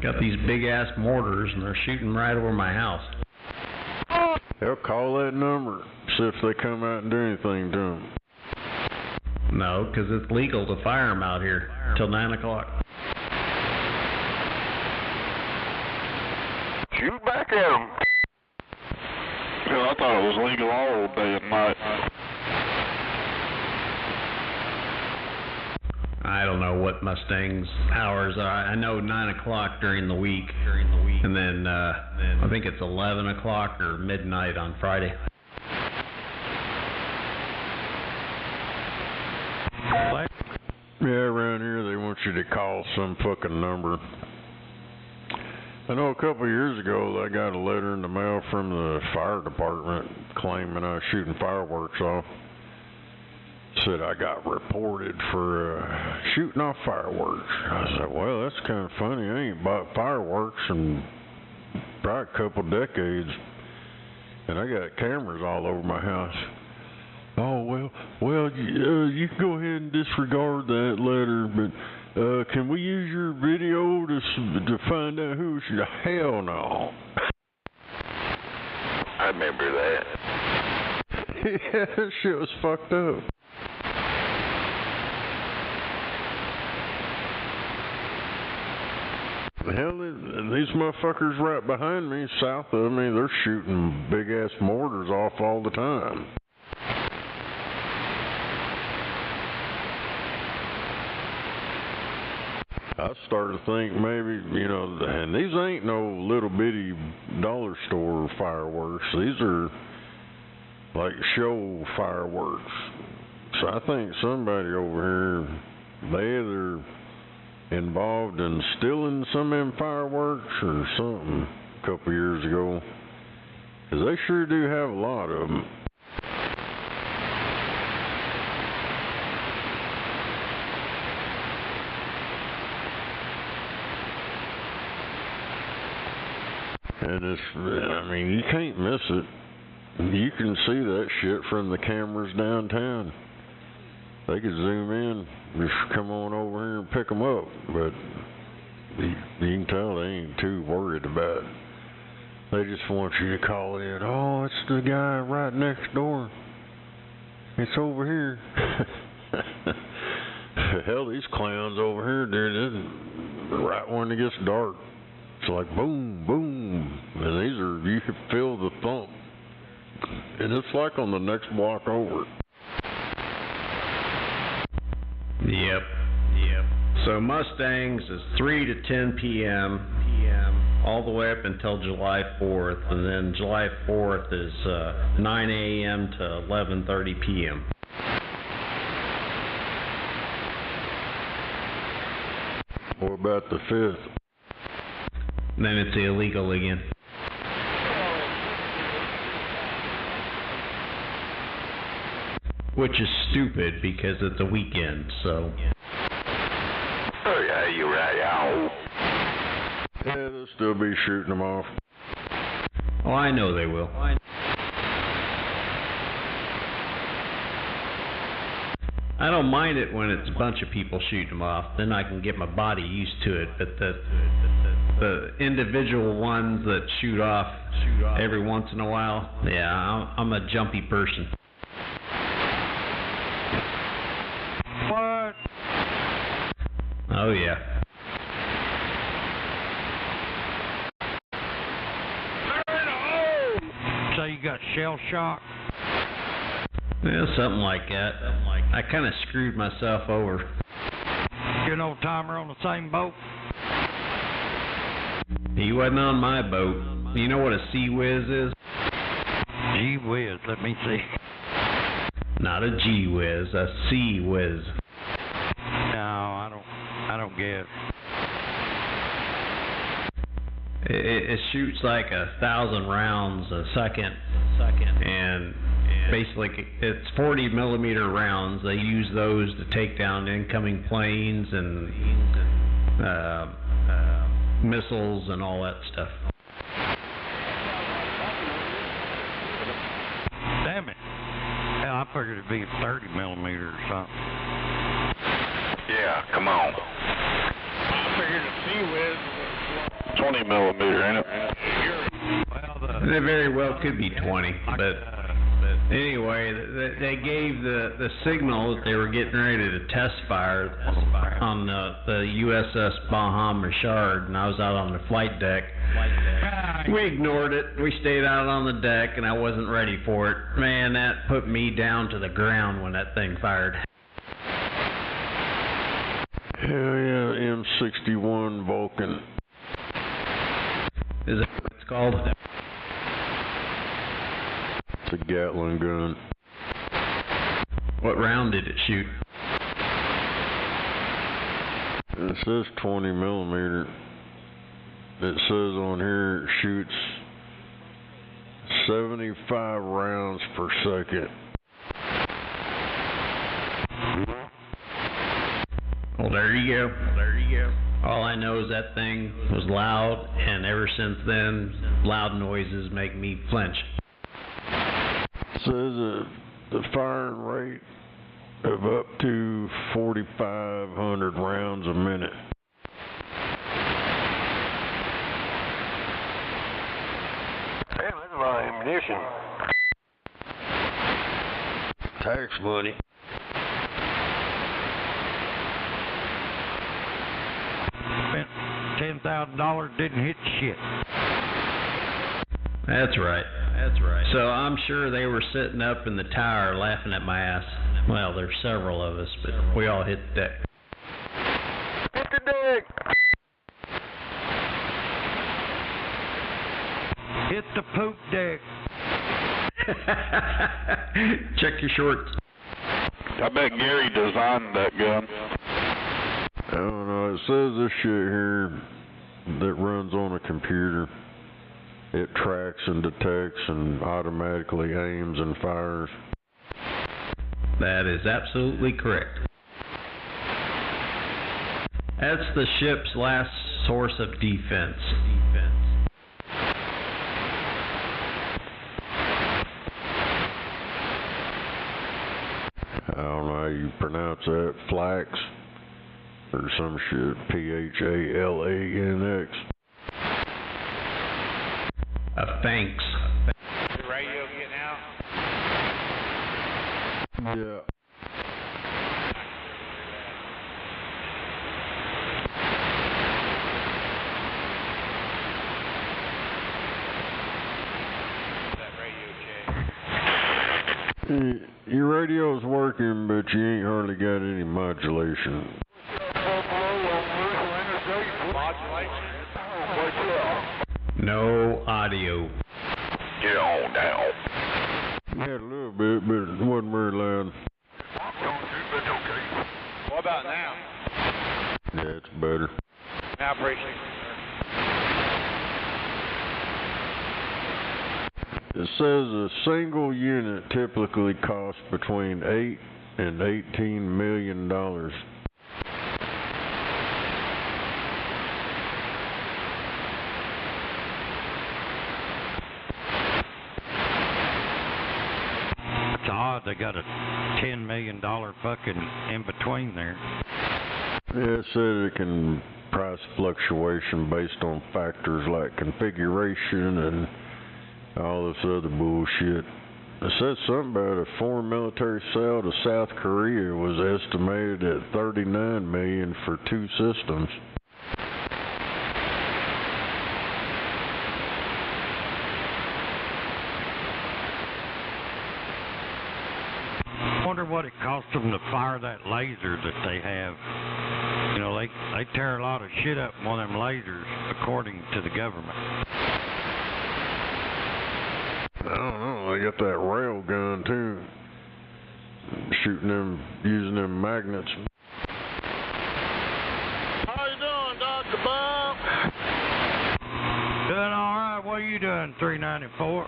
Got these big ass mortars and they're shooting right over my house. They'll call that number, see if they come out and do anything to them. No, because it's legal to fire them out here till 9 o'clock. Shoot back at them. I thought it was legal all day and night. I don't know what Mustang's hours are. I know 9 o'clock during the week, and then I think it's 11 o'clock or midnight on Friday. Yeah, around here they want you to call some fucking number. I know a couple of years ago I got a letter in the mail from the fire department claiming I was shooting fireworks off. Said I got reported for shooting off fireworks. I said, well, that's kind of funny. I ain't bought fireworks in probably a couple decades, and I got cameras all over my house. Oh, well, you can go ahead and disregard that letter, but can we use your video to find out who should? Hell no. I remember that. Yeah, that shit was fucked up. Hell, these motherfuckers right behind me, south of me, they're shooting big-ass mortars off all the time. I started to think maybe, and these ain't no little bitty dollar store fireworks. These are like show fireworks. So I think somebody over here, they either involved in stealing some of them fireworks or something a couple years ago. 'Cause they sure do have a lot of them. And you can't miss it. You can see that shit from the cameras downtown. They could zoom in, just come on over here and pick them up, but you can tell they ain't too worried about it. They just want you to call in, oh, it's the guy right next door. It's over here. Hell, these clowns over here, dude, right when it gets dark, it's like boom, boom, and you can feel the thump. And it's like on the next block over. Yep. So Mustangs is 3 to 10 p.m. all the way up until July 4th, and then July 4th is 9 a.m. to 11:30 p.m. What about the 5th? Then it's illegal again. Which is stupid because it's a weekend, so. Oh, yeah, you're right, yeah. Yeah, they'll still be shooting them off. Oh, I know they will. I don't mind it when it's a bunch of people shooting them off. Then I can get my body used to it. But the individual ones that shoot off every once in a while, yeah, I'm a jumpy person. What? Oh, yeah. So you got shell shock? Yeah, something like that. I kind of screwed myself over. You and old timer on the same boat? He wasn't on my boat. You know what a sea whiz is? Gee whiz, let me see. Not a gee whiz, a sea whiz. No, I don't get it. It shoots like 1,000 rounds a second, and basically it's 40 millimeter rounds. They use those to take down incoming planes and missiles and all that stuff. Damn it. Hell, I figured it'd be 30 millimeter or something. Yeah, come on. I figured a sea whiz was 20 millimeter, ain't it? And it very well could be 20, but anyway, they gave the signal that they were getting ready to test fire on the USS Baham Richard, and I was out on the flight deck. We ignored it. We stayed out on the deck, and I wasn't ready for it. Man, that put me down to the ground when that thing fired. Hell yeah, M61 Vulcan. Is that what it's called? It's a Gatling gun. What round did it shoot? It says 20 millimeter. It says on here it shoots 75 rounds per second. Well, there you go. All I know is that thing was loud, and ever since then, loud noises make me flinch. It says the firing rate of up to 4,500 rounds a minute. Damn, that's a lot of ammunition. Tax money. Spent $10,000, didn't hit shit. That's right. So I'm sure they were sitting up in the tower laughing at my ass. Well, there's several of us, but we all hit the deck. Hit the deck! Hit the poop deck. Check your shorts. I bet Gary designed that gun. I don't know. It says this shit here that runs on a computer. It tracks and detects and automatically aims and fires. That is absolutely correct. That's the ship's last source of defense. I don't know how you pronounce that. Flax or some shit. PHALANX. Thanks. The radio getting out? Yeah. That radio check. Your radio's working, but you ain't hardly got any modulation. No audio. Get on down. You had a little bit, but it wasn't very loud. What about now? Yeah, it's better. Now, appreciate It says a single unit typically costs between $8 and $18 million. It's odd they got a $10 million fucking in between there. Yeah, it said it can price fluctuation based on factors like configuration and all this other bullshit. It said something about a foreign military sale to South Korea was estimated at $39 million for 2 systems. I wonder what it costs them to fire that laser that they have. You know, they tear a lot of shit up in one of them lasers, according to the government. I don't know, they got that rail gun too. Shooting them, using them magnets. How you doing, Dr. Bob? Doing alright, what are you doing, 394? Oh,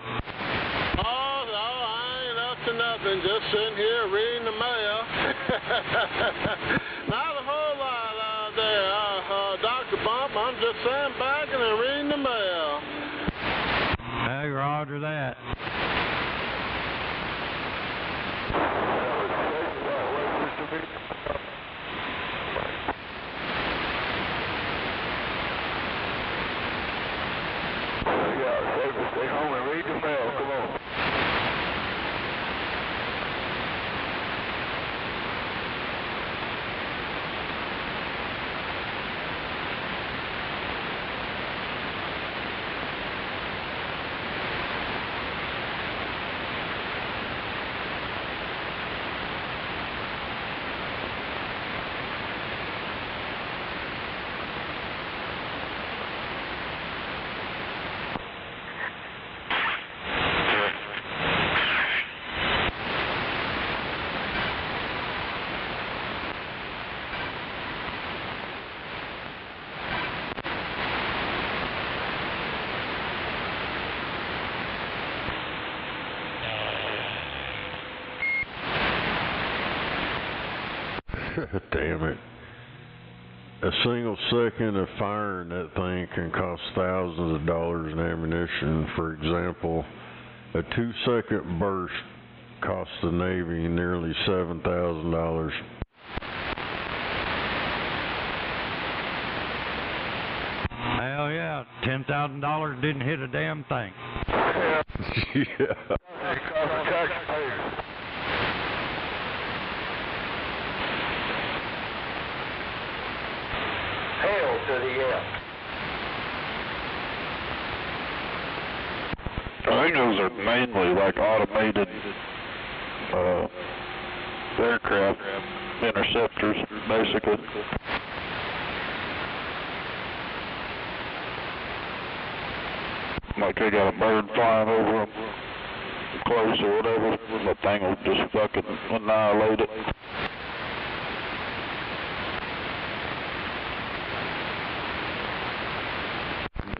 no, I ain't up to nothing. Just sitting here reading the mail. Not a whole lot out there, Dr. Bump. I'm just sitting back and reading the mail. Hey, roger that. Damn it. A single second of fire in that thing can cost thousands of dollars in ammunition. For example, a 2-second burst cost the Navy nearly $7,000. Hell yeah, $10,000 didn't hit a damn thing. Yeah. Yeah. It cost the taxpayers. Hell to the F. I think those are mainly like automated aircraft interceptors, basically. Like they got a bird flying over them close or whatever, that thing will just fucking annihilate it.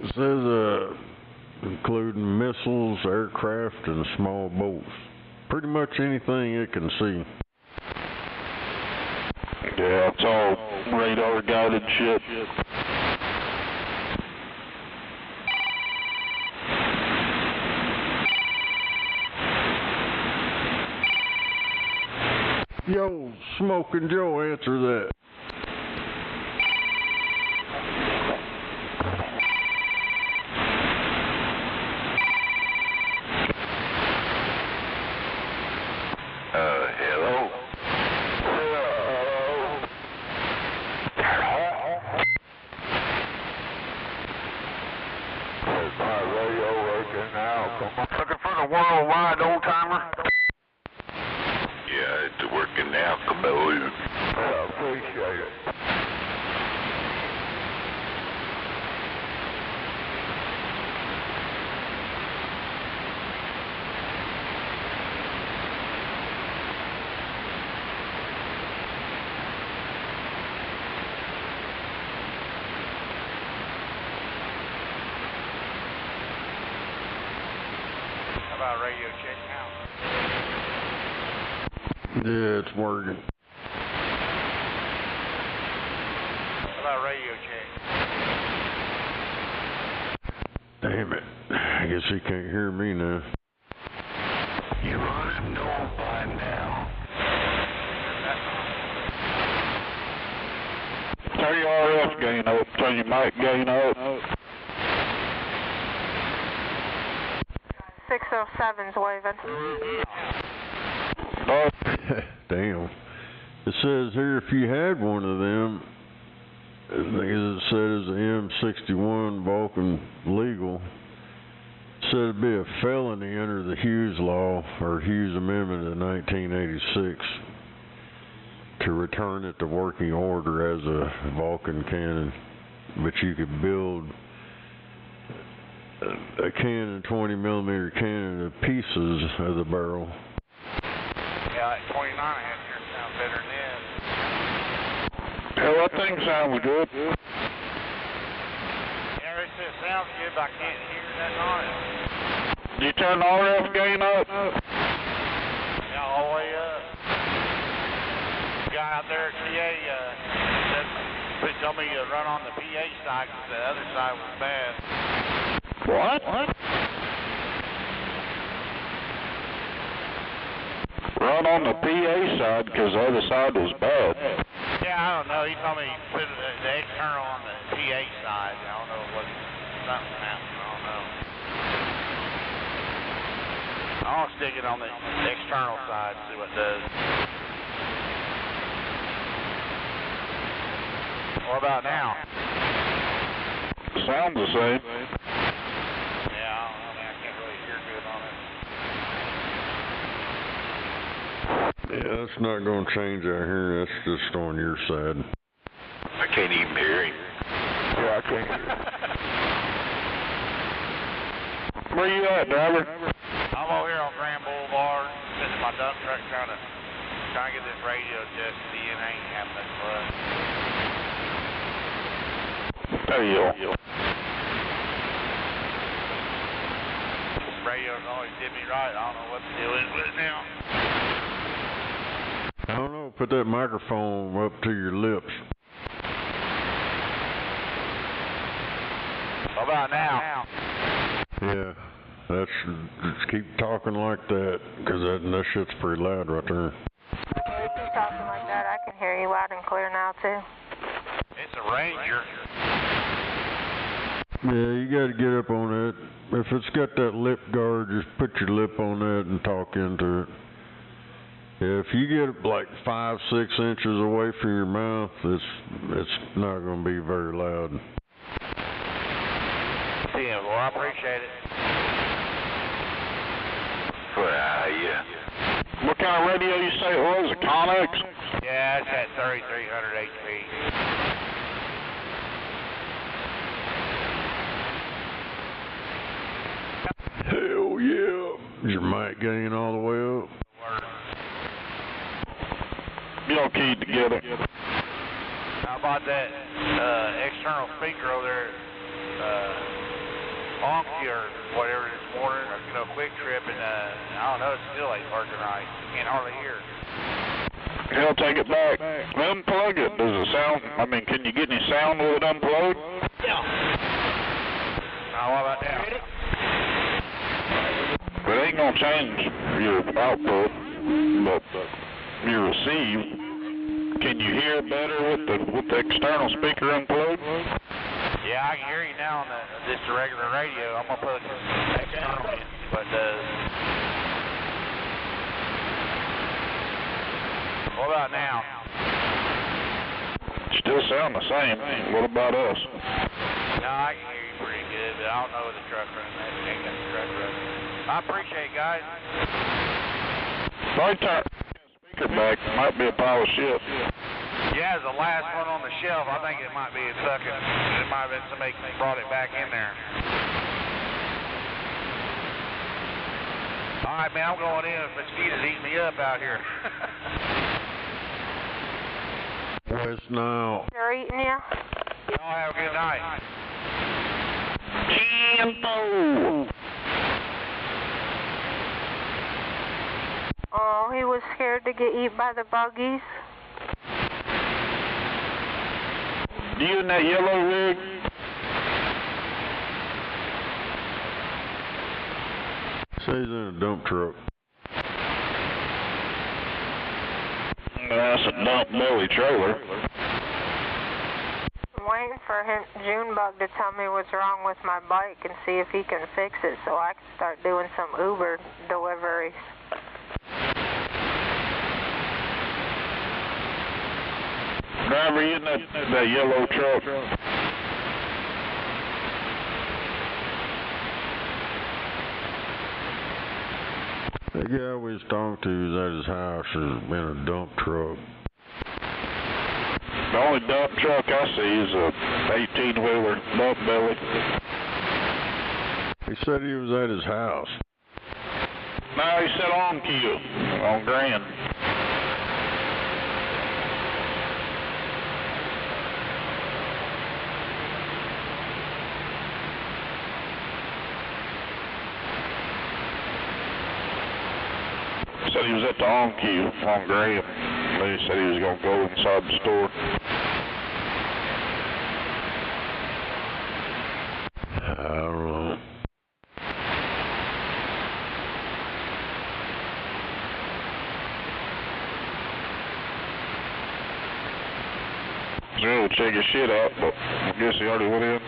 It says, including missiles, aircraft, and small boats. Pretty much anything it can see. Yeah, it's all radar guided shit. Yo, Smoking Joe, answer that. Hello? Is my radio working now? Come on. Looking for the worldwide old timer? Yeah, it's working now. Come on. I appreciate it. How about radio check now? Yeah, it's working. How about radio check? Damn it. I guess he can't hear me now. You ought to know by now. Turn your RF gain up. Turn your mic gain up. 607's waving. Damn. It says here if you had one of them, I think it says the M61 Vulcan legal, it said it'd be a felony under the Hughes Law or Hughes Amendment of 1986 to return it to working order as a Vulcan cannon, but you could build a cannon, 20mm cannon of pieces of the barrel. Yeah, like 29 I had here sound better than this. Hell, that thing sounds good. Yeah, it sounds good, but I can't hear that on it. Did you turn the RF gain up? Yeah, all the way up. The guy out there at PA he told me to run on the PA side because the other side was bad. What? Run on the PA side because the other side was bad. Yeah, I don't know. He told me he put the external on the PA side. I don't know what something happened. I don't know. I want to stick it on the external side and see what it does. What about now? Sounds the same. Yeah, I don't know, man. I can't really hear good on it. Yeah, that's not going to change out here. That's just on your side. I can't even hear him. Yeah, I can't hear him. Where you at, driver? I'm over here on Grand Boulevard, sitting in my dump truck trying to get this radio adjusted in. I ain't having much fun. There you go. Radio's always did me right. I don't know what the deal is with it now. I don't know. Put that microphone up to your lips. How about now? Yeah, just keep talking like that, because that shit's pretty loud right there. If you keep talking like that, I can hear you loud and clear now, too. It's a Ranger. Yeah, you gotta get up on that. If it's got that lip guard, just put your lip on that and talk into it. Yeah, if you get like 5-6 inches away from your mouth, it's not gonna be very loud. Yeah, well, I appreciate it. Well, yeah. What kind of radio you say it was? A Connex? Yeah, it's at 3,300 HP. Hell yeah! Is your mic gain all the way up? You don't key it together. How about that external speaker over there? Honky or whatever this morning, or Quick Trip, and I don't know, it still ain't working right. Can't hardly hear. Hell, take it back. Unplug it. Does it sound? I mean, can you get any sound with it unplugged? Yeah. Now, what about now? It ain't gonna change your output, but your receive. Can you hear better with the external speaker unplugged? Yeah, I can hear you now on just the regular radio. I'm gonna put external in, but what about now? Still sound the same. What about us? No, I can hear you pretty good, but I don't know what the truck running. I ain't got the truck running. I appreciate it, guys. If I turn the speaker back, it might be a pile of shit. Yeah, it's the last one on the shelf. I think it might be it might have been somebody brought it back in there. All right, man, I'm going in. Mosquitoes eating me up out here. West Nile. They're eating you? Y'all have a good night. Tempo! Oh, he was scared to get eaten by the buggies. You in that yellow rig? Say he's in a dump truck. That's a dump belly trailer. I'm waiting for Junebug to tell me what's wrong with my bike and see if he can fix it so I can start doing some Uber deliveries. Driver, you in that yellow truck? The guy we was talking to is at his house is in a dump truck. The only dump truck I see is a 18-wheeler dump belly. He said he was at his house. No, he said on queue, on Grand. Said he was at the on queue on Graham. Then he said he was going to go inside the store. I don't know. He's ready to check his shit out, but I guess he already went in.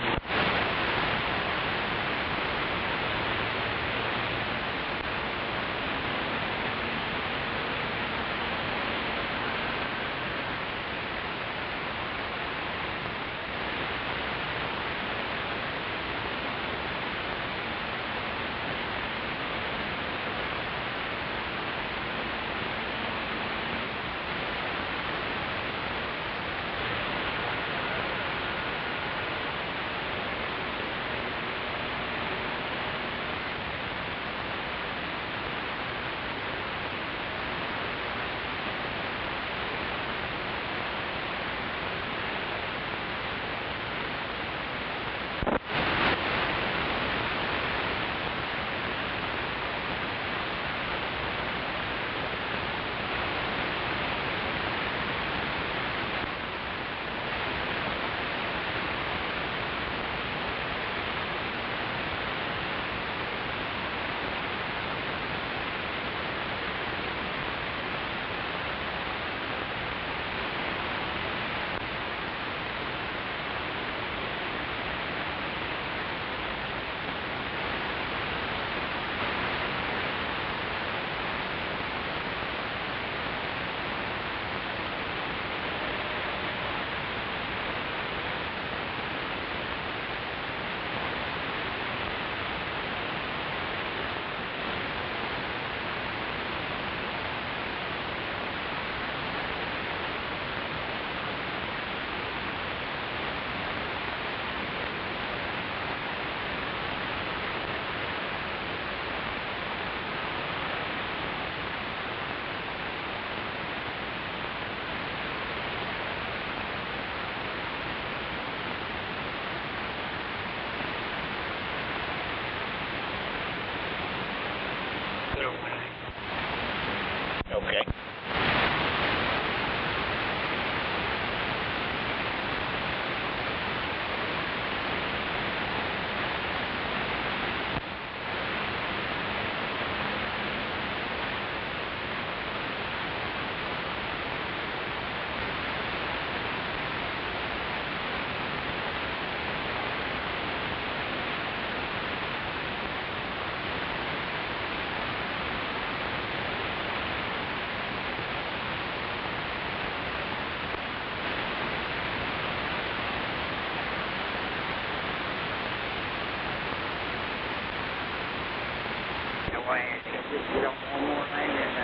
just get on one more thing and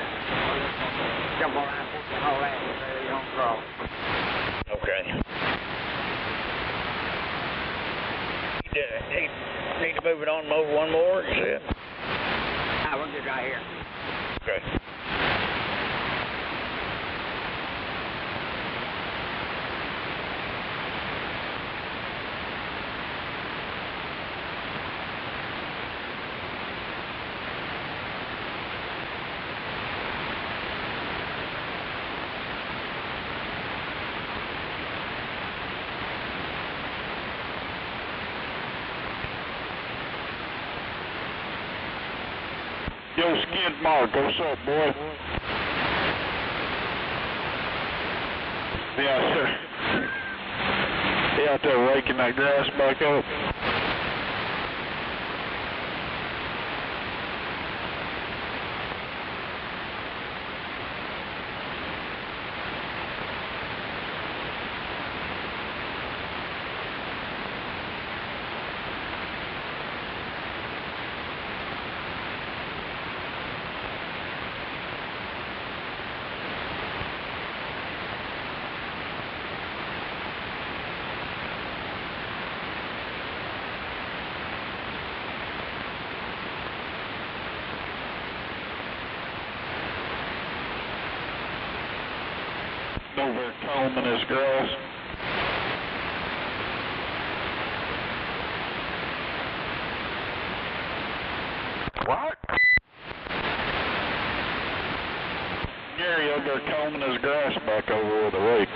jump on I-40 and all that, so you don't cross. Okay. Need to move it on over one more, you said? We're good right here. Okay. Yo, Skid Mark, what's up, boy? Yeah, sir. He out there raking that grass back up. Over there combing his grass. What? Gary over there combing his grass back over with a rake.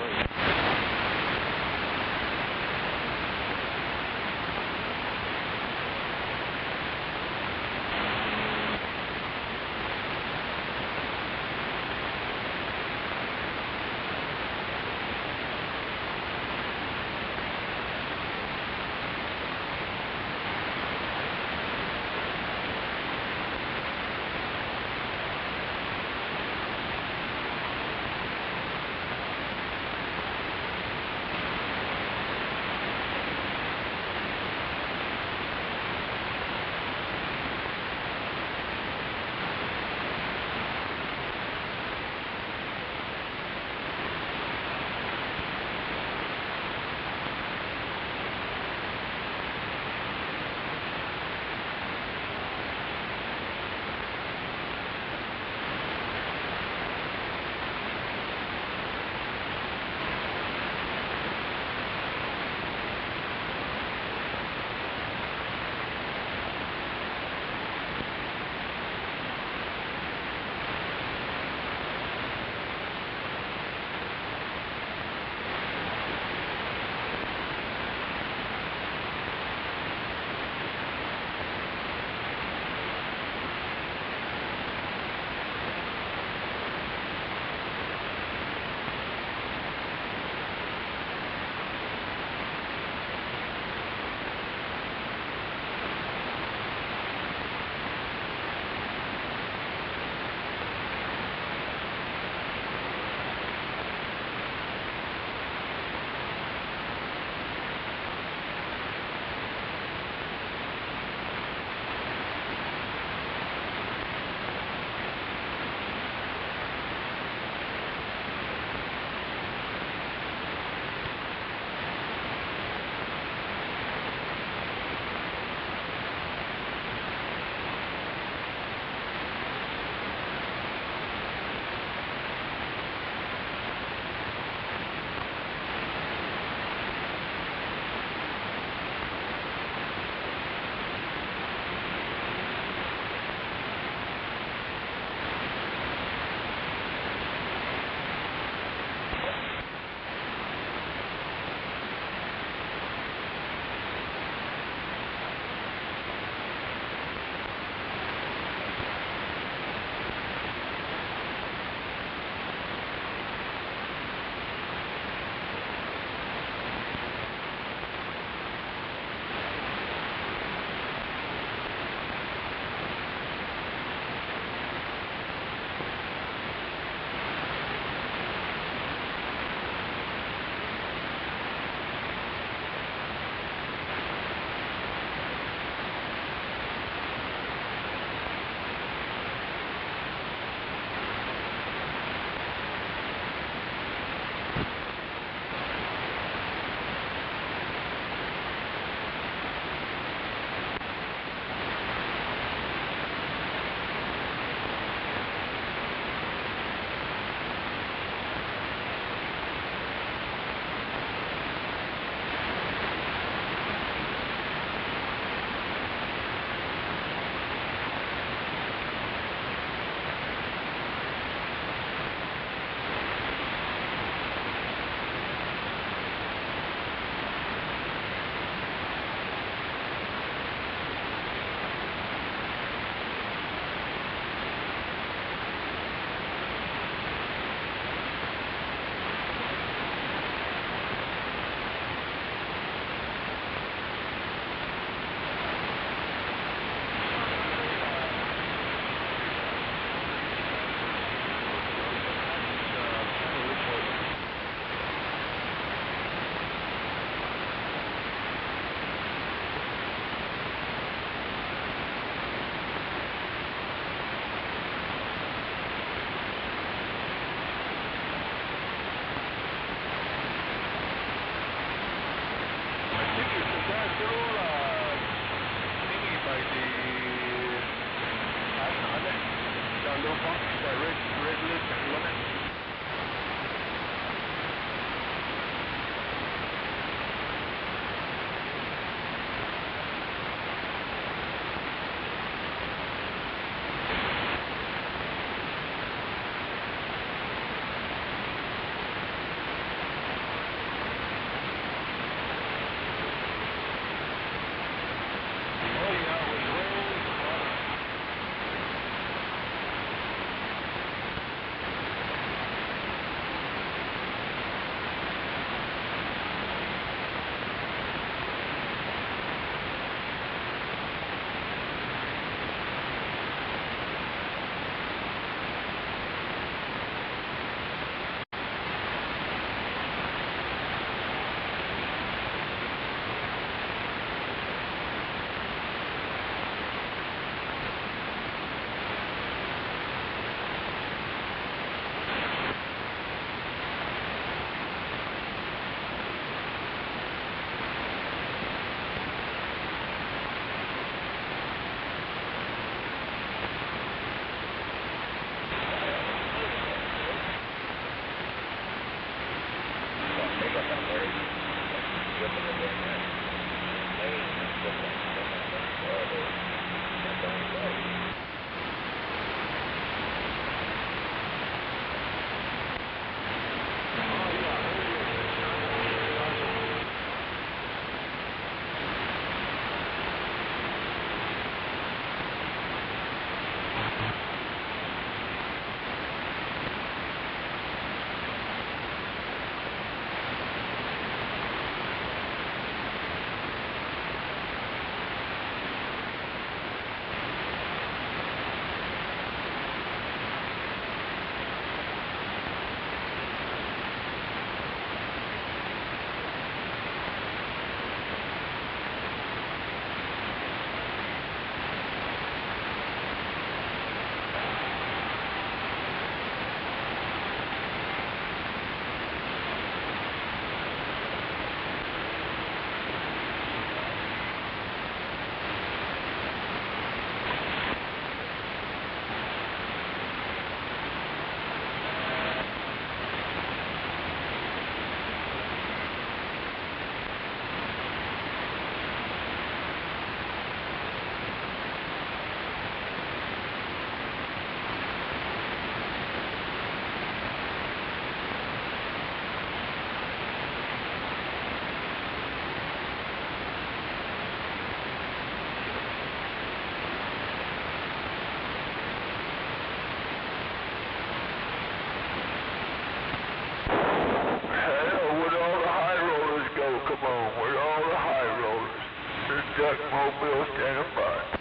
Mobile standing by.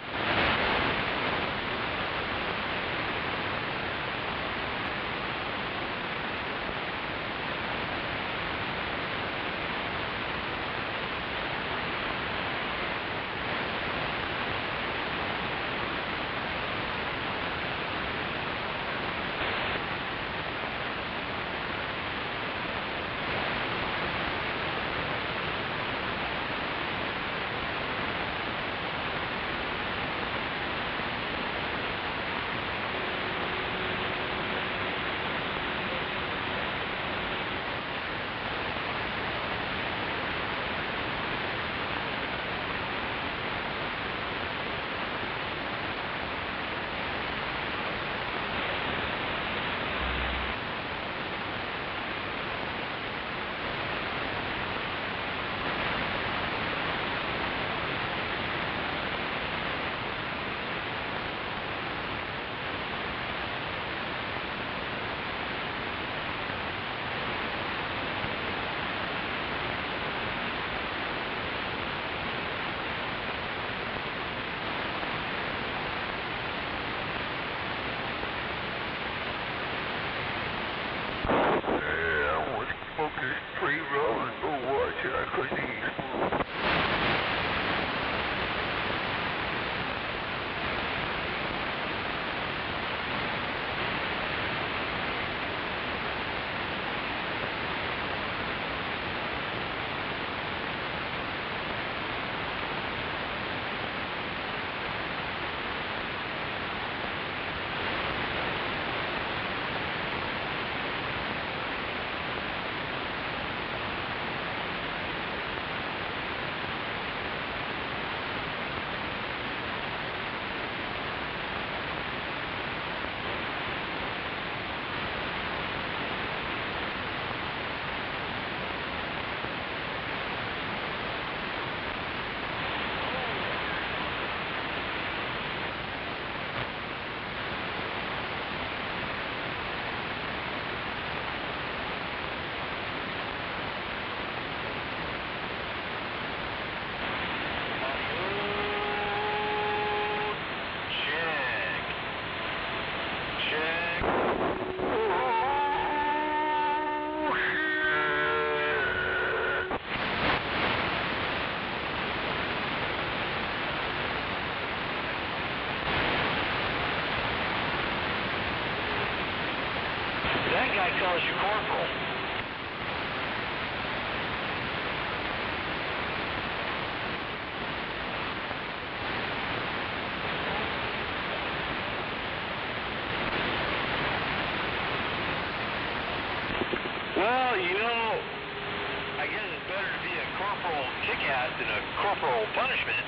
corporal kick-ass and a corporal punishment.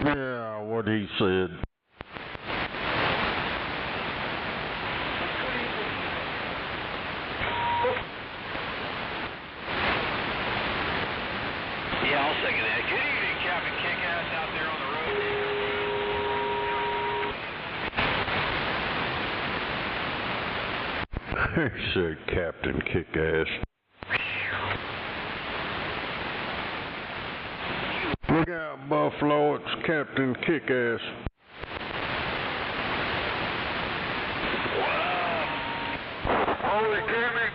Yeah, what he said. Yeah, I'll second that. Good evening, Captain Kick-ass out there on the road. He said Captain Kick-ass. Look out, Buffalo, it's Captain Kick-ass. Holy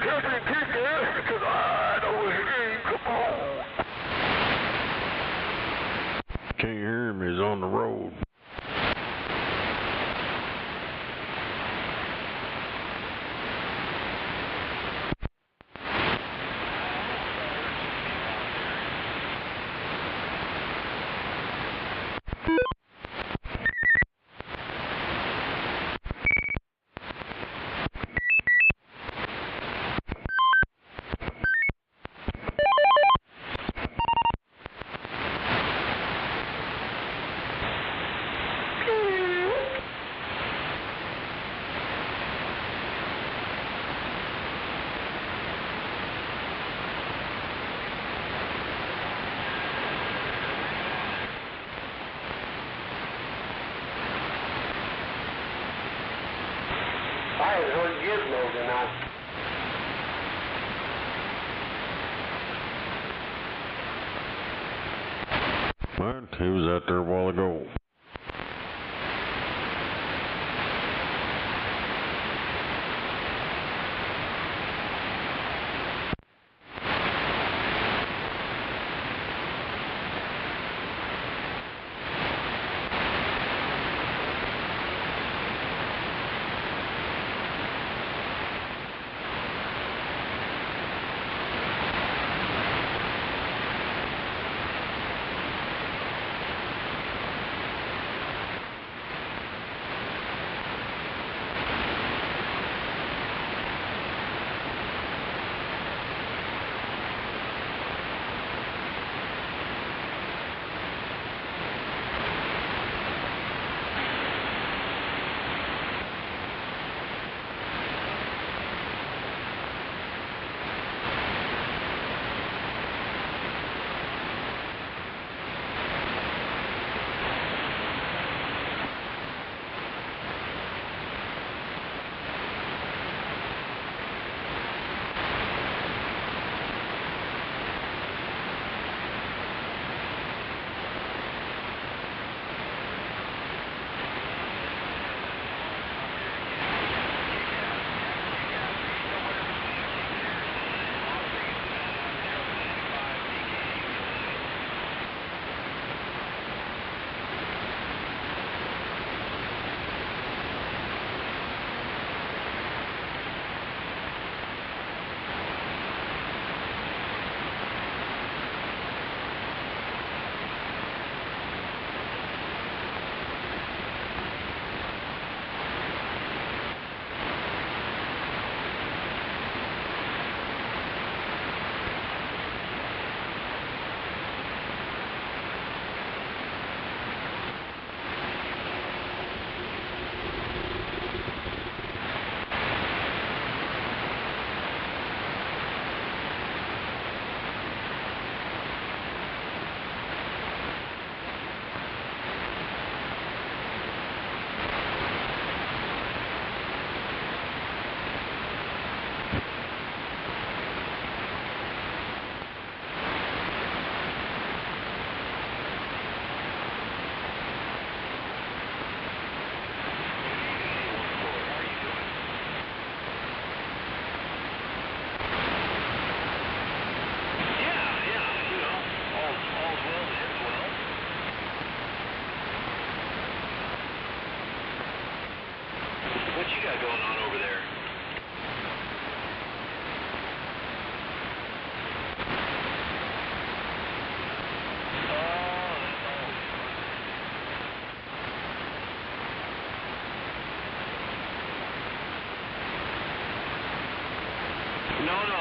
Captain Kick-ass, because I know his name, come on. Can't hear him, he's on the road. I haven't heard Gizmo tonight. What? He was out there a while ago.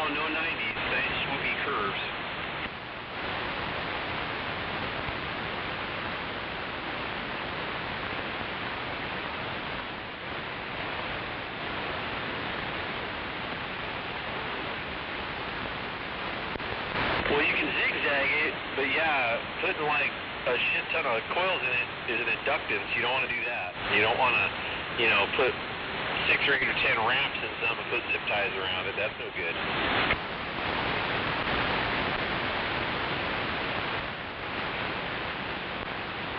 No 90s. curves. Well, you can zigzag it, but yeah, putting like a shit ton of coils in it is an inductance. You don't want to do that. You don't want to, you know, put 6 or 8 or 10 wraps in some and put zip ties around it. That's no good.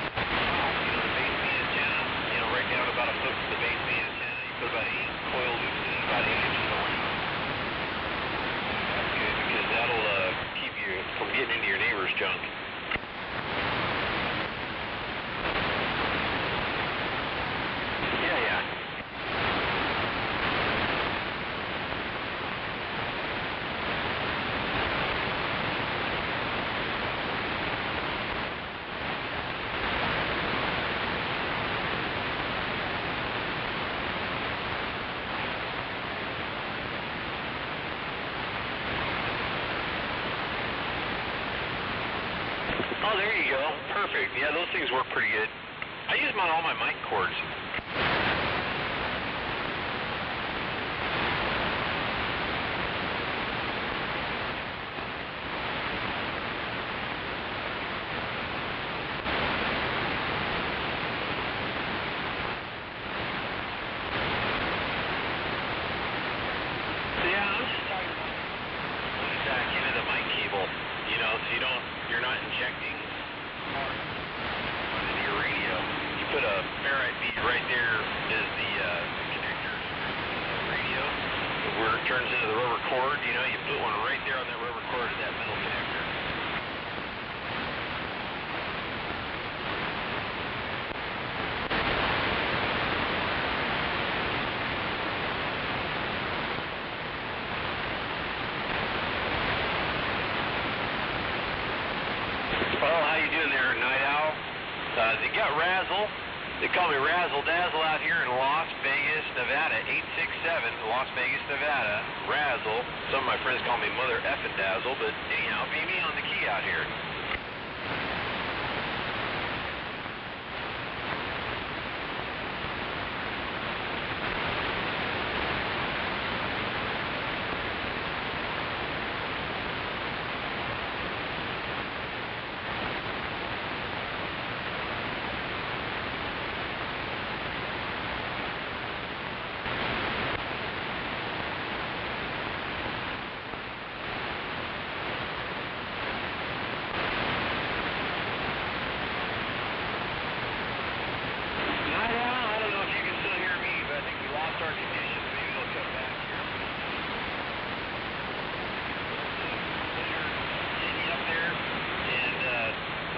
You know, the base beam antenna, you know, right down about a foot from the base beam antenna, you put about 8 coil loops in it, about 8 inches around. That's good because that'll keep you from getting into your neighbor's junk. Yeah. Oh, there you go. Perfect. Yeah, those things work pretty good. I use them on all my mic cords. Yeah, I'm just talking about back into the mic cable, you know, so you're not injecting into your radio. You put a ferrite bead right there is the connector to the radio. Where it turns into the rubber cord, you know, you put one right there on that rubber cord to that metal connector. Well, how you doing there, Night Owl? They got Razzle. They call me Razzle Dazzle out here in Las Vegas, Nevada. 867, Las Vegas, Nevada. Razzle. Some of my friends call me Mother Effin' Dazzle, but anyhow, be me on the key out here.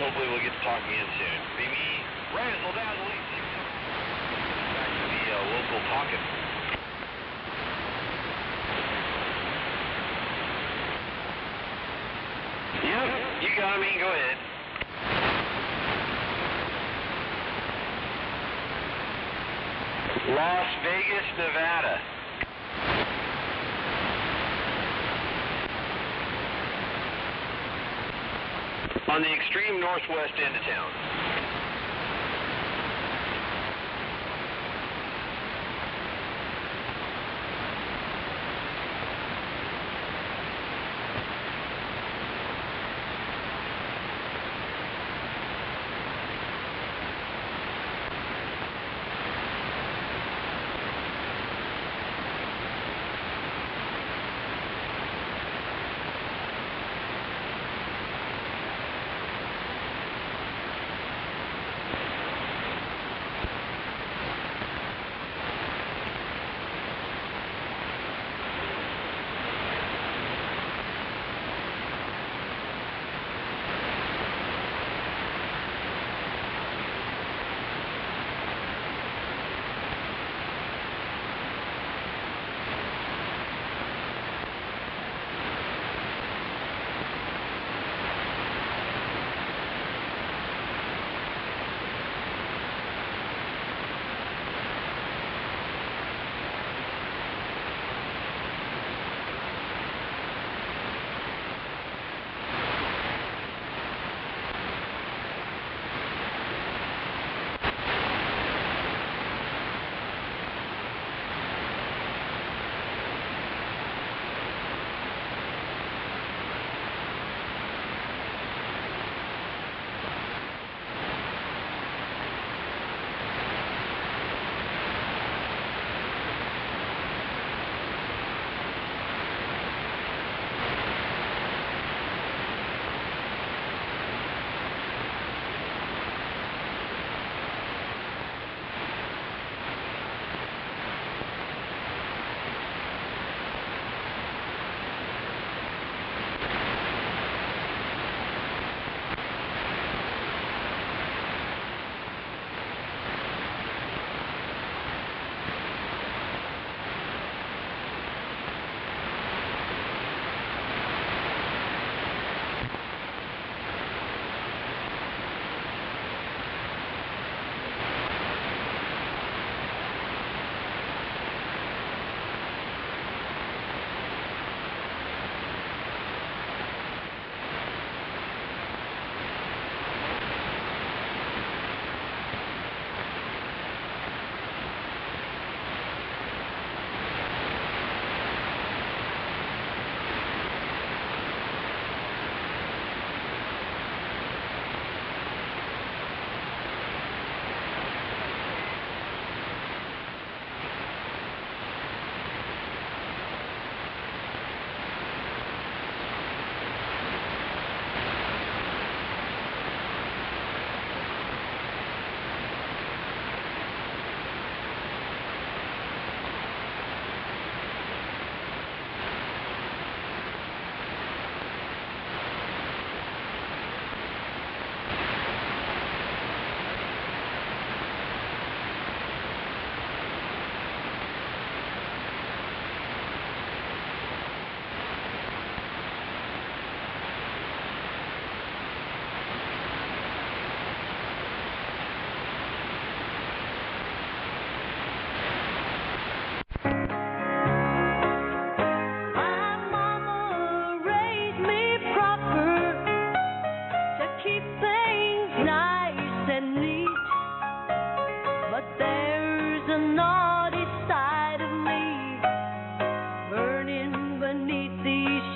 Hopefully we'll get to talk again soon. Be me, Razzle Dazzle 867. Back to the local talking. Yep, you got me. Go ahead. Las Vegas, Nevada. On the extreme northwest end of town.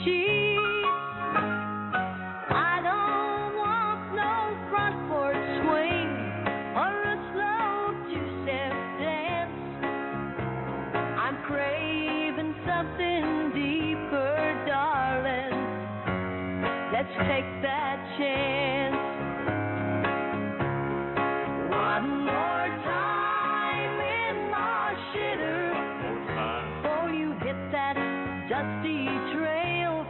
sheets. I don't want no front porch swing or a slow two-step dance. I'm craving something deeper, darling. Let's take that chance. One more time in my shitter. Before you hit that dusty trail.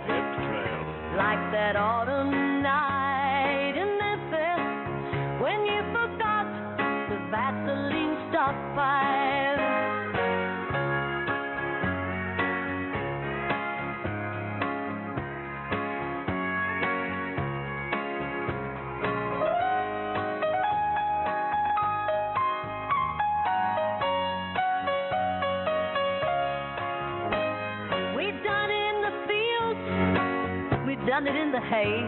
Like that autumn night in Memphis when you forgot the Vaseline stockpile. Done it in the hay,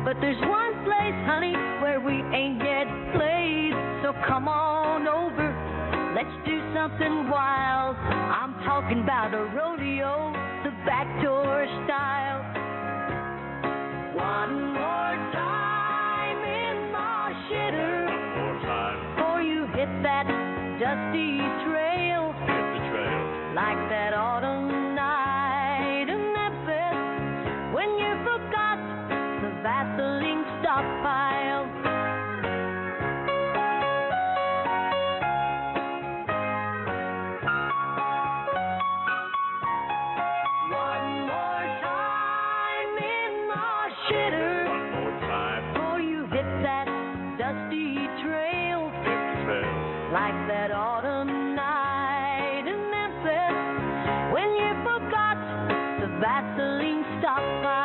but there's one place, honey, where we ain't yet played. So come on over, let's do something wild. I'm talking about a rodeo, the backdoor style. One more time in my shitter. One more time before you hit that dusty trail. Hit the trail like that autumn night in Memphis when you forgot the Vaseline stockpile. One more time in my shitter. One more time before you hit that dusty trail. Hit the trail like that autumn night in Memphis when you forgot the Vaseline stockpile.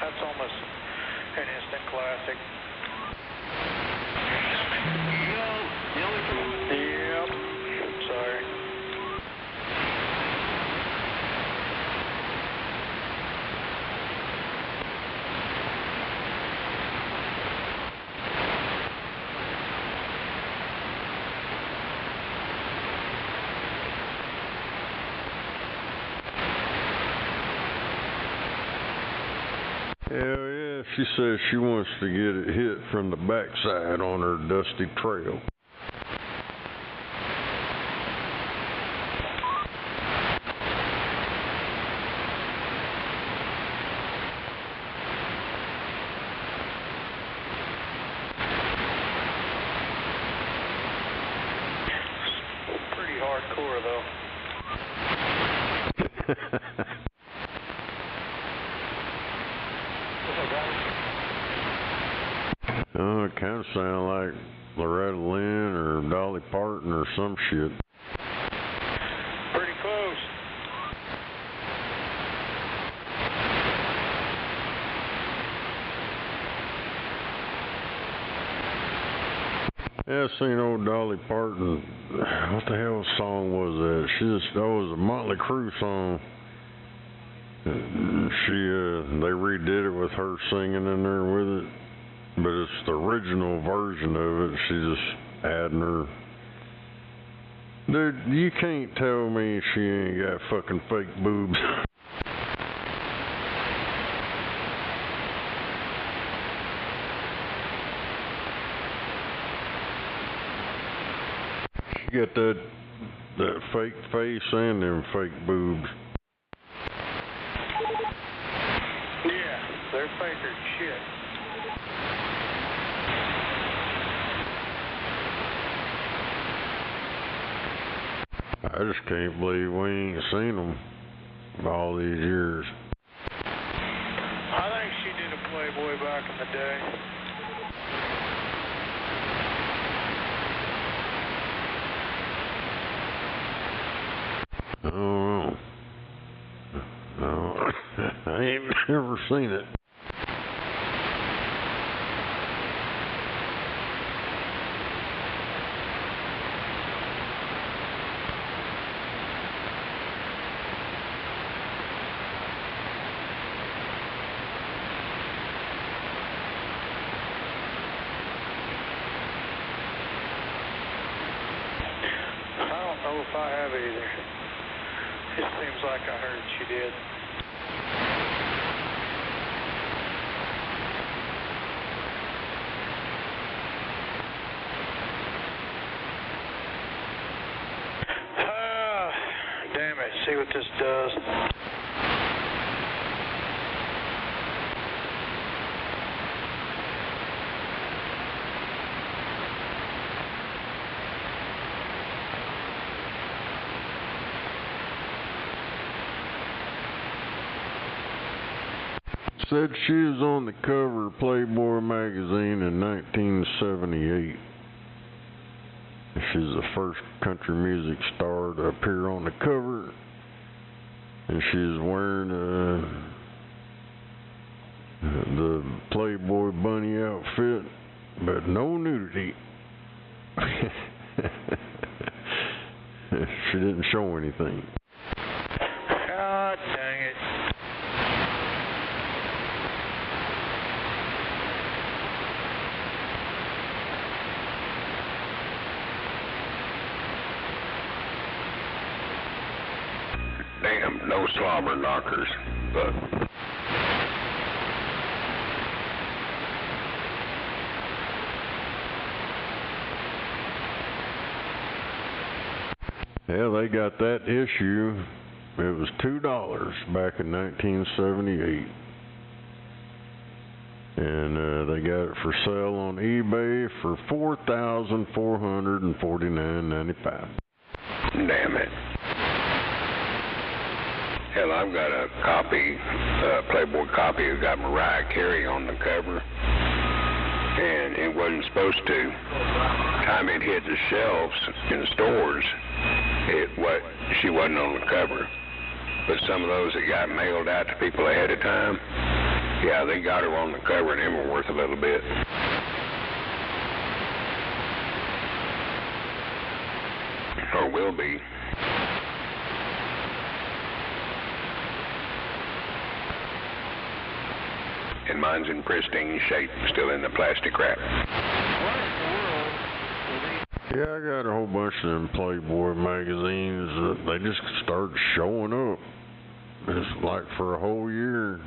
That's almost an instant classic. Yep. Sorry. Hell yeah, she says she wants to get it hit from the backside on her dusty trail. Pretty hardcore though. Oh, it kind of sounds like Loretta Lynn or Dolly Parton or some shit. Pretty close. Yeah, I seen old Dolly Parton. What the hell song was that? That was a Motley Crue song. They redid it with her singing in there with it. But it's the original version of it. She's just adding her Dude, you can't tell me she ain't got fucking fake boobs. She got that fake face and them fake boobs. Yeah, they're fake as shit. I just can't believe we ain't seen them all these years. I think she did a Playboy back in the day. I don't know. No, I ain't never seen it. I don't know if I have either. It seems like I heard she did. Damn it, see what this does. Said she was on the cover of Playboy magazine in 1978. She's the first country music star to appear on the cover, and she's wearing the Playboy bunny outfit, but no nudity. She didn't show anything. God dang it. Damn, no slobber knockers, but yeah, they got that issue. It was $2 back in 1978. And they got it for sale on eBay for $4,449.95. damn it. Hell, I've got a copy, Playboy copy. It's got Mariah Carey on the cover, and it wasn't supposed to. Time it hit the shelves in the stores, she wasn't on the cover. But some of those that got mailed out to people ahead of time, yeah, they got her on the cover, and them were worth a little bit. Or will be. And mine's in pristine shape, still in the plastic wrap. Yeah, I got a whole bunch of them Playboy magazines that they just started showing up. It's like for a whole year.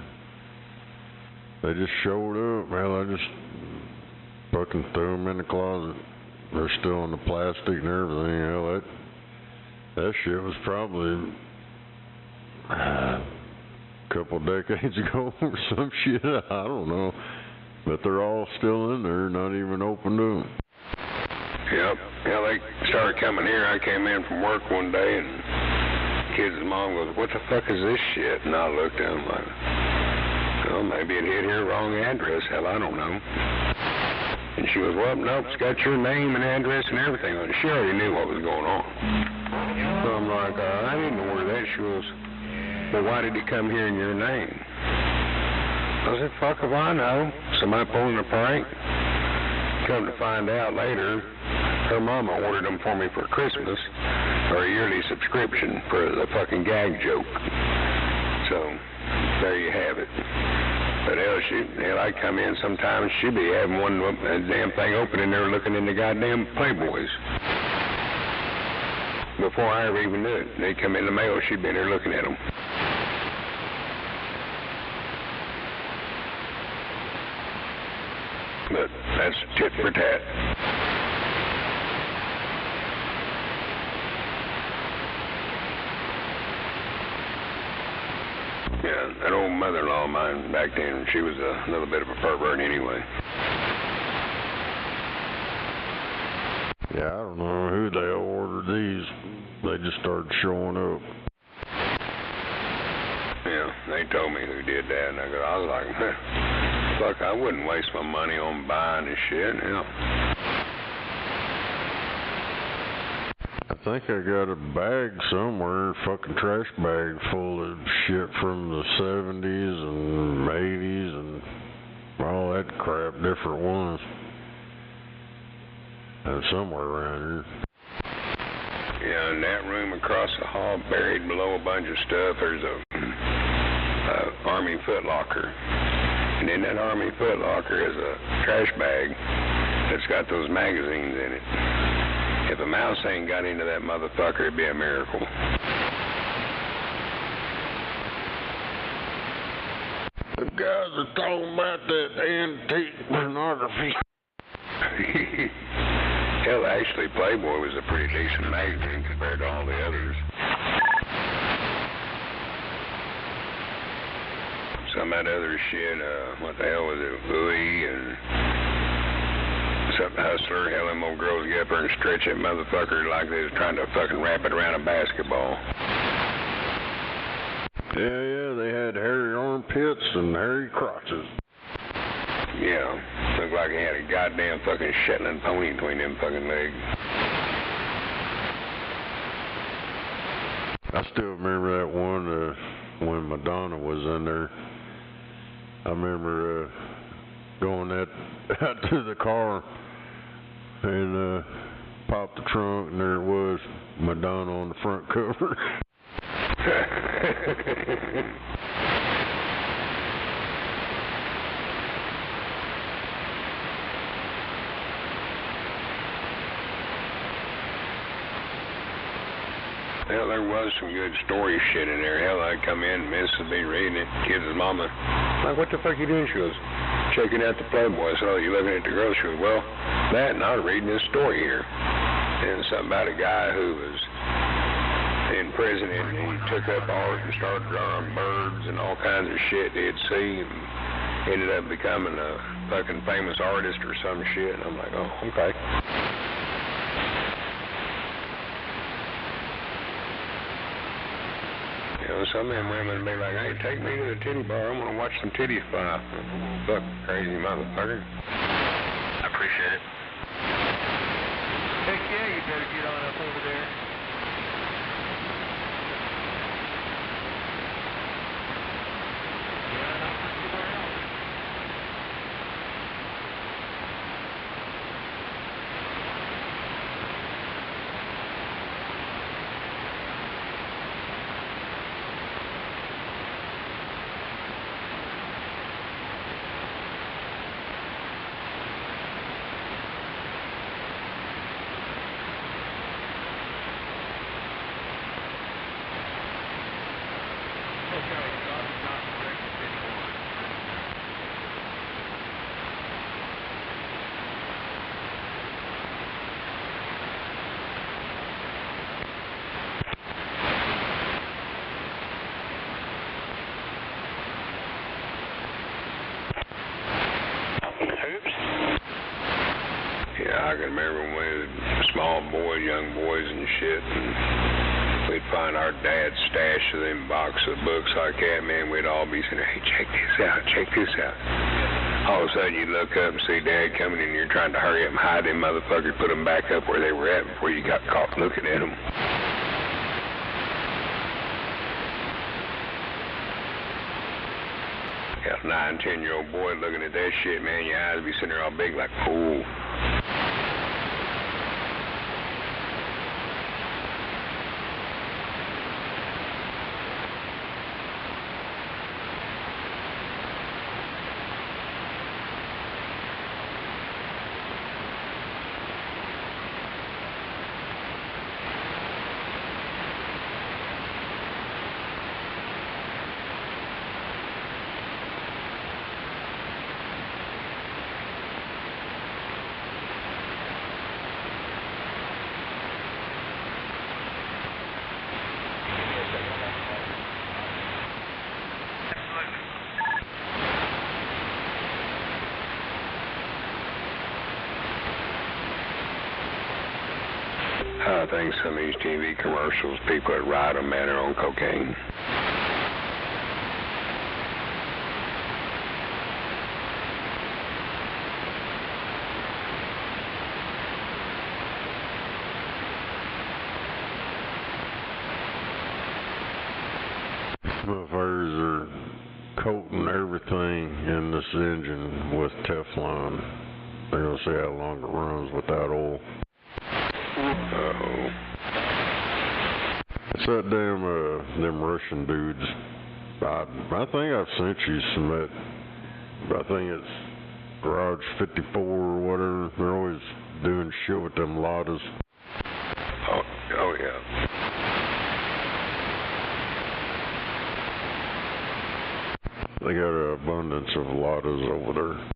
They just showed up. Well, I just fucking threw them in the closet. They're still in the plastic and everything. Hell, that shit was probably a couple decades ago or some shit. I don't know. But they're all still in there, not even opened up. Yep. Yeah, they started coming here. I came in from work one day, and kid's mom goes, "What the fuck is this shit?" And I looked at him like, well, maybe it hit here, wrong address. Hell, I don't know. And she goes, well, nope, it's got your name and address and everything on it. She already knew what was going on. So I'm like, I didn't know where that. She goes, well, why did he come here in your name? I said, fuck if I know. Somebody pulling a prank? Come to find out later, her mama ordered them for me for Christmas, or a yearly subscription for the fucking gag joke. So, there you have it. But hell, I'd come in sometimes, she'd be having one damn thing open in there looking in the goddamn Playboys. before I ever even knew it. They come in the mail, she'd been there looking at them. But that's tit for tat. Yeah, that old mother-in-law of mine back then, she was a little bit of a pervert anyway. Yeah, I don't know who they ordered these. They just started showing up. Yeah, they told me who did that, and I was like, fuck, I wouldn't waste my money on buying this shit, you know. I think I got a bag somewhere, fucking trash bag full of shit from the 70s and 80s and all that crap, different ones. Somewhere around here. Yeah, in that room across the hall, buried below a bunch of stuff, there's a Army footlocker. And in that Army footlocker is a trash bag that's got those magazines in it. If a mouse ain't got into that motherfucker, it'd be a miracle. The guys are talking about that antique pornography. Hell, actually, Playboy was a pretty decent magazine compared to all the others. Some of that other shit, what the hell was it, Louie and something Hustler, hell, them old girls get up there and stretch that motherfucker like they was trying to fucking wrap it around a basketball. Yeah, they had hairy armpits and hairy crotches. Yeah, looked like he had a goddamn fucking Shetland pony between them fucking legs. I still remember that one when Madonna was in there. I remember going out to the car and popped the trunk, and there it was, Madonna on the front cover. Hell, there was some good story shit in there. Hell, I'd come in, Miss would be reading it, kids' mama, like, what the fuck you doing? She goes, checking out the Playboy. So, you looking at the girl? She goes, well, that and I was reading this story here. And something about a guy who was in prison and he took up art and started drawing birds and all kinds of shit he'd see and ended up becoming a fucking famous artist or some shit. And I'm like, oh, okay. You know, some of them women be like, hey, take me to the titty bar. I'm going to watch some titties fly. Fuck, crazy motherfucker. I appreciate it. Heck yeah, you better get on up over there. I can remember when we were small boys, young boys and shit, and we'd find our dad's stash of them box of books like that, man, we'd all be saying, hey, check this out, check this out. All of a sudden you look up and see Dad coming in and you're trying to hurry up and hide them motherfuckers, put them back up where they were at before you got caught looking at them. Yeah, 9, 10-year-old boy looking at that shit, man, your eyes be sitting there all big like, ooh. I think some of these TV commercials, people that ride them, man, are on cocaine. Motherfuckers are coating everything in this engine with Teflon. They're gonna see how long it runs without oil. Uh-oh. It's that damn, them Russian dudes. I think I've sent you some of that. I think it's Garage 54 or whatever. They're always doing shit with them Ladas. Oh yeah. They got an abundance of Ladas over there.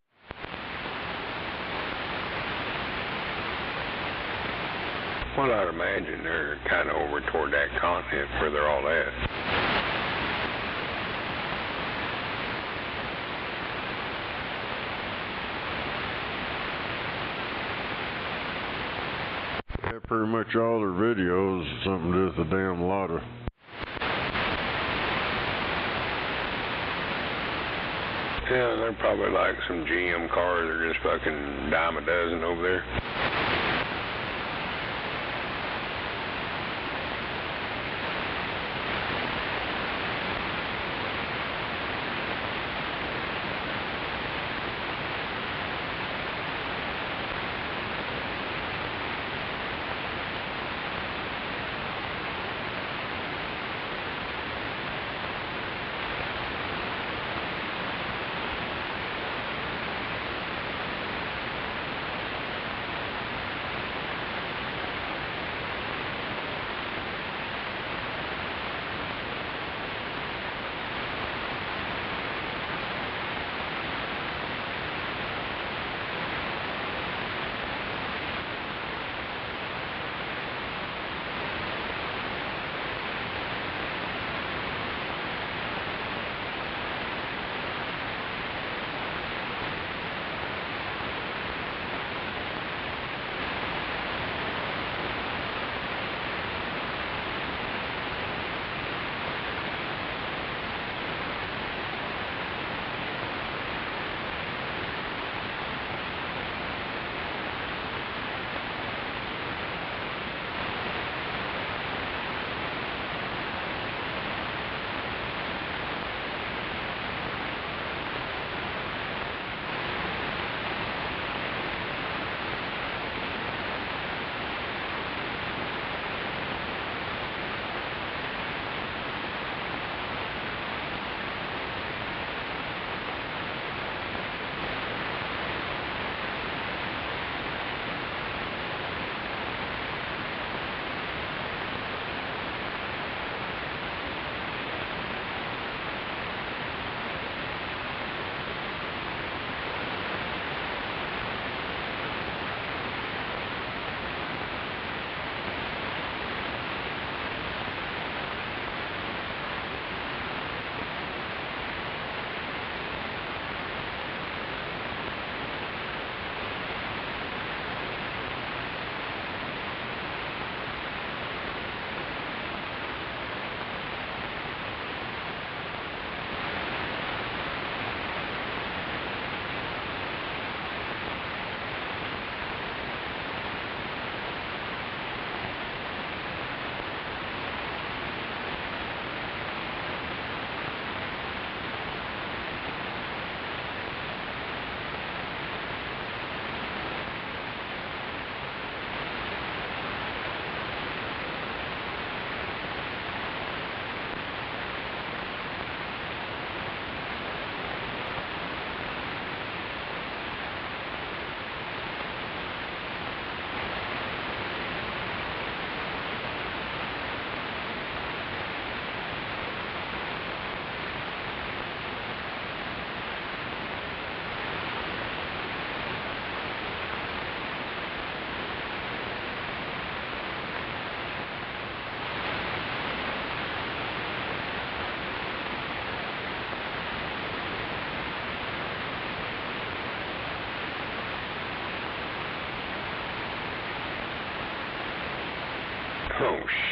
Well, I'd imagine they're kind of over toward that continent where they're all at. Yeah, pretty much all their videos something to do with the damn Lada. Yeah, they're probably like some GM cars. They're just fucking dime a dozen over there.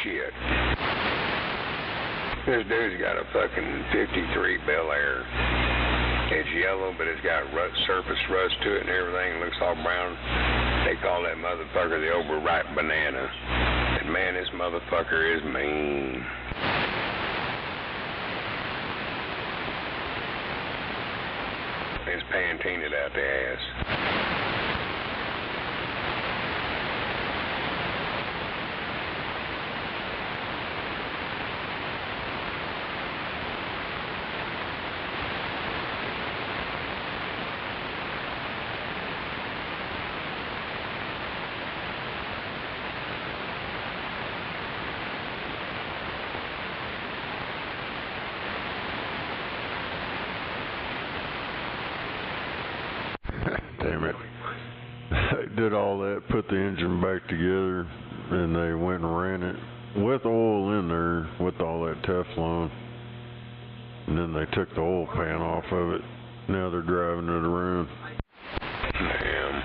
shit. This dude's got a fucking 53 Bel Air. It's yellow, but it's got surface rust to it and everything. It looks all brown. They call that motherfucker the overripe banana. And man, this motherfucker is mean. It's Pantinaed out the ass. Damn it. They did all that, put the engine back together, and they went and ran it with oil in there with all that Teflon. And then they took the oil pan off of it. Now they're driving it around. Damn.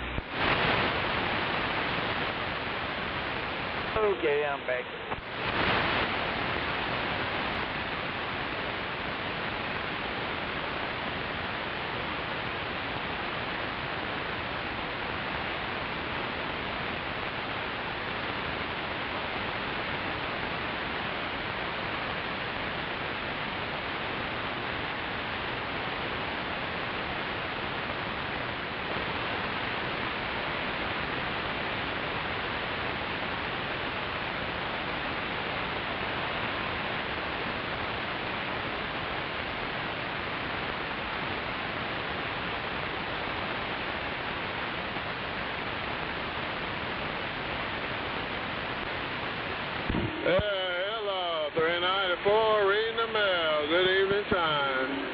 Okay, I'm back. Hello, 394, reading the mail. Good evening time.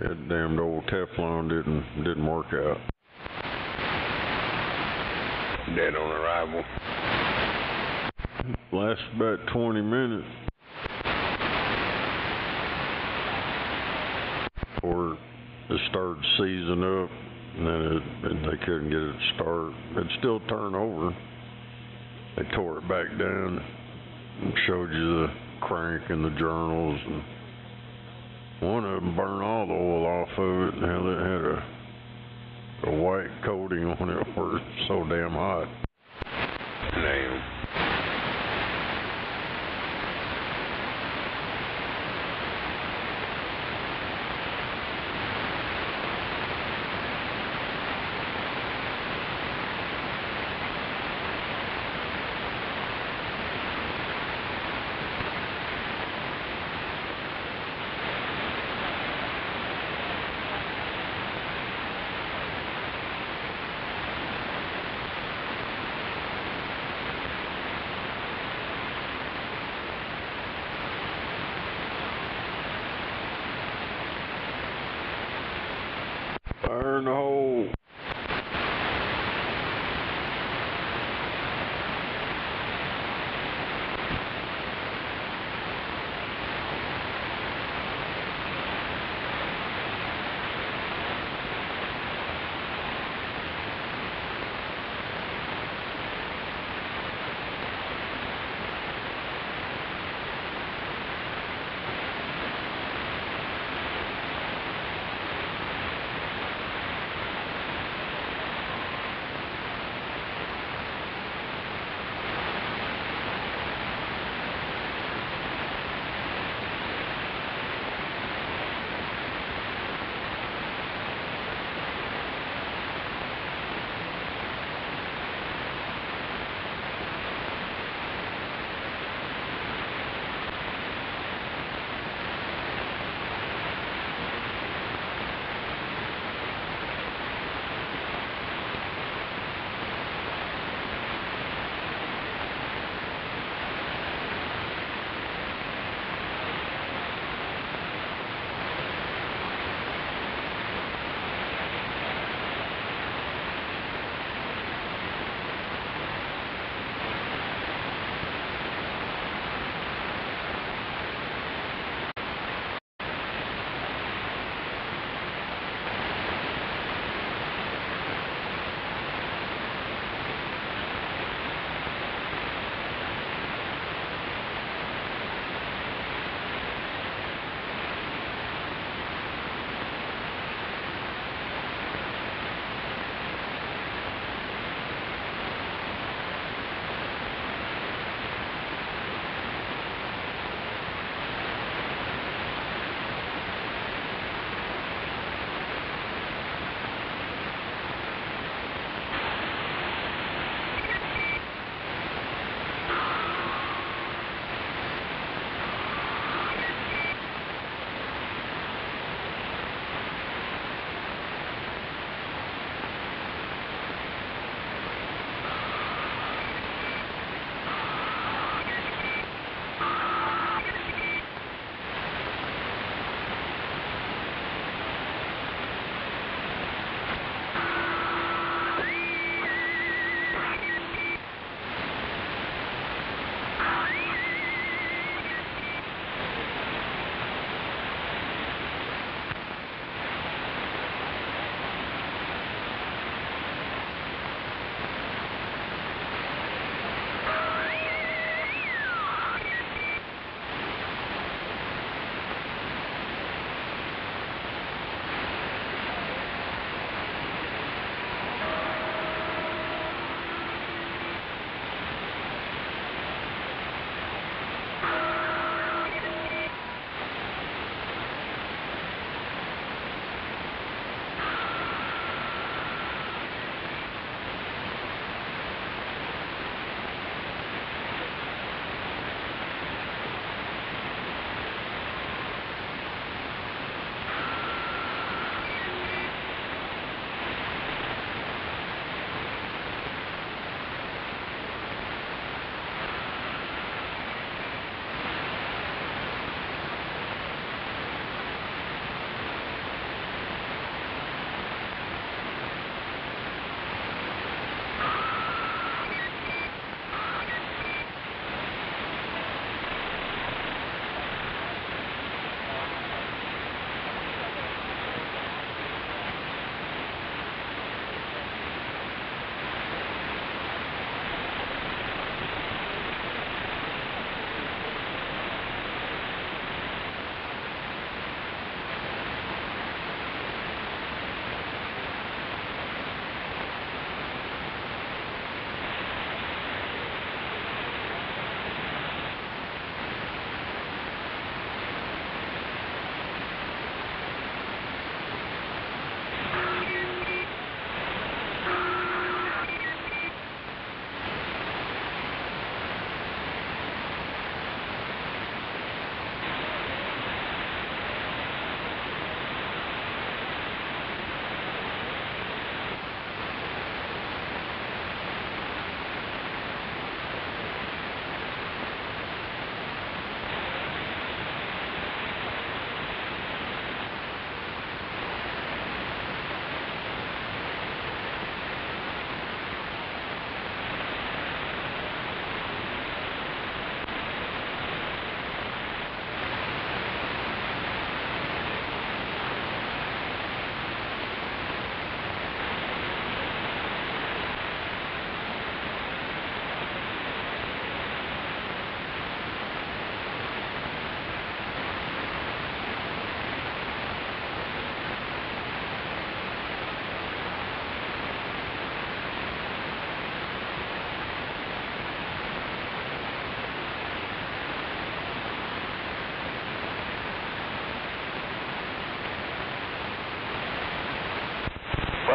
That damned old Teflon didn't work out. Dead on arrival. Lasted about 20 minutes. Before it started seizing up, and then they couldn't get it to start. It'd still turn over. They tore it back down and showed you the crank and the journals, and one of them burned all the oil off of it, and hell, it had a white coating on it where it's so damn hot. Damn. Fire in the hole.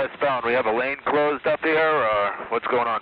westbound. We have a lane closed up here, or what's going on?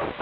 boy.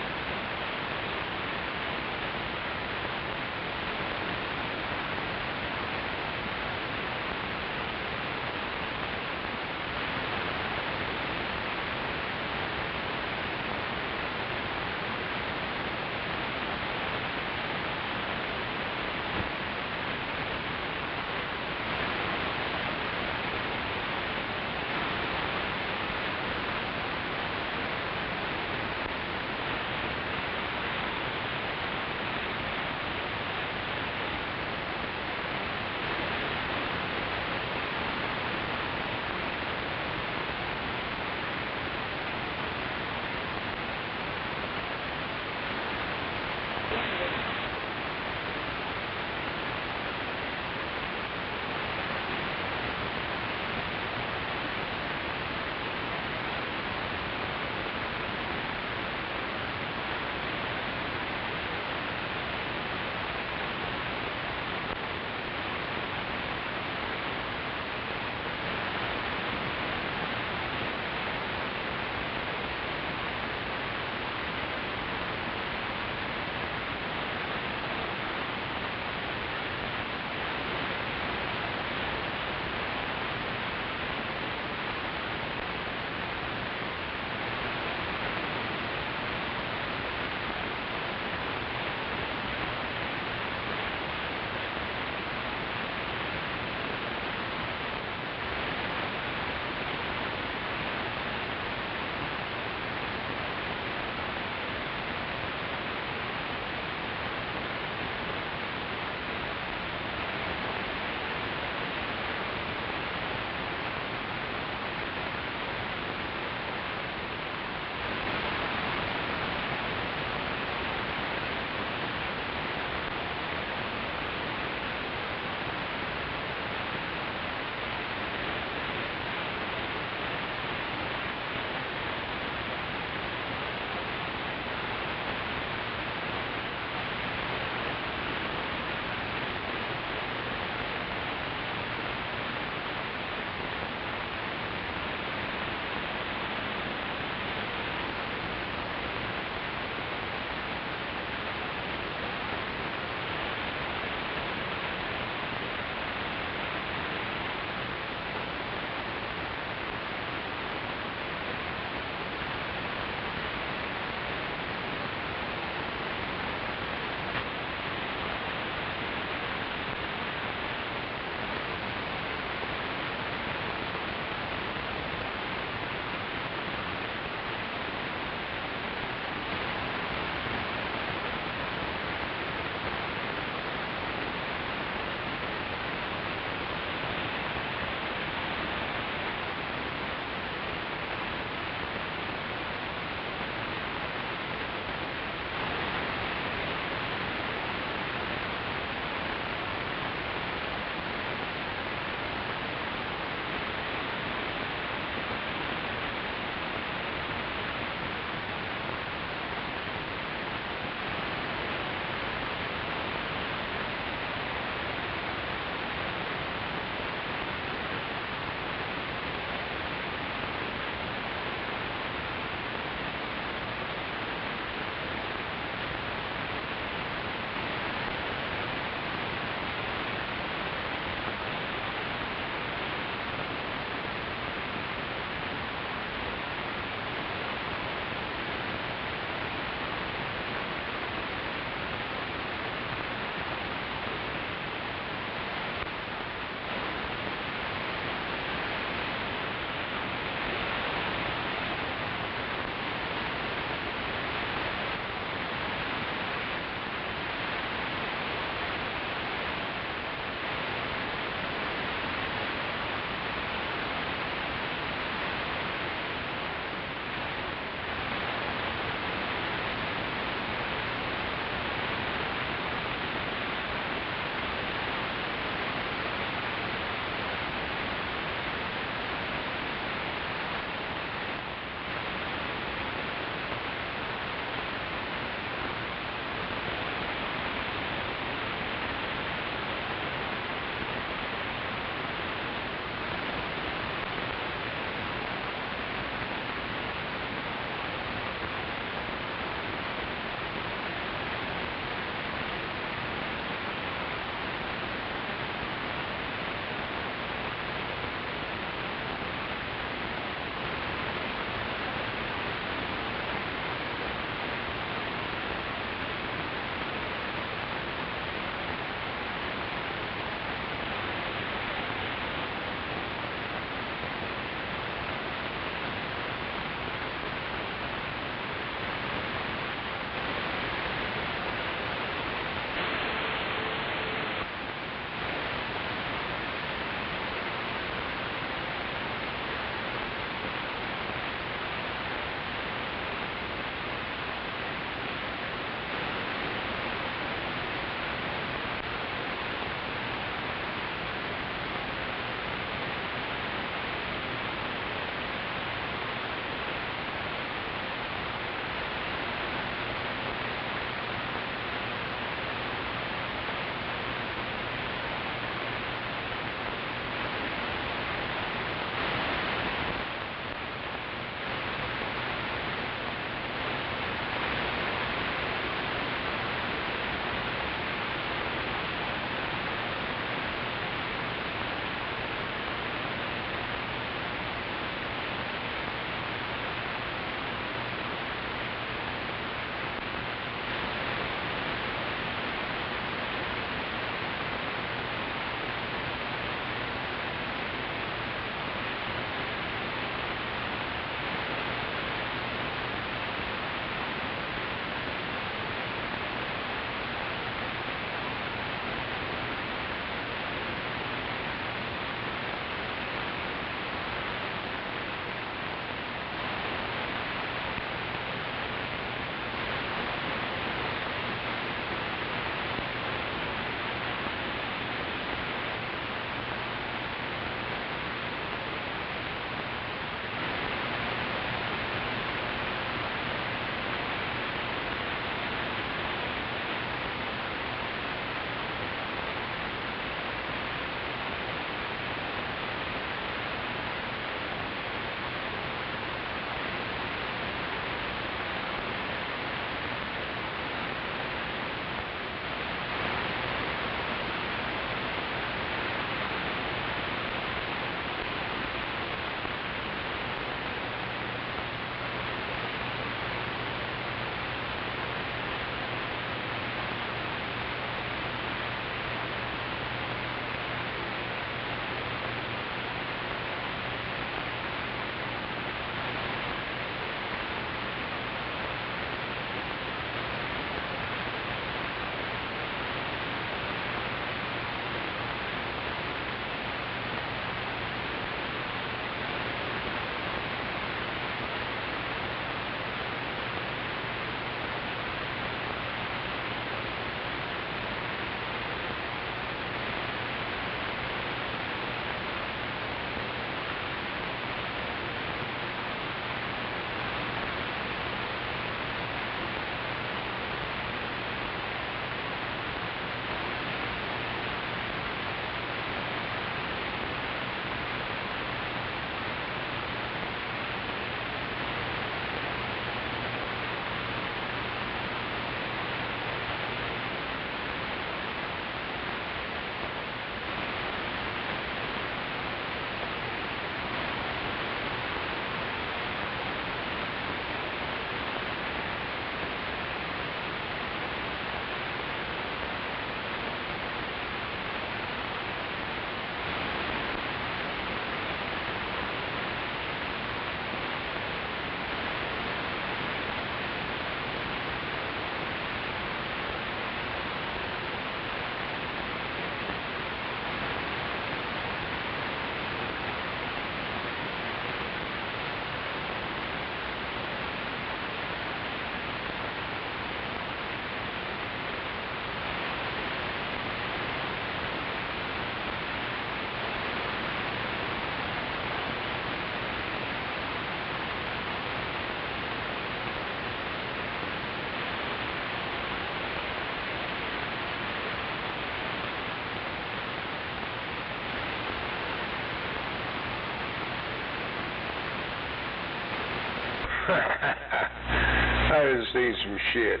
I done seen some shit.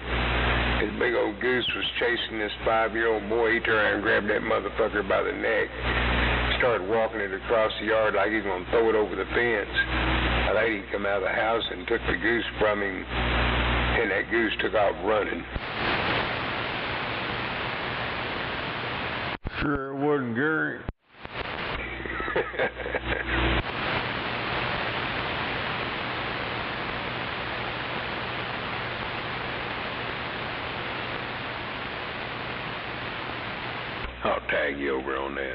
This big old goose was chasing this 5-year-old boy. He turned around and grabbed that motherfucker by the neck. Started walking it across the yard like he was going to throw it over the fence. A lady come out of the house and took the goose from him, and that goose took off running. Sure it wasn't Gary. I'll tag you over on that.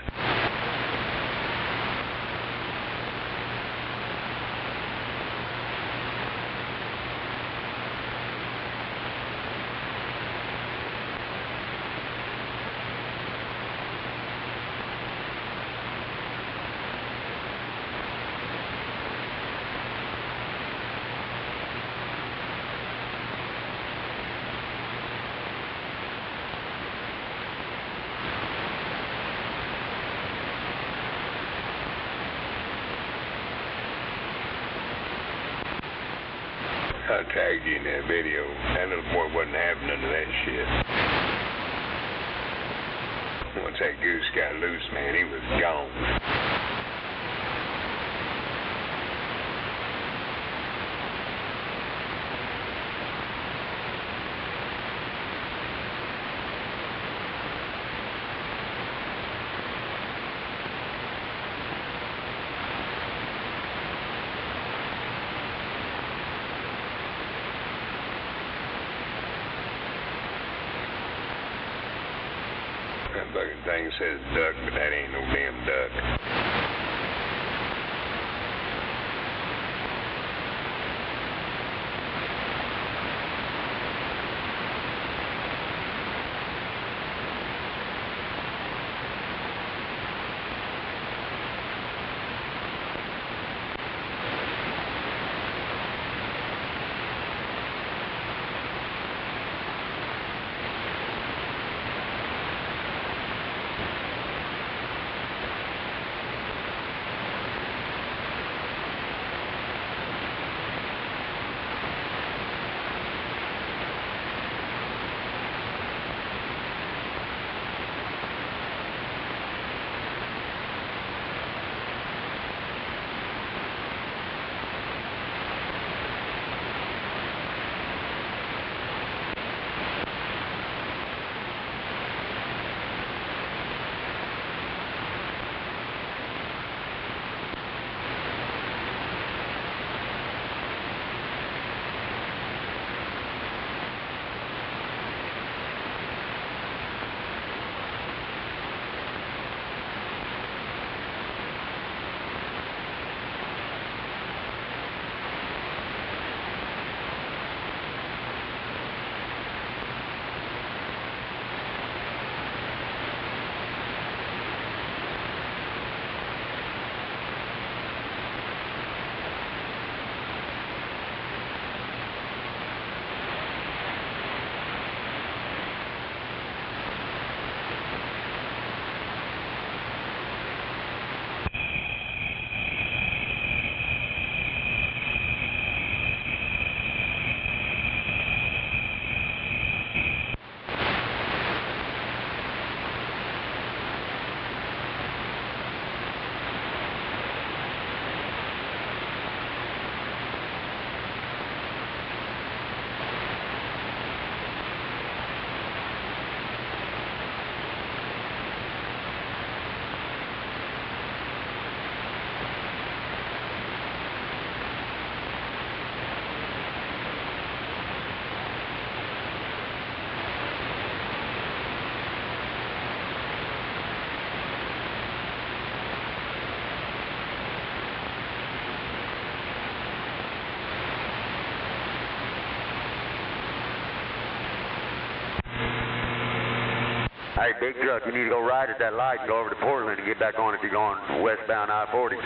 I tagged you in that video. That little boy wasn't having none of that shit. Once that goose got loose, man, he was gone. That fucking thing says duck, but that ain't no damn duck. Hey, big truck, you need to go right at that light and go over to Portland and get back on if you're going westbound I-40.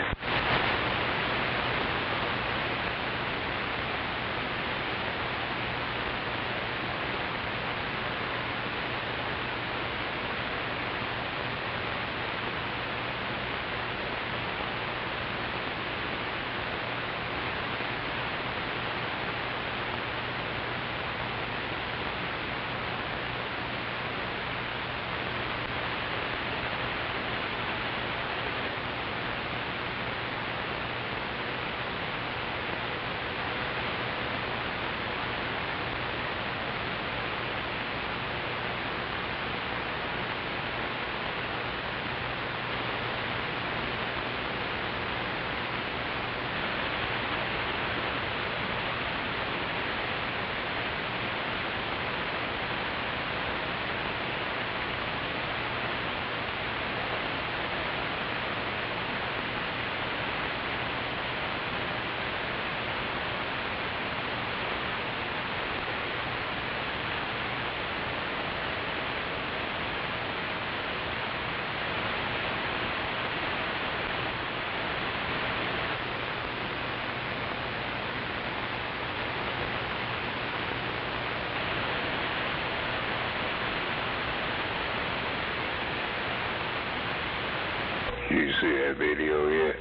Did you see that video yet?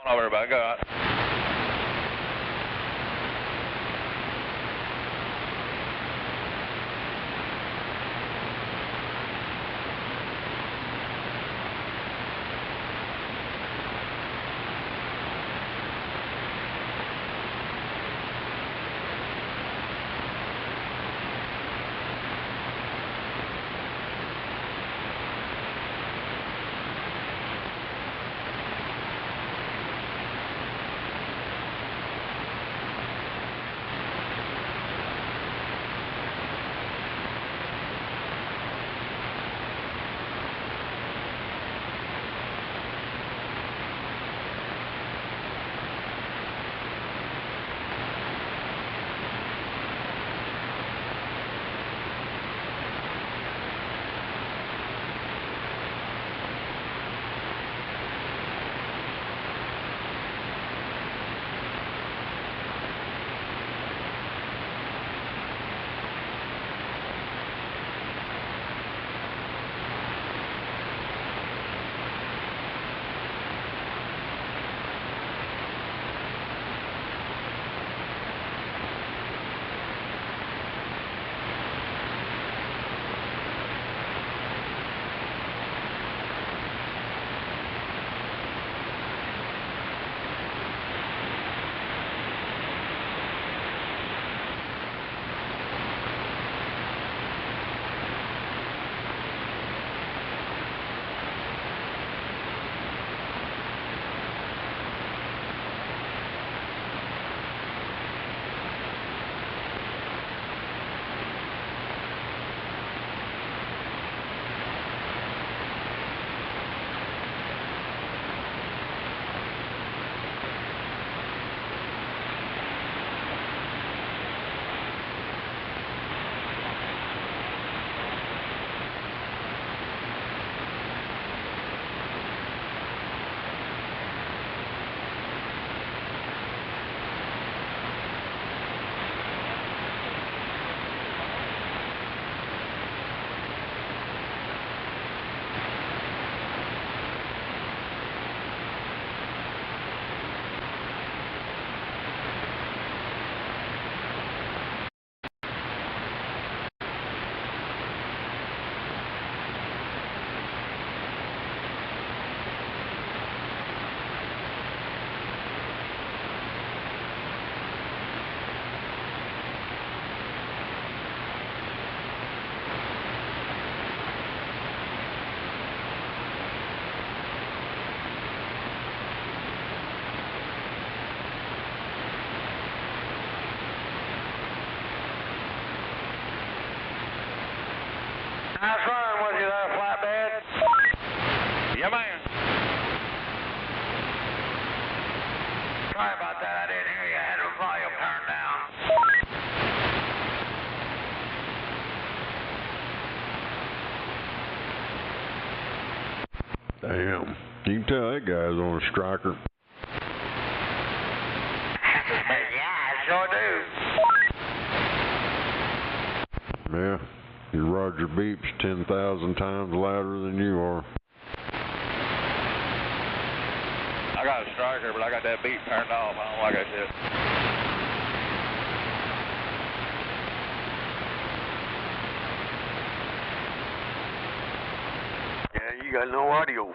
on over, everybody. Go out. Nice running with you there, flatbed. Yeah, man. Sorry about that. I didn't hear you. I had the volume turned down. Damn. You can tell that guy's on a striker. Yeah, I sure do. Yeah. Your Roger beeps 10,000 times louder than you are. I got a striker, but I got that beat turned off. I don't like that shit. Yeah, you got no audio.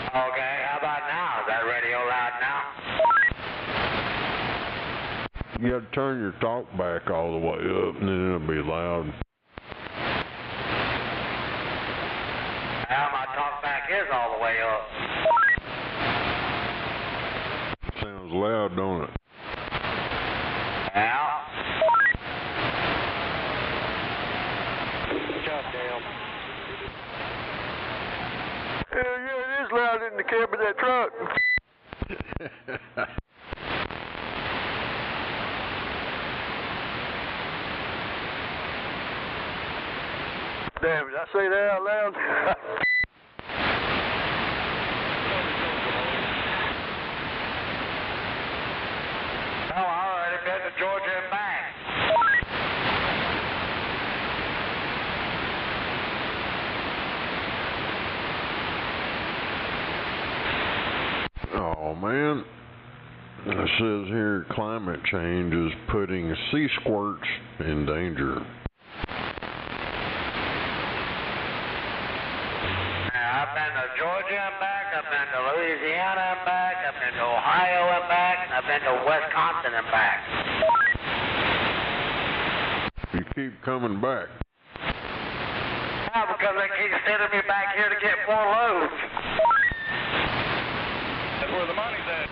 Okay, how about now? Is that radio loud now? You got to turn your talk back all the way up, and then it'll be loud. Well, my talk back is all the way up. Sounds loud, don't it? Yeah. Goddamn. Hell yeah, it is loud in the cab of that truck. Damn, did I say that out loud? Oh, I already been to Georgia and back. says here climate change is putting sea squirts in danger. I've been to Georgia and back, I've been to Louisiana and back, I've been to Ohio and back, and I've been to Wisconsin and back. You keep coming back. Yeah, because they keep sending me back here to get more loads. That's where the money's at.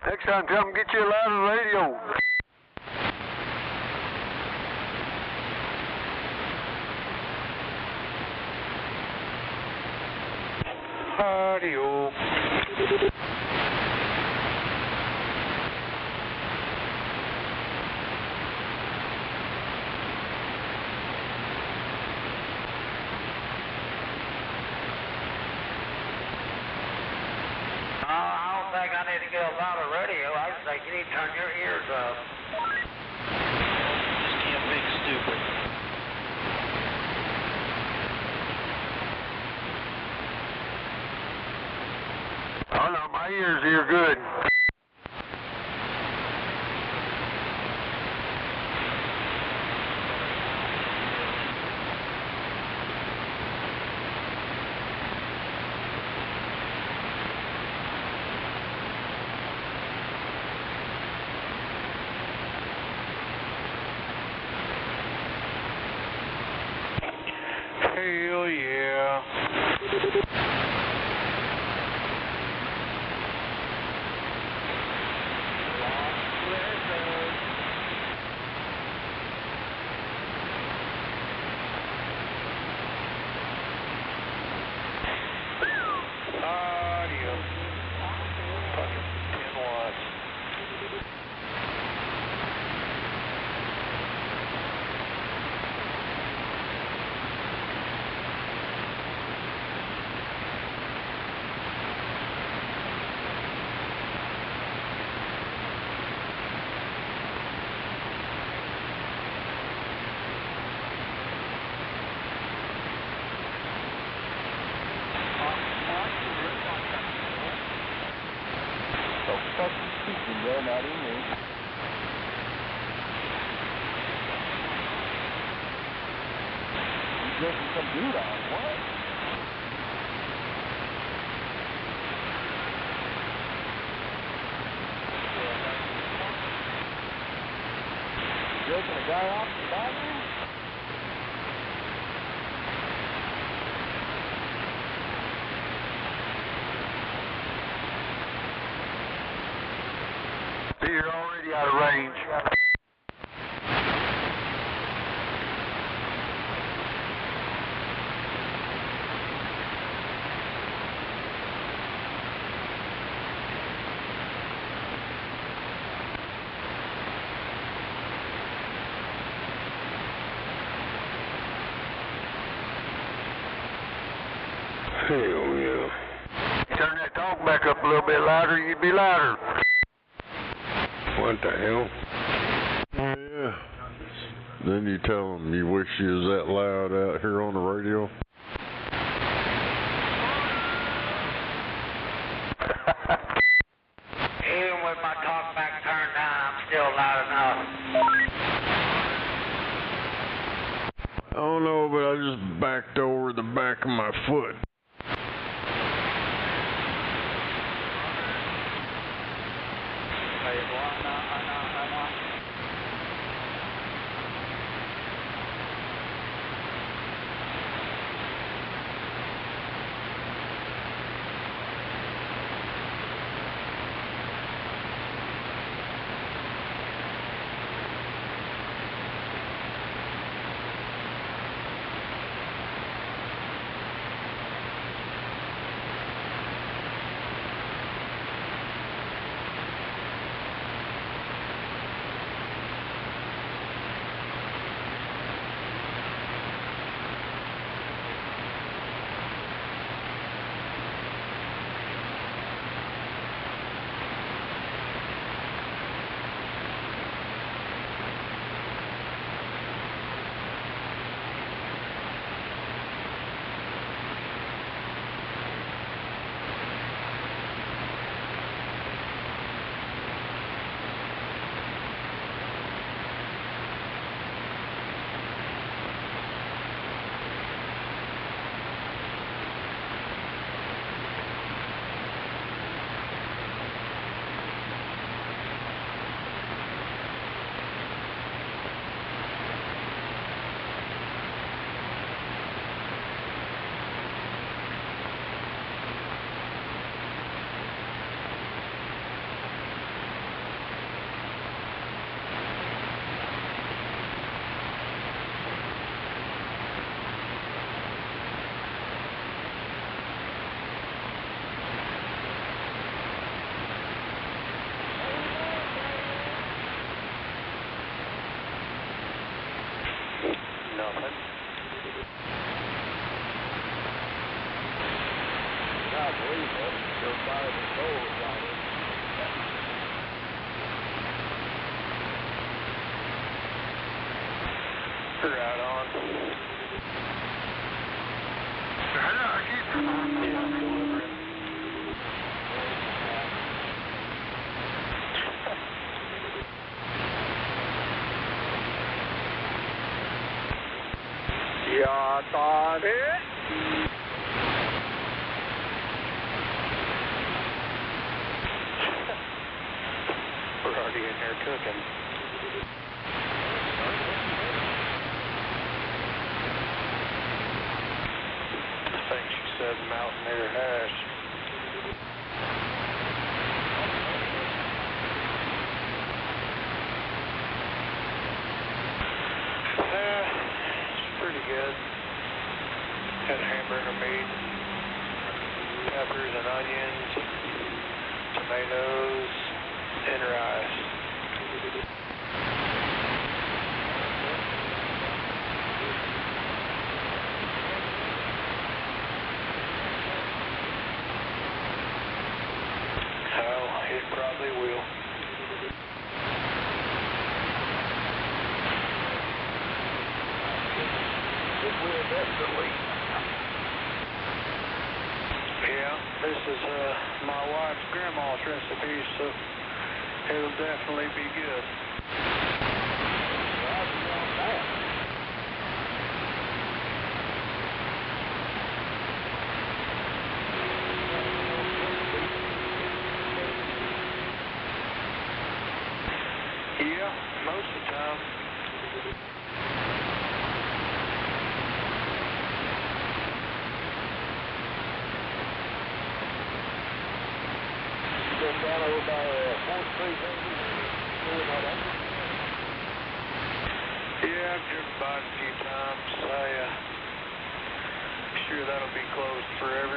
Next time, tell them get you a louder radio. Radio. I don't think I need to get a louder radio. I just think you need to turn your ears up. Just can't make stupid. Oh no, my ears hear good. Hell yeah. Audio. Fucking 10 watts. Not in me. You drinking some dude on what? You jerking a guy off the bathroom? You're already out of range. Hell yeah. Turn that talk back up a little bit louder, you'd be louder. What the hell? Yeah. Then you tell them you wish you was that loud out here on the radio. Even with my talk back turned down, I'm still loud enough. I don't know, but I just backed over the back of my foot. believe that. Go by the goal about it. Right on. Yeah, I'm delivering. Yeah, got it. We're already in there cooking. I think she said Mountaineer hash. It's pretty good. Had hamburger meat, peppers and onions, tomatoes, and rice. Oh, it probably will. It will definitely. Yeah, this is my wife's grandma's recipe, so it'll definitely be good. Yeah, most of the time. Just down over by 4th Street, maybe. Yeah, I've driven by it a few times. I'm sure that'll be closed forever.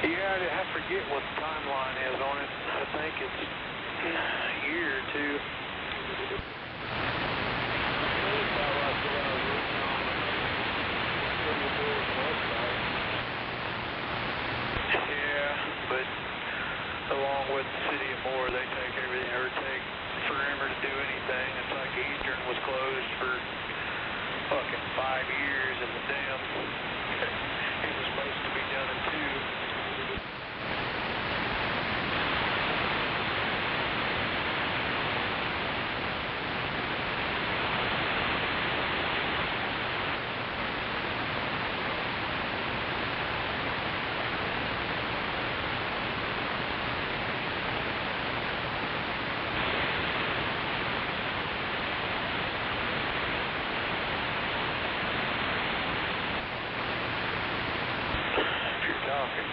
Yeah, I forget what the timeline is on it. I think it's a year or two. Yeah, but along with the city of Moore, they take everything, or take forever to do anything. It's like Eastern was closed for fucking 5 years, and the dam, it was supposed to be done in 2.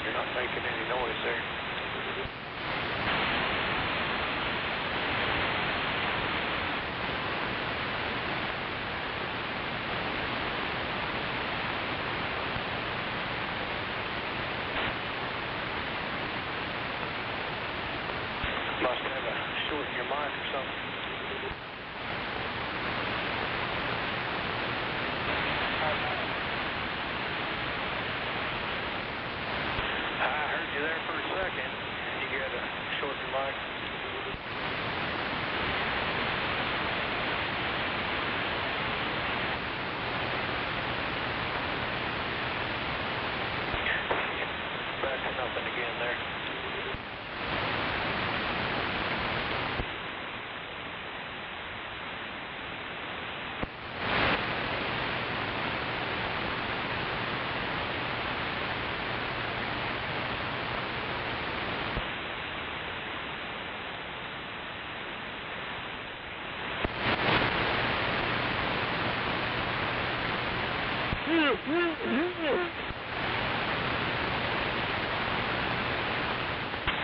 You're not making any noise there. Must have a short in your mic or something. There for a second. You got to short your mic. Back to nothing again there.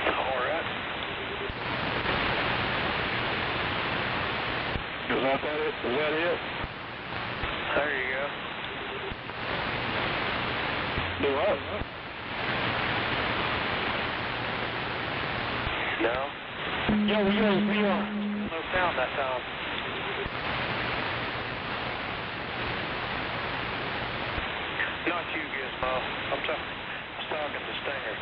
Alright. Is that it? Is that it? There you go. Do what? No? Yo, we got VR. No sound that time. Not you, Gizmo. I was talking to Stinger.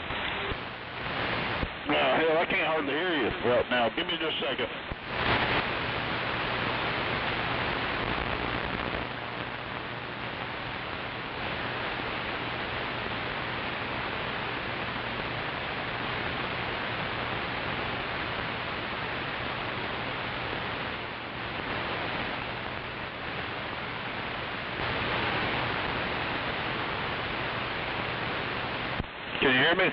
Hell, I can't hardly hear you right now. Give me just a second. Can you hear me? Yeah,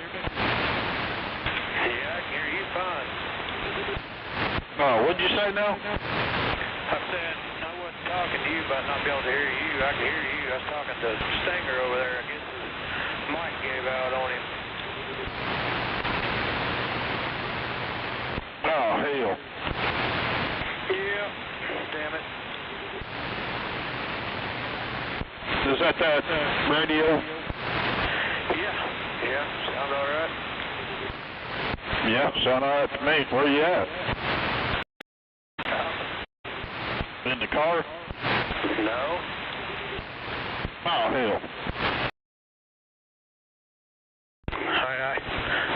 I can hear you fine. Oh, what'd you say now? I said I wasn't talking to you about not being able to hear you. I can hear you. I was talking to Stinger over there. I guess his mic gave out on him. Oh, hell. Yeah, damn it. Is that radio? Yeah, sound alright? Yeah, sound alright to me. Where you at? In the car? No. Oh, hell. I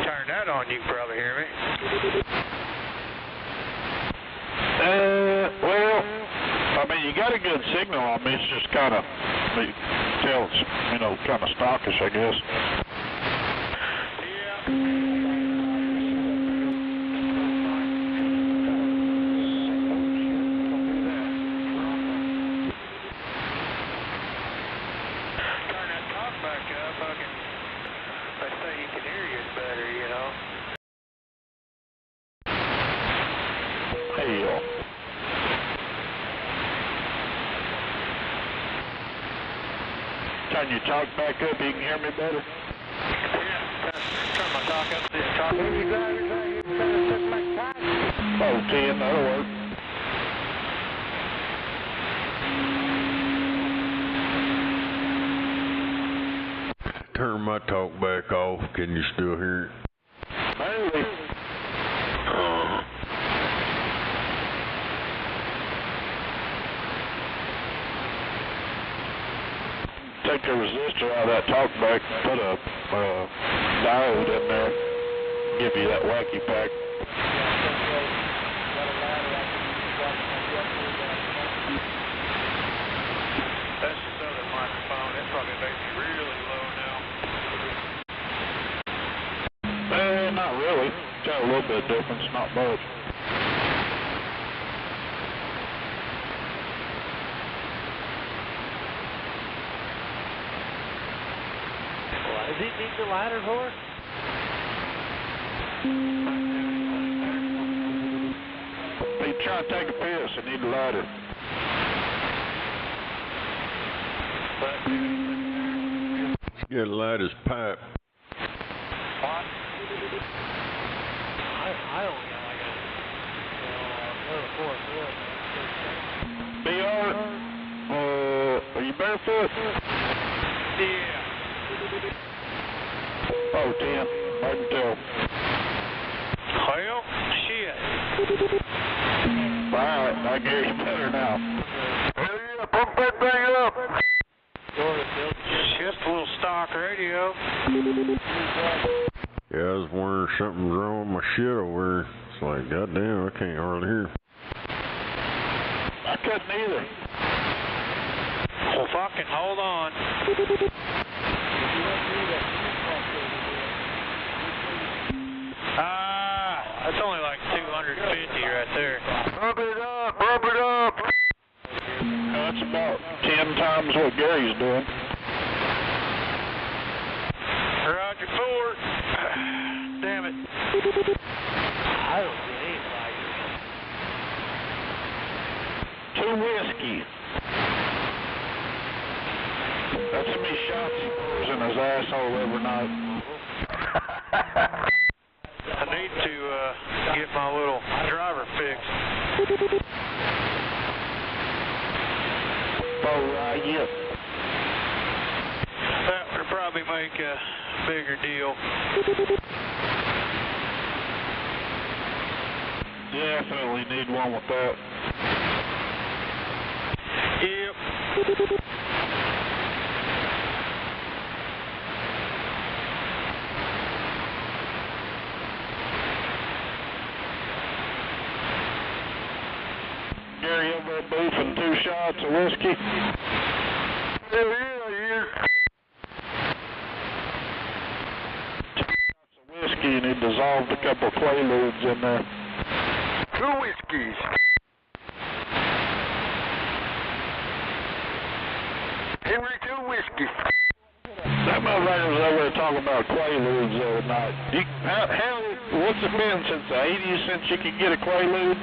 turned that on. You can probably hear me. Well, I mean, you got a good signal on me. It's just kind of, kind of stockish, I guess. Turn your talk back up, you can hear me better? Yeah, turn my talk up to the talk. Oh, 10, that'll work. Turn my talk back off. Can you still hear it? Maybe. Take the resistor out of that talkback, put a diode in there, give you that wacky pack. That's this other microphone. It probably makes me really low now. Not really. Got a little bit of difference, not much. Does he need the lighter for? He's trying to take a piss and need a lighter. Get a light his pipe. What? I only got like another 4 foot. BR, are you barefoot? Yeah. Oh, 10. I can tell. Well, shit. Alright, I can hear you better now. Hell yeah, pump that thing up. Just a little stock radio. Yeah, I was wondering something's wrong with my shit over here. It's like, goddamn, I can't hardly hear. I couldn't either. Well, fucking hold on. That's only like 250 right there. Bump it up, bump it up. That's about 10 times what Gary's doing. Roger, Ford. Damn it. I don't see any lights. 2 whiskey. That's how many shots he pours in his asshole every night. I need to get my little driver fixed. Oh, yeah. That would probably make a bigger deal. Definitely need one with that. Yep. ounce of whiskey? Hell yeah, he is. 2 ounces of whiskey, and he dissolved a couple of Quaaludes in there. 2 whiskeys. Henry, 2 whiskeys. That motherfucker's over there talking about Quaaludes the other night. How, what's it been since the 80s since you could get a Quaalude?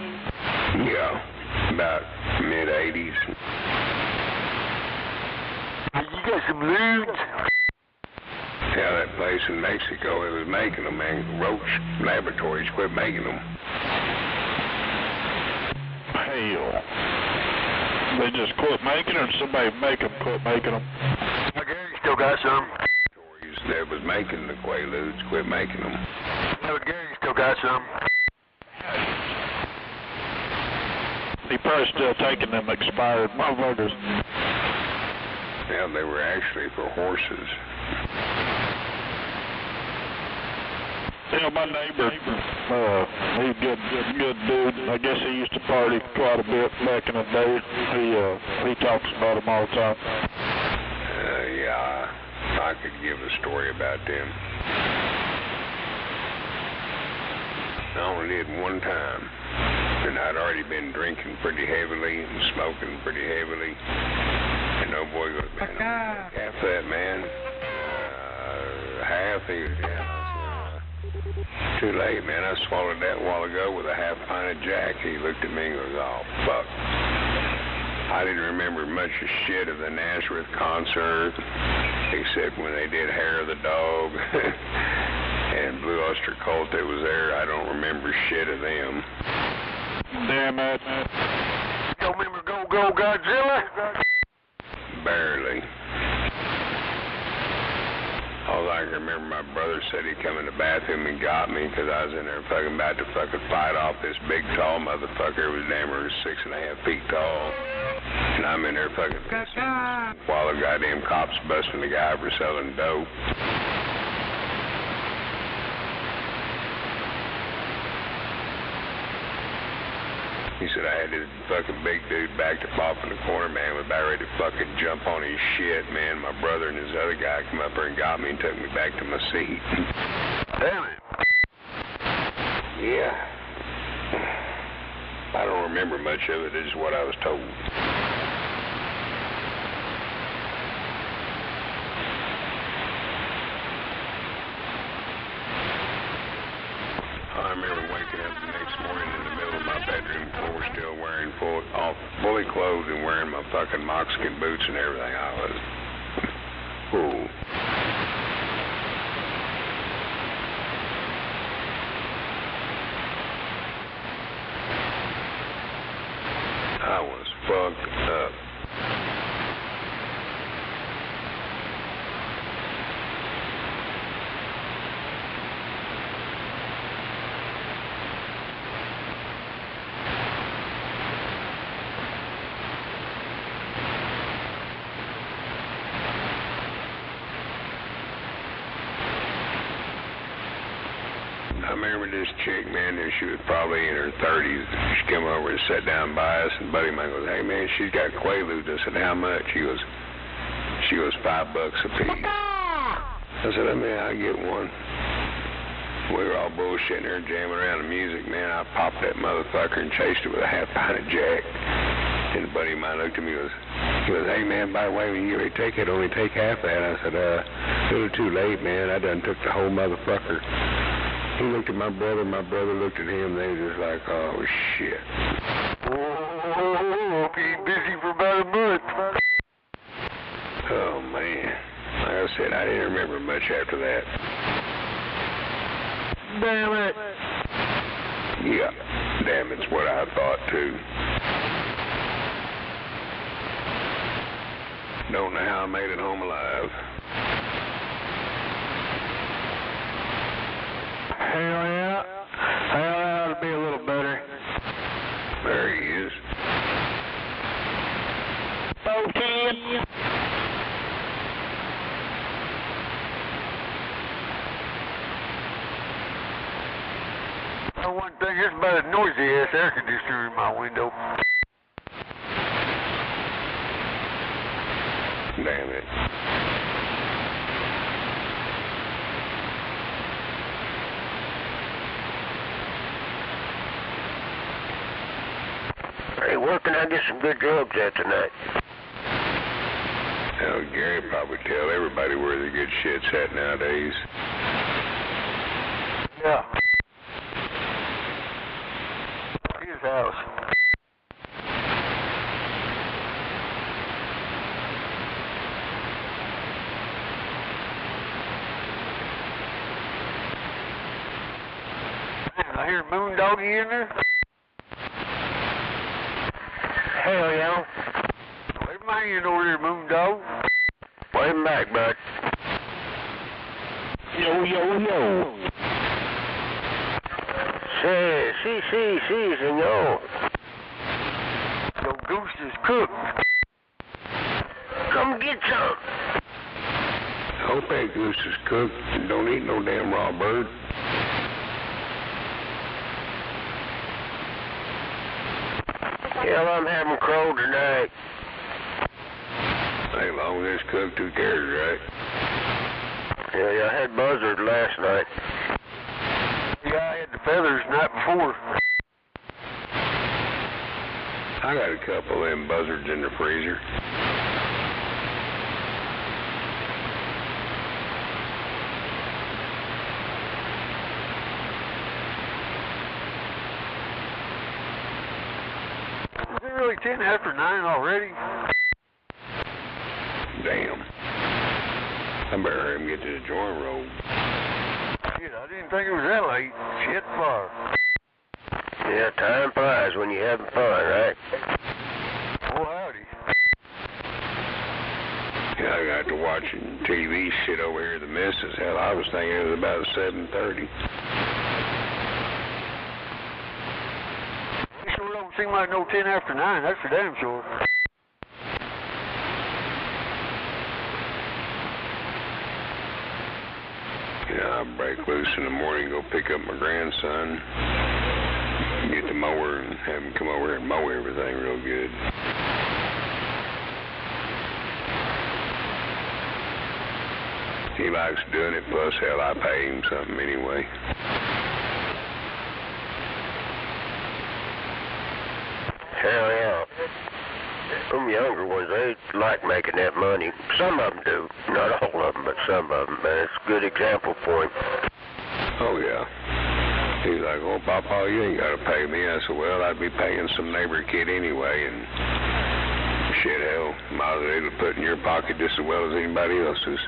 Yeah, about mid-80s. You got some lewds? Yeah, that place in Mexico, it was making them, man. Roach Laboratories quit making them. Hell. They just quit making them, or somebody make them quit making them? Gary still got some. That was making the Quaaludes quit making them. Yeah, Gary still got some. He probably still taking them expired motherfuckers. Yeah, they were actually for horses. Yeah, my neighbor, he's a good dude. I guess he used to party quite a bit back in the day. He talks about them all the time. Yeah, I could give a story about them. I only did one time, and I'd already been drinking pretty heavily and smoking pretty heavily. And no boy goes, man, I'm half that, man. Half is, yeah. Too late, man. I swallowed that a while ago with a half pint of Jack. He looked at me and goes, oh, fuck. I didn't remember much of shit of the Nazareth concert, except when they did Hair of the Dog and Blue Oyster Cult that was there. I don't remember shit of them. Damn it. Don't remember Go Godzilla? Barely. All I can remember, my brother said he'd come in the bathroom and got me because I was in there fucking about to fucking fight off this big tall motherfucker who was damn near 6.5 feet tall. And I'm in there fucking pissing while the goddamn cops busting the guy for selling dope. He said I had this fucking big dude backed up off in the corner, man, was about ready to fucking jump on his shit, man. My brother and his other guy come up there and got me and took me back to my seat. Damn it. Yeah. I don't remember much of it, it's just what I was told. I remember waking up the next morning in the middle of my bedroom floor, still wearing fully clothed and wearing my fucking moccasin boots and everything. I was, ooh. I was fucked up. I remember this chick, man, and she was probably in her 30s. She came over and sat down by us, and buddy of mine goes, hey, man, she's got Quaaludes. I said, how much? She goes, $5 a piece. I said, I'll get one. We were all bullshitting there, jamming around the music, man. I popped that motherfucker and chased it with a half pint of Jack. And a buddy of mine looked at me and goes, hey, man, by the way, when you ready to take it, only take half that. I said, a little too late, man. I done took the whole motherfucker. He looked at my brother looked at him, they were just like, oh, shit. Oh, hope he ain't busy for about a month. Oh, man. Like I said, I didn't remember much after that. Damn it. Yeah, damn, it's what I thought, too. Don't know how I made it home alive. Hell yeah. Hell, that ought to be a little better. There he is. Okay. One thing, it's about a noisy ass air conditioner in my window. Damn it. Hey, where can I get some good drugs at tonight? Hell, Gary probably tell everybody where the good shit's at nowadays. Yeah. His house. Man, I hear Moondoggy in there. Hell yeah. Wait a minute over there, Moondog. Wait a minute, bud. Yo, yo, yo. Sí, señor. Your goose is cooked. Come get some. Hope that goose is cooked and don't eat no damn raw bird. Hell, I'm having crow tonight. Hey, long as it's cooked, who cares, right? Yeah, I had buzzard last night. Yeah, I had the feathers the night before. I got a couple of them buzzards in the freezer. Is it really 10 after 9 already? Damn. I better hurry and get to the joint road. Shit, I didn't think it was that late. Shit, far. Yeah, time flies when you're having fun, right? Oh, howdy. Yeah, I got to watching TV shit over here, the missus. Hell, I was thinking it was about 7:30. You sure don't seem like no 10 after 9, that's for damn sure. Yeah, I'll break loose in the morning, go pick up my grandson, get the mower, and have him come over here and mow everything real good. He likes doing it, plus, hell, I pay him something anyway. Hell yeah. Them younger ones, they like making that money. Some of them do. Not all of them, but some of them. Man, it's a good example for him. Oh, yeah. He's like, oh, Papa, you ain't got to pay me. I said, well, I'd be paying some neighbor kid anyway, and shit, hell, might as well put in your pocket just as well as anybody else's.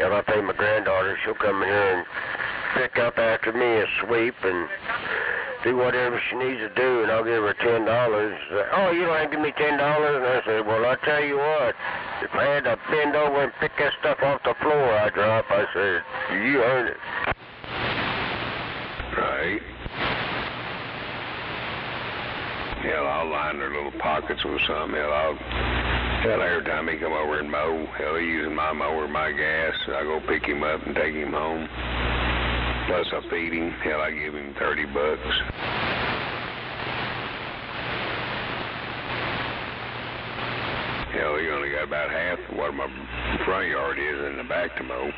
Yeah, I pay my granddaughter. She'll come in here and pick up after me and sweep and do whatever she needs to do, and I'll give her $10. Oh, you don't have to give me $10? And I said, well, I'll tell you what. If I had to bend over and pick that stuff off the floor I drop, I said, you earned it. Right. Hell, I'll line their little pockets with something. Hell, every time he come over and mow, hell, he using my mower, my gas. I go pick him up and take him home. Plus I feed him. Hell, I give him $30. Hell, he only got about half of what my front yard is in the back to mow.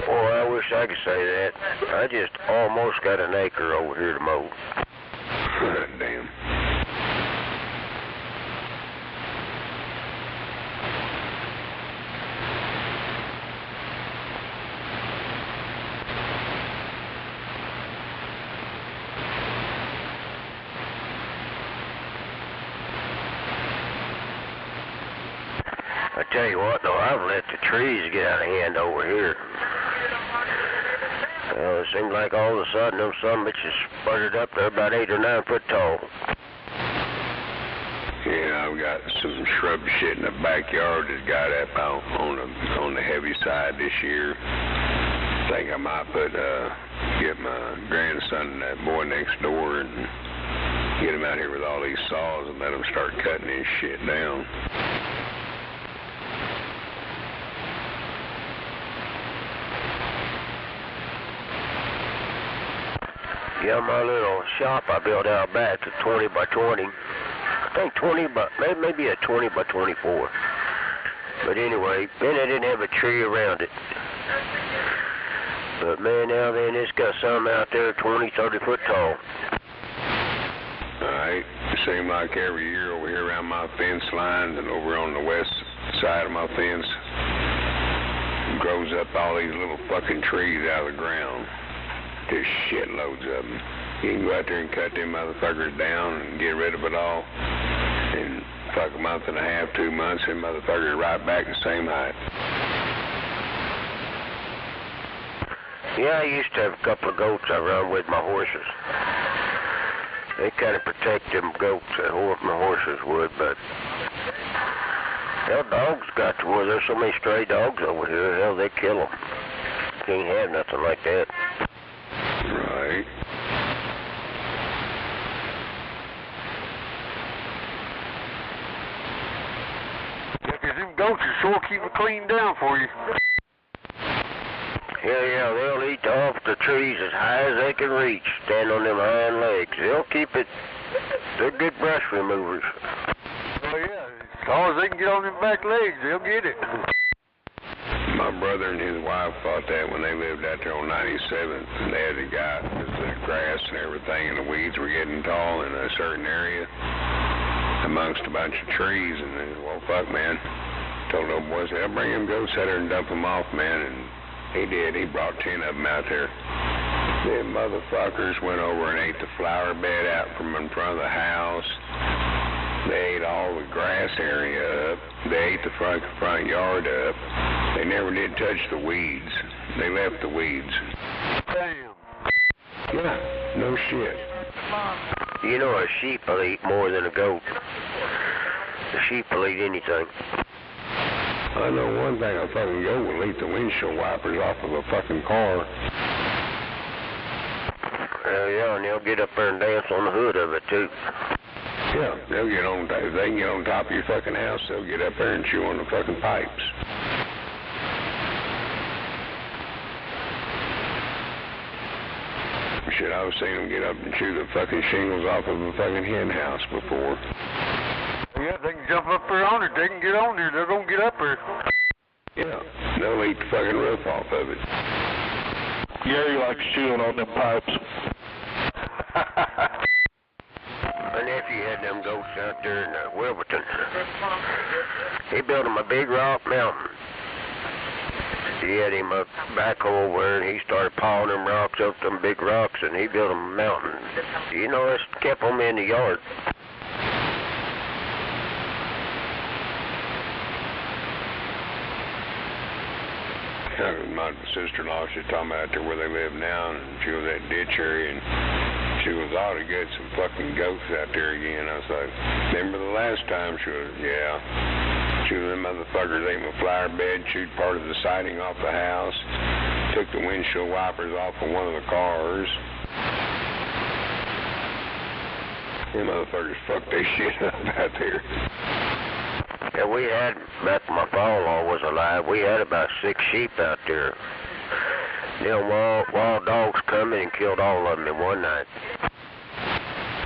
Boy, I wish I could say that. I just almost got an acre over here to mow. Damn. I tell you what, though, I've let the trees get out of hand over here. It seems like all of a sudden them some bitches sputtered up. They're about 8 or 9 foot tall. Yeah, I've got some shrub shit in the backyard that got up on the heavy side this year. I think I might get my grandson and that boy next door and get him out here with all these saws and let him start cutting this shit down. Yeah, my little shop I built out back is 20 by 20. I think 20 by, maybe a 20 by 24. But anyway, then I didn't have a tree around it. But man, now then, it's got some out there 20, 30 foot tall. Alright, it seems like every year over here around my fence lines and over on the west side of my fence, it grows up all these little fucking trees out of the ground. Just shitloads of them. You can go out there and cut them motherfuckers down and get rid of it all. And fuck a month and a half, 2 months, them motherfuckers right back the same height. Yeah, I used to have a couple of goats I run with my horses. They kind of protect them goats that my horses would, but hell, dogs got to where there's so many stray dogs over here, hell, they kill them. Can't have nothing like that. Right. Yeah, 'cause them goats will sure keep it clean down for you. Yeah, they'll eat off the trees as high as they can reach, stand on them hind legs. They'll keep it, they're good brush removers. Oh yeah, as long as they can get on them back legs, they'll get it. My brother and his wife fought that when they lived out there on 97th, and they had a guy, the grass and everything, and the weeds were getting tall in a certain area amongst a bunch of trees, and they said, well, fuck, man. Told those boys, I'll bring them goats out there and dump them off, man, and he did. He brought 10 of them out there. Them motherfuckers went over and ate the flower bed out from in front of the house. They ate all the grass area up. They ate the front yard up. They never did touch the weeds. They left the weeds. Damn. Yeah, no shit. You know, a sheep will eat more than a goat. A sheep will eat anything. I know one thing, a fucking goat will eat the windshield wipers off of a fucking car. Yeah, and they'll get up there and dance on the hood of it, too. Yeah, they'll get on, if they can get on top of your fucking house, they'll get up there and chew on the fucking pipes. Shit, I've seen them get up and chew the fucking shingles off of a fucking hen house before. Yeah, they can jump up there on it. They can get on there. They're gonna get up there. Yeah, they'll eat the fucking roof off of it. Gary likes chewing on them pipes. My nephew had them goats out there in Wilburton. He built him a big rock mountain. He had him a backhoe over there, and he started piling them rocks up, them big rocks, and he built him a mountain. You know, it's kept them in the yard. My sister-in-law, she's talking about out there where they live now, and she was at ditch area, and she was ought to get some fucking goats out there again. I was like, remember the last time? She was, yeah. She was, them motherfuckers ate my flower bed, chewed part of the siding off the house, took the windshield wipers off of one of the cars. Them motherfuckers fucked their shit up out there. Yeah, we had, back when my father-in-law was alive, we had about 6 sheep out there. Them wild dogs come in and killed all of them in one night.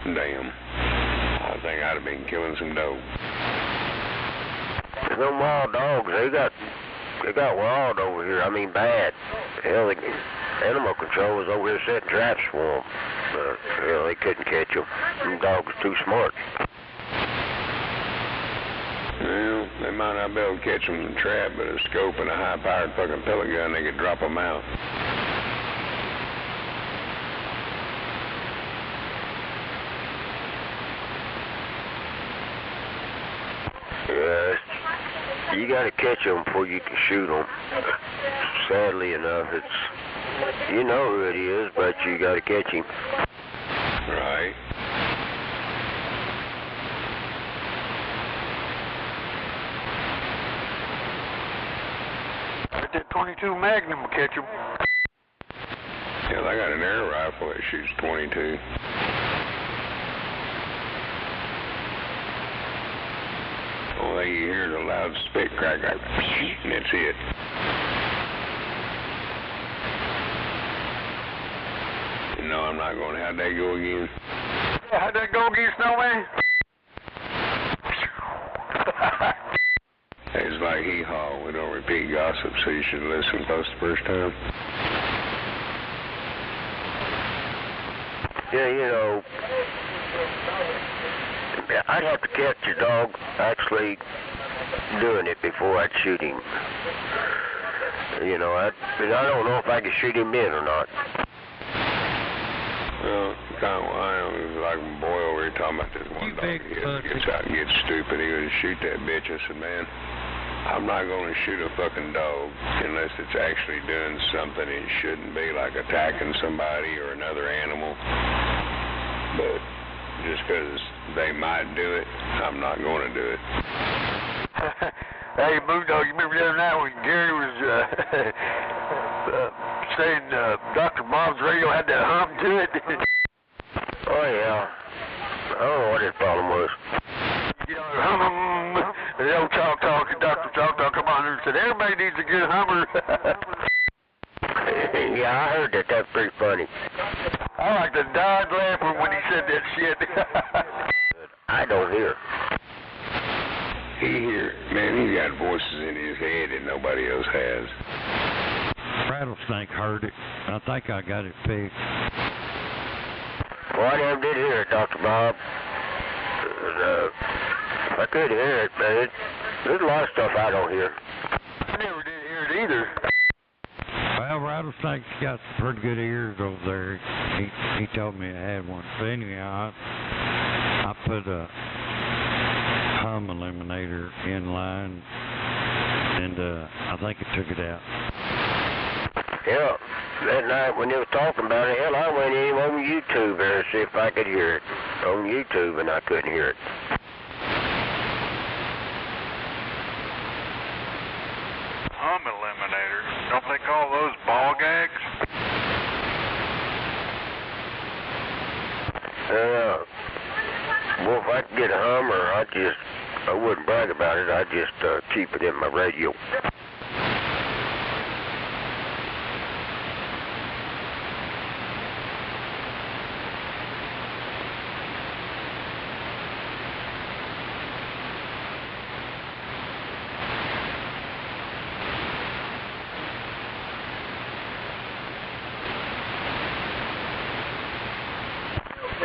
Damn. I think I'd have been killing some dogs. Them wild dogs, they got wild over here. I mean, bad. Hell, animal control was over here setting traps for them. Hell, they couldn't catch them. Them dogs were too smart. Well, they might not be able to catch them in a trap, but a scope and a high-powered fucking pellet gun, they could drop them out. Yeah, you gotta catch them before you can shoot them. Sadly enough, you know who it is, but you gotta catch him. Right. That 22 Magnum will catch them. Yeah, I got an air rifle that shoots 22. All you hear is a loud spit crack, and that's it. You know, I'm not going. How'd that go again? Yeah, how'd that go again, Snowman? It's like hee-haw. We don't repeat gossip, so you should listen close the first time. Yeah, you know, I'd have to catch a dog actually doing it before I'd shoot him. You know, I don't know if I could shoot him in or not. Well, kind of like my boy over here talking about this one dog. He gets out and gets stupid. He would shoot that bitch. I said, man, I'm not going to shoot a fucking dog unless it's actually doing something it shouldn't be, like attacking somebody or another animal. But just because they might do it, I'm not going to do it. Hey, Moondog, you remember the other night when Gary was saying Dr. Bob's radio had that hum to it? Oh, yeah. I don't know what his problem was. You know, hum, the old Chalk Talk, Dr. Chalk Talk come on and said, everybody needs a good hummer. Yeah, I heard that. That's pretty funny. I like to die laughing when he said that shit. I don't hear. He hear, man, he's got voices in his head that nobody else has. Rattlesnake heard it. I think I got it fixed. Well, I never did hear it, Dr. Bob. I could hear it, but there's a lot of stuff I don't hear. I never did hear it either. Well, Rattlesnake's got some pretty good ears over there. He told me I had one. But anyhow, I put a hum eliminator in line, and I think it took it out. Yeah, that night when they were talking about it, hell, I went in on YouTube there to see if I could hear it. On YouTube, and I couldn't hear it. Hum eliminator. Don't they call those ball gags? Well, if I could get a hummer, I wouldn't brag about it. I'd just keep it in my radio.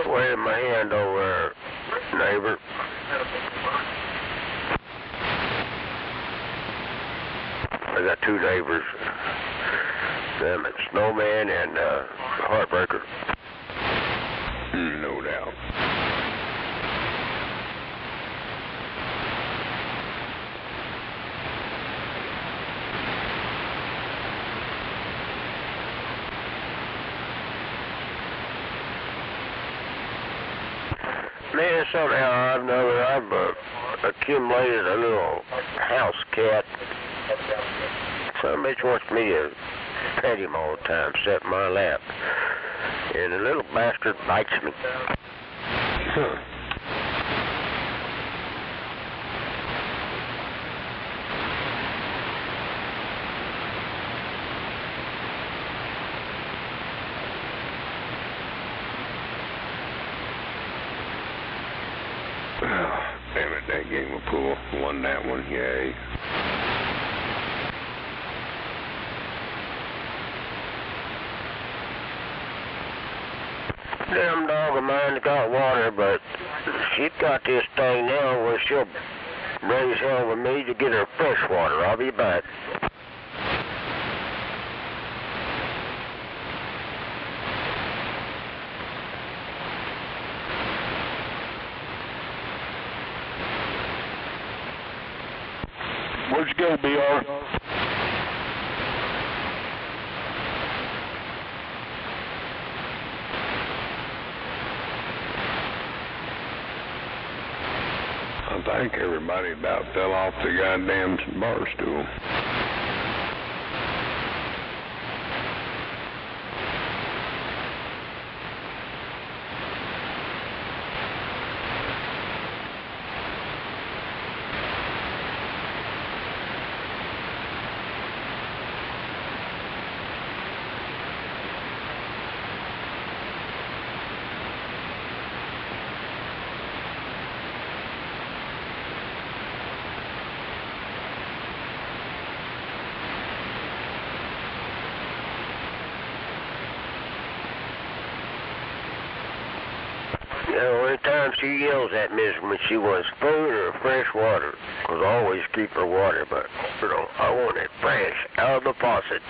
Waving my hand over, neighbor. I got two neighbors. Them at Snowman and Heartbreaker. No doubt. Man, somehow or another, I've accumulated a little house cat. Some bitch wants me to pet him all the time, sit in my lap. And the little bastard bites me. Damn it, that game of pool. Won that one, yay. Damn dog of mine's got water, but she's got this thing now where she'll raise hell with me to get her fresh water. I'll be back. Where'd you go, BR? I think everybody about fell off the goddamn bar stool. You know, anytime she yells at me is when she wants food or fresh water. 'Cause I always keep her water, but, you know, I want it fresh, out of the faucet.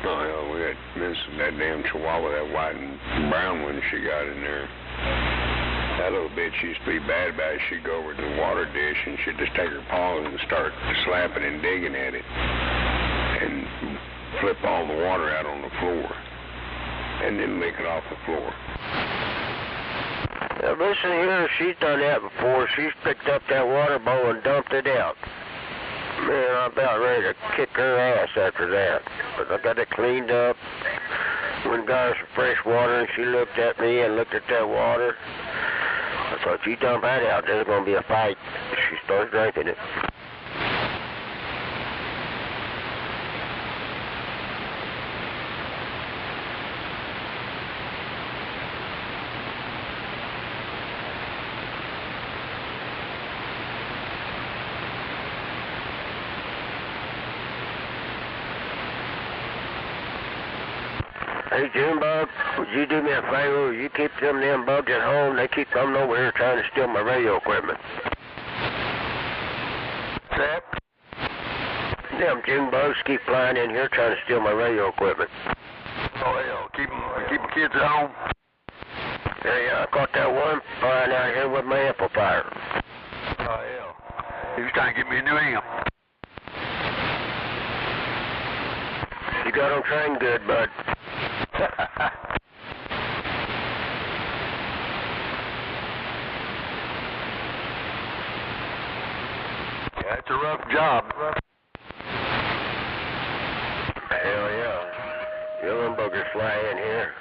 Oh, hell, we had missed that damn chihuahua, that white and brown one she got in there. That little bitch used to be bad about it. She'd go over to the water dish and she'd just take her paws and start slapping and digging at it. And flip all the water out on the floor. And then lick it off the floor. Now listen here, she's done that before. She's picked up that water bowl and dumped it out. Man, I'm about ready to kick her ass after that. But I got it cleaned up. Went and got her some fresh water, and she looked at me and looked at that water. I thought, you dump that out, there's going to be a fight. She started drinking it. Hey, Junebug, would you do me a favor? Would you keep them damn bugs at home? They keep coming over here trying to steal my radio equipment. That? Them Junebugs keep flying in here trying to steal my radio equipment. Oh, hell, keep the kids at home? Yeah, I caught that one flying out here with my amplifier. Oh, hell. He was trying to get me a new amp. You got them trained good, bud. Yeah, it's a rough job. Hell yeah. You little buggers fly in here.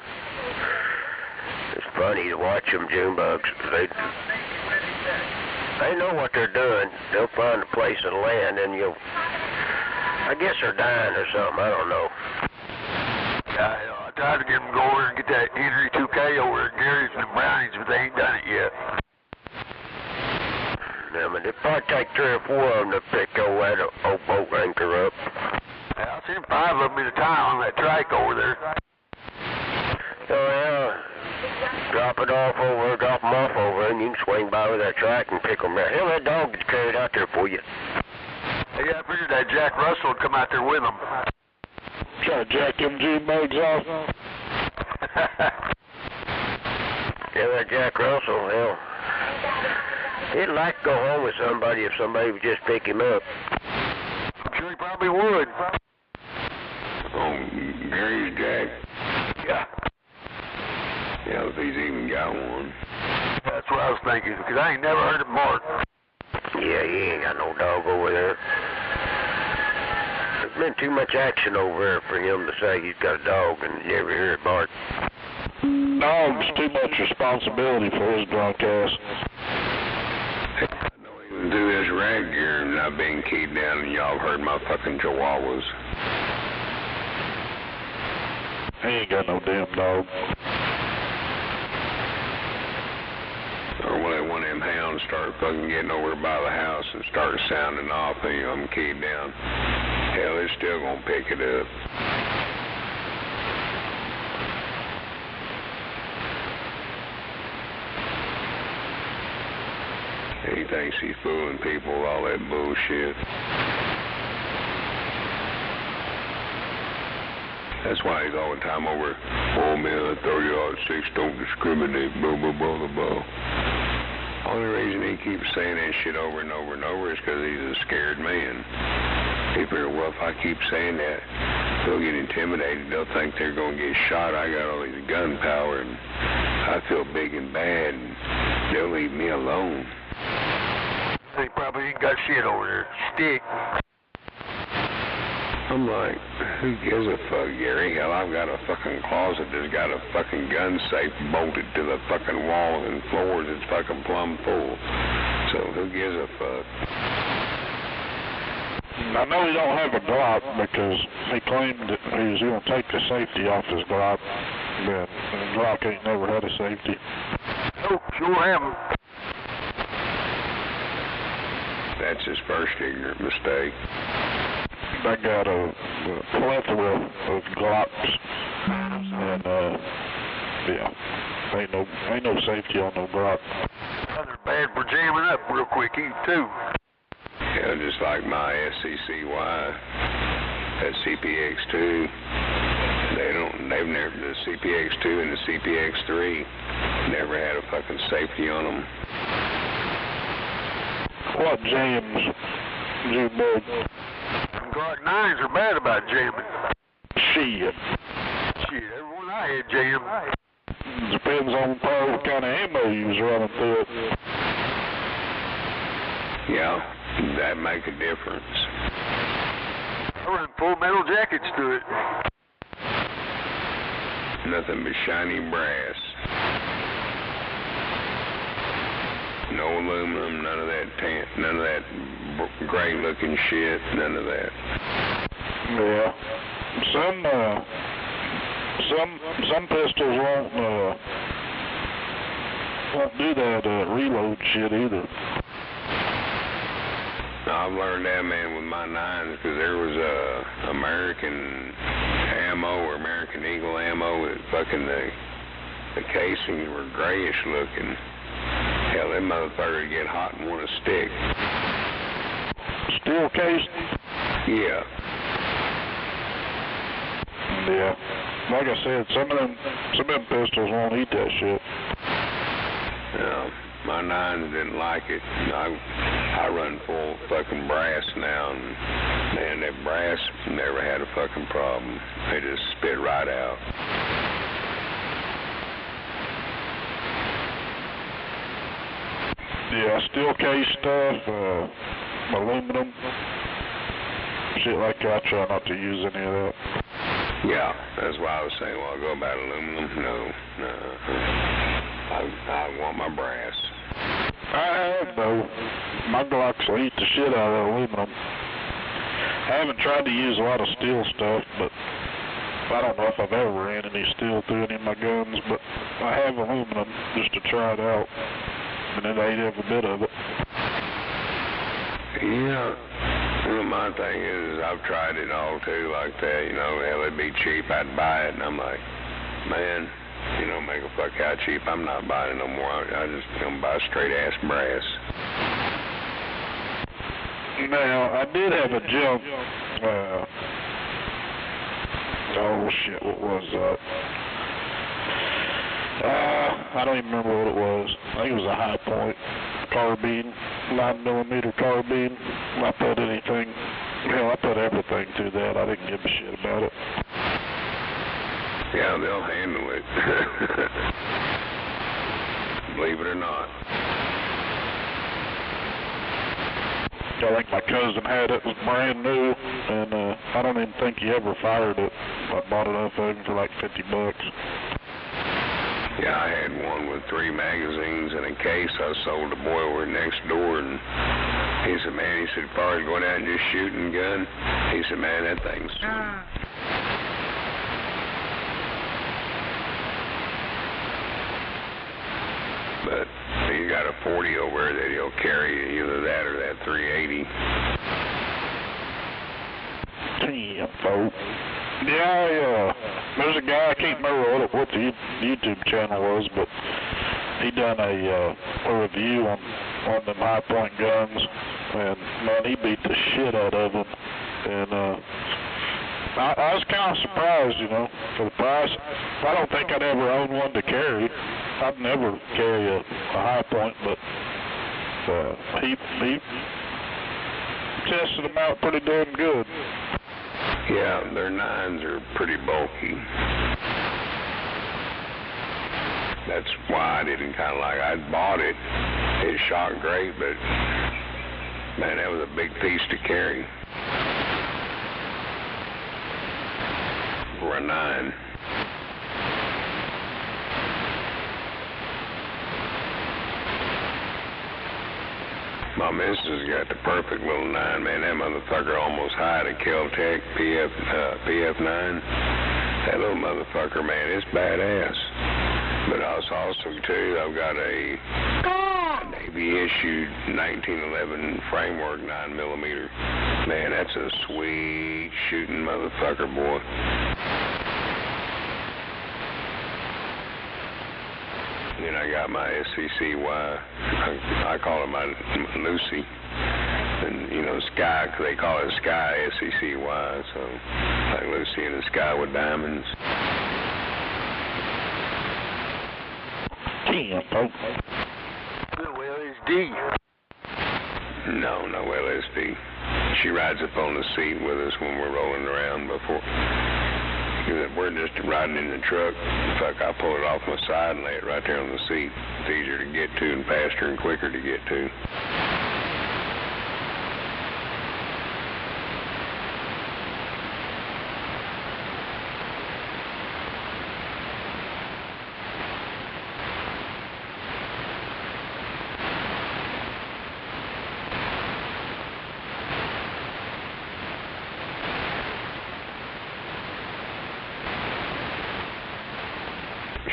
It's funny to watch them Junebugs. They know what they're doing. They'll find a place to land and I guess they're dying or something. I don't know. I tried to get them to go over and get that Henry 2K over at Gary's and the Brownies, but they ain't done it yet. Yeah, but it'd probably take 3 or 4 of them to pick that old boat anchor up. Yeah, I've seen 5 of them at a time on that trike over there. So, yeah, drop them off over, and you can swing by with that trike and pick them out. Hell, that dog gets carried out there for you. Yeah, I figured that Jack Russell would come out there with them. Try to jack them Junebugs off. Yeah, that Jack Russell, hell. He'd like to go home with somebody if somebody would just pick him up. I'm sure he probably would. Oh, Gary's Jack? Yeah. Yeah, if he's even got one. That's what I was thinking, because I ain't never heard him bark. Yeah, he ain't got no dog over there. There's been too much action over there for him to say he's got a dog and you ever hear it bark. Dog's too much responsibility for his drunk ass. I know even through this rag gear and I've been keyed down and y'all heard my fucking chihuahuas. He ain't got no damn dog. Or when one of them hounds start fucking getting over by the house and start sounding off and I'm keyed down, hell, they're still gonna pick it up. He thinks he's fooling people with all that bullshit. That's why he's all the time over, oh man, that 30-06 don't discriminate, blah, blah, blah, blah, blah. Only reason he keeps saying that shit over and over and over is because he's a scared man. He figures, well, if I keep saying that, they'll get intimidated. They'll think they're going to get shot. I got all this gun power, and I feel big and bad, and they'll leave me alone. He probably ain't got shit over there. Stick. I'm like, who gives a fuck, Gary? Hell, I've got a fucking closet that's got a fucking gun safe bolted to the fucking walls and floors. It's fucking plumb full. So who gives a fuck? I know he don't have a Glock because he claimed that he was going to take the safety off his Glock, but the Glock ain't never had a safety. Oh, sure haven't. That's his first ignorant mistake. I got a plethora of Glocks, and yeah, ain't no safety on no Glock. They're bad for jamming up real quick, too. Yeah, just like my SCCY, that CPX2. They've never, the CPX2 and the CPX3 never had a fucking safety on them. What jams, June-Bug? Glock 9s are bad about jamming. Shit, everyone I had jammed. Depends on probably what kind of ammo you was running through it. Yeah, that make a difference. I run full metal jackets through it. Nothing but shiny brass. No aluminum, none of that gray looking shit, none of that. Yeah. Some pistols won't do that reload shit either. I've learned that, man, with my 9s, because there was American ammo or American Eagle ammo that fucking the casings were grayish looking. Hell, that motherfucker would get hot and want to stick. Steel cased? Yeah. Yeah. Like I said, some of them pistols won't eat that shit. No, my 9s didn't like it. I run full fucking brass now, and man, that brass never had a fucking problem. They just spit right out. Yeah, steel case stuff, aluminum, shit like that. I try not to use any of that. Yeah, that's why I was saying a while ago about aluminum. No. I want my brass. I have, though. My Glocks will eat the shit out of aluminum. I haven't tried to use a lot of steel stuff, but I don't know if I've ever ran any steel through any of my guns, but I have aluminum just to try it out, and it ate every bit of it. Yeah. Well, my thing is, I've tried it all too, like that, you know, hell, it'd be cheap, I'd buy it, and I'm like, man, you know, make a fuck out cheap, I'm not buying it no more, I just gonna buy straight ass brass. Now, I did have a jump, oh shit, what was that? I don't even remember what it was. I think it was a high point carbine, 9mm carbine. I put anything, hell, I put everything through that. I didn't give a shit about it. Yeah, they'll handle it. Believe it or not. I think my cousin had it, was brand new, and I don't even think he ever fired it. I bought it off of him for like $50. Yeah, I had one with 3 magazines in a case. I sold a boy over next door, and he said, man, as far as going out and just shooting gun, he said, man, that thing's sweet. But he's got a 40 over there that he'll carry, either that or that 380. Damn, folks. Yeah, there's a guy, I can't remember what the YouTube channel was, but he done a review on them high point guns, and man, he beat the shit out of them, and I was kind of surprised, you know, for the price. I don't think I'd ever own one to carry. I'd never carry a high point, but he tested them out pretty damn good. Yeah, their 9s are pretty bulky. That's why I didn't kind of like, I bought it. It shot great, but man, that was a big piece to carry. For a 9. My missus got the perfect little 9, man. That motherfucker almost high to Kel-Tec PF9. That little motherfucker, man, it's badass. But also too, I've got a Navy issued 1911 framework 9mm. Man, that's a sweet shooting motherfucker, boy. Then I got my SCCY. I call it my Lucy. And, you know, Sky, they call it Sky SCCY. So, like Lucy in the sky with diamonds. Damn, folks. LSD. No LSD. She rides up on the seat with us when we're rolling around before. We're just riding in the truck. Fuck, I pull it off my side and lay it right there on the seat. It's easier to get to and faster and quicker to get to.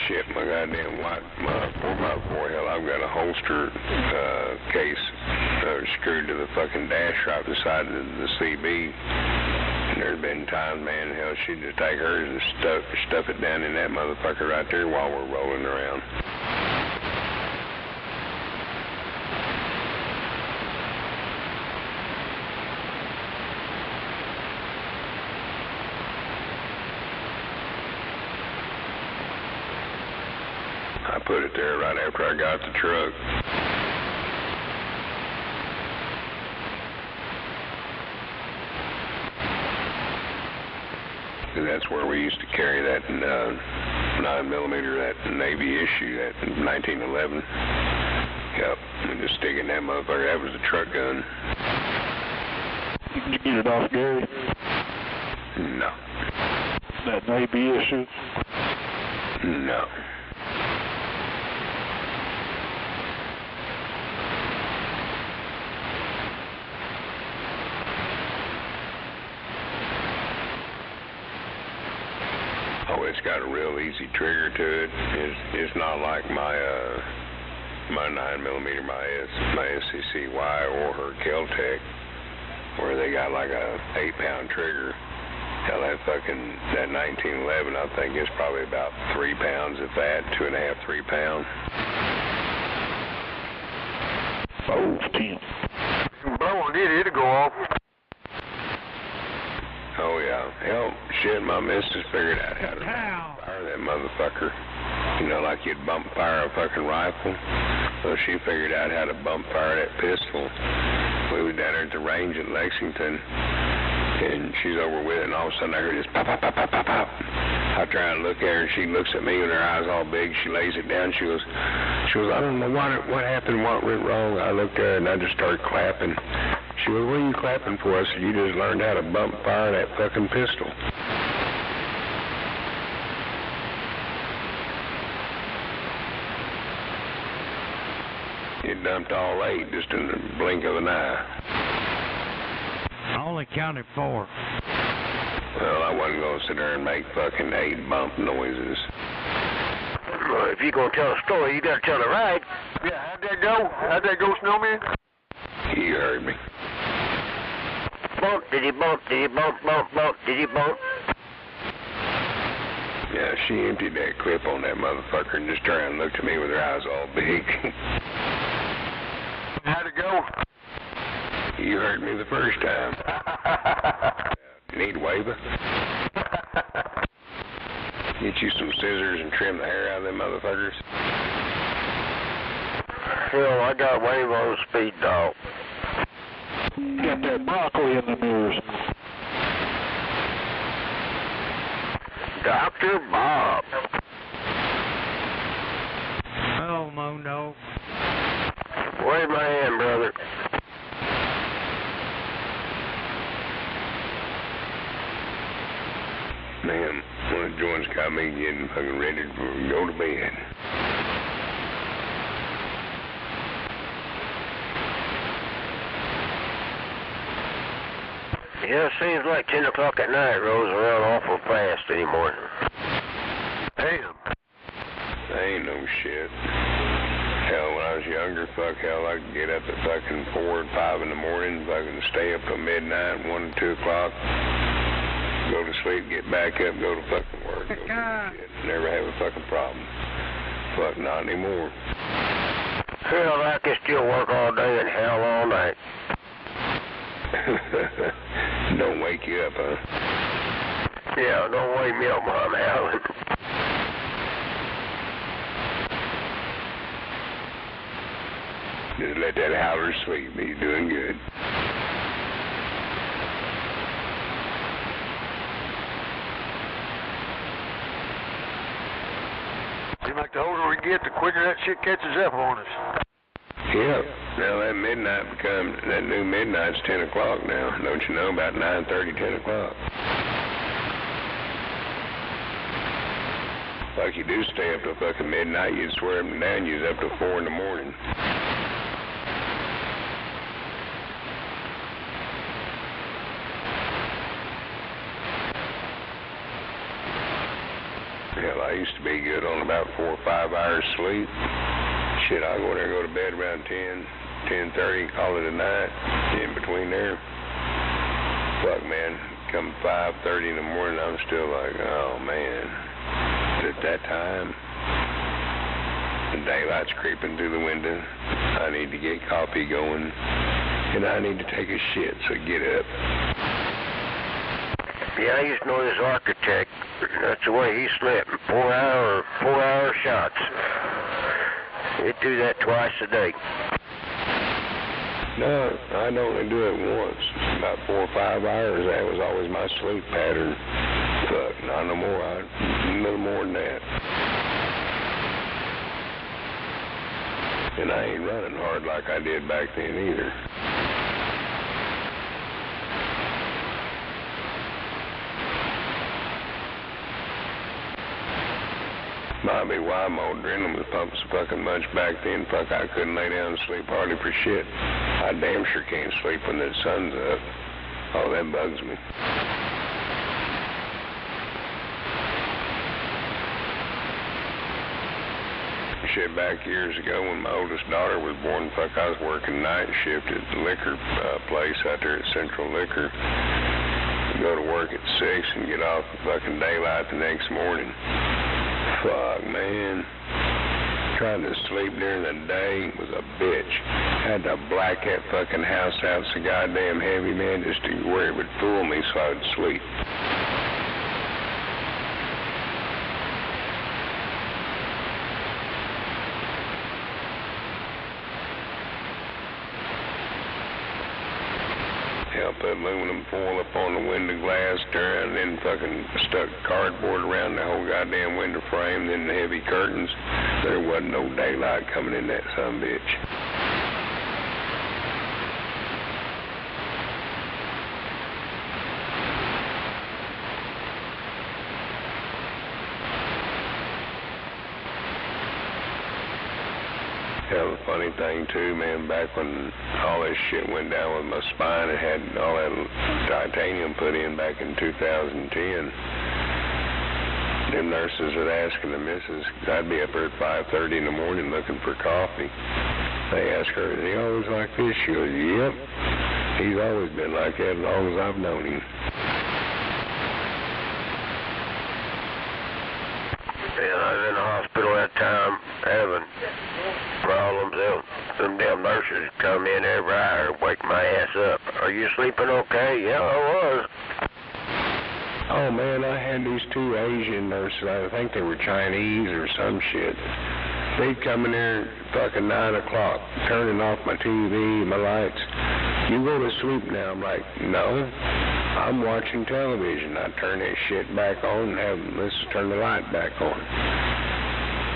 Shit, my goddamn hell, I've got a holster case screwed to the fucking dash right beside the CB. And there's been times, man, hell, she'd just take hers and stuff it down in that motherfucker right there while we're rolling around. I put it there right after I got the truck. And that's where we used to carry that 9mm, that Navy issue, that 1911. Yep, and just stick in that motherfucker. That was the truck gun. Did you get it off Gary? No. That Navy issue? No. Oh, it's got a real easy trigger to it. It's not like my 9mm, my SCCY or her Kel-Tec, where they got like a 8-pound trigger. Hell, that 1911, I think is probably about 3 pounds, if that, 2.5, 3 pounds. Oh, damn. Blow on it, it'll go off. Oh, yeah. Hell, shit, my missus figured out how to fire that motherfucker. You know, like you'd bump fire a fucking rifle. So she figured out how to bump fire that pistol. We was down there at the range in Lexington, and she's over with it, and all of a sudden I heard this pop, pop, pop, pop, pop, pop. I try and look at her, and she looks at me with her eyes all big. She lays it down. She goes, I don't know what happened, what went wrong. I looked at her, and I just started clapping. She goes, what are you clapping for? I said, you just learned how to bump fire that fucking pistol. It dumped all 8 just in the blink of an eye. I only counted 4. Well, I wasn't going to sit there and make fucking 8 bump noises. Well, if you're going to tell a story, you got to tell it right. Yeah, how'd that go, Snowman? You heard me. Bump, did he bump, did he bump, bump, bump, did he bump? Yeah, she emptied that clip on that motherfucker and just turned and looked at me with her eyes all big. How'd it go? You heard me the first time. You need a waiver? Get you some scissors and trim the hair out of them motherfuckers. Hell, I got wave on a speed dog. Got that broccoli in the mirrors. Dr. Bob. Oh, Mondo. Wave my hand, brother. Man, one of the joints got me getting fucking ready to go to bed. Yeah, it seems like 10 o'clock at night rolls around awful fast anymore. Damn. That ain't no shit. Hell, when I was younger, hell, I could get up at fucking 4 or 5 in the morning, fucking stay up till midnight, 1 or 2 o'clock, go to sleep, get back up, go to fucking work, go do shit. Never have a fucking problem. Fuck, not anymore. Hell, I can still work all day and hell all night. Don't wake you up, huh? Yeah, don't wake me up while I'm howling. Just let that howler sleep. He's doing good. Seems like the older we get, the quicker that shit catches up on us. Yep. Now that new midnight's 10 o'clock now. Don't you know, about 9:30, 10 o'clock. Like you do stay up till fucking midnight, you'd swear up and down you's up till 4 in the morning. Hell, I used to be good on about 4 or 5 hours sleep. Shit, I'll go there and go to bed around 10, 10:30, call it a night. In between there, fuck, man, come 5:30 in the morning, I'm still like, oh, man. But at that time, the daylight's creeping through the window. I need to get coffee going, and I need to take a shit, so get up. Yeah, I used to know this architect. That's the way he slept, 4-hour shots. He'd do that twice a day. No, I'd only do it once, about 4 or 5 hours. That was always my sleep pattern. Fuck, not no more. A little more than that. And I ain't running hard like I did back then either. Might be why my adrenaline was pumping so fucking much back then. Fuck, I couldn't lay down and sleep hardly for shit. I damn sure can't sleep when the sun's up. Oh, that bugs me. Shit, back years ago when my oldest daughter was born, fuck, I was working night shift at the liquor place out there at Central Liquor. Go to work at 6 and get off at fucking daylight the next morning. Fuck, man. Trying to sleep during the day was a bitch. Had to black that fucking house out so goddamn heavy, man, just to where it would fool me so I would sleep. Put aluminum foil up on the window glass, and then fucking stuck cardboard around the whole goddamn window frame, then the heavy curtains. There wasn't no daylight coming in that sumbitch. Hell, the funny thing too, man, back when all this shit went down with my spine and had all that titanium put in back in 2010, them nurses would ask the missus, I'd be up there at 5:30 in the morning looking for coffee. They ask her, is he always like this? She goes, yep. He's always been like that as long as I've known him. Yeah, I was in the hospital that time having problems. Them damn nurses come in every hour and wake my ass up. Are you sleeping okay? Yeah, I was. Oh, man, I had these 2 Asian nurses. I think they were Chinese or some shit. They'd come in there fucking 9 o'clock, turning off my TV, my lights. You go to sleep now. I'm like, no, I'm watching television. I turn that shit back on and have them, let's turn the light back on.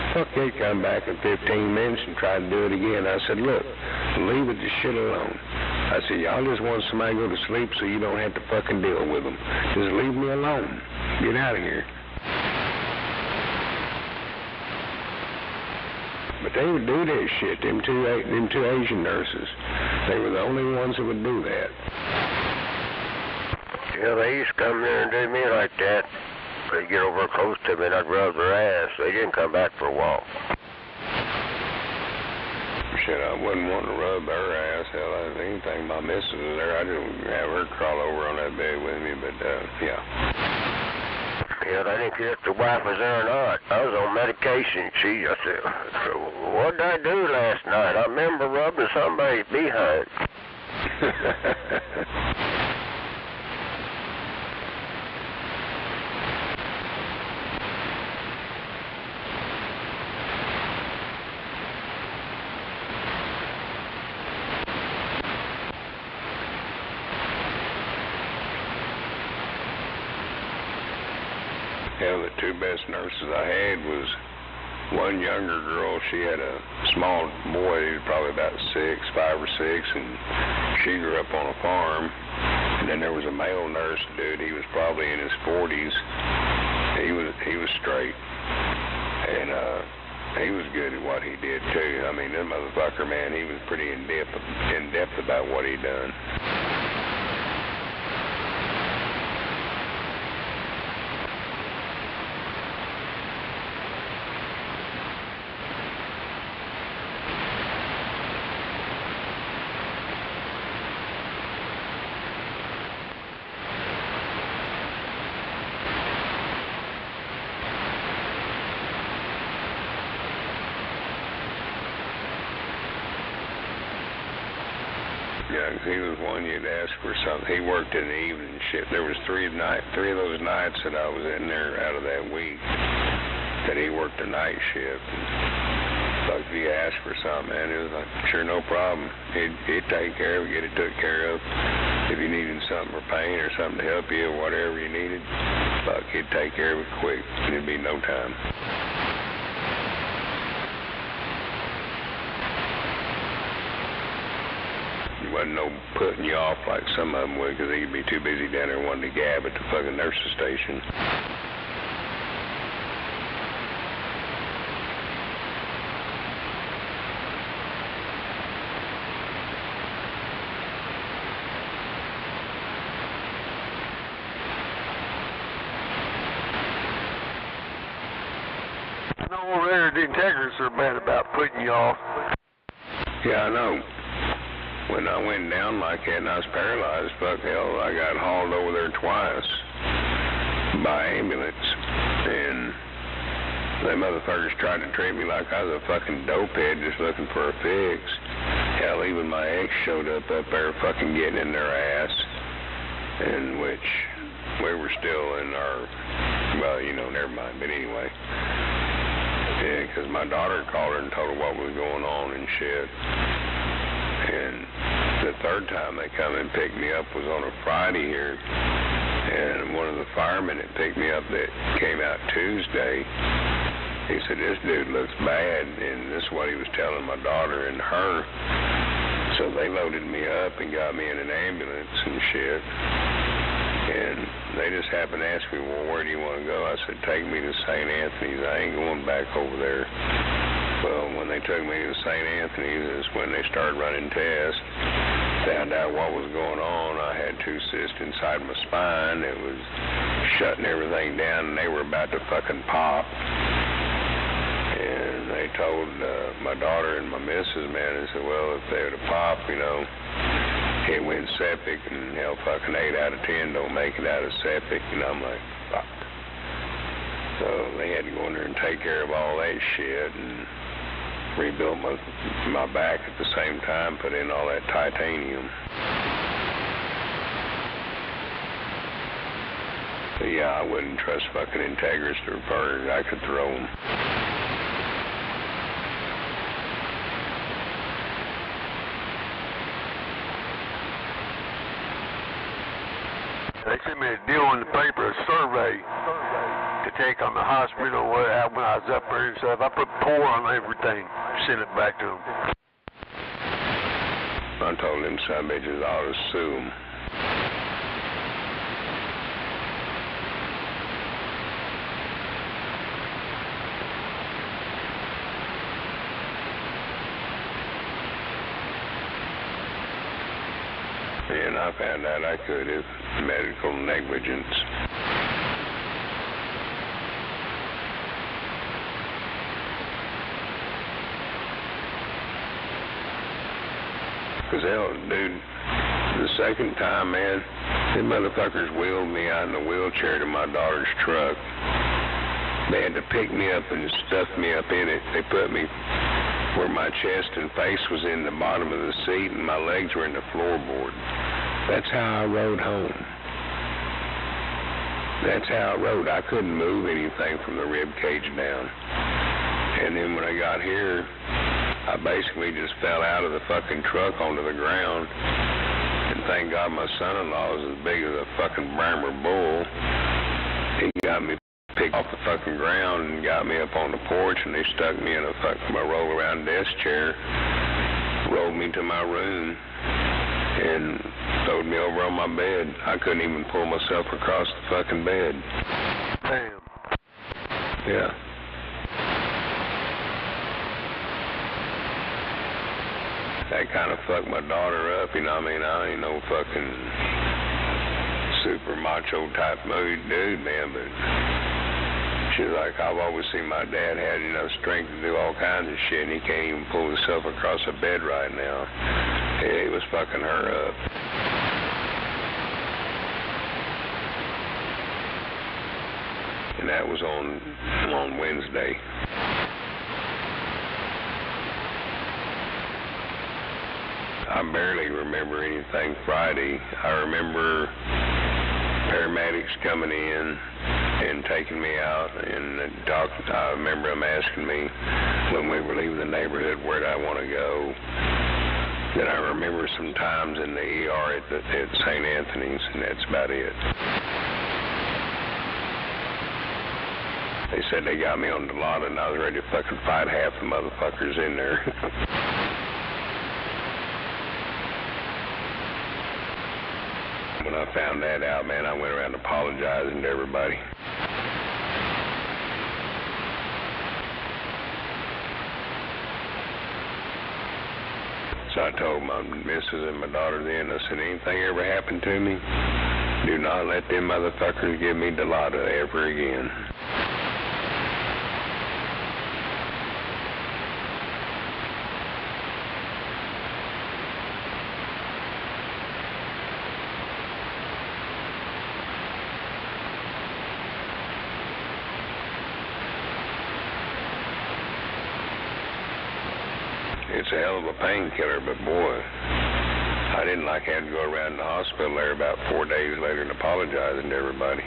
Fuck, they come back in 15 minutes and try to do it again. I said, look, leave it the shit alone. I said, y'all just want somebody to go to sleep so you don't have to fucking deal with them. Just leave me alone. Get out of here. But they would do that shit, them two Asian nurses. They were the only ones that would do that. Yeah, they used to come here and do me like that. They'd get over close to me and I'd rub their ass. They didn't come back for a while. Shit, I wouldn't want to rub her ass. Hell, anything my missus was there, I'd just have her crawl over on that bed with me, but, yeah. Yeah, I didn't care if the wife was there or not. I was on medication. I said, what did I do last night? I remember rubbing somebody's behind. Hell, the two best nurses I had was one younger girl. She had a small boy, he was probably about 5 or 6, and she grew up on a farm. And then there was a male nurse dude. He was probably in his 40s. He was straight, and he was good at what he did too. I mean, that motherfucker, man, he was pretty in depth about what he done. Yeah, 'cause he was one you'd ask for something. He worked in the evening shift. There was three of those nights that I was in there out of that week that he worked the night shift. And like if you asked for something, man, it was like, sure, no problem. He'd take care of it, get it took care of. If you needed something for pain or something to help you or whatever you needed, fuck, he'd take care of it quick. It'd be no time. Wasn't no putting you off like some of them would, because they'd be too busy down there wanting to gab at the fucking nurse's station. I know over there the integrists are bad about putting you off. Yeah, I know. When I went down like that and I was paralyzed, fuck hell, I got hauled over there twice by ambulance. And they motherfuckers tried to treat me like I was a fucking dopehead just looking for a fix. Hell, even my ex showed up there fucking getting in their ass. In which we were still in our, well, you know, never mind. But anyway. Yeah, because my daughter called her and told her what was going on and shit. And the third time they come and picked me up was on a Friday here. And one of the firemen that picked me up that came out Tuesday, he said, this dude looks bad. And this is what he was telling my daughter and her. So they loaded me up and got me in an ambulance and shit. And they just happened to ask me, well, where do you want to go? I said, take me to St. Anthony's. I ain't going back over there. Well, when they took me to St. Anthony's is when they started running tests. Found out what was going on. I had 2 cysts inside my spine. It was shutting everything down, and they were about to fucking pop. And they told my daughter and my missus, man, they said, well, if they would have popped, you know, it went septic, and hell, fucking 8 out of 10 don't make it out of septic. And I'm like, fuck. So they had to go in there and take care of all that shit and rebuild my back at the same time, put in all that titanium. So yeah, I wouldn't trust fucking integrists or birds. I could throw them. They sent me a deal in the paper, a survey to take on the hospital when I was up there and stuff. I put poor on everything, sent it back to them. I told them some bitches ought to sue them. And I found out I could have medical negligence. Because hell, dude, the second time, man, them motherfuckers wheeled me out in a wheelchair to my daughter's truck. They had to pick me up and stuff me up in it. They put me where my chest and face was in the bottom of the seat and my legs were in the floorboard. That's how I rode home. That's how I rode. I couldn't move anything from the rib cage down. And then when I got here, I basically just fell out of the fucking truck onto the ground. And thank God my son-in-law was as big as a fucking Brahmer bull. He got me picked off the fucking ground and got me up on the porch, and they stuck me in a fucking roll-around desk chair, rolled me to my room, and throwed me over on my bed. I couldn't even pull myself across the fucking bed. Damn. Yeah. That kind of fucked my daughter up, you know what I mean? I ain't no fucking super macho type dude, man, but she's like, I've always seen my dad had enough strength to do all kinds of shit, and he can't even pull himself across a bed right now. Yeah, he was fucking her up. And that was on Wednesday. I barely remember anything Friday. I remember paramedics coming in and taking me out, and I remember them asking me when we were leaving the neighborhood where I want to go. Then I remember some times in the ER at St. Anthony's, and that's about it. They said they got me on the lot, and I was ready to fucking fight half the motherfuckers in there. When I found that out, man, I went around apologizing to everybody. So I told my missus and my daughter then, I said, anything ever happened to me, do not let them motherfuckers give me Delata ever again. It's a hell of a painkiller, but boy, I didn't like having to go around the hospital there about 4 days later and apologizing to everybody.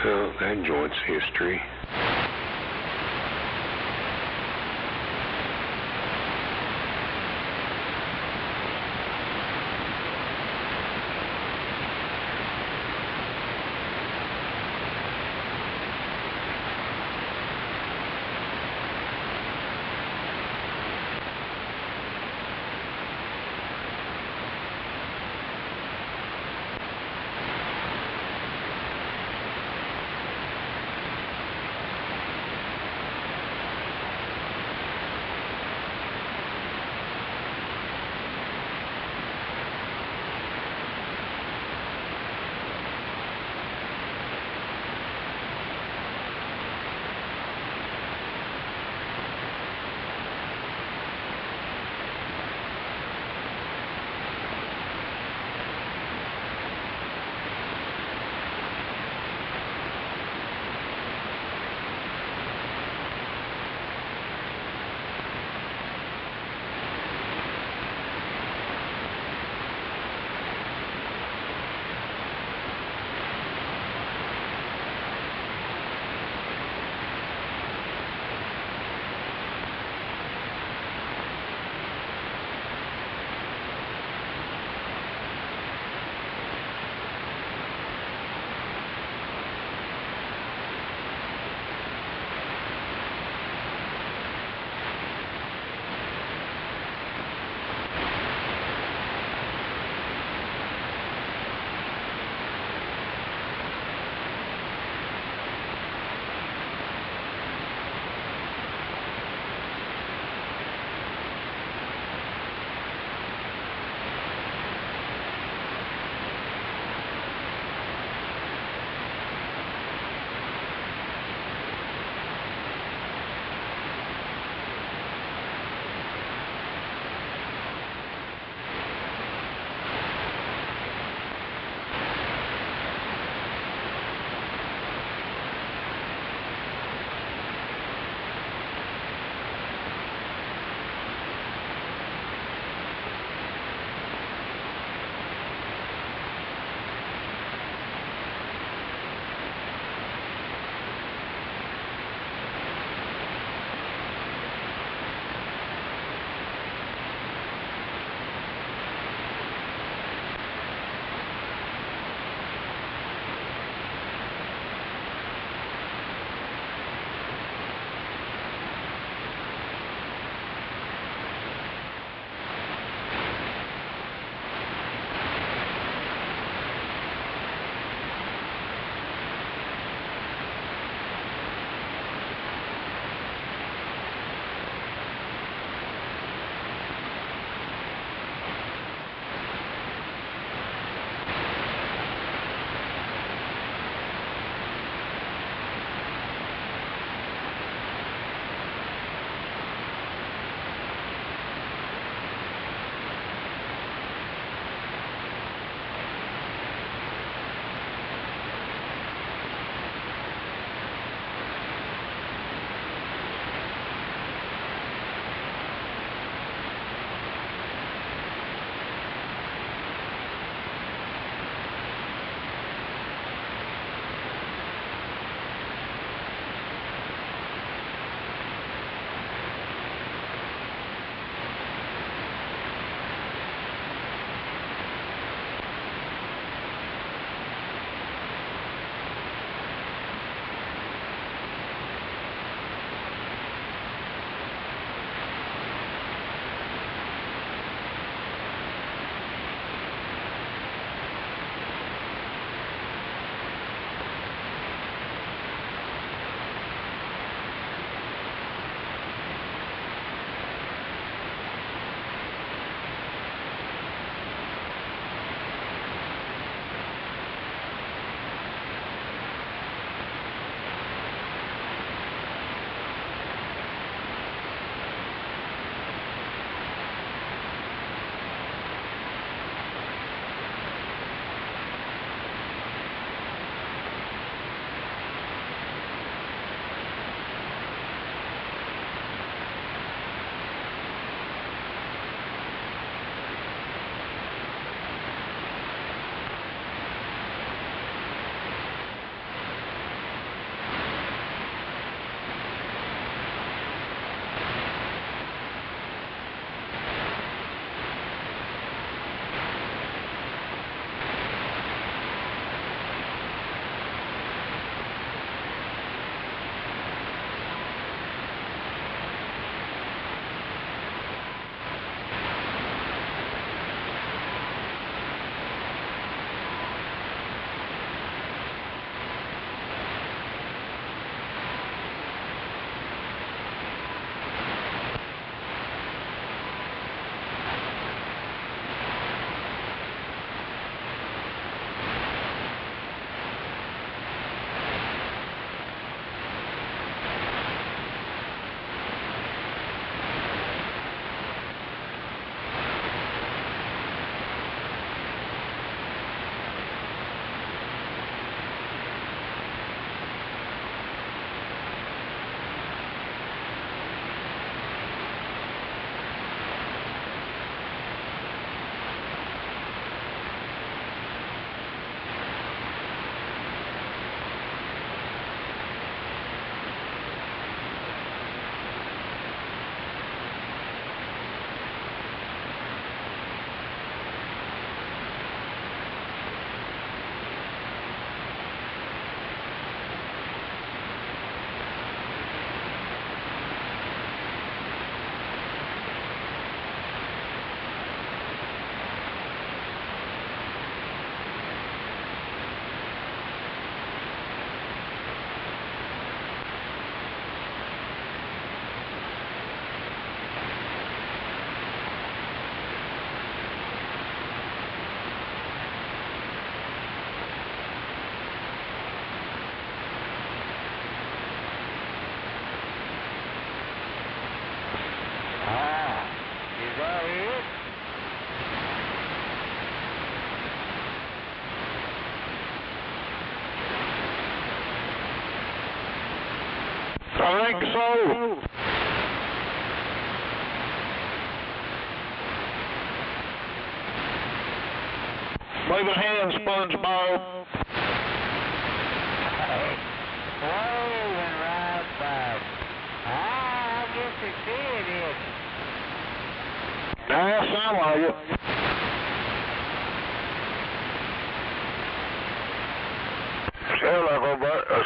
Well, that joint's history. I think so. Wave a hand, SpongeBob. Waving right back. I guess it did it. That sound like it. Sound like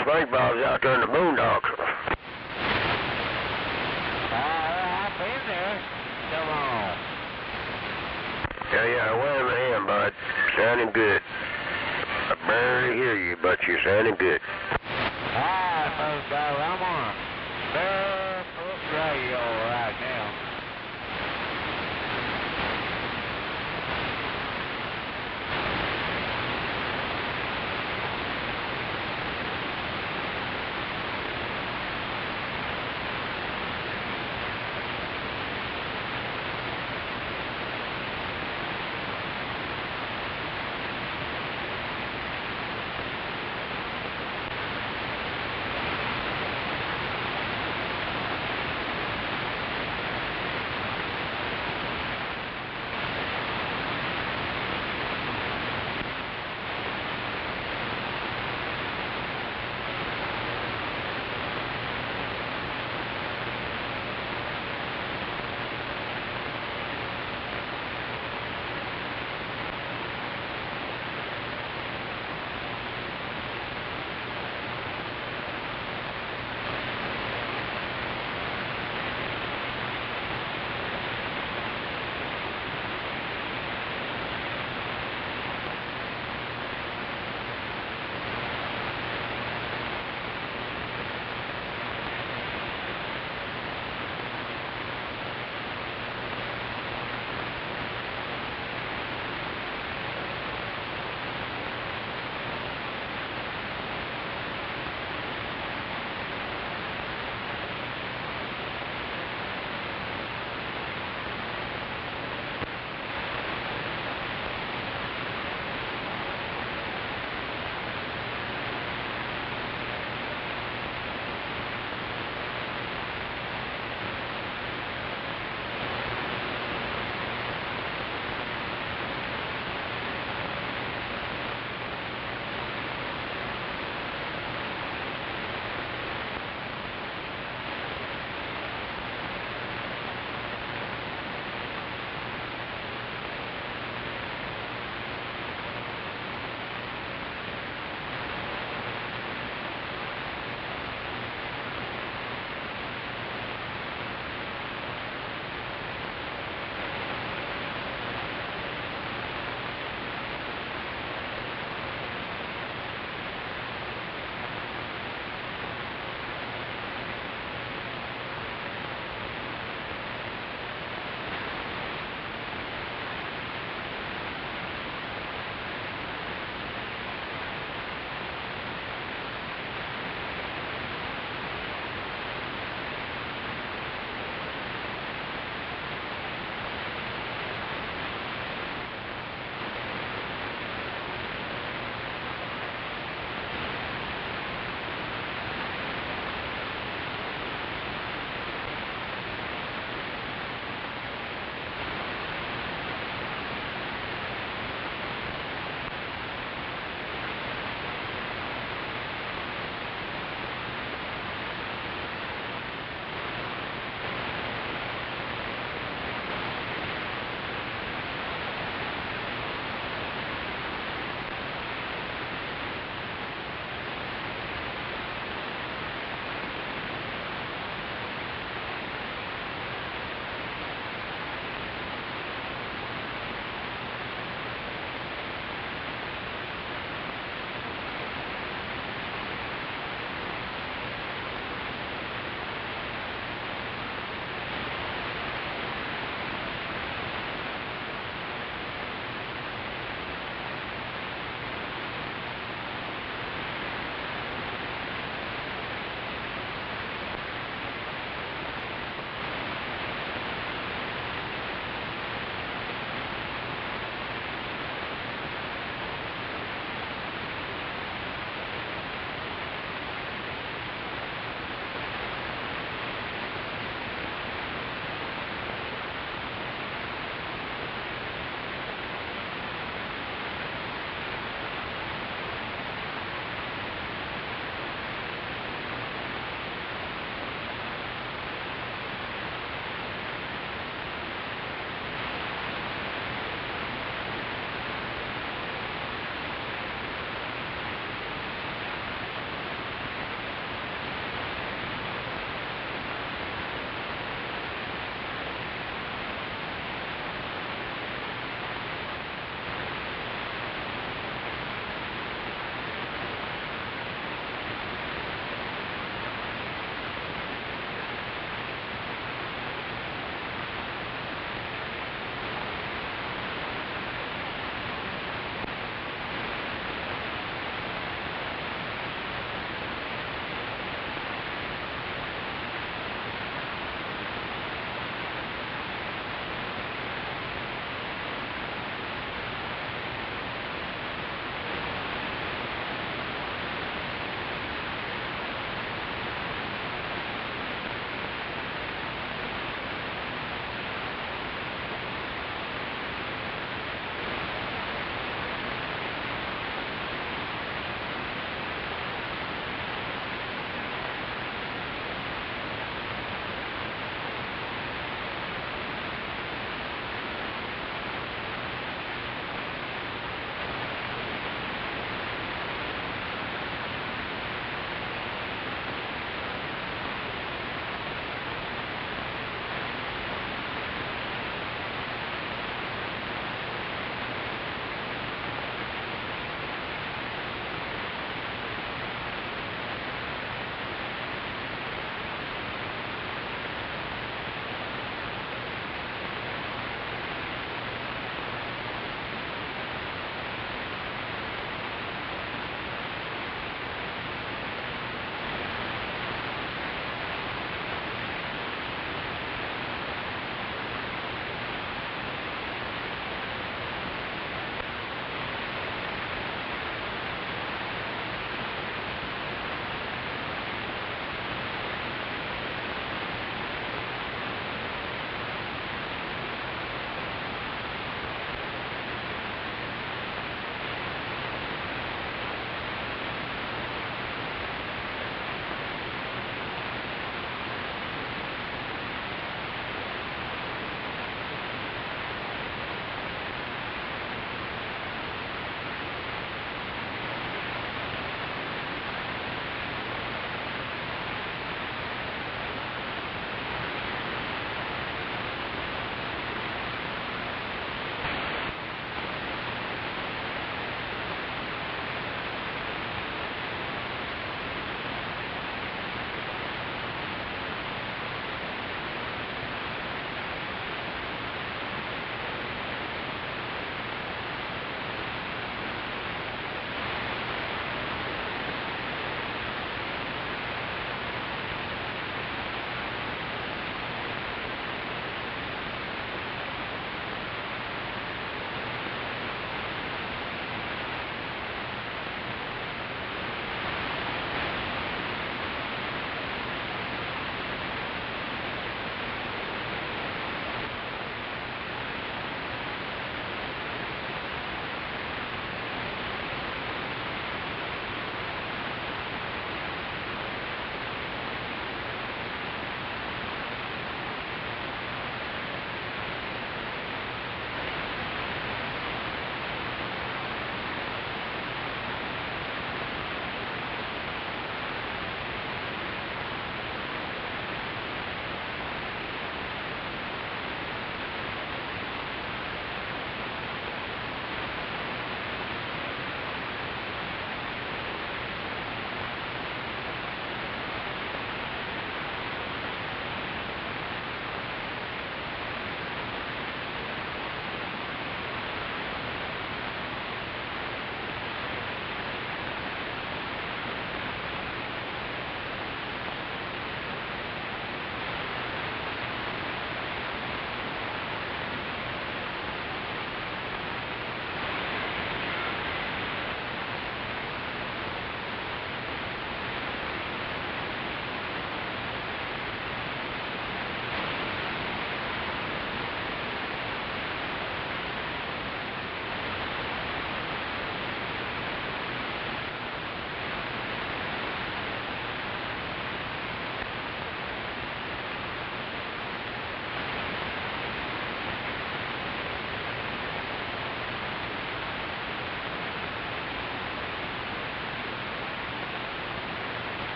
SpongeBob's out there in the boondocks. I've been there. Come on. Yeah, wave a hand, bud. Sounding good. I barely hear you, but you're sounding good. Alright, folks, I'm on Barefoot Radio right now.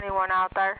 Anyone out there?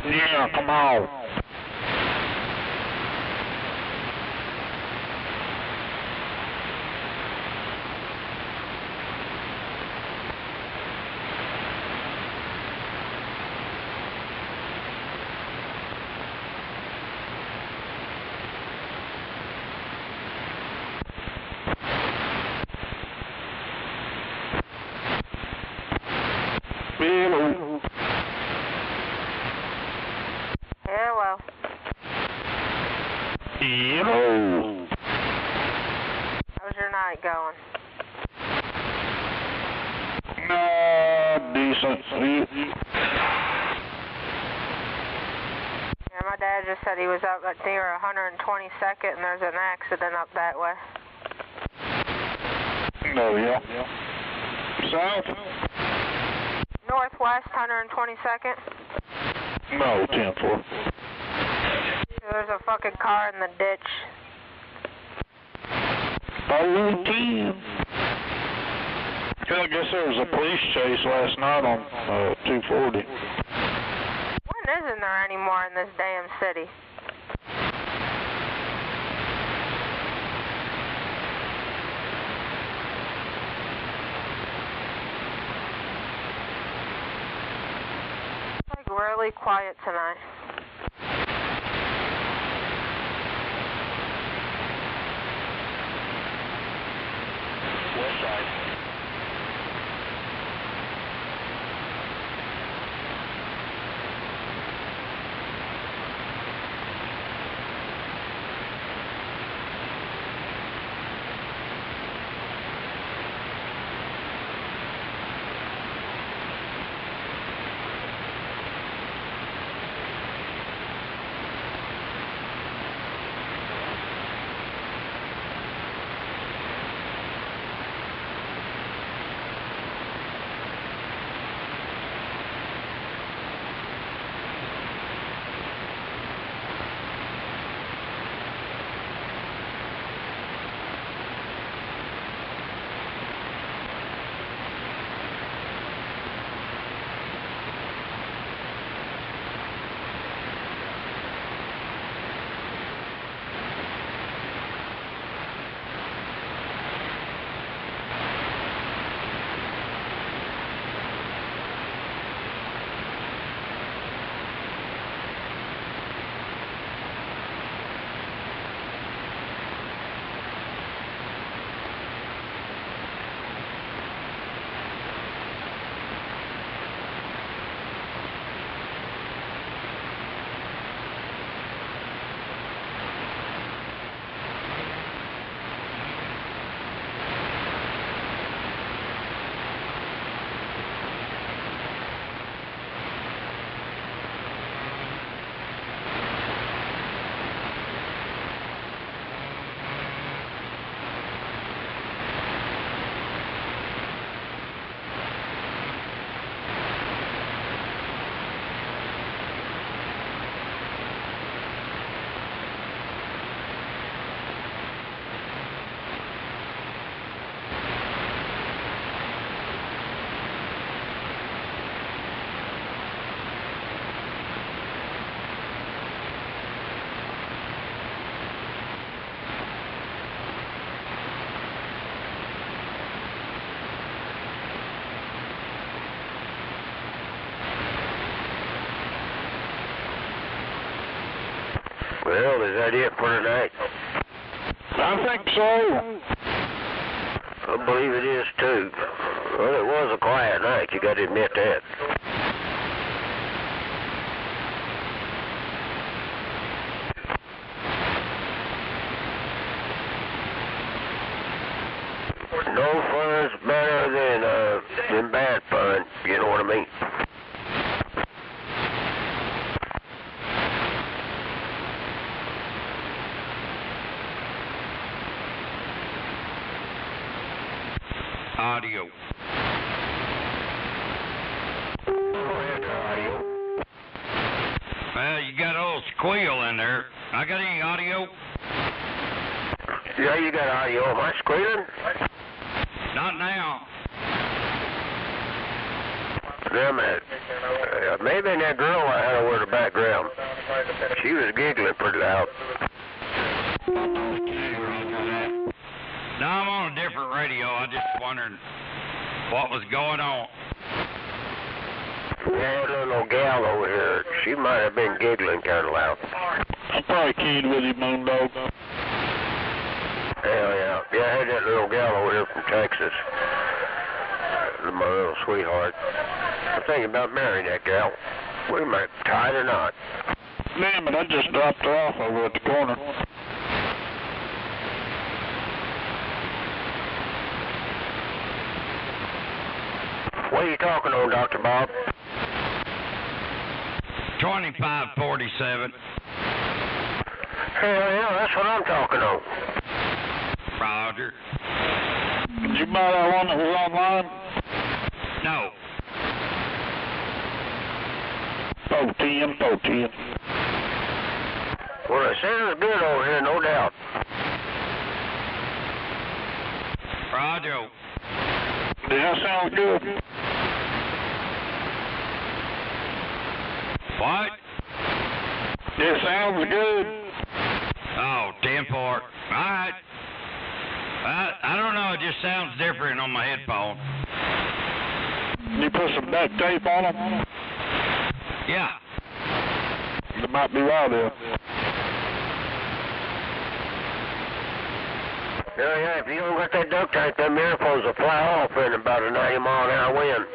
Yeah, come on. Hello. Hello. Hello. How's your night going? Decent. Yeah, my dad just said he was up at near 122nd and there's an accident up that way. No, yeah. South? Northwest 122nd. No, 10-4. There's a fucking car in the ditch. Oh, 10. Yeah, I guess there was a police chase last night on 240. When isn't there anymore in this damn city? It's like really quiet tonight. West side. Well, is that it for tonight? I think so. I believe it is too. Well, it was a quiet night, you got to admit that. No fun's better than bad fun, you know what I mean? Audio. Well, you got a little squeal in there. I got any audio? Yeah, you got audio. Am I squealing? Not now. Damn it. Maybe that girl I had over in the background. She was giggling pretty loud. No, I'm on a different radio. I just wondering what was going on. Yeah, that little gal over here, she might have been giggling kind of loud. I probably keyed with you, Moondog. Hell yeah. Yeah, I had that little gal over here from Texas. My little sweetheart. I'm thinking about marrying that gal. We might tie it or not. Damn it, I just dropped her off over at the corner. What are you talking on, Dr. Bob? 2547. Hell yeah, that's what I'm talking on. Roger. Did you buy that one that was online? No. 410. Well, it sounds good over here, no doubt. Roger. Yeah, sounds good. What? It sounds good. Oh, 10-4. All right. I don't know. It just sounds different on my headphone. You put some duct tape on them? Yeah. It might be right there. Yeah, if you don't get that duct tape, them earphones will fly off in about a 90-mile-an-hour wind.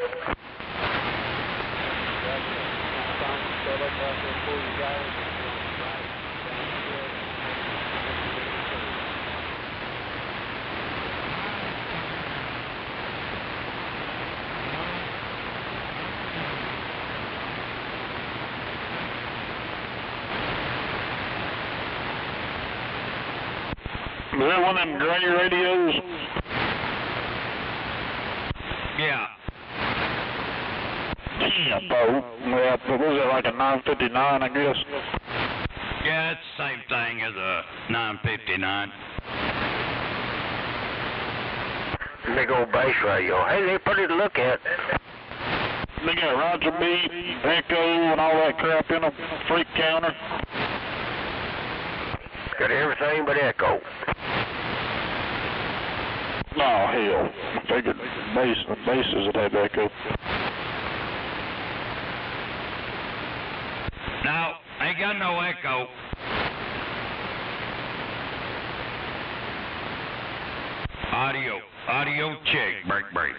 Is that one of them gray radios? Yeah. Yeah, well, what was it, like a 959, I guess? Yeah, it's the same thing as a 959. Big old bass radio. Hey, they're pretty to look at. They got Roger beat, echo, and all that crap in them. Freak counter. Got everything but echo. Oh, hell. I figured bases would have echo. No, ain't got no echo. Audio check. Break.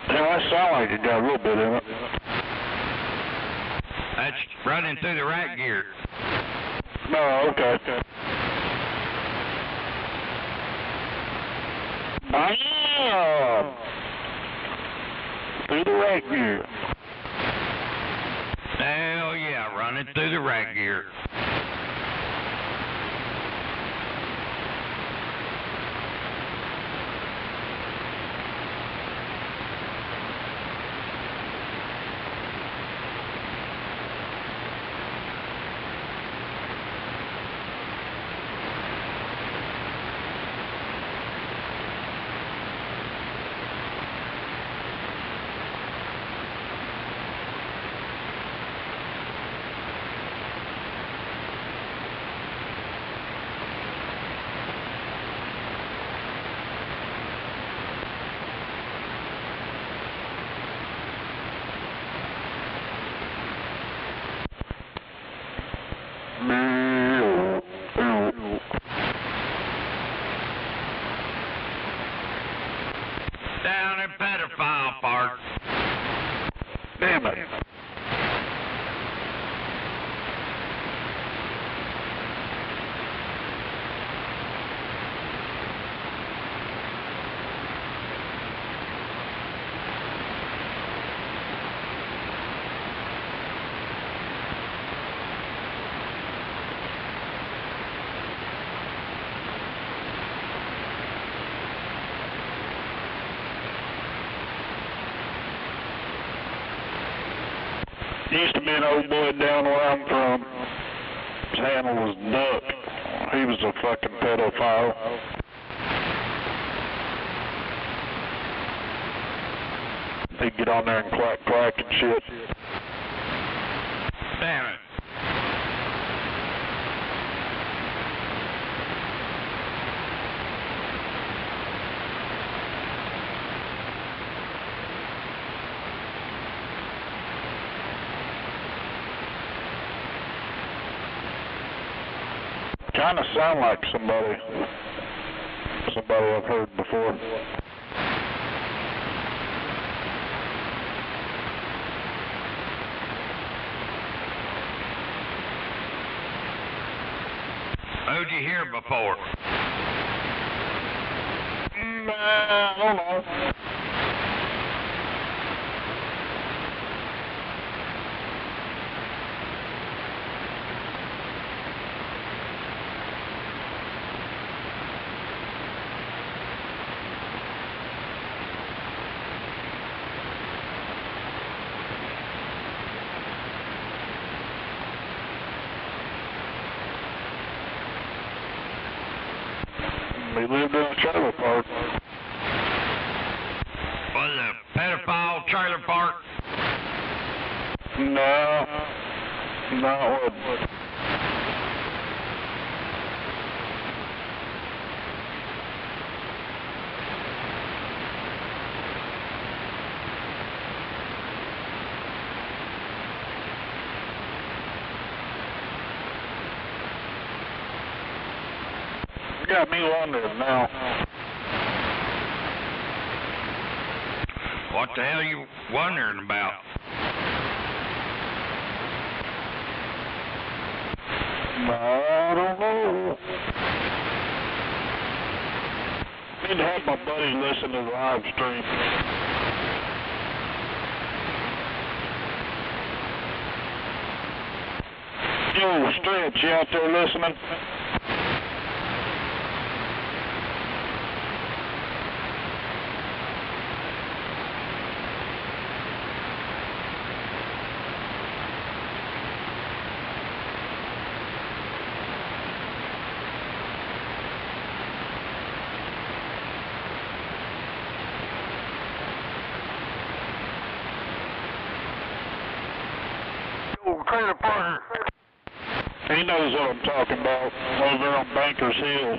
Yeah, that sound like it got a little bit in it. That's running through the rack gear. Oh, okay. Through the rack gear. Hell yeah, running through the rack gear. Damn it. Used to be an old boy down where I'm from. His handle was Duck. He was a fucking pedophile. He'd get on there and clack and shit. Damn it. Kind of sound like somebody I've heard before. Who'd you hear before? I don't know. We lived in a trailer park. Was it a pedophile trailer park? No, it wasn't. Got me wondering now. What the hell are you wondering about? I don't know. Need to have my buddy listen to the live stream. Yo, Stretch, you out there listening? Trailer Parker. He knows what I'm talking about, over on Bankers Hill.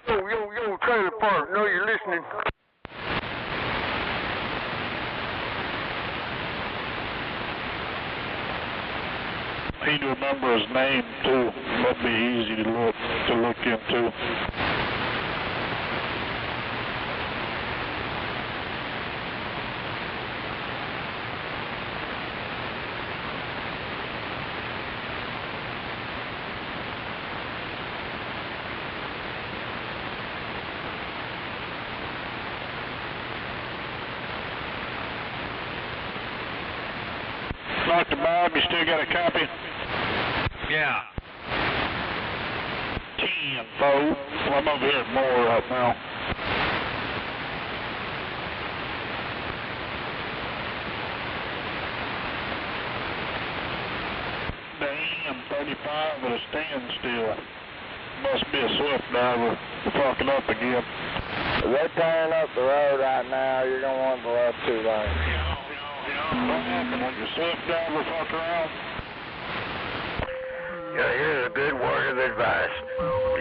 Yo, Trailer Park, know you're listening. He'd remember his name too. That'd be easy to look into. Dr. Bob, you still got a copy? Yeah. 10, folks. Well, I'm over here at more right now. Damn, 35 at a standstill. Must be a Swift driver fucking up again. If they're tearing up the road right now, you're going to want the left 2 lanes. What happened? When your Swift driver fuck around? Yeah, here's a good word of advice.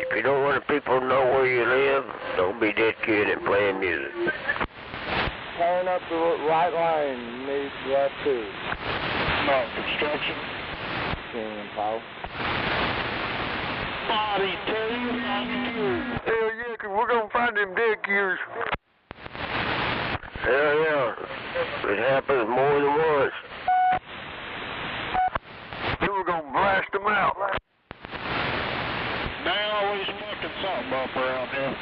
If you don't want people to know where you live, don't be that kid and playing music. Turn up the right lane, needs left 2. No, construction. King and Paul. Body 2. Hell yeah, 'cause we're gonna find them dead gears. It happens more than once. You were gonna blast them out. They always fucking something up around here.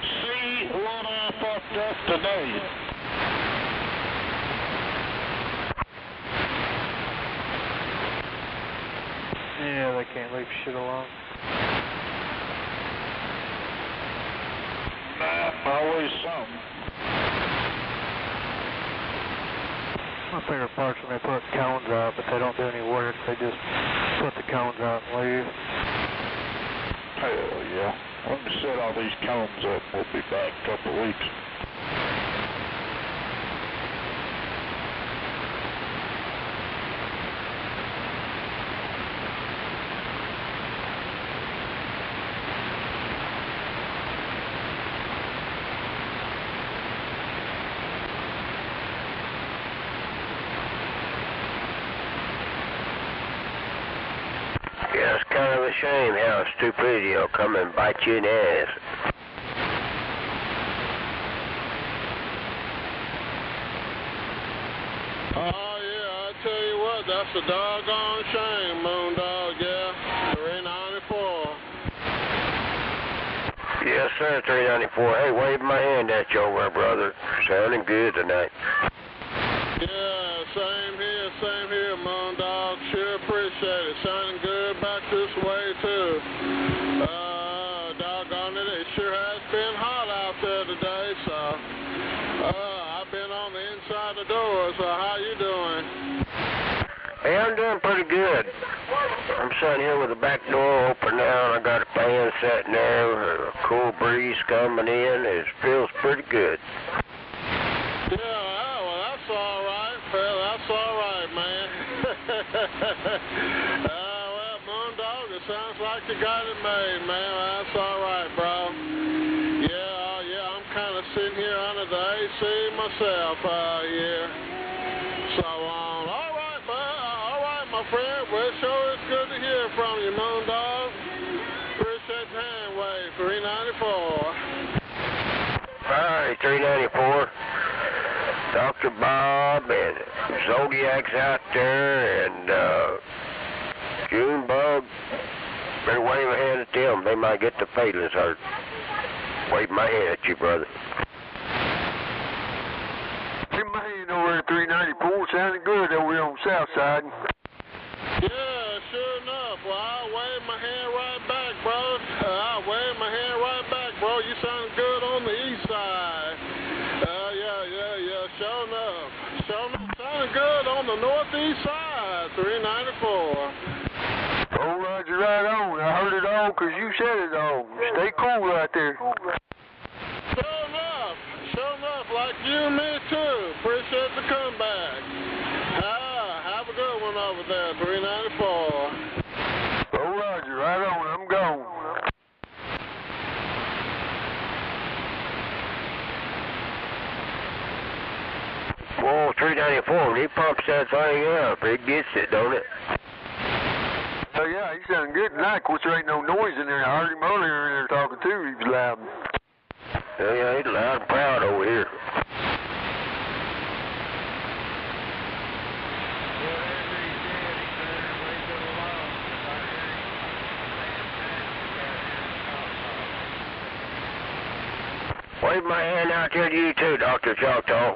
See what I fucked up today. Yeah, they can't leave shit alone. Nah, always something. My favorite part's when they put cones out, but they don't do any work. They just put the cones out and leave. Hell yeah. Let me set all these cones up. We'll be back in a couple of weeks. Yeah, it's kind of a shame how stupidity will come and bite you in the ass. Oh, yeah, I tell you what, that's a doggone shame, Moondog, yeah. 394. Yes, sir, 394. Hey, wave my hand at you over, brother. Sounding good tonight. Yeah, same here, Moondog. Sure appreciate it. Sounding good back this way, too. Doggone it, it sure has been hot out there today, so I've been on the inside the door, so how you doing? Hey, I'm doing pretty good. I'm sitting here with the back door open now, and I got a fan sitting there, a cool breeze coming in. It feels pretty good. Yeah, well, that's all right, Phil. That's all right, man. Well, Moondog, it sounds like you got it made, man. That's all right, bro. Yeah, I'm kind of sitting here under the AC myself here. So, all right, my friend. Well, sure it's good to hear from you, Moondog. Appreciate the hand wave, 394. All right, 394. Dr. Bob and Zodiac's out there, and Junebug. Better wave a hand at them. They might get the feelings hurt. Wave my hand at you, brother. Hey, my hand over at 394 sounding good over here on the south side. Yeah, sure enough. Well, I'll wave my hand right back, bro. You sound good on the east side. Yeah, sure enough. Sounding good on the northeast side, 394. Oh, Roger, right on. I heard it all because you said it all. Stay cool right there. Sure enough, like you and me too. Appreciate the comeback. Have a good one over there, 394. Oh, Roger, right on. I'm gone. Whoa, 394, when he pumps that thing up, it gets it, don't it? Oh, yeah, he's sounding good tonight. Of course, there ain't no noise in there. I heard him earlier in there talking, too. He was loud. Oh, yeah, he's loud and proud over here. Wave my hand out there to you, too, Dr. Choctaw.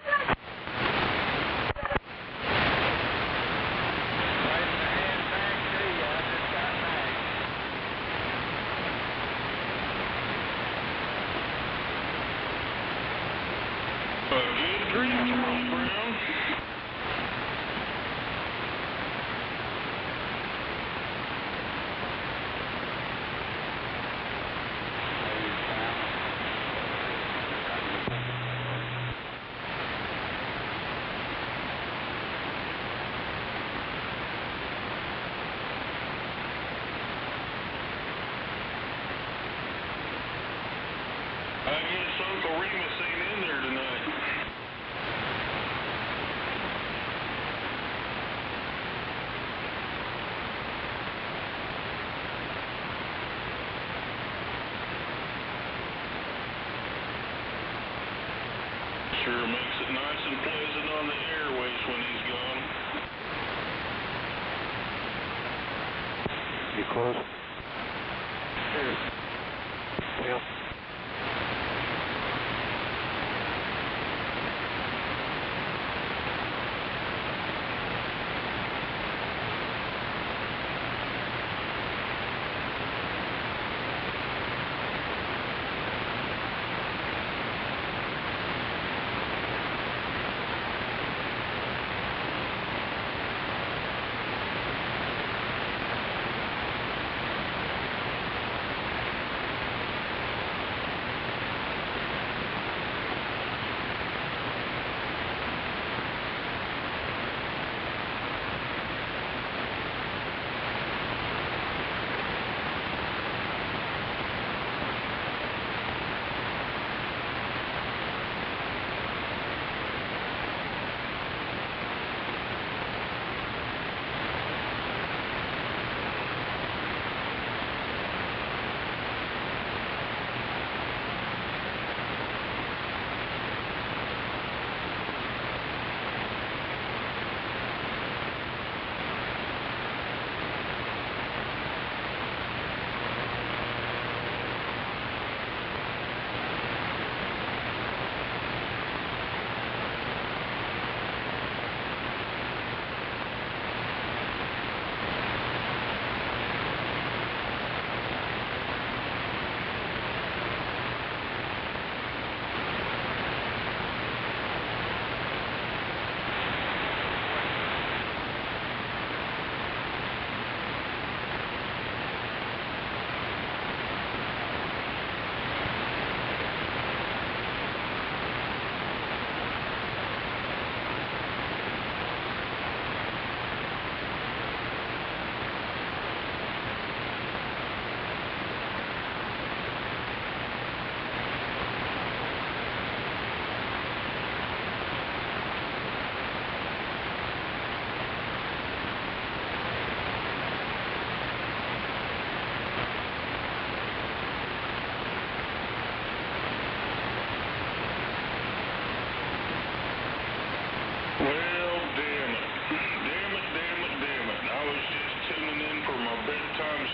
Sure makes it nice and pleasant on the airways when he's gone. You close? Yep.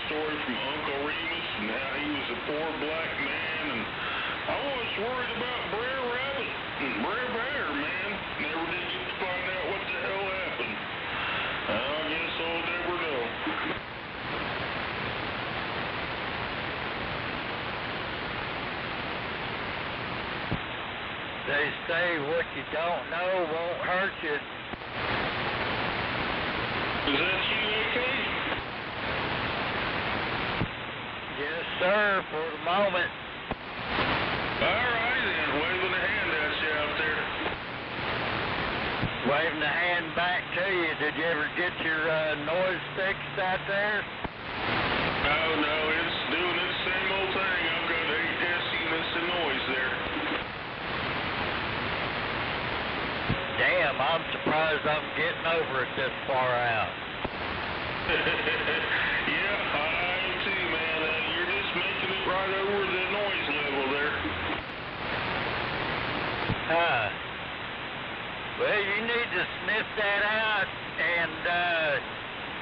Story from Uncle Remus and how he was a poor black man, and I was worried about Brer Rabbit and Brer Bear, man. Never did get to find out what the hell happened. I guess I'll never know. They say what you don't know won't hurt you. Is that you, AK? Yes, sir, for the moment. All right, then. Waving a hand at you out there. Waving a hand back to you. Did you ever get your noise fixed out there? No, it's doing its same old thing. I've got 8 test units of noise there. Damn, I'm surprised I'm getting over it this far out. Yeah, I am too, man. You're just making it right over the noise level there. Well, you need to sniff that out and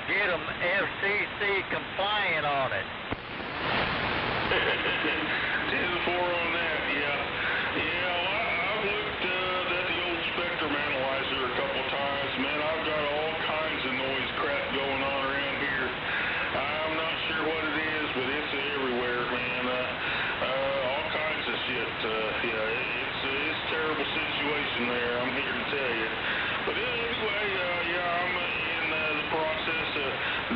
get them FCC compliant on it. 10-4 on that, yeah. Yeah, well, I've looked at the old spectrum analyzer a couple times. Man, I've got all kinds of noise crap going on around here. I'm not sure what it is, but it's everywhere, man. All kinds of shit. Yeah, it's a terrible situation there, I'm here to tell you. But anyway, yeah, I'm in the process of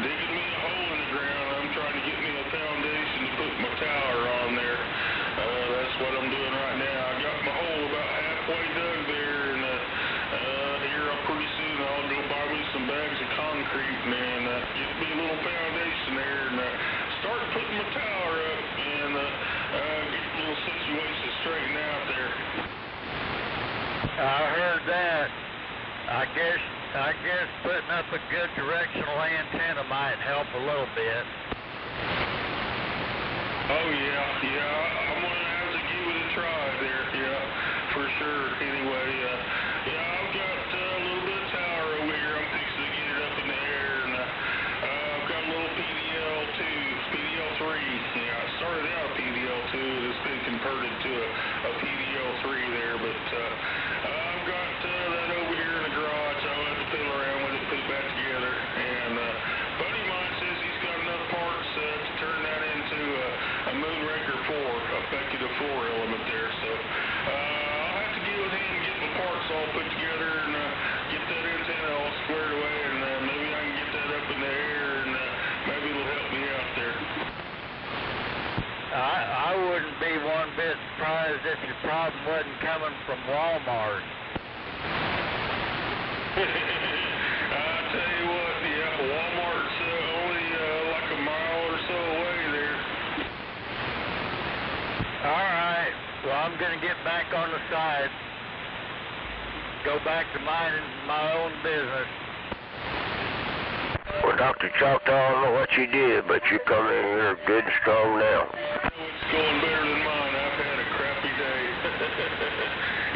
digging me a hole in the ground. I'm trying to get me a foundation to put my tower on there. That's what I'm doing right now. I got my hole about halfway dug there, and here pretty soon I'll go buy me some bags of concrete and get me a little foundation there and start putting my tower up and get a little situation straightened out there. I heard that. I guess putting up a good directional antenna might help a little bit. Oh yeah, I'm gonna have to give it a try there, yeah, for sure. Anyway, And buddy of mine says he's got enough parts to turn that into a Moonraker 4, effective 4 element there. So I'll have to get with him, get my parts all put together, and get that antenna all squared away, and maybe I can get that up in the air, and maybe it'll help me out there. I wouldn't be one bit surprised if your problem wasn't coming from Walmart. I tell you what, yeah, Walmart's only like a mile or so away there. All right. Well, I'm going to get back on the side. Go back to minding my own business. Well, Dr. Choctaw, I don't know what you did, but you come in here good and strong now. It's going better than mine. I've had a crappy day.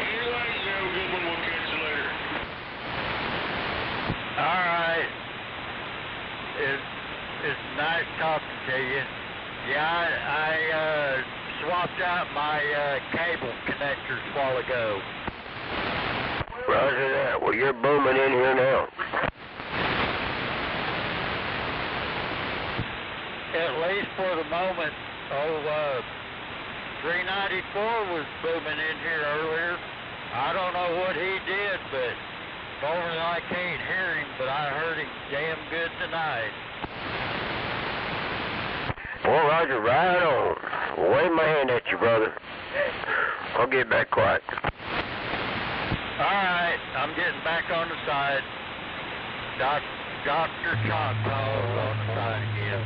Anyway, you have a good one. We'll catch you later. All right. It's nice talking to you. Yeah, I swapped out my cable connectors a while ago. Roger that. Well, you're booming in here now. At least for the moment. 394 was booming in here earlier. I don't know what he did, but normally I can't hear him, but I heard him damn good tonight. Well, Roger, right on. Wave my hand at you, brother. I'll get back quiet. All right, I'm getting back on the side. Dr. Choctaw on the side again.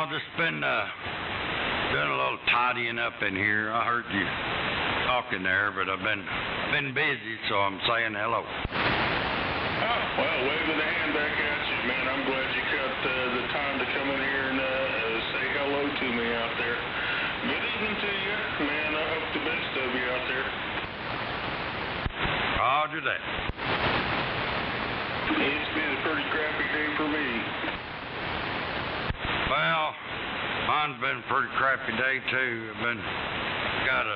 No, just been doing a little tidying up in here. I heard you talking there, but I've been busy, so I'm saying hello. Oh, well, waving the hand back at you, man. I'm glad you got the time to come in here and say hello to me out there. Good evening to you, man. I hope the best of you out there. Roger that. It's been a pretty crappy day for me. Well, mine's been a pretty crappy day too. Got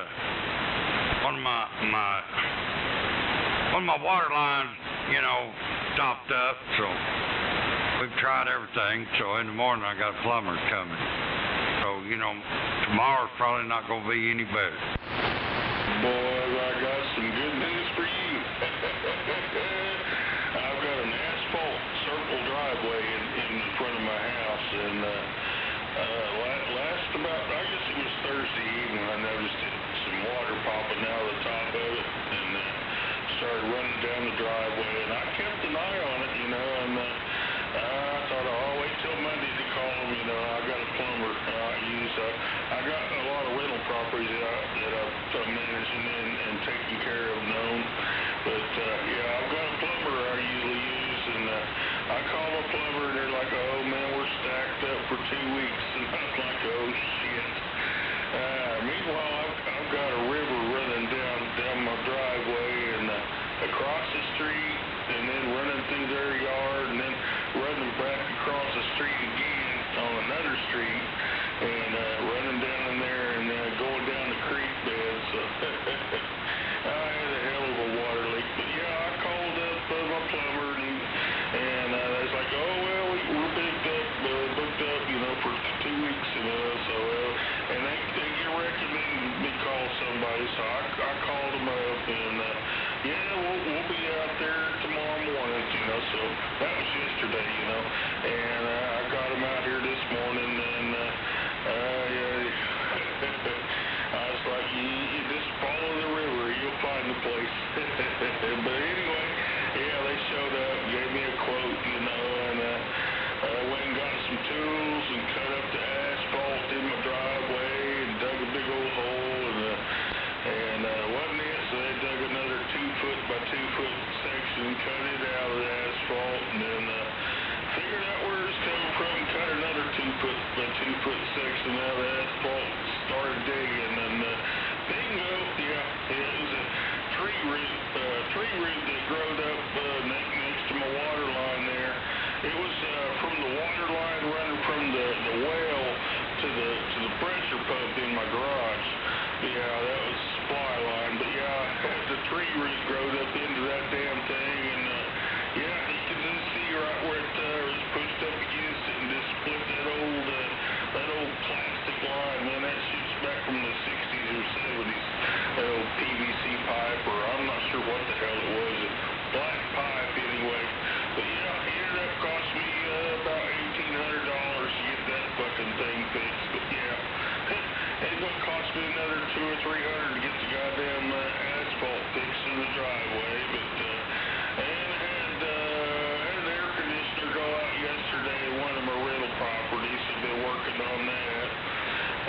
one of my water lines, stopped up, so we've tried everything. So in the morning I got a plumber coming. So, tomorrow's probably not gonna be any better. Boys, I got some good news for you. I've got an asphalt circle driveway in front of my house, and last about, I guess it was Thursday evening, I noticed some water popping out of the top of it, and started running down the driveway, and I kept an eye on it, and I thought, I'll wait till Monday to call him. I got a plumber I use. I got a lot of rental properties that I'm managing and taking care of known. But, I've got a plumber I usually use, and I call my plumber, and they're like, oh, man, we're stacked up for 2 weeks. And I was like, oh, shit. Meanwhile, I've got a river running down my driveway and across the street, and then running through their yard, and then running back across the street again on another street, and running down in there and going down the creek bed. So I had a hell of a water leak. But I called up my plumber, and they was like, oh, well, we're booked up, for 2 weeks, so, and they recommended me call somebody, so I called them up, and we'll be out there tomorrow morning, so that was yesterday, and I got them out here this morning, and I was like, you just follow the river, you'll find the place. But anyway, they showed up, gave me a quote, and I went and got some tools and cut up the asphalt in my driveway and dug a big old hole, and wasn't it, so they dug another 2-foot by 2-foot section, cut it out of the asphalt, and then figured out where it was coming from, cut another 2-foot by 2-foot section out of the asphalt, started digging, and bingo, it was a tree root that growed up next to my water line there. It was from the water line running from the well to the pressure pump in my garage. That was supply line, but the tree root growed up into that damn thing, and you can just see right where it was pushed up against it and just split that old plastic line. Man, that shit's back from the 60s or 70s. That old PVC pipe, or I'm not sure what the hell it was, a black pipe anyway. But it ended up costing me about $1,800 to get that fucking thing fixed. But it's going to cost me another $200 or $300 to get the goddamn asphalt fixed in the driveway. But and I had an air conditioner go out yesterday at one of my rental properties. I've been working on that,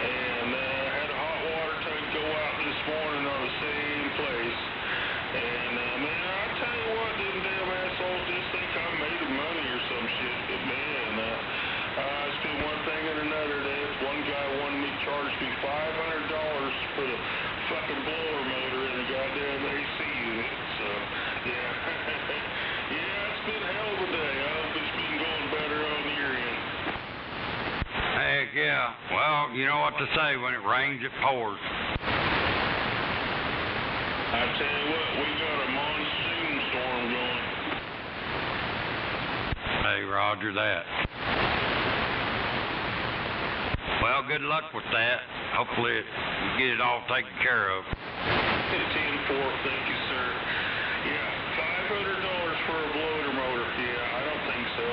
and had a hot water tank go out this morning on the same place. And man, I tell you what, them damn assholes just think I made them money or some shit. But man, it's been one thing and another. One guy wanted me to charge me $500 to put a fucking blower motor in the goddamn AC unit. So it's been a hell of a day. I hope it's been going better on your end. Heck yeah. Well, you know what to say, when it rains, it pours. I tell you what, we got a monsoon storm going. Hey, roger that. Well, good luck with that. Hopefully you get it all taken care of. 10-4, thank you, sir. $500 for a blower motor. I don't think so.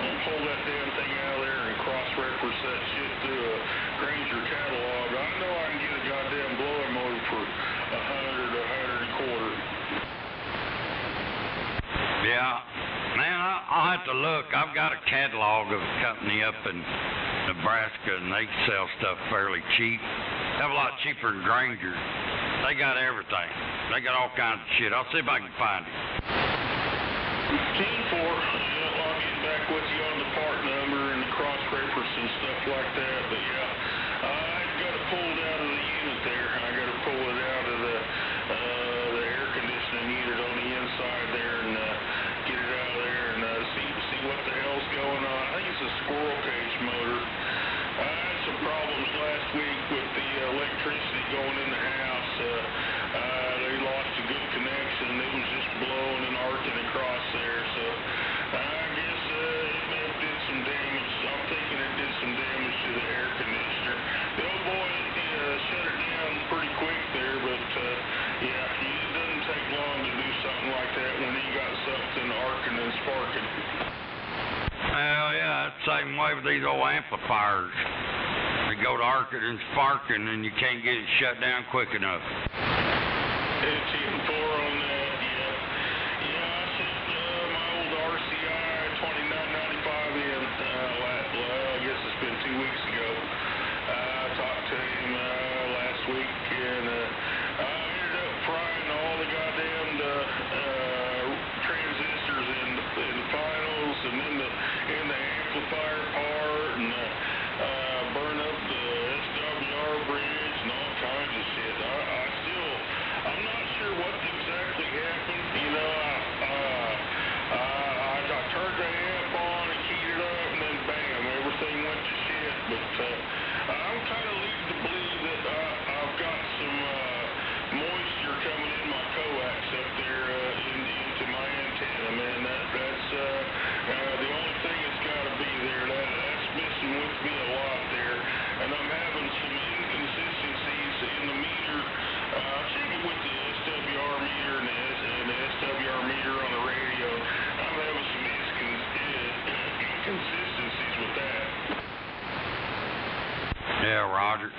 Don't pull that damn thing out of there and cross-reference that shit through a Granger catalog. I know I can get a goddamn blower motor for $100 or $125. Yeah. Man, I'll have to look. I've got a catalog of a company up in Nebraska, and they sell stuff fairly cheap. Have a lot cheaper than Granger. They got everything. They got all kinds of shit. I'll see if I can find it. 10-4, I'll get back with you on the part number and the cross-reference and stuff like that, but yeah, I've got it pulled out of the unit there. I got to pull it out of the air conditioning unit on the inside there and get it out of there and see what the hell's going on. I think it's a squirrel cage motor. I had some problems last week with the electricity going in the house. They lost a good connection. It was just blowing and arcing across there. So I guess it may have did some damage. I'm thinking it did some damage to the air conditioner. The old boy shut it down pretty quick there, but yeah, it doesn't take long to do something like that when you got something arcing and sparking. Well, yeah, it's the same way with these old amplifiers. They go to arcing and sparking, and you can't get it shut down quick enough. It's 10-4 on that, yeah. Yeah, I sent my old RCI 2995 in, I guess it's been 2 weeks ago. I talked to him last week, and I ended up frying all the goddamn transistors in the finals and in the amplifier part, and burn up the SWR bridge and all kinds of shit. I'm not sure what exactly happened. You know, I turned the amp on and keyed it up, and then bam, everything went to shit. But I'm kind of leading to believe that I've got some moisture coming in my coax up there into my antenna, man. That's the only thing that's got to be there. That's messing with me a lot there, and I'm having some inconsistencies in the meter. Check it with the SWR meter and the SWR meter on the radio. I'm having some inconsistencies with that. Yeah, Roger.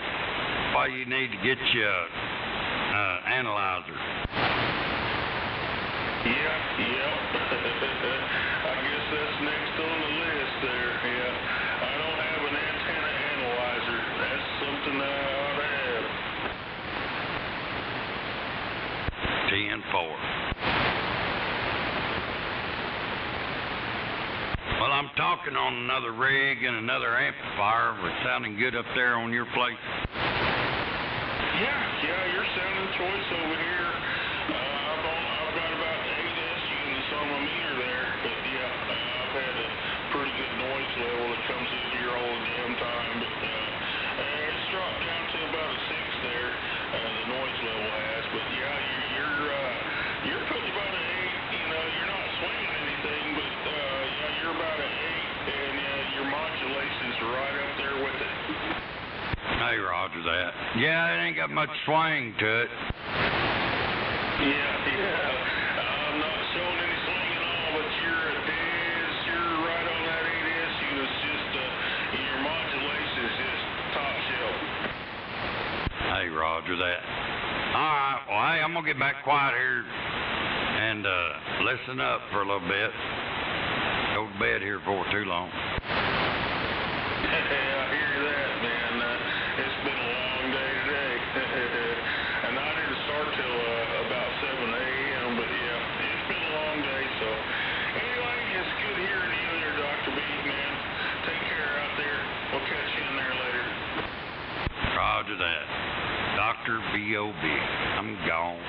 Why you need to get you an analyzer. Yep. I guess that's next on the list there. Yeah. I don't have an antenna analyzer. That's something I ought to have. 10-4. Well, I'm talking on another rig and another amplifier. We're sounding good up there on your place. Yeah, you're sounding choice over here. I've got about 8 S units on my meter there, but yeah, I've had a pretty good noise level that comes in here all the damn time, but it's dropped down to about a 6 there, the noise level has, but yeah, you're putting about an 8, you know, you're not swinging anything, but yeah, you're about an 8, and your modulation's right up there with it. Hey, roger that. Yeah, it ain't got much swing to it. Yeah. I'm not showing any swing at all, but you're right on that 8S unit. It's just your modulation is just top shelf. Hey, roger that. All right, well, hey, I'm gonna get back quiet here and listen up for a little bit. Go to bed here before too long. I hear that, man. It's been a long day today. And I didn't start till about 7 a.m., but yeah, it's been a long day, so. Anyway, it's good hearing you there, Dr. B, man. Take care out there. We'll catch you in there later. Roger that. Dr. B.O.B. I'm gone.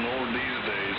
Lord these days.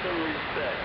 some respect.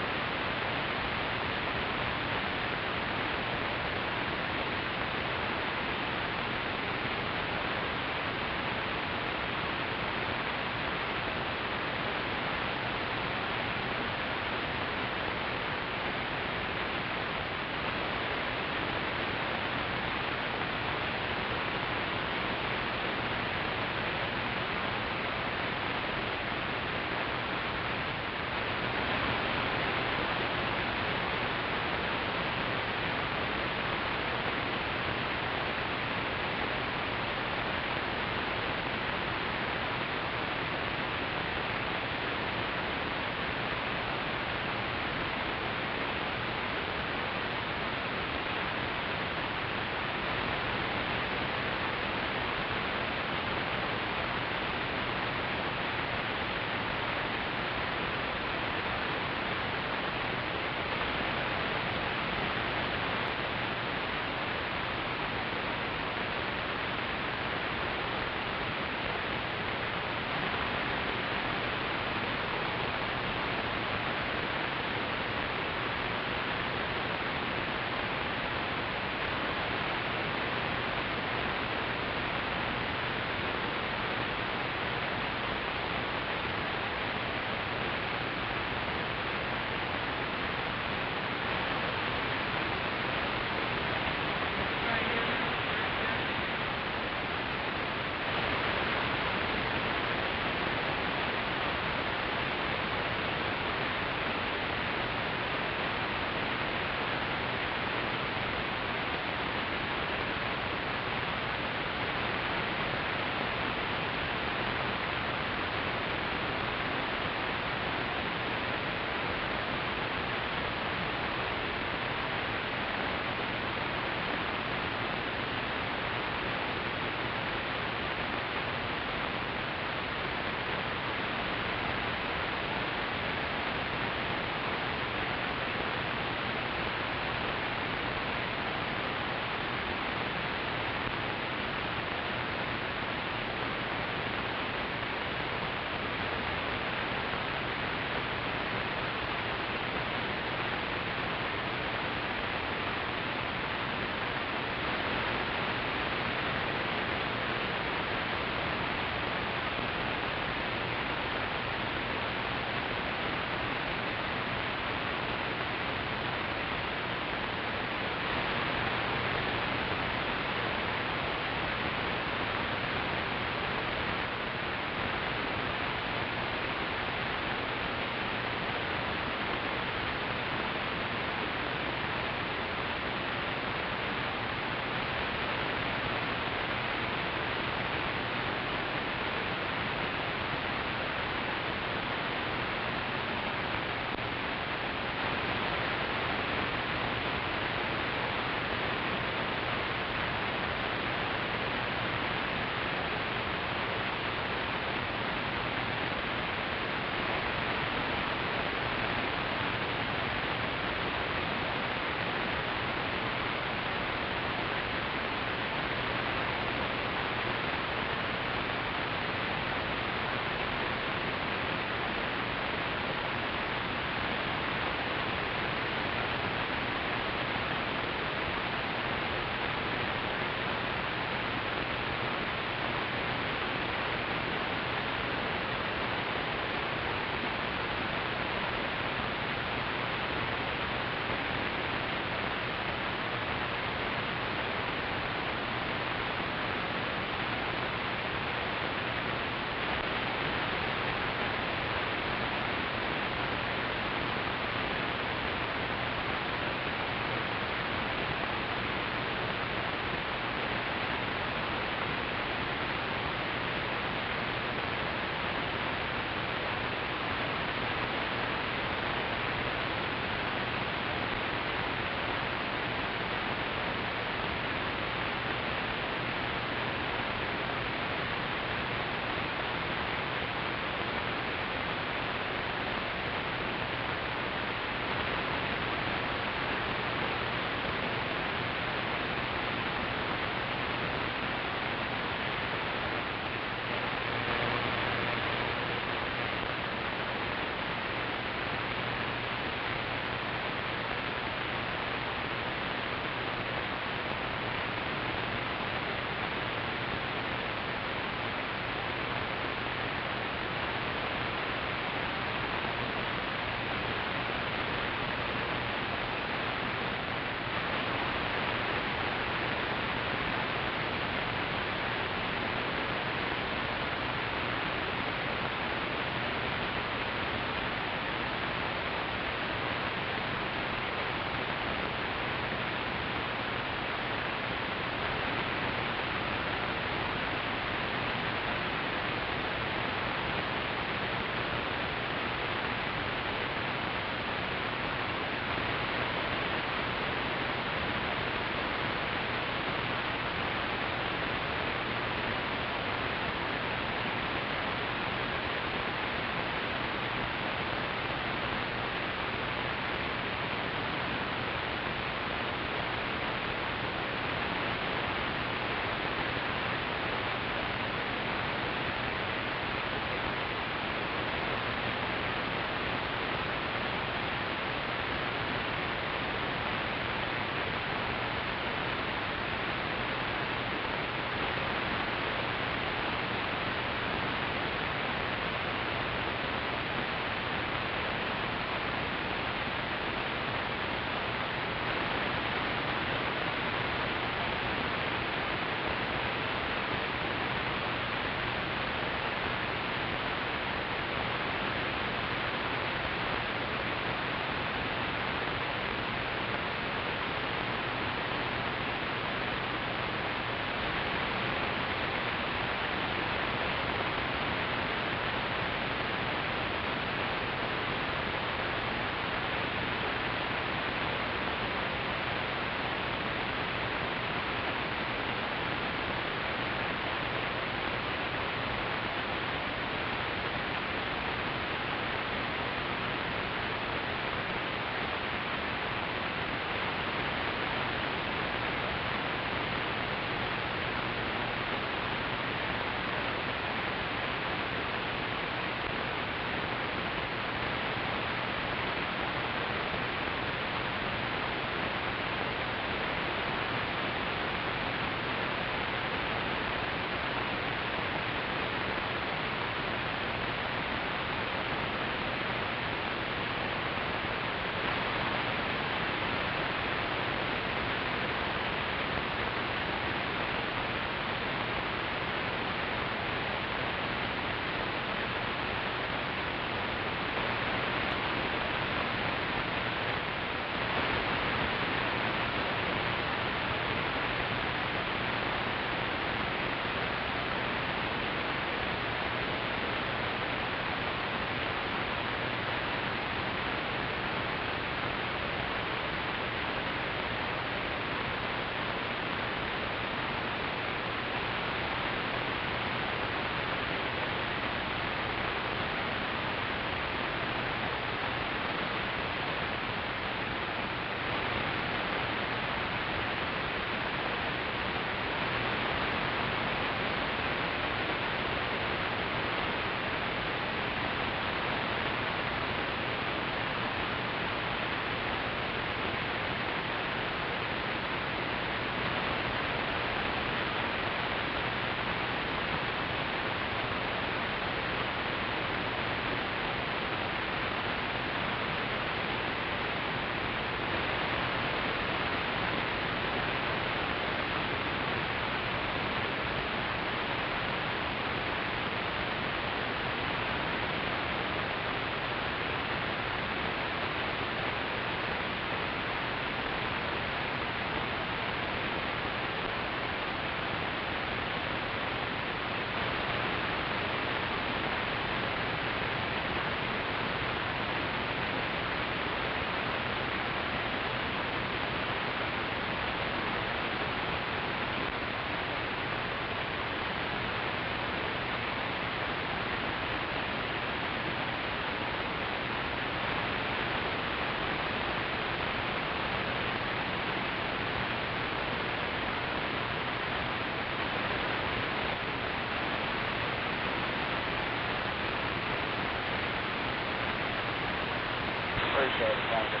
Appreciate it. Thank you.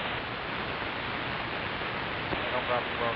No problem, bro.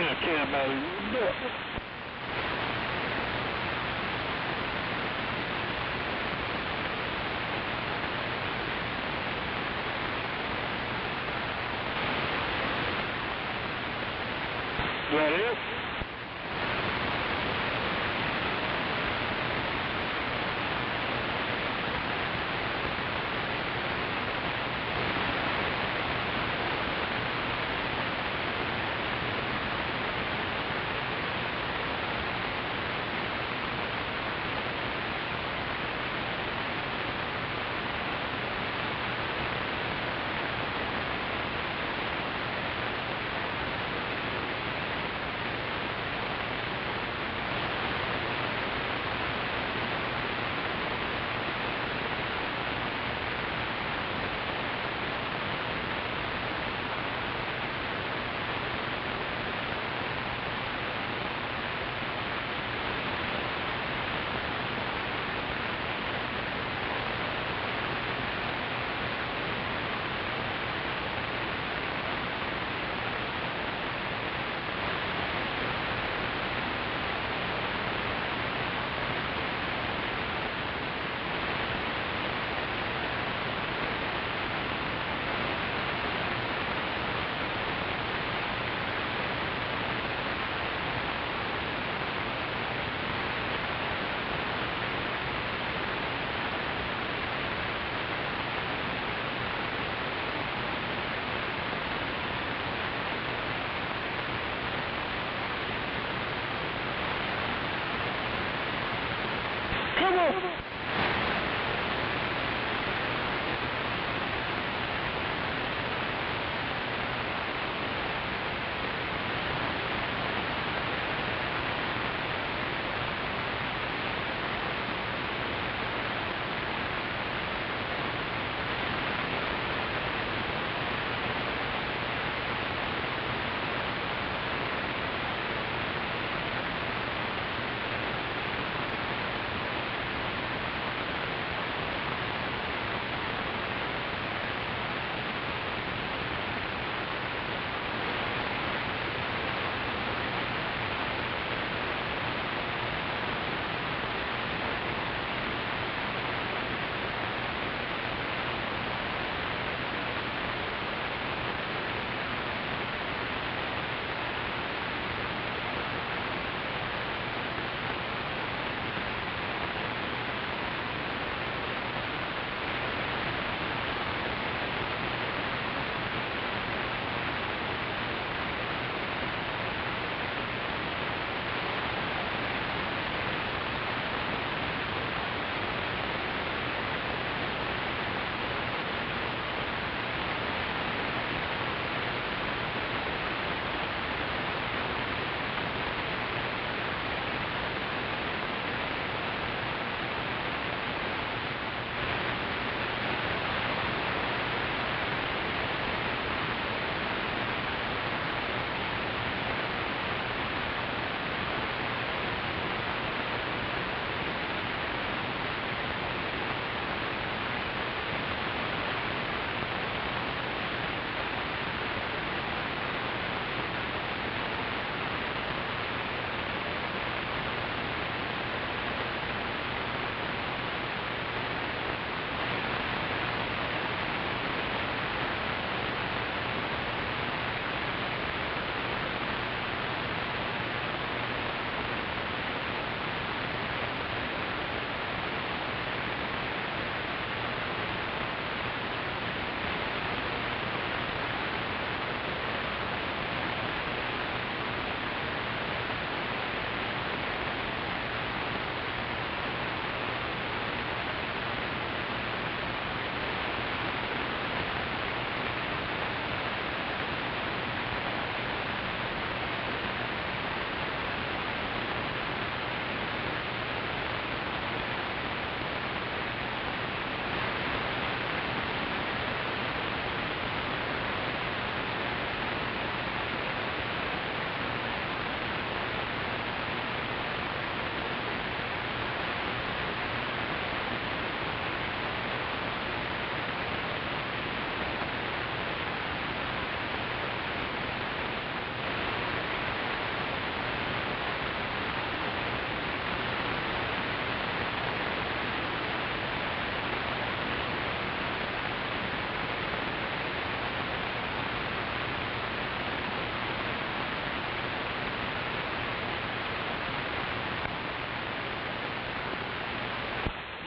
can't matter. Is that it? Come on!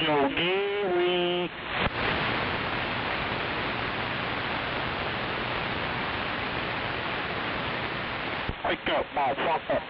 Yo, Gary. Wake up, motherfucker.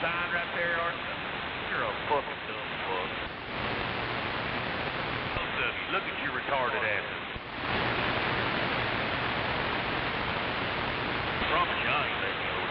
sign right there, aren't you? You're a fucking dumb fuck. Look at you retarded asses. I promise you I ain't taking over.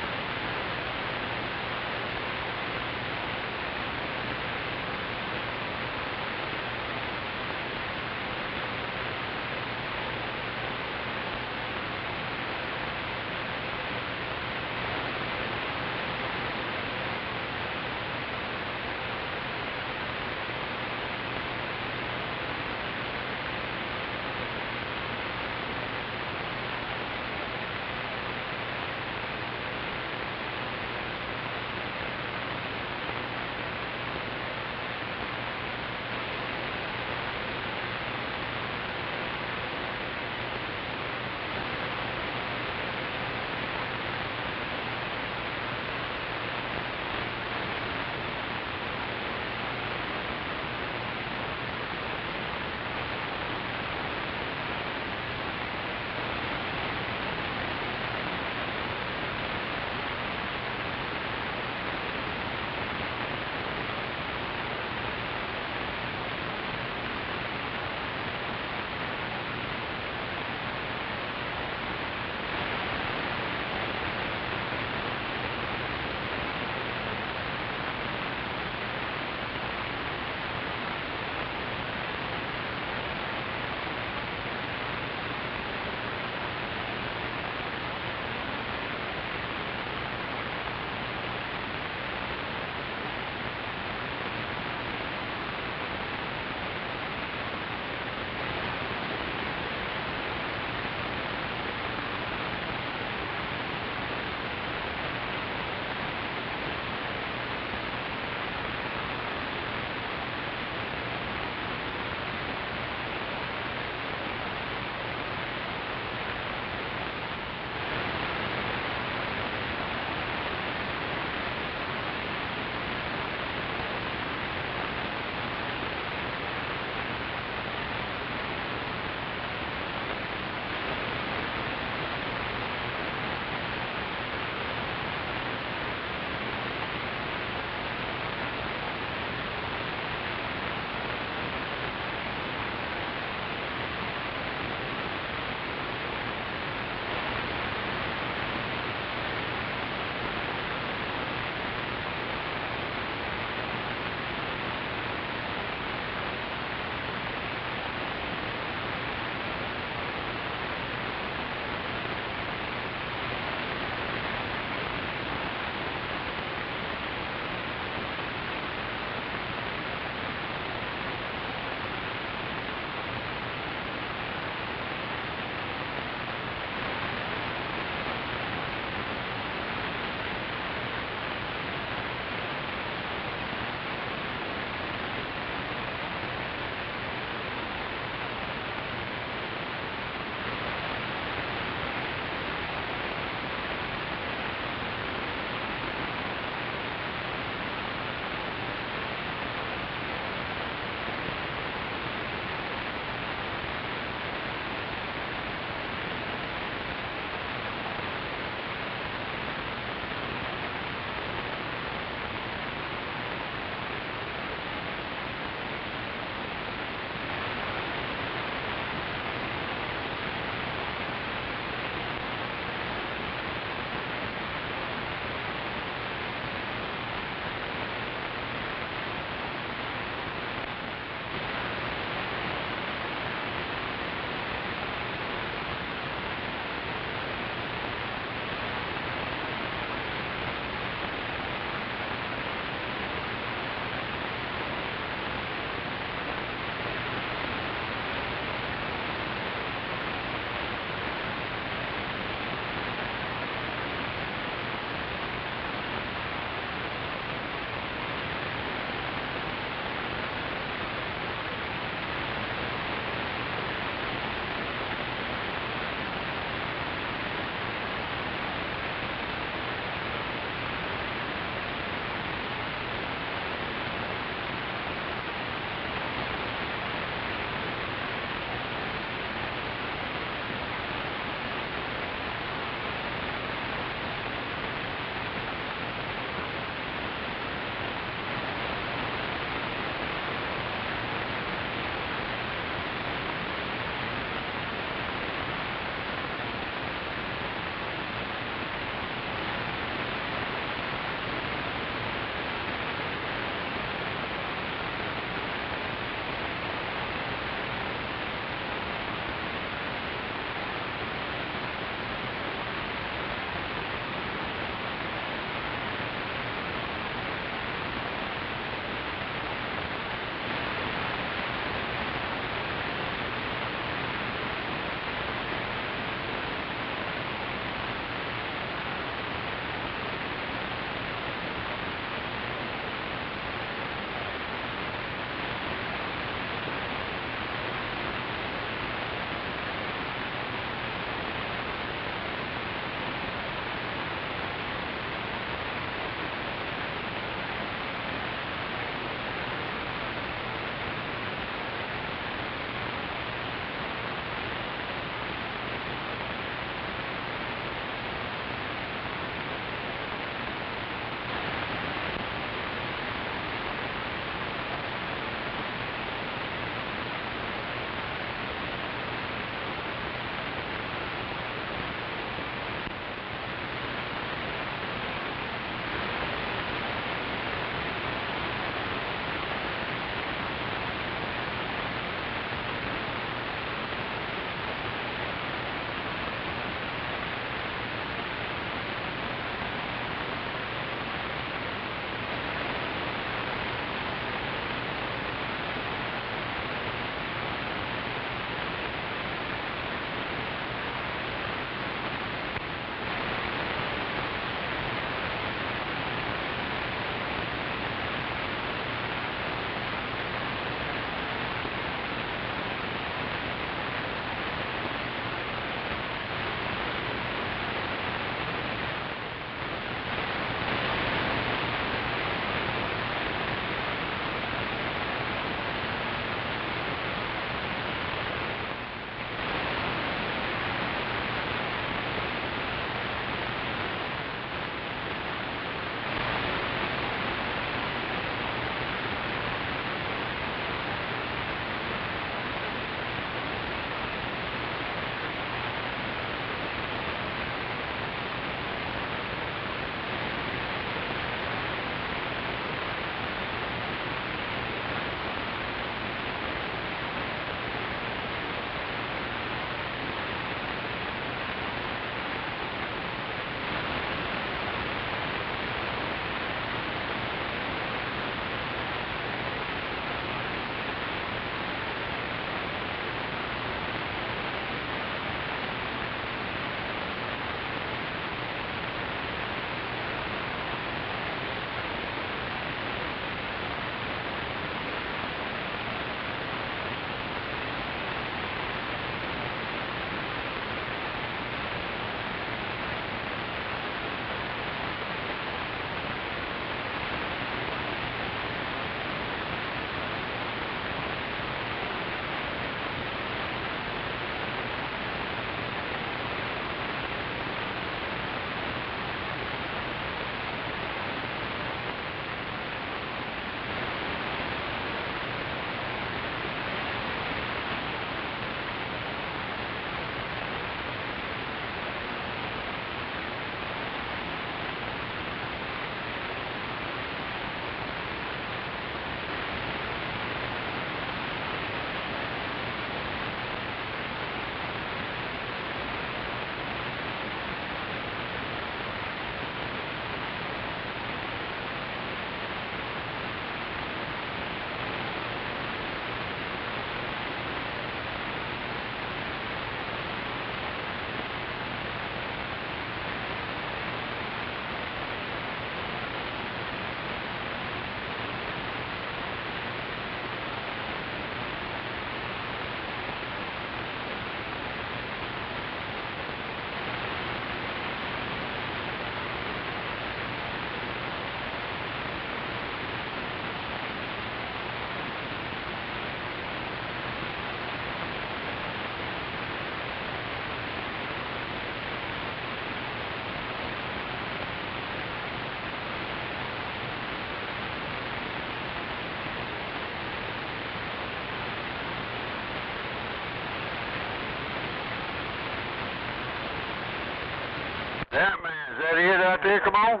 Batman, is that it out there? Come on.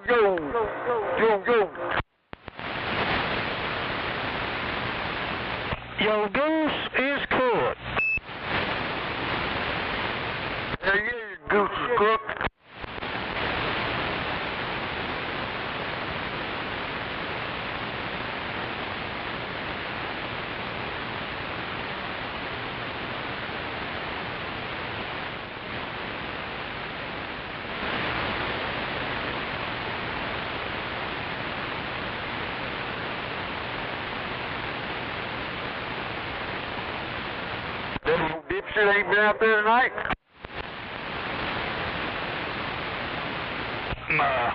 Go. Your goose is cooked. Yeah, your goose is cooked. Dipshit ain't been out there tonight? Nah.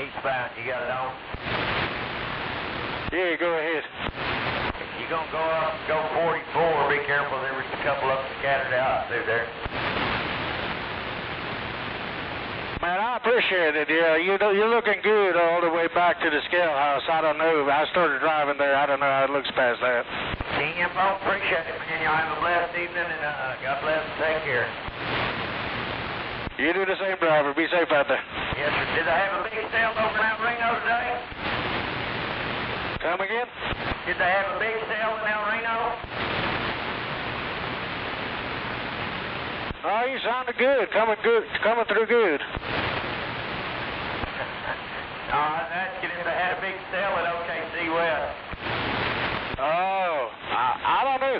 eastbound. You got it on? Yeah, go ahead. You're going to go up, go 44. Be careful, there was a couple of them scattered out through there. Man, I appreciate it. Yeah, you're looking good all the way back to the scale house. I don't know. I started driving there. I don't know how it looks past that. King Info, appreciate it, man. Y'all have a blessed evening, and God bless and take care. You do the same, driver. Be safe out there. Yes, sir. Did they have a big sale over in El Reno today? Come again? Did they have a big sale in El Reno? Oh, you sounded good. Coming through good. I was asking if they had a big sale at OKC West. Oh, I don't know.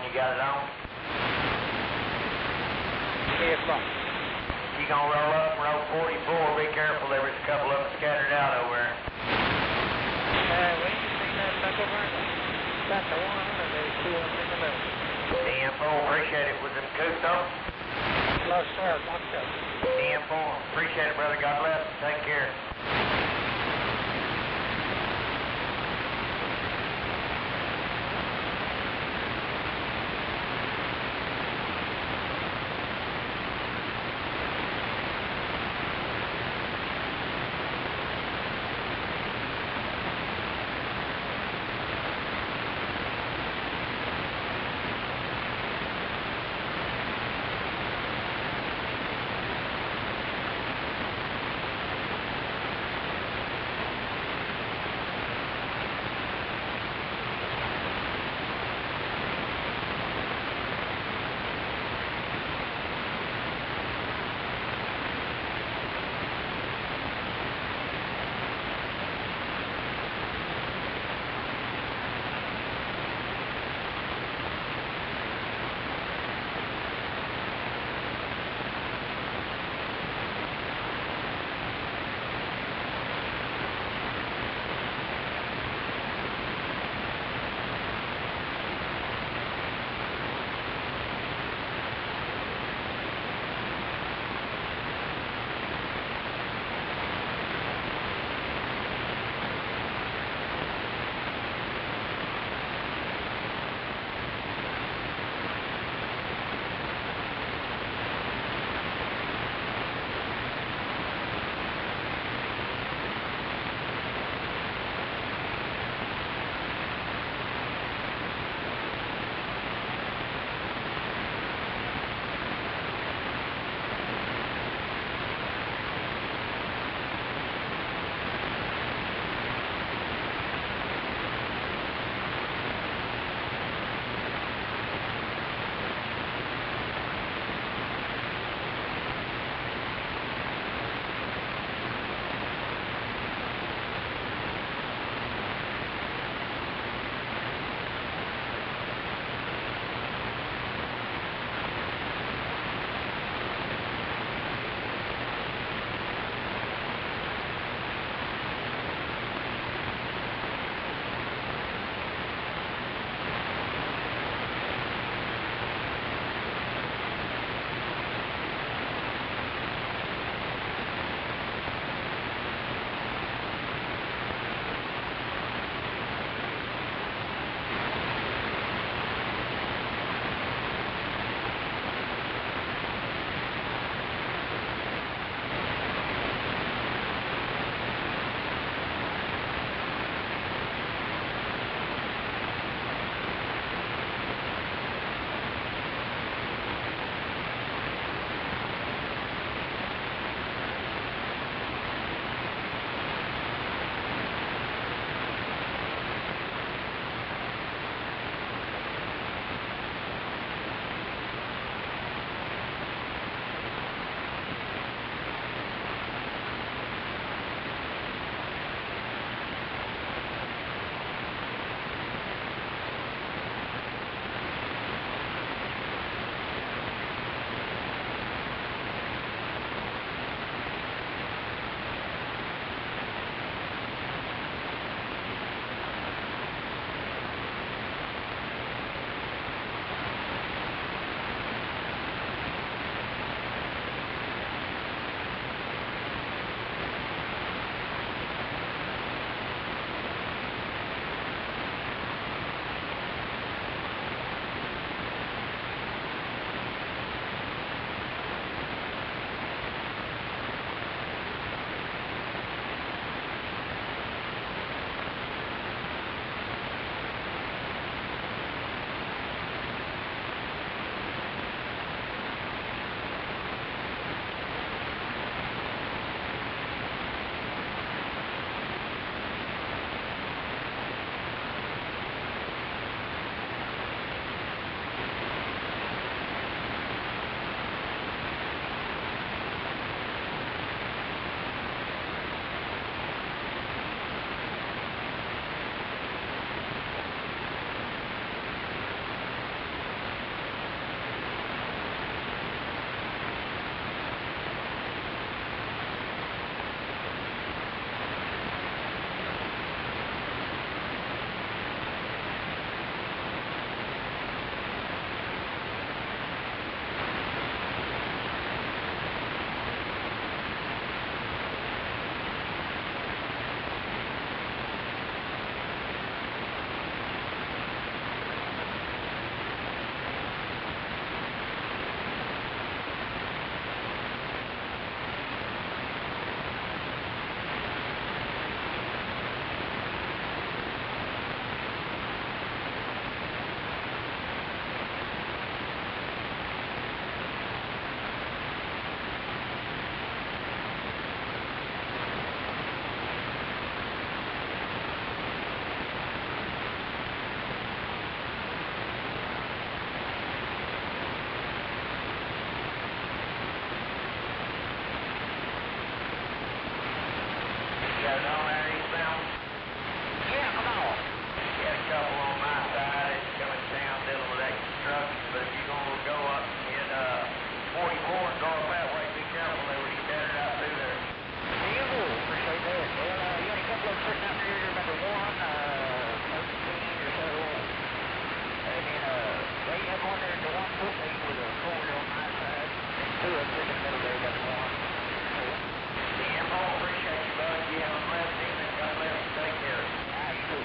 one you got it on? Yes, sir. You gonna roll up and roll 44. Be careful, there was a couple of them scattered out over there. When you see that back over there? About the 100, there's 2 of them in the middle. DM4, appreciate it. Was it Cousteau? No, sir, not so. DM4, appreciate it, brother. God bless. Take care. guys on there eastbound? Yeah, come on. Got a couple on my side. It's coming down dealing with that construction, but if you're going to go up in 44 and go up that way, be careful there when you get it out through there. Yeah, appreciate that. Well, you got a couple of them sitting out there, remember one, 13 or so. And then they have one there, the 114 with a 4 on my side. And two up in the middle there, got one. Yeah, Paul, appreciate you, bud. You have a blessed evening. God bless you. Take care. All right, you too.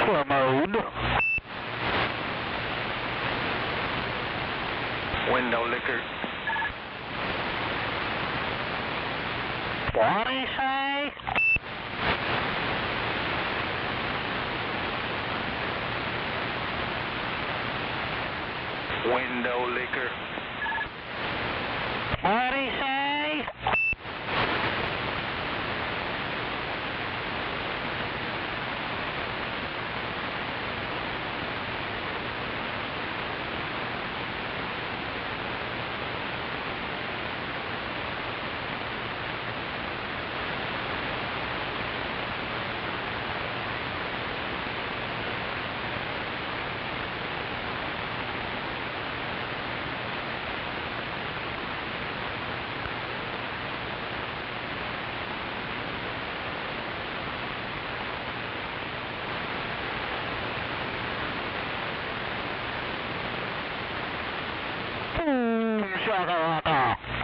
Alpha mode. Window liquor. What do you say? Window liquor. What do you say? Shakalaka.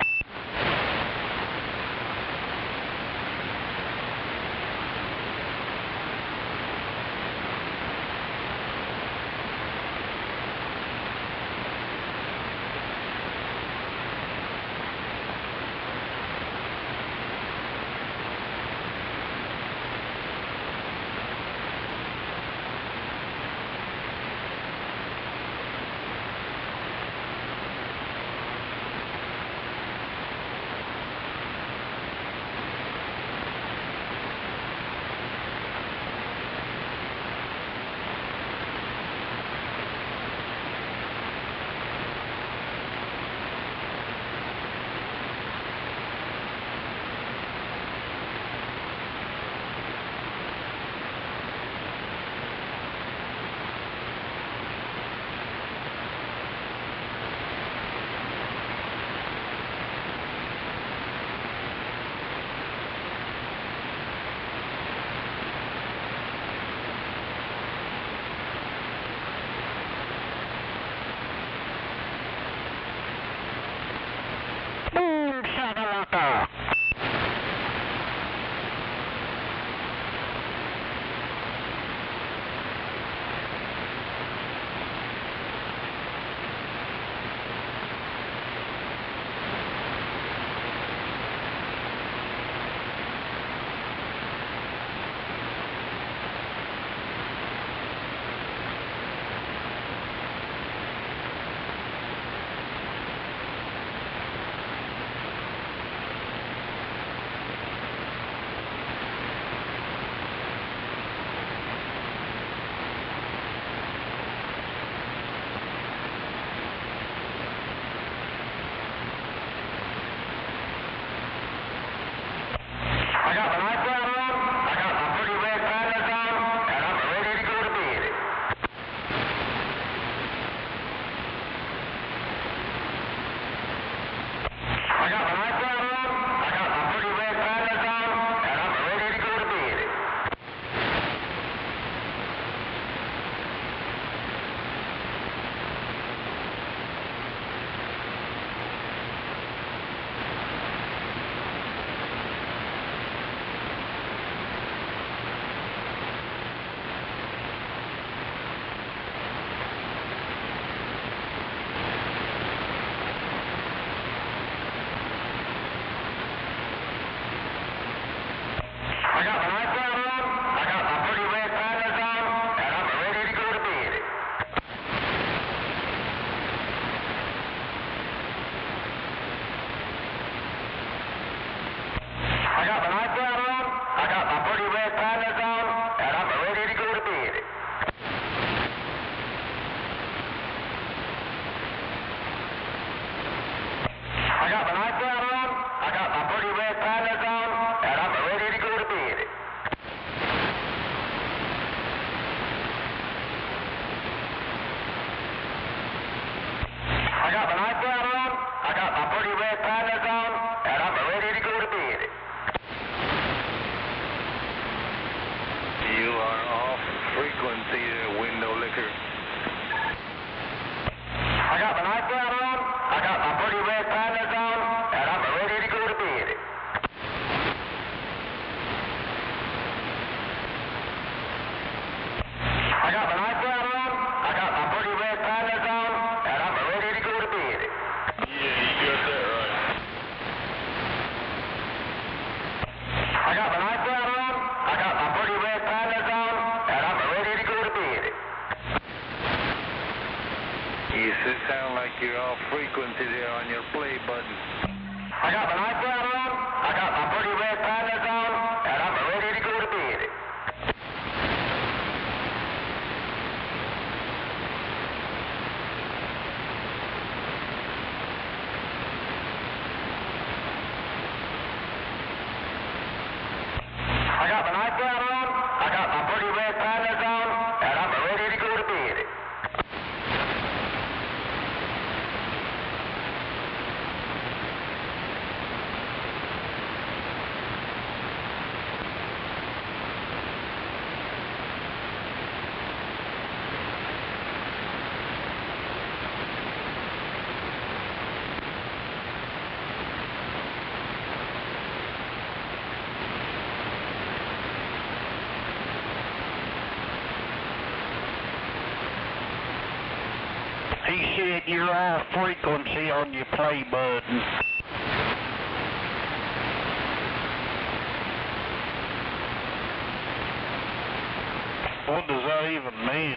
I got my night gown on, I got my pretty red panties on, and I'm sound like you're off frequency there on your play button. I got my night gown on, I got my pretty red pandas on, and I'm ready to go to bed. I got my night gown on, I got my pretty red pandas on, and I'm ready to go to bed. He said you're off frequency on your play button. What does that even mean?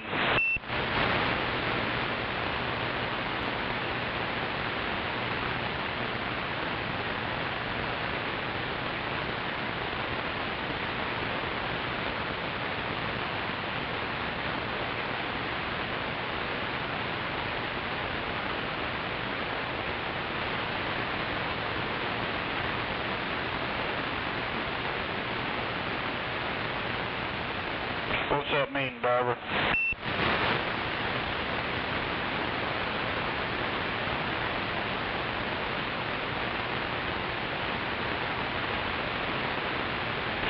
What's that mean, driver?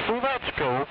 Well, that's cool.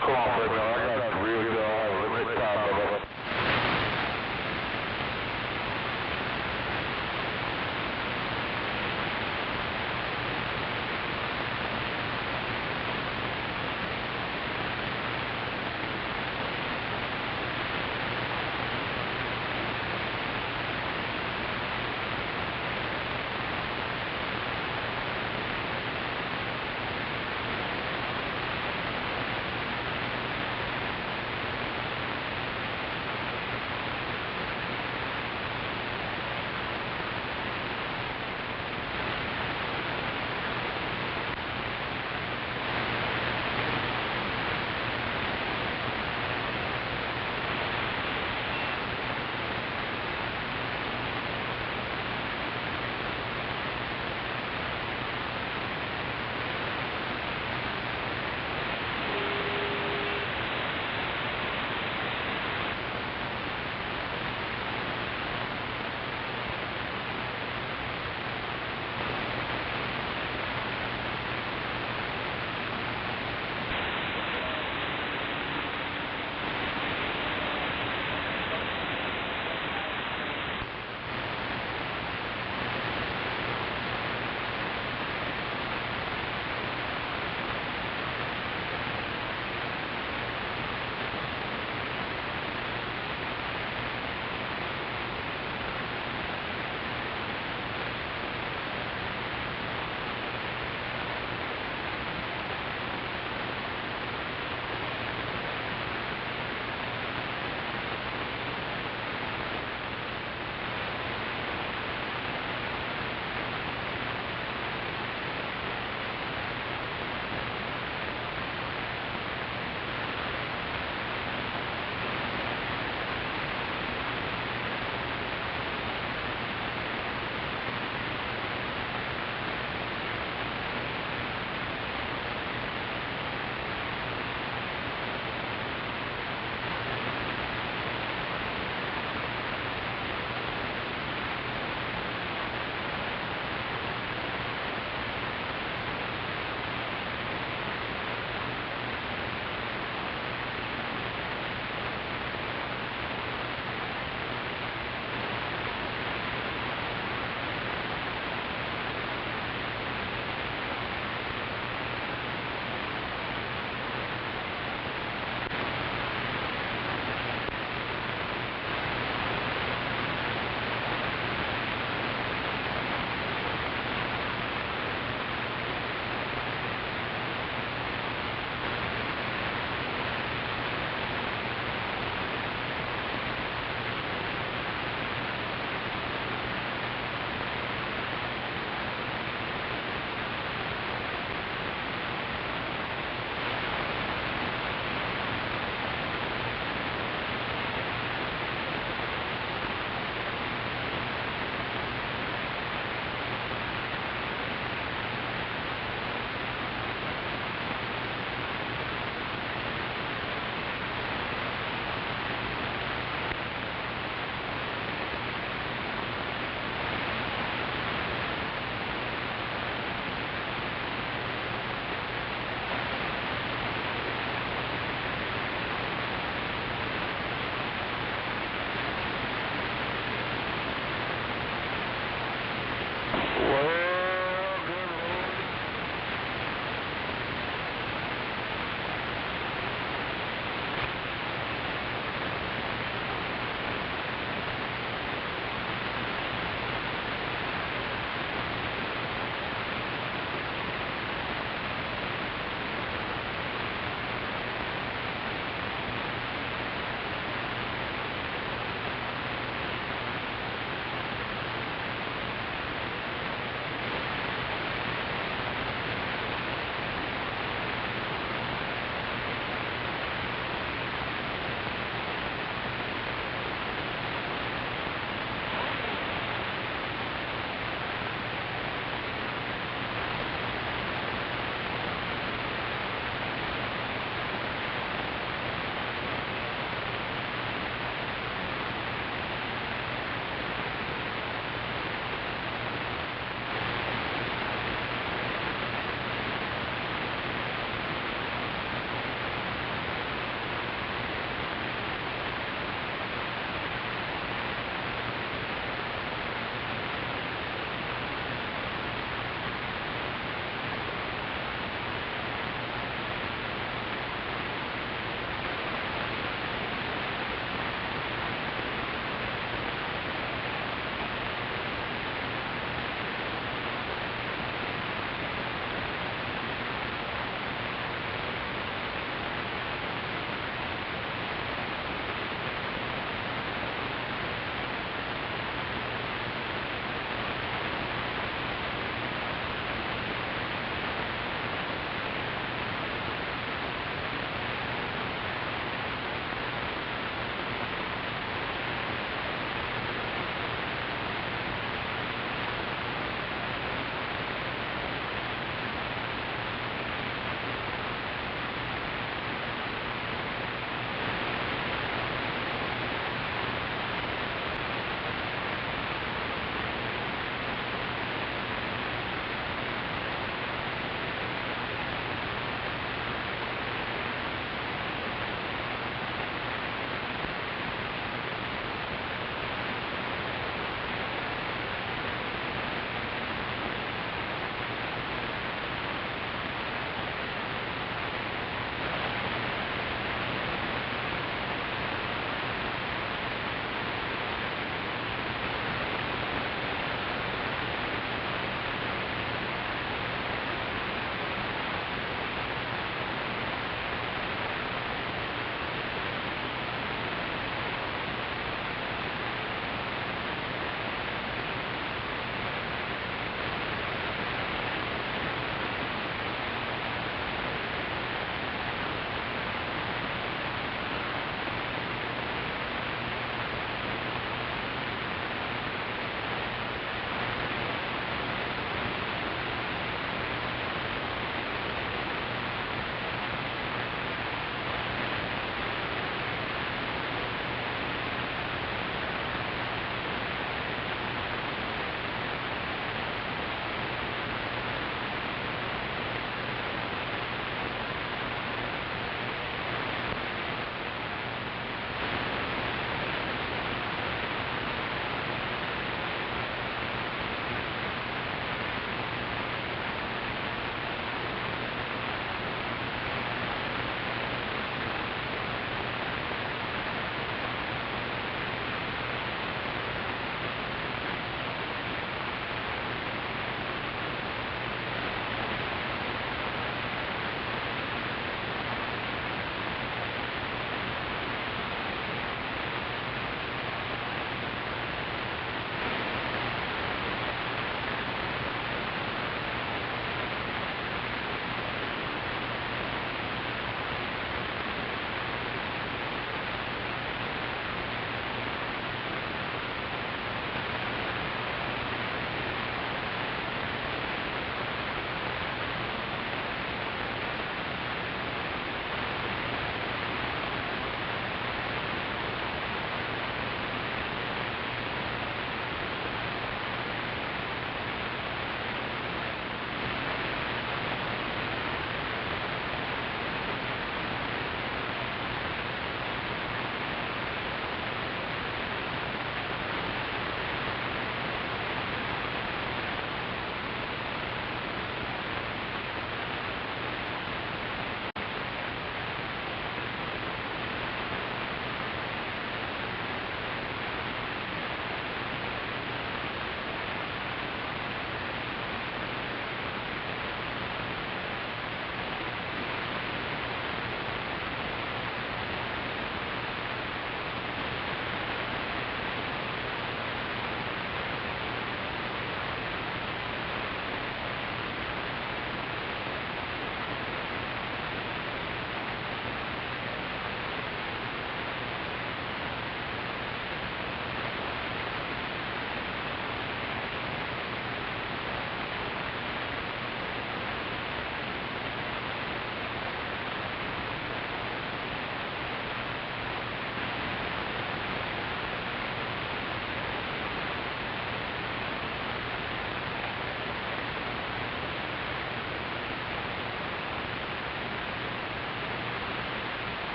Come on, baby, I got a real good line. Let me try, baby.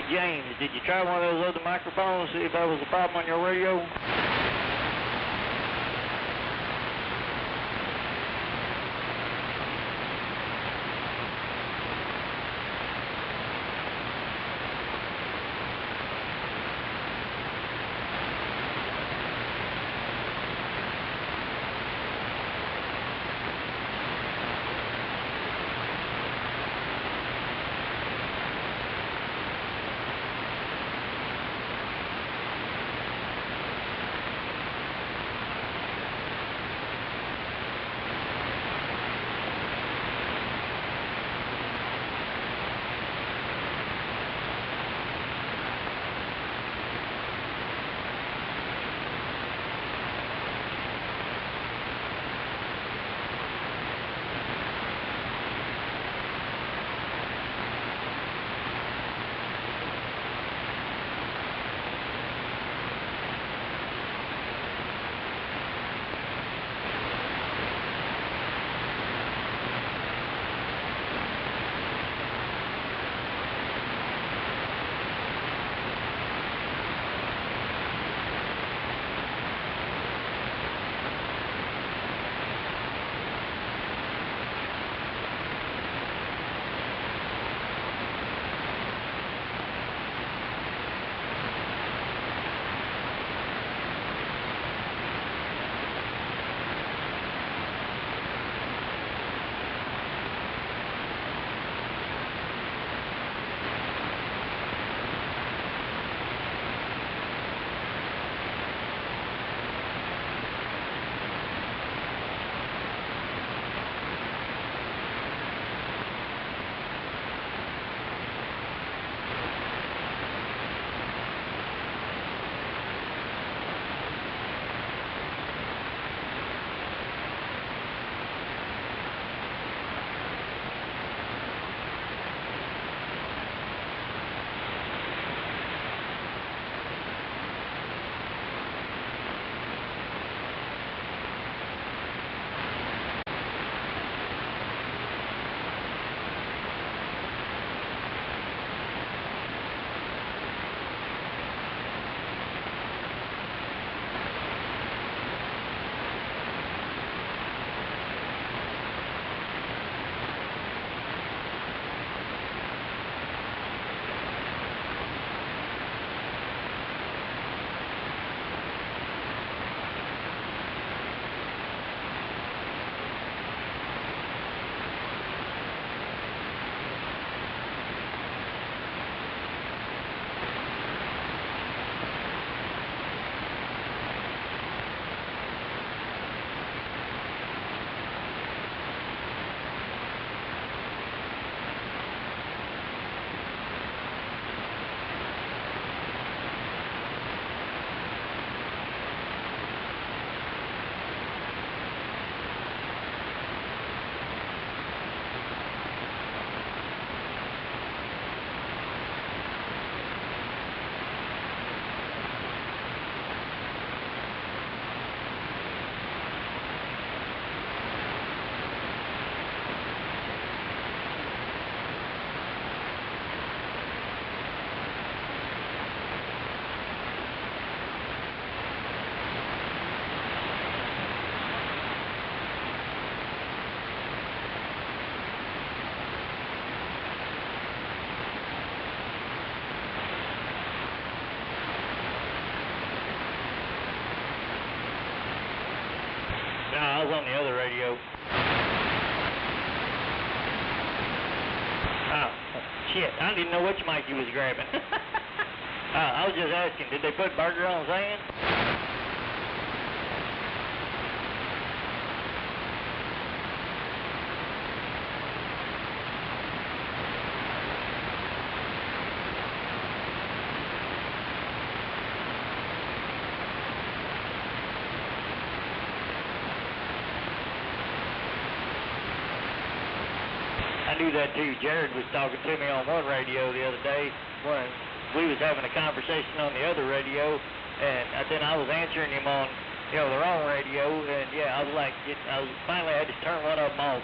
Hey, James, did you try one of those other microphones, see if that was the problem on your radio? No, I was on the other radio. Oh, shit. I didn't know which mic you was grabbing. I was just asking, did they put burger on sand? I knew that too. Jared was talking to me on one radio the other day when we was having a conversation on the other radio, and then I was answering him on, the wrong radio, and yeah, I was like, finally I had to turn one of them off.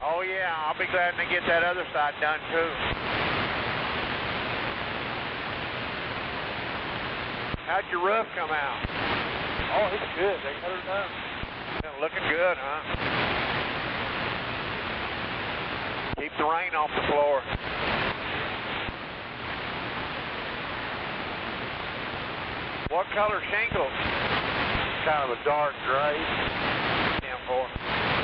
Oh yeah, I'll be glad to get that other side done too. How'd your roof come out? Oh, it's good. They got her done. Looking good, huh? Keep the rain off the floor. What color shingles? Kind of a dark gray. 10-4.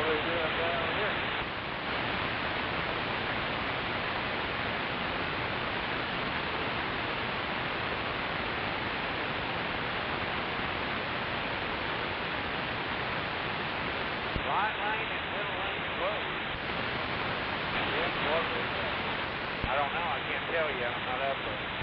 they doing down here? Right lane and middle lane closed. Yes, what was that? I don't know. I can't tell you. I'm not up there.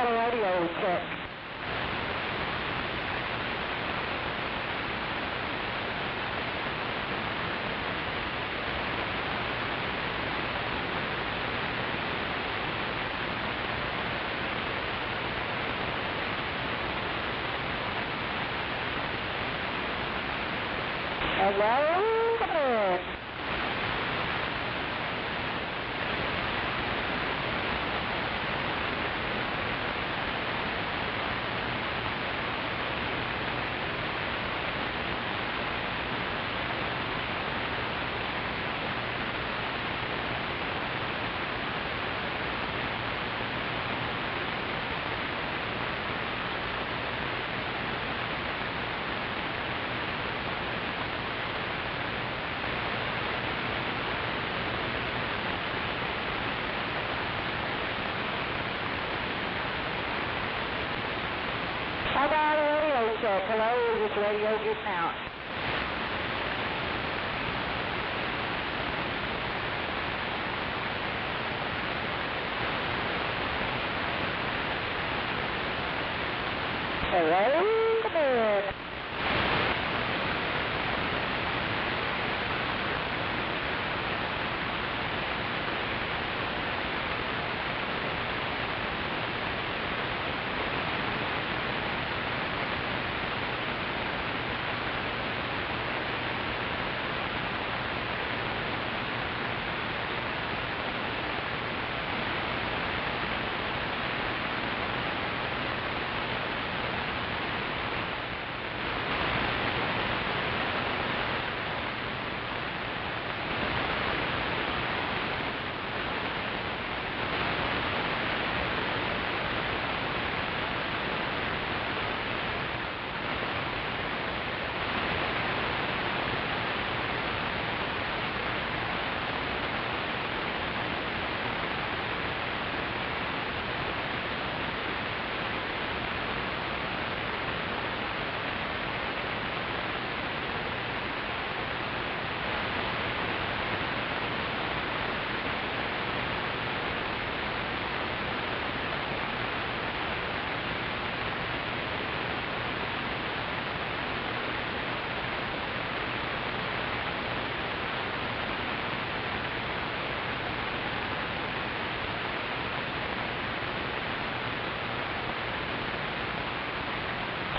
about a radio check? Hello? Come in. How about a radio check? Hello, is this radio getting out? Hello, come in.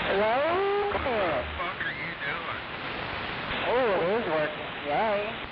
Hello? Come here. What the fuck are you doing? Oh, it is working. Yay.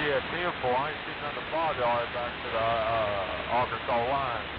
Yeah, 10-4. I ain't seen nothing fog all the way back to the Arkansas line.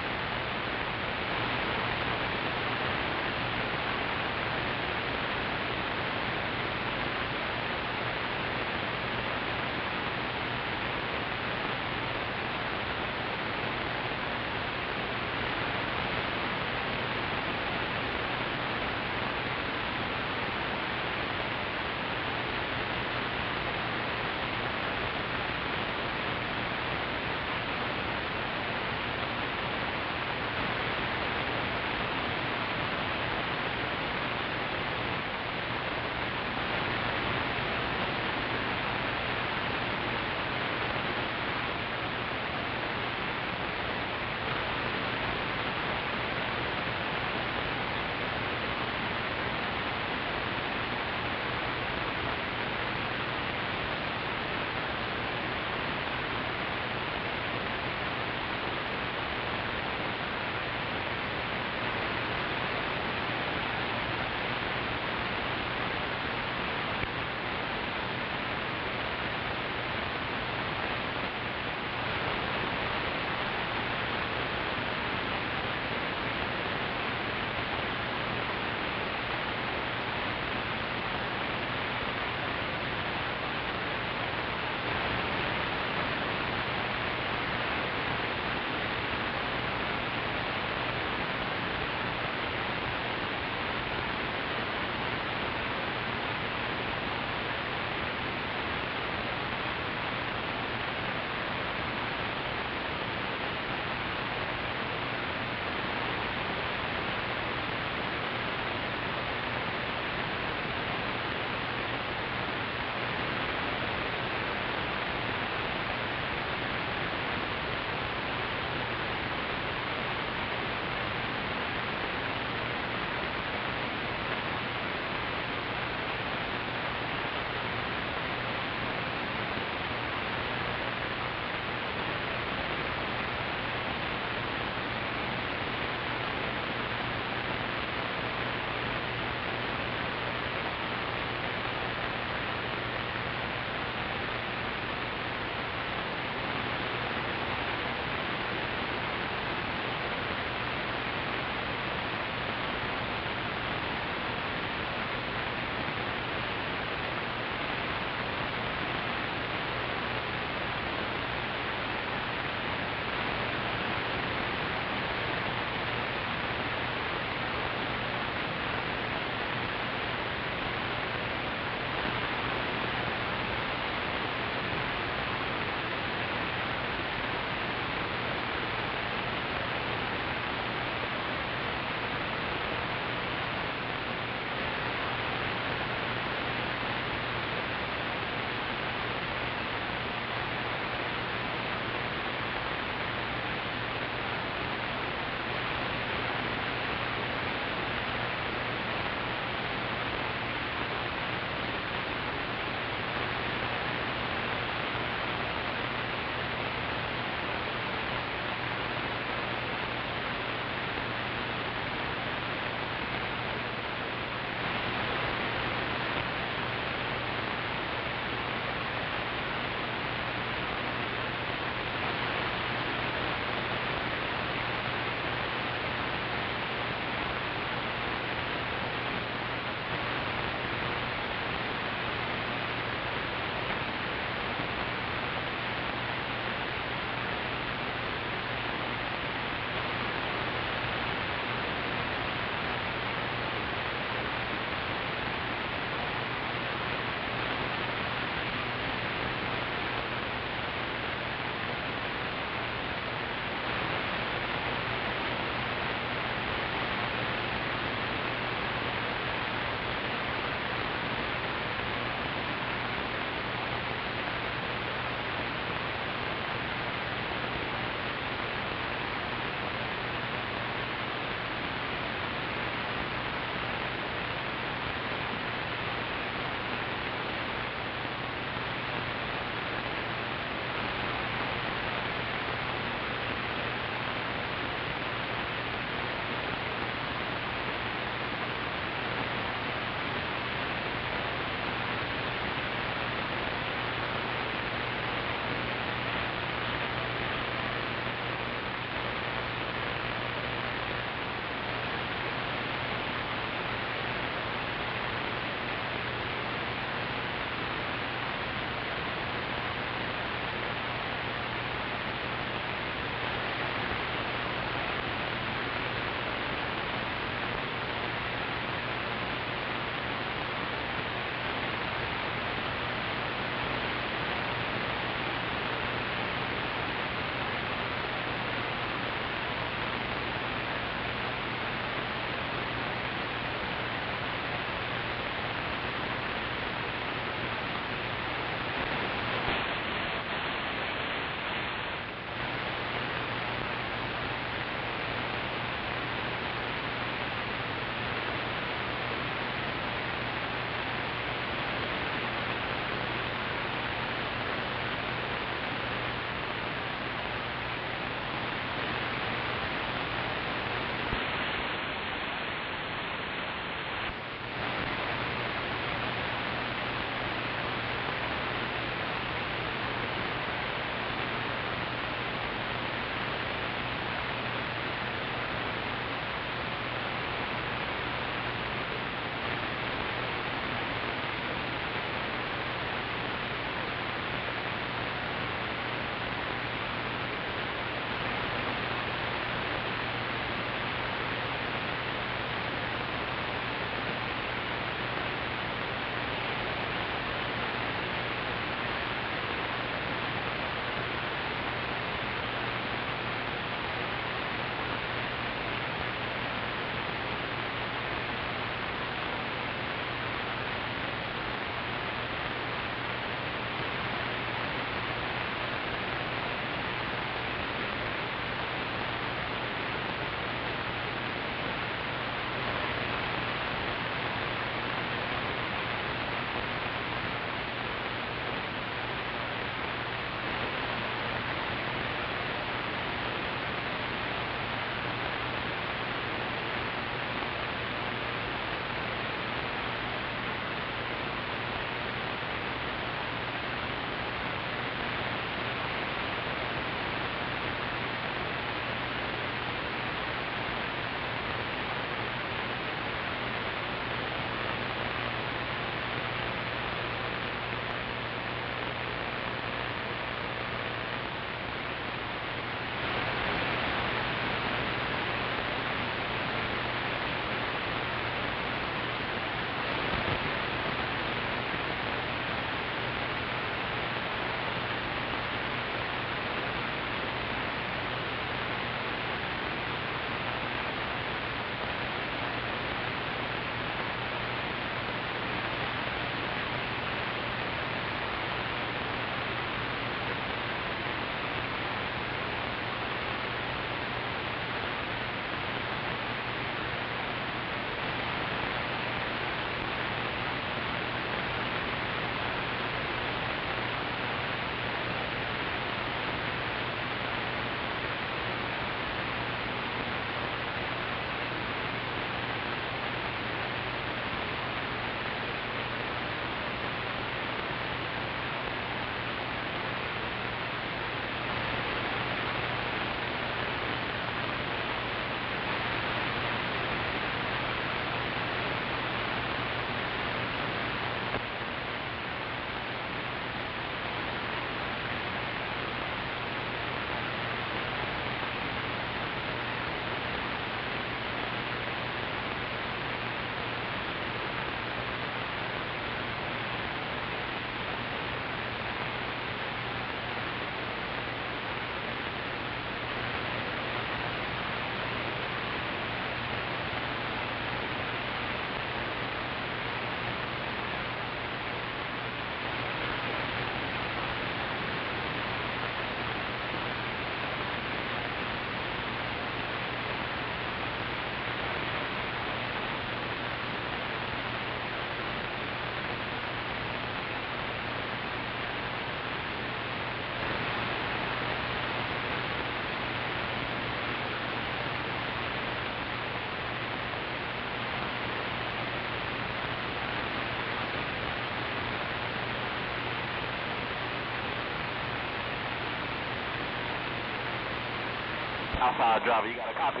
Outside driver, you got a copy?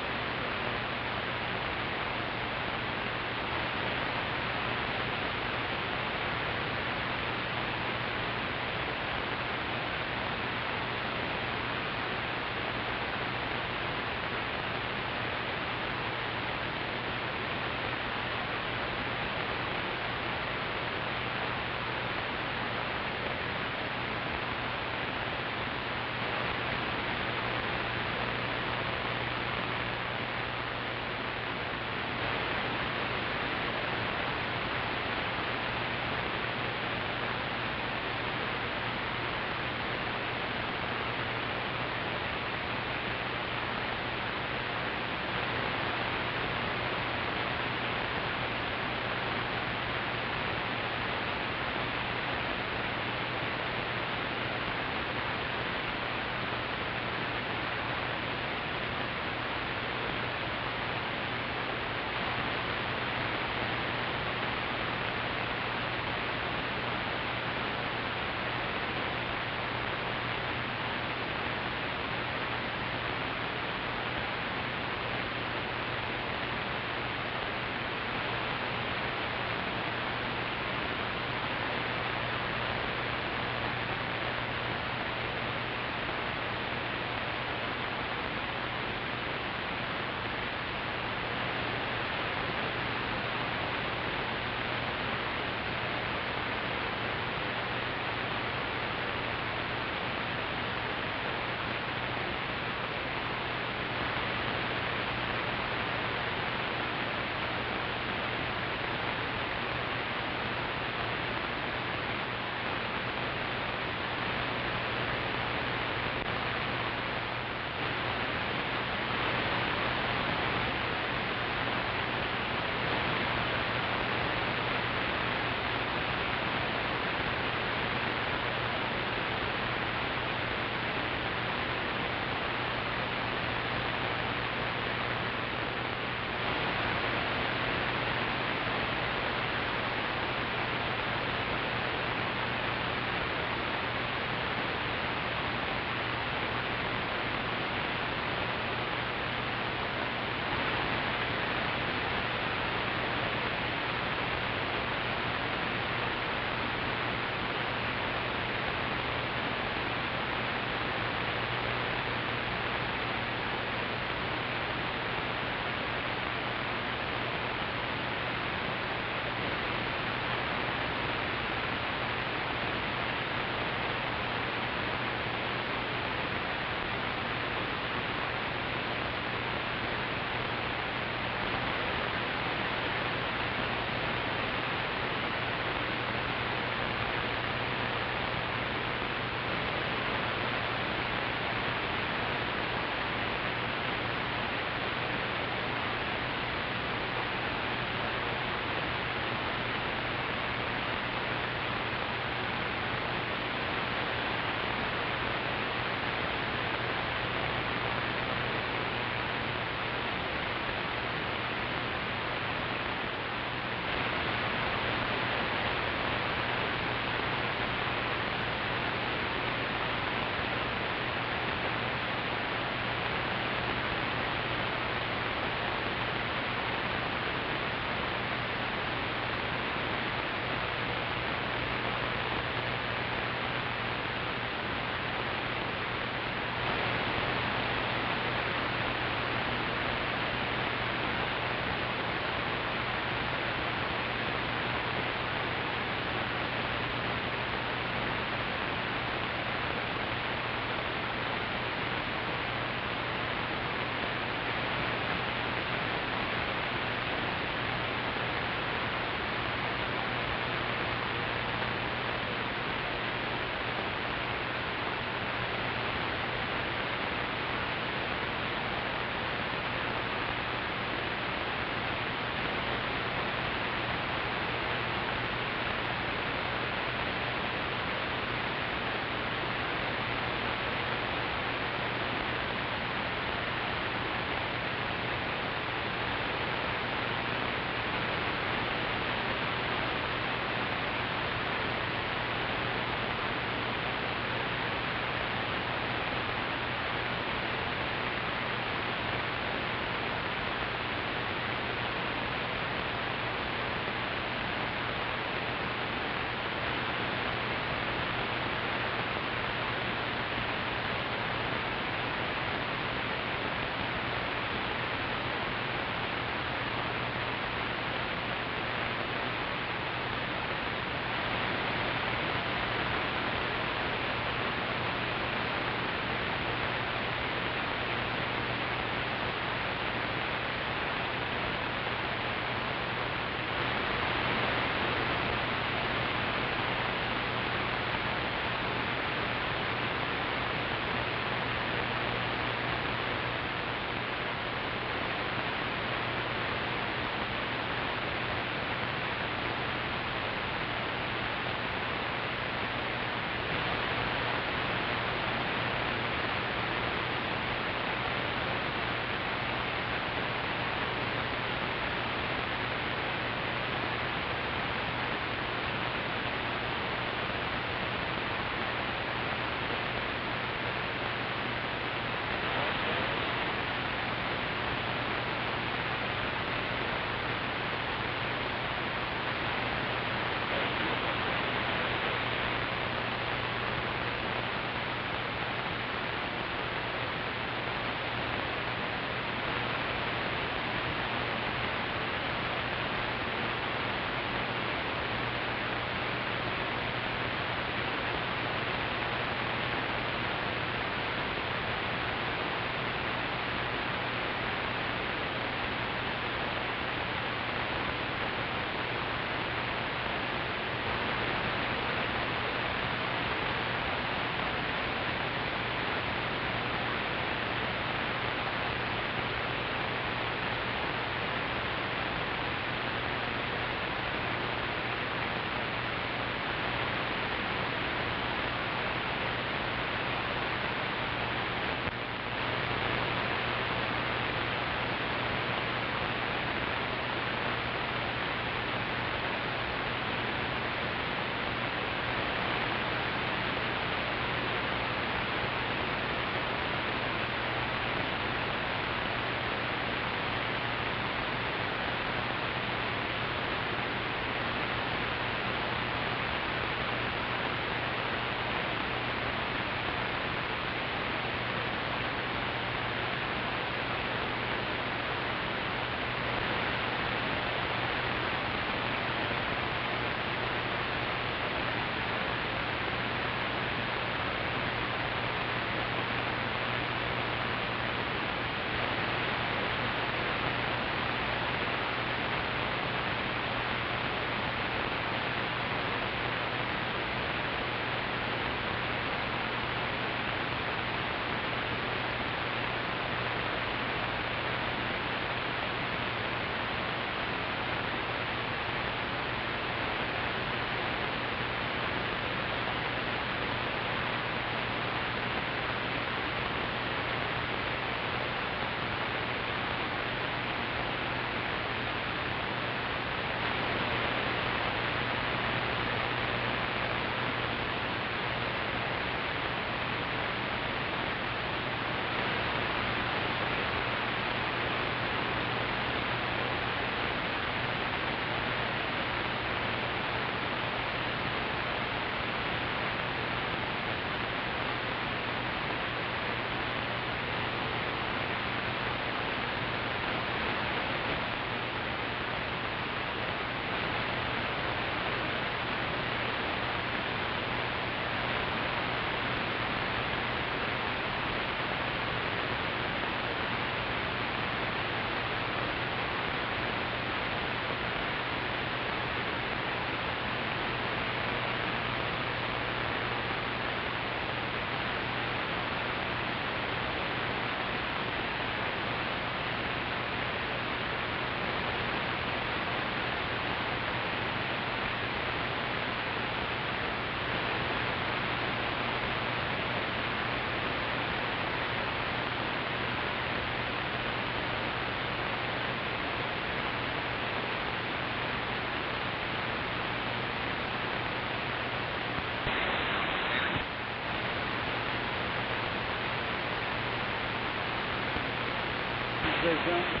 say something?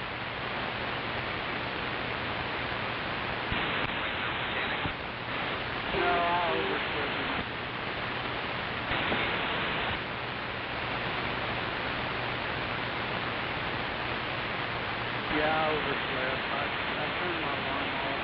No, I overslept. Yeah, I overslept. I turned my alarm off.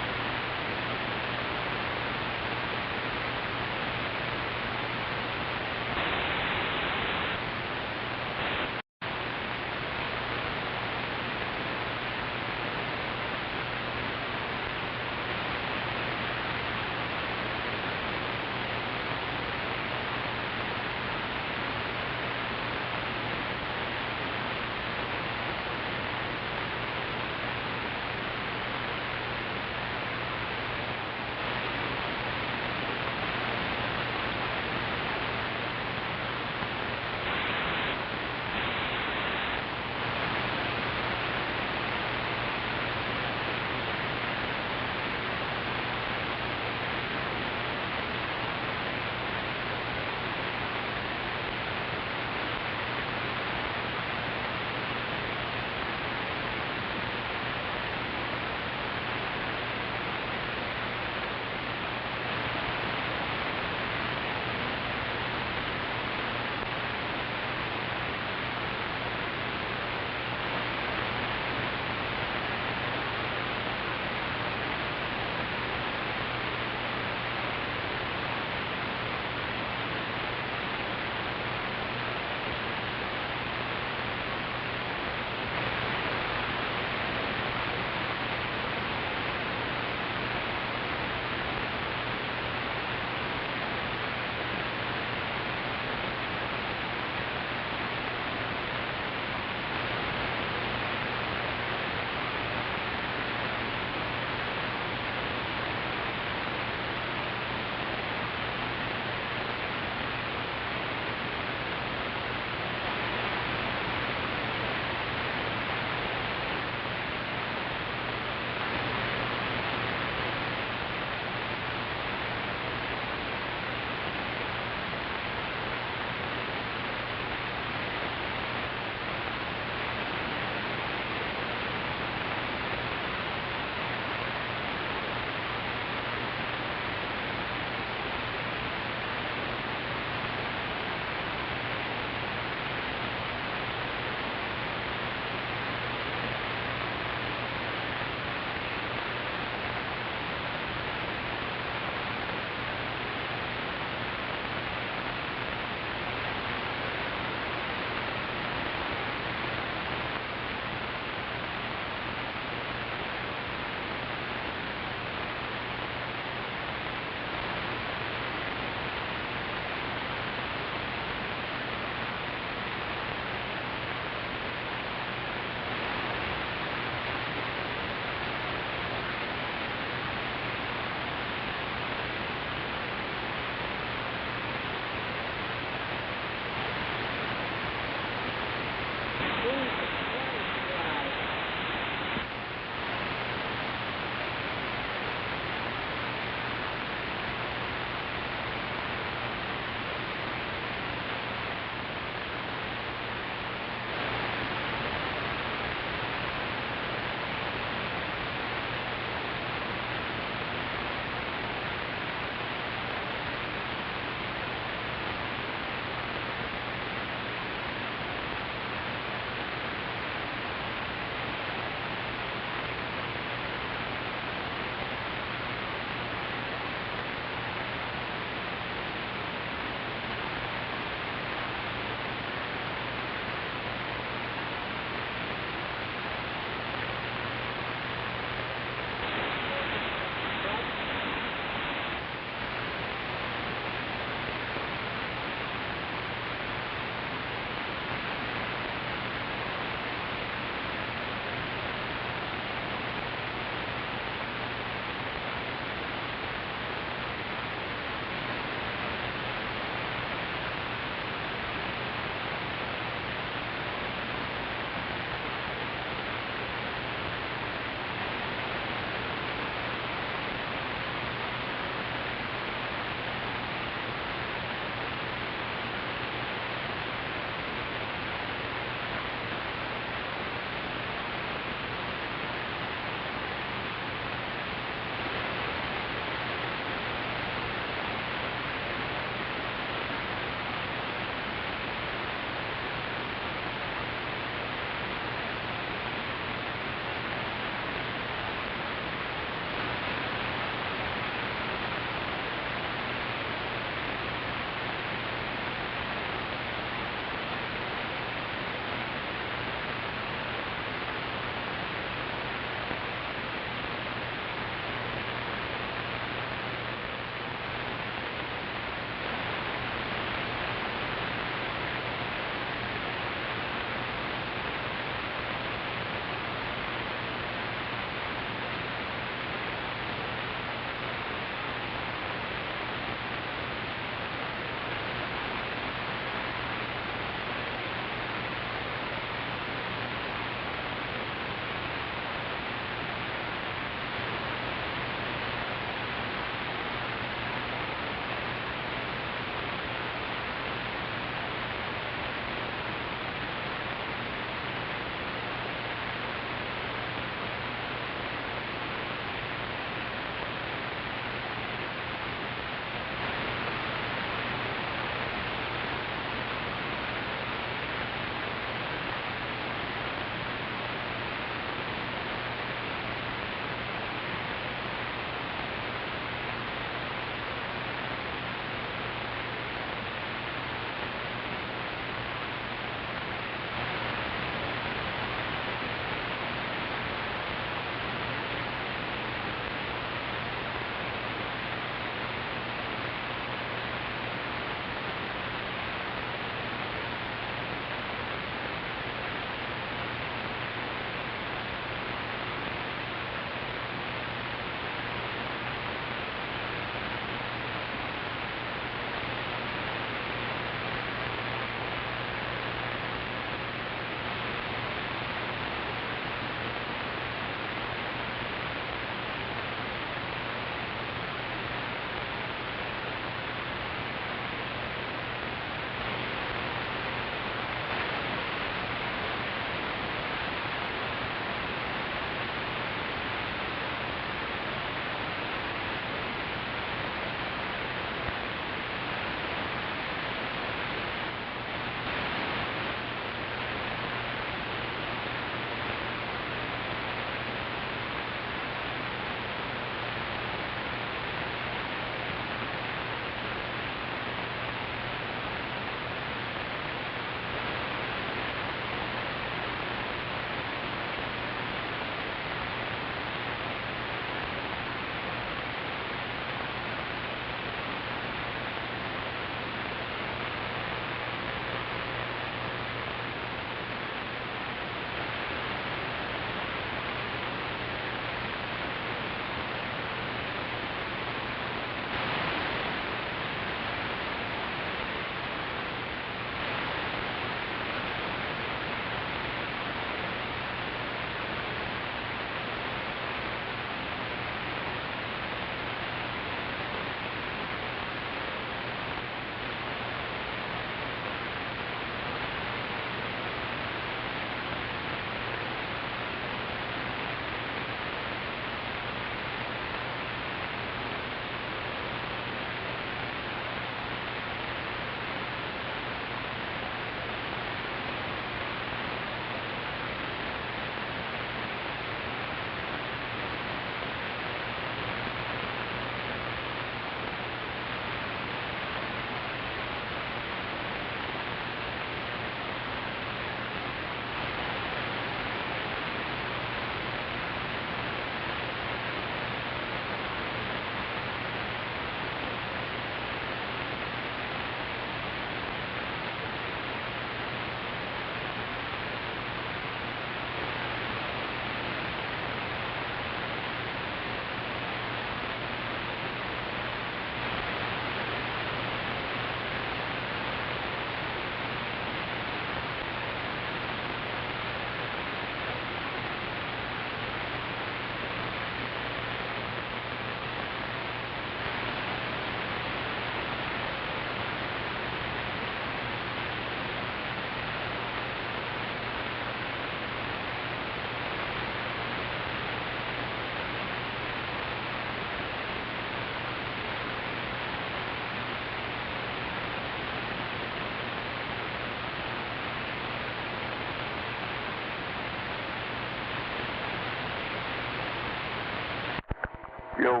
Yo.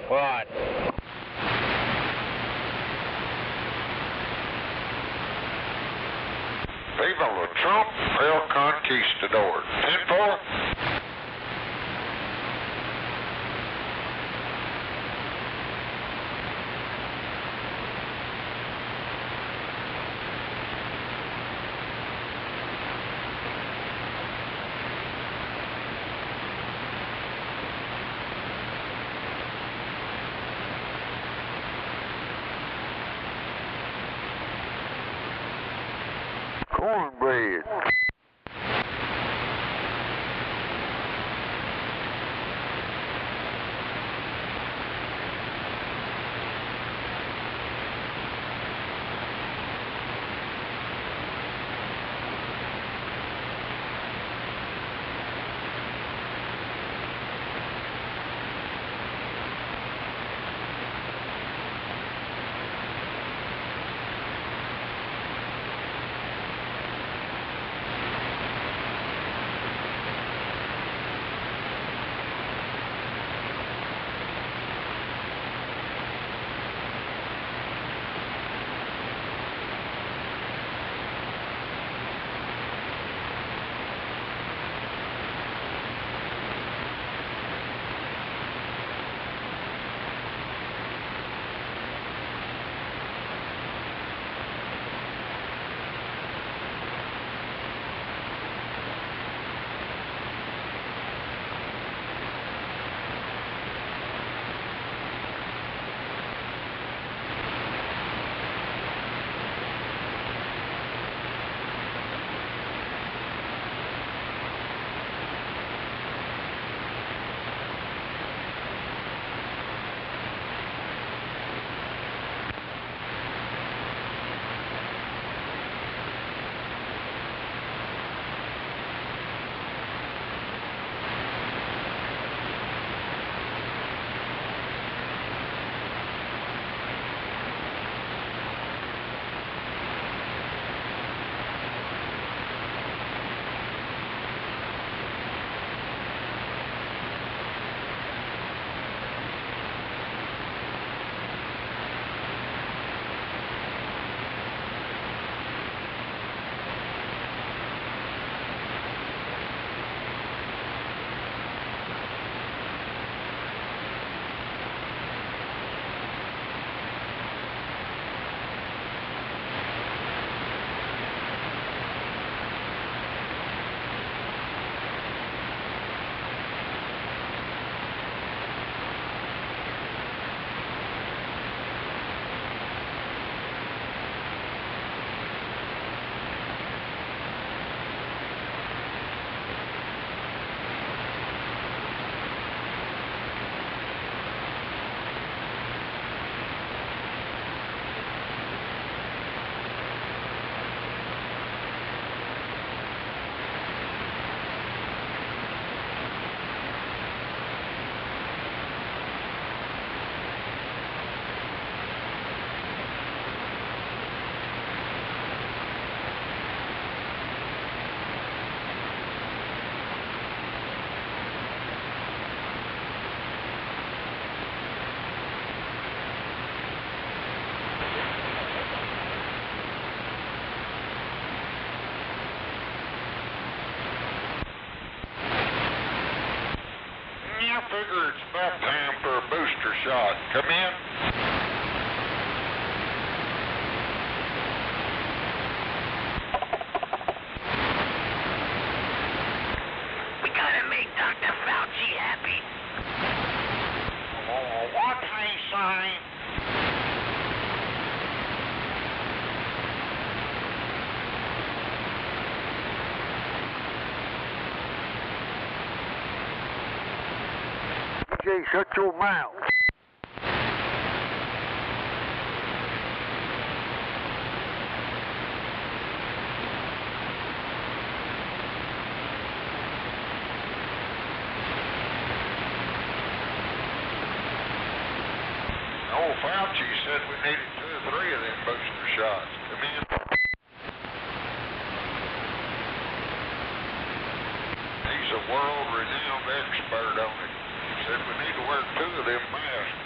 What? Viva la Trump, El Conquistador. 10-4. Cornbread. I figure it's about time for a booster shot. Come in. We gotta make Dr. Fauci happy. Oh, what's he saying? DJ, shut your mouth. Old Fauci said we needed 2 or 3 of them booster shots. Come in. He's a world-renowned expert on it. Said we need to wear 2 of them masks.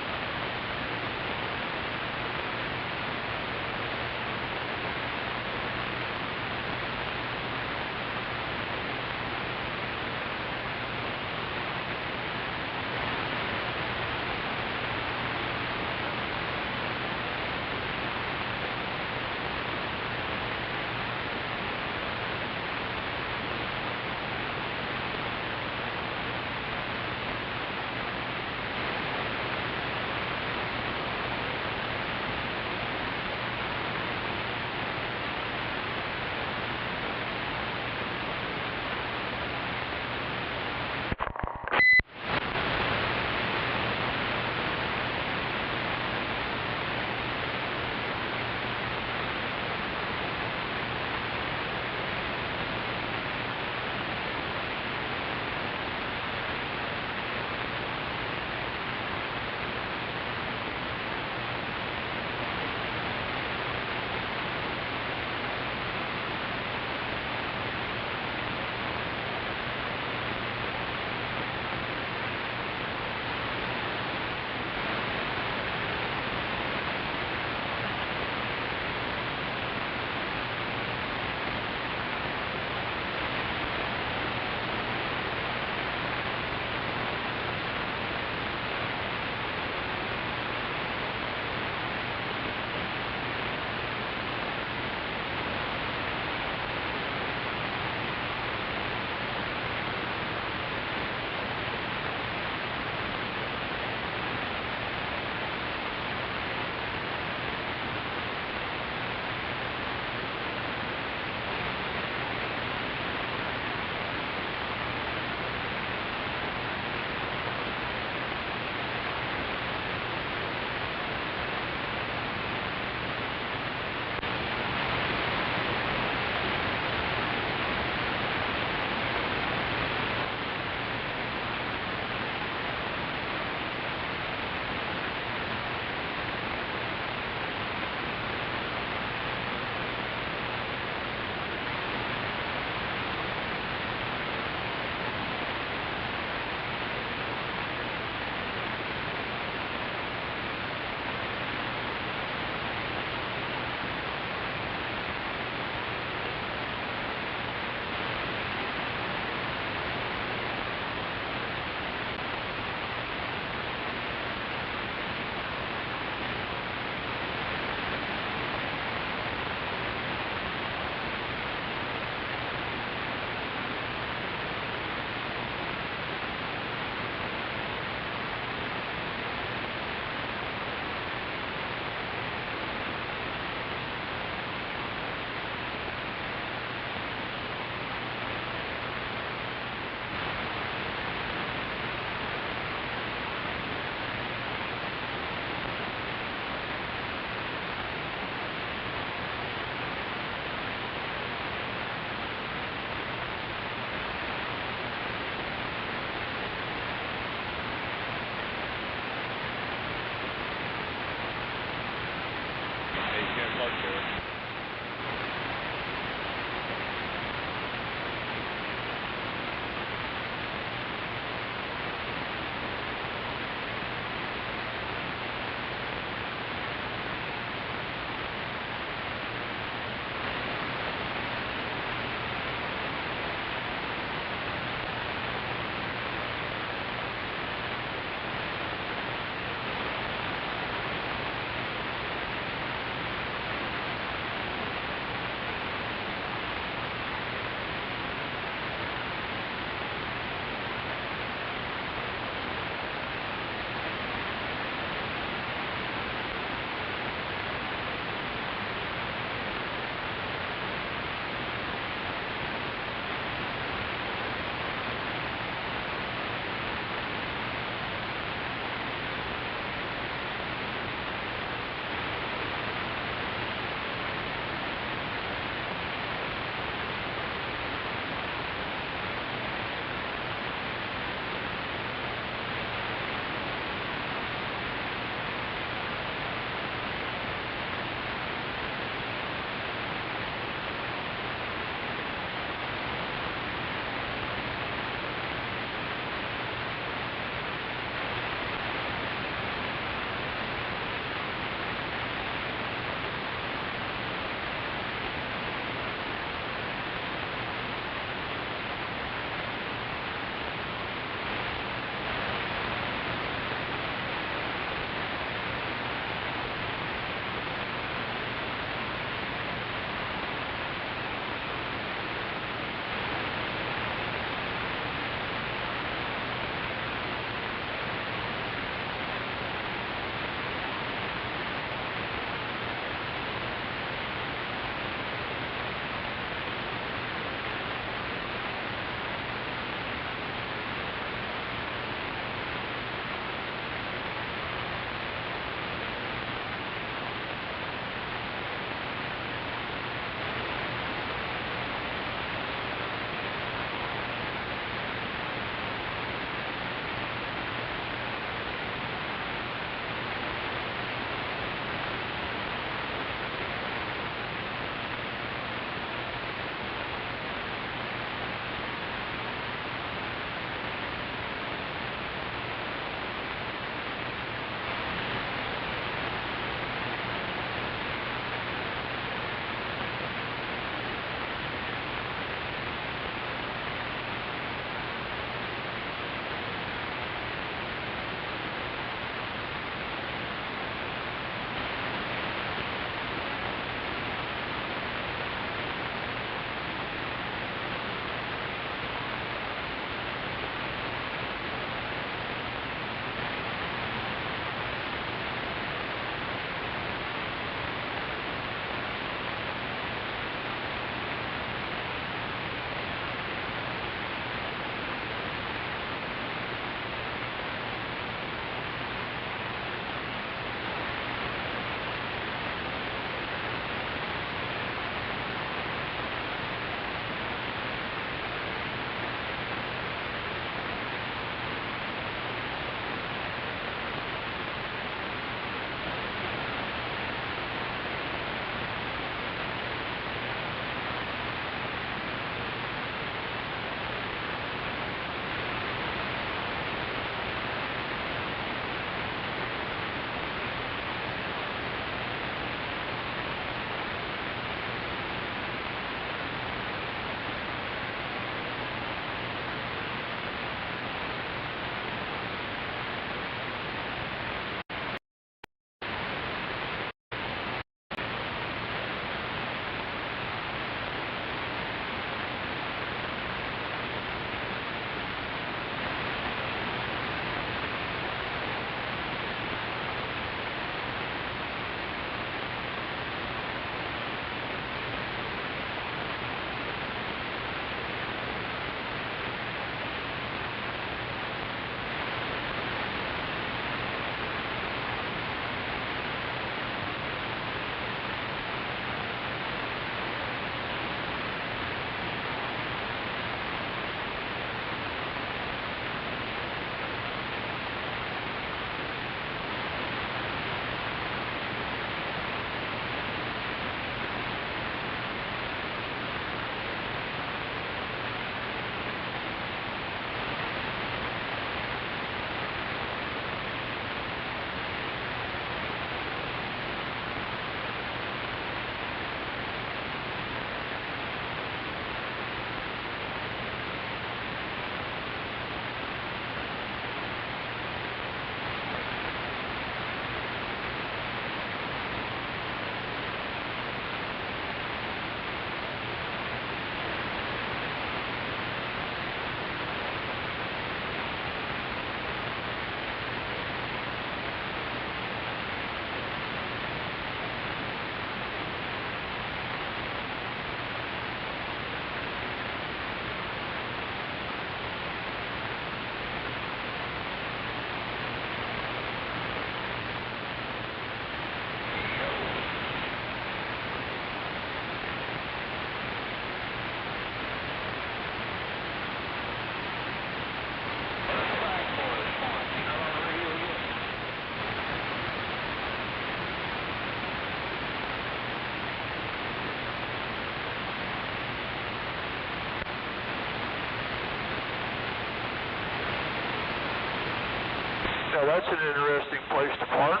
Yeah, that's an interesting place to park.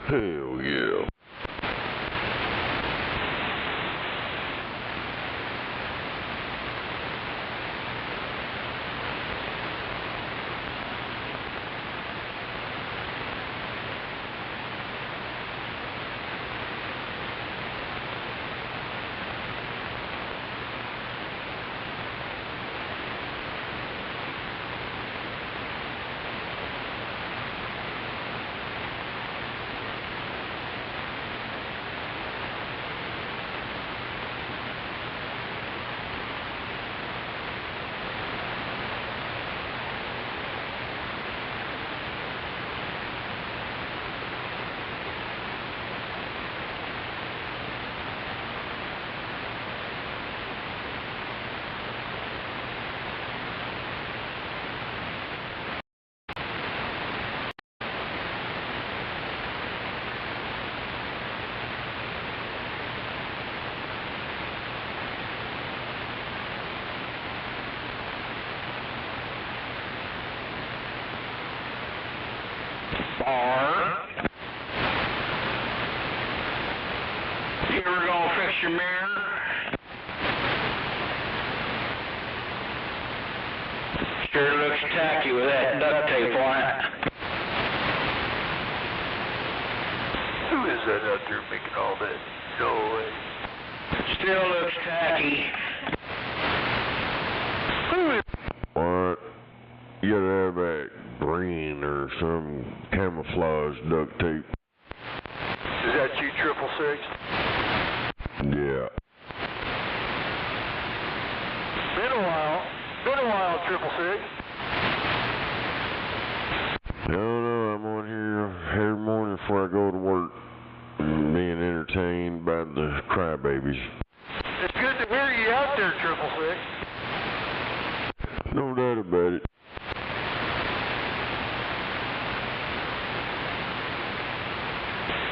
Hell yeah. Bar. You ever gonna fix your mirror? Sure looks tacky with that duct tape on it. Who is that out there making all that noise? Still looks tacky. Who is... What? You gotta have that green or some camouflage duct tape. Is that you, 666? Yeah. Been a while, 666. No, I'm on here every morning before I go to work, being entertained by the crybabies. It's good to hear you out there, 666. No doubt about it.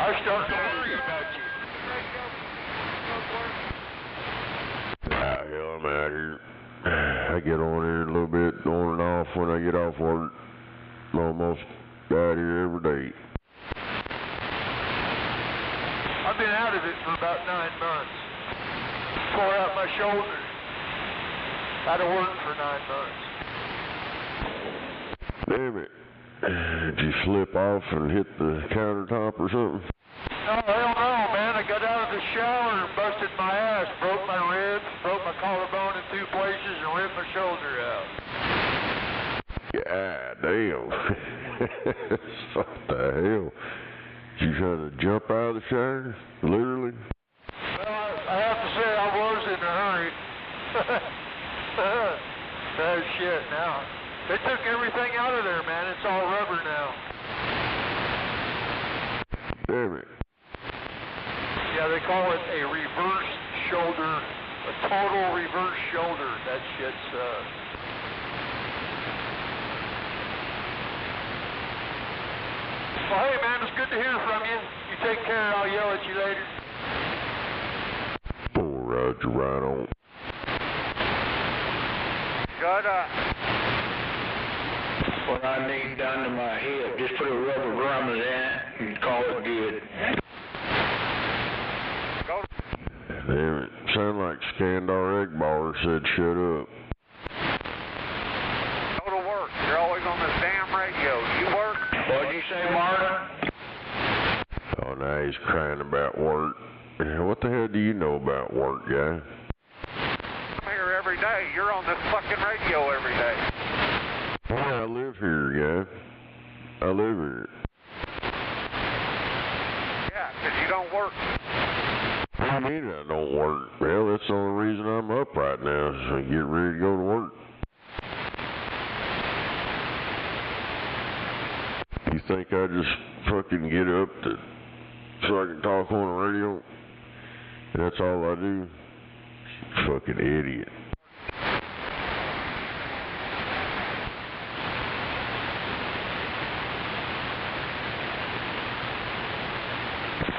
I start to worry about you. Ah, hell, I'm out here. I get on here a little bit on and off when I get off work. I'm almost out here every day. I've been out of it for about 9 months. Tore out my shoulder. Out of work for 9 months. Damn it. Did you slip off and hit the countertop or something? No, hell no, man. I got out of the shower and busted my ass, broke my ribs, broke my collarbone in 2 places, and ripped my shoulder out. God damn. What the hell? You trying to jump out of the shower? Literally? Well, I have to say I was in a hurry. Oh, shit, now. They took everything out of there, man. It's all rubber now. Damn it. Yeah, they call it a reverse shoulder, a total reverse shoulder. That shit's, Well, hey, man, it's good to hear from you. You take care. I'll yell at you later. Oh, Roger, right on. Shut up. What I need done to my hip, just put a rubber grommet in it and call it good. Go. Damn it. Sound like Skandar Eggballer said shut up. Go to work. You're always on this damn radio. You work? What'd you say, Marta? Oh, now he's crying about work. What the hell do you know about work, guy? I'm here every day. You're on this fucking radio every day. Well, I live here, guy. I live here. Yeah, 'cause you don't work. What do you mean I don't work? Well, that's the only reason I'm up right now, so I get ready to go to work. You think I just fucking get up so I can talk on the radio? And that's all I do? Fucking idiot.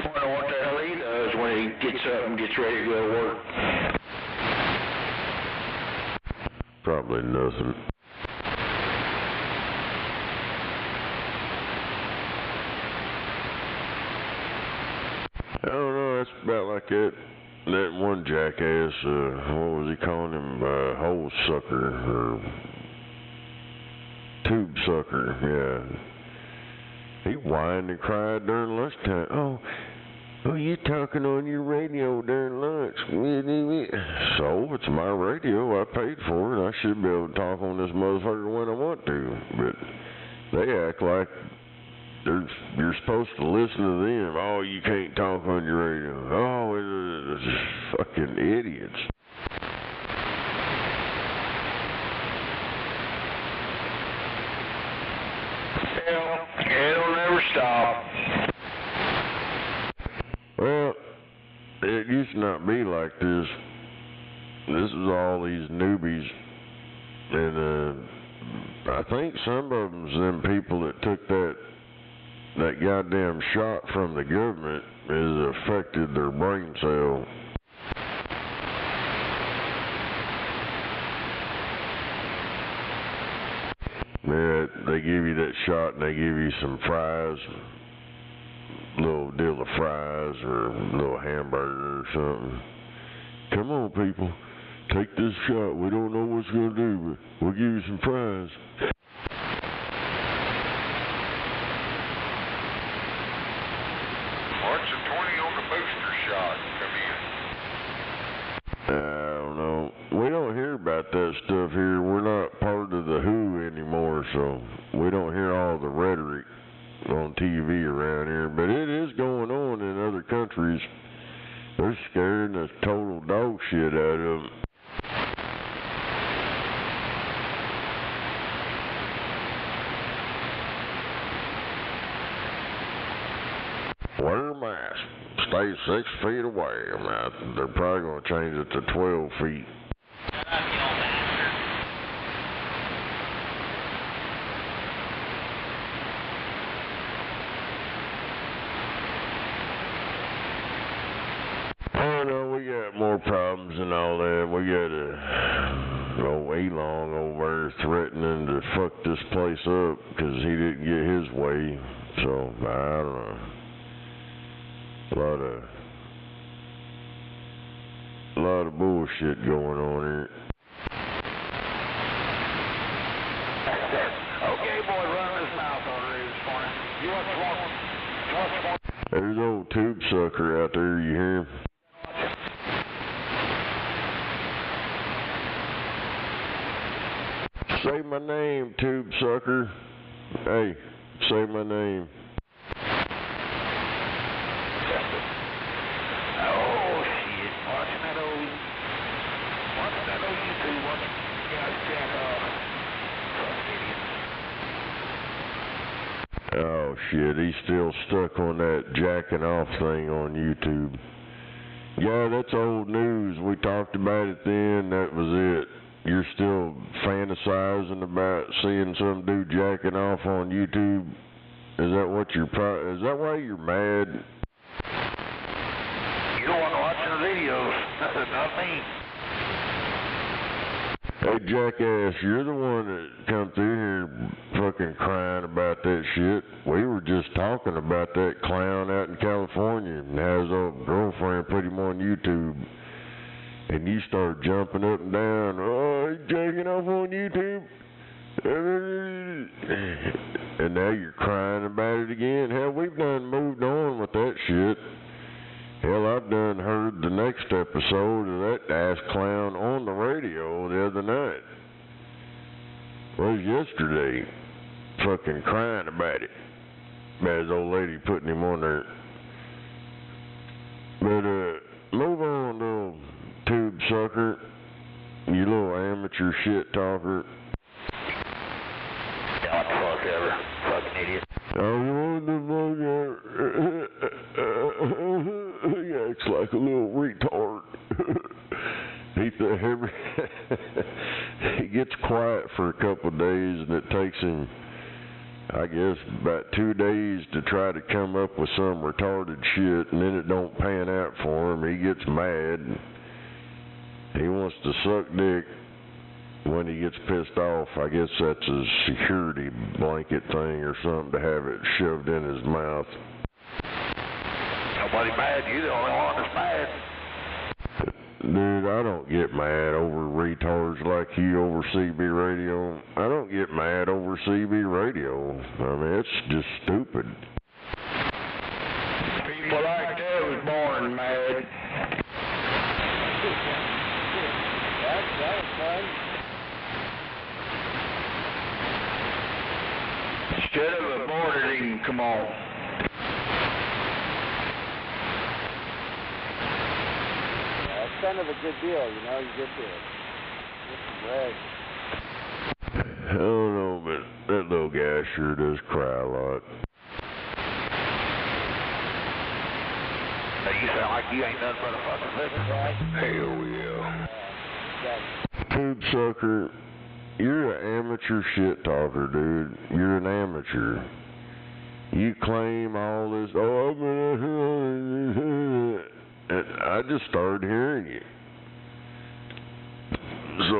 Wonder up and gets ready to go to work? Probably nothing. I don't know, that's about like that. That one jackass, what was he calling him? Hole sucker, or tube sucker, yeah. He whined and cried during lunchtime. Oh, you talking on your radio during lunch. So, it's my radio, I paid for it. I should be able to talk on this motherfucker when I want to. But they act like you're supposed to listen to them. Oh, you can't talk on your radio. Oh, it's just fucking idiots. Hell, it'll never stop. Well, it used to not be like this. This is all these newbies. And I think some of them's them people that took that goddamn shot from the government has affected their brain cell. They give you that shot and they give you some fries, little deal of fries or a little hamburger or something. Come on, people, take this shot. We don't know what it's gonna do, but we'll give you some fries. What's the 20 on the booster shot come in? I don't know. We don't hear about that stuff here. We're not part of the WHO anymore, so we don't hear all the rhetoric on TV around here. But it is going on in other countries. They're scaring the total dog shit out of them. Wear a mask. Stay 6 feet away. They're probably going to change it to 12 feet. Oh no, we got more problems and all that. We got old Elon over there threatening to fuck this place up because he didn't get his way. So, I don't know. A lot of bullshit going on here. Okay, boy, run this mouth on the this morning. You want smoke? There's old tube sucker out there, you hear him? Say my name, tube sucker. Hey, say my name. Oh, shit. Watching that old YouTube, watching guys jack off. Oh shit, he's still stuck on that jacking off thing on YouTube. Yeah, that's old news. We talked about it then, that was it. You're still fantasizing about seeing some dude jacking off on YouTube? Is that what is that why you're mad? You don't want to watch the videos. Not me. Hey jackass, you're the one that come through here fucking crying about that shit. We were just talking about that clown out in California and how his old girlfriend put him on YouTube. And you start jumping up and down. Oh, he's jacking off on YouTube. And now you're crying about it again. Hell, we've done moved on with that shit. Hell, I've done heard the next episode of that ass clown on the radio the other night. Was yesterday. Fucking crying about it. About his old lady putting him on there. But, move on, little tube sucker. You little amateur shit talker. What the fuck ever. Fucking idiot. Oh, what the fuck ever. He acts like a little retard. He gets quiet for a couple of days and it takes him, I I guess about 2 days to try to come up with some retarded shit, and then it don't pan out for him. He gets mad. He wants to suck dick when he gets pissed off. I guess that's a security blanket thing or something to have it shoved in his mouth. Nobody mad. You're the only one that's mad. Dude, I don't get mad over retards like you over CB radio. I don't get mad over CB radio. I mean, it's just stupid. People like that was born mad. That was fun. Instead of aborted, he can come on. That's kind of a good deal, you know. You get to brag. I don't know, but that little guy sure does cry a lot. Hey, you sound like you ain't nothing but a fucking living, right? Hell yeah. Tube sucker, you're an amateur shit talker, dude. You're an amateur. You claim all this, and I just started hearing you. So,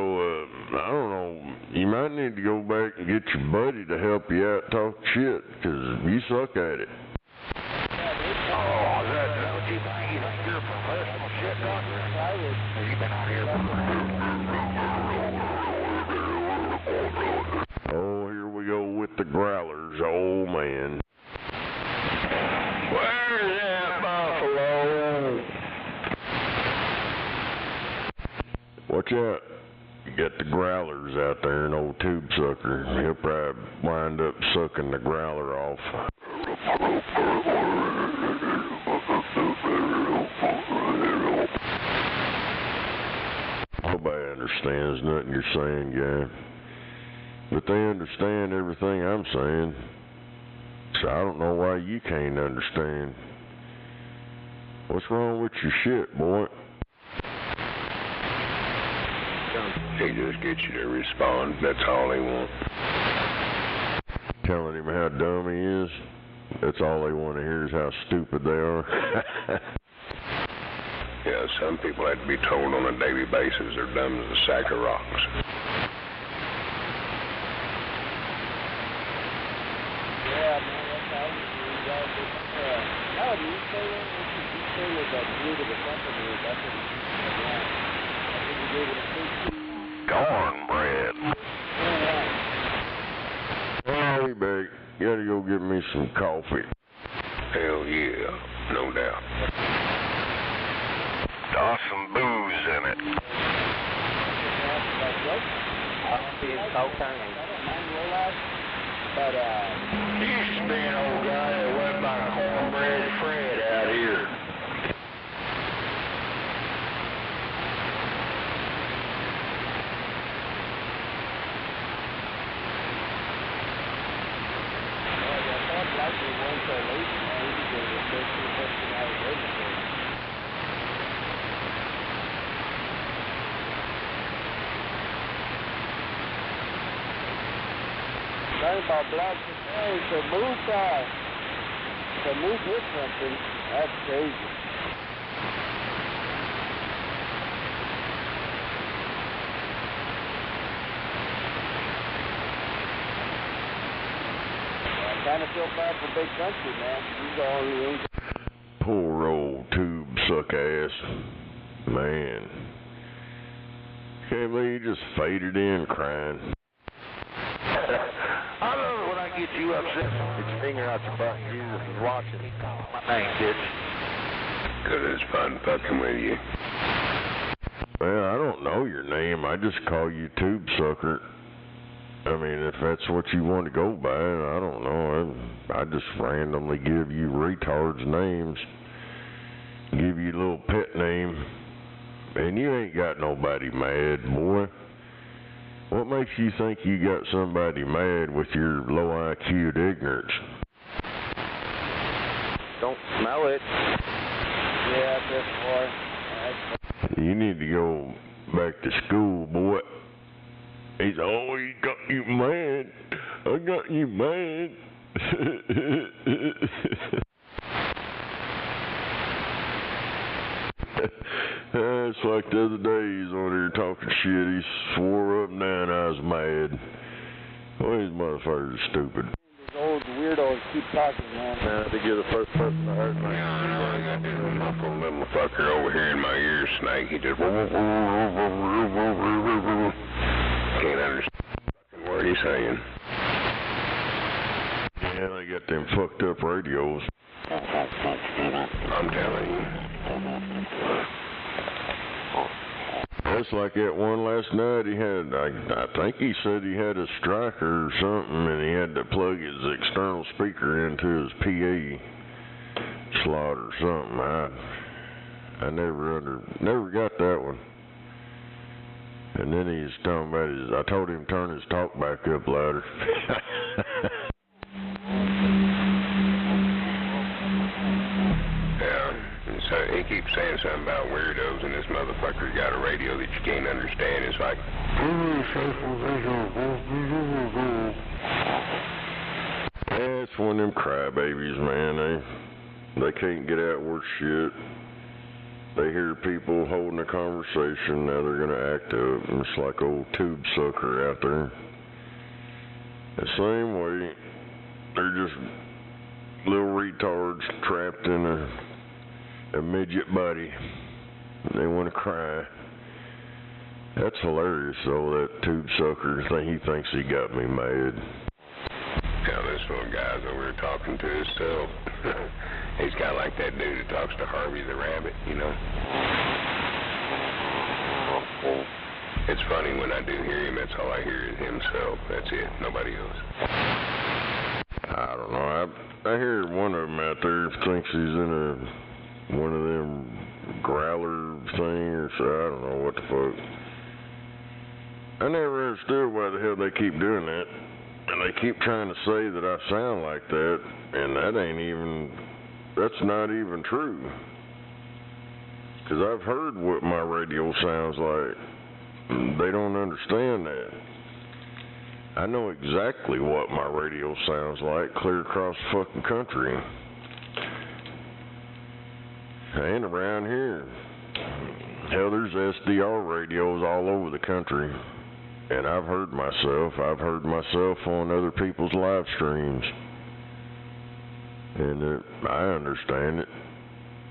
I don't know, you might need to go back and get your buddy to help you out talk shit, because you suck at it. Oh, is that what you think? You think you're a professional shit talker? Have you been out here before? Oh, here we go with the growlers, old man. Where's that buffalo? Watch out. You got the growlers out there, an old tube sucker. He'll probably wind up sucking the growler off. Nobody understands nothing you're saying, guy. But they understand everything I'm saying. So I don't know why you can't understand. What's wrong with your shit, boy? He just gets you to respond. That's all they want. Telling him how dumb he is. That's all they want to hear is how stupid they are. Yeah, some people have to be told on a daily basis they're dumb as a sack of rocks. Yeah, man, that's how you how do you say that? What did you say with that glue to the company? That's what you said. I think you gave it a big Cornbread. I'll be back. Gotta go get me some coffee. Hell yeah, no doubt. Toss some booze in it. But, used to be an old guy that went by Cornbread Fred out here. Talking about black today, to move that, to move this country, that's crazy. I kind of feel bad for big country, man. He's the only one. Poor old tube suck ass. Man. Can't believe you just faded in crying. I love it when I get you upset. Get your finger out your butt and Jesus is watching. My name, bitch. 'Cause it's fun fucking with you. Well, I don't know your name. I just call you Tube Sucker. I mean, if that's what you want to go by, I don't know. I just randomly give you retards names. Give you a little pet name. And you ain't got nobody mad, boy. What makes you think you got somebody mad with your low IQ'd ignorance? Don't smell it. Yeah, this boy. You need to go back to school, boy. He's always got you mad. I got you mad. It's like the other day he's on there talking shit. He swore up and down I was mad. Well, these motherfuckers are stupid. These old weirdos keep talking, man. To get the first person I heard my I got this muffled little fucker over here in my ear, Snake. He just can't understand a word he's saying. Yeah, they got them fucked up radios. I'm telling you. That's like that one last night he had, I think he said he had a striker or something and he had to plug his external speaker into his PA slot or something. I never got that one. And then he's talking about I told him to turn his talk back up louder. So he keeps saying something about weirdos, and this motherfucker's got a radio that you can't understand. It's like, it's one of them crybabies, man. They can't get out worth shit. They hear people holding a conversation, now they're gonna act up, and it's like old tube sucker out there. The same way, they're just little retards trapped in a midget body. They want to cry. That's hilarious, though, that tube sucker he thinks he got me mad. Yeah, this little guy's over here talking to himself. He's got like that dude that talks to Harvey the rabbit, you know. It's funny when I do hear him, that's all I hear is himself. That's it, nobody else. I don't know. I hear one of them out there thinks he's in one of them growler thing or so. I don't know what the fuck. I never understood why the hell they keep doing that. And they keep trying to say that I sound like that, and that's not even true. Because I've heard what my radio sounds like. They don't understand that. I know exactly what my radio sounds like clear across the fucking country. And around here. Hell, there's SDR radios all over the country. And I've heard myself on other people's live streams. And I understand it.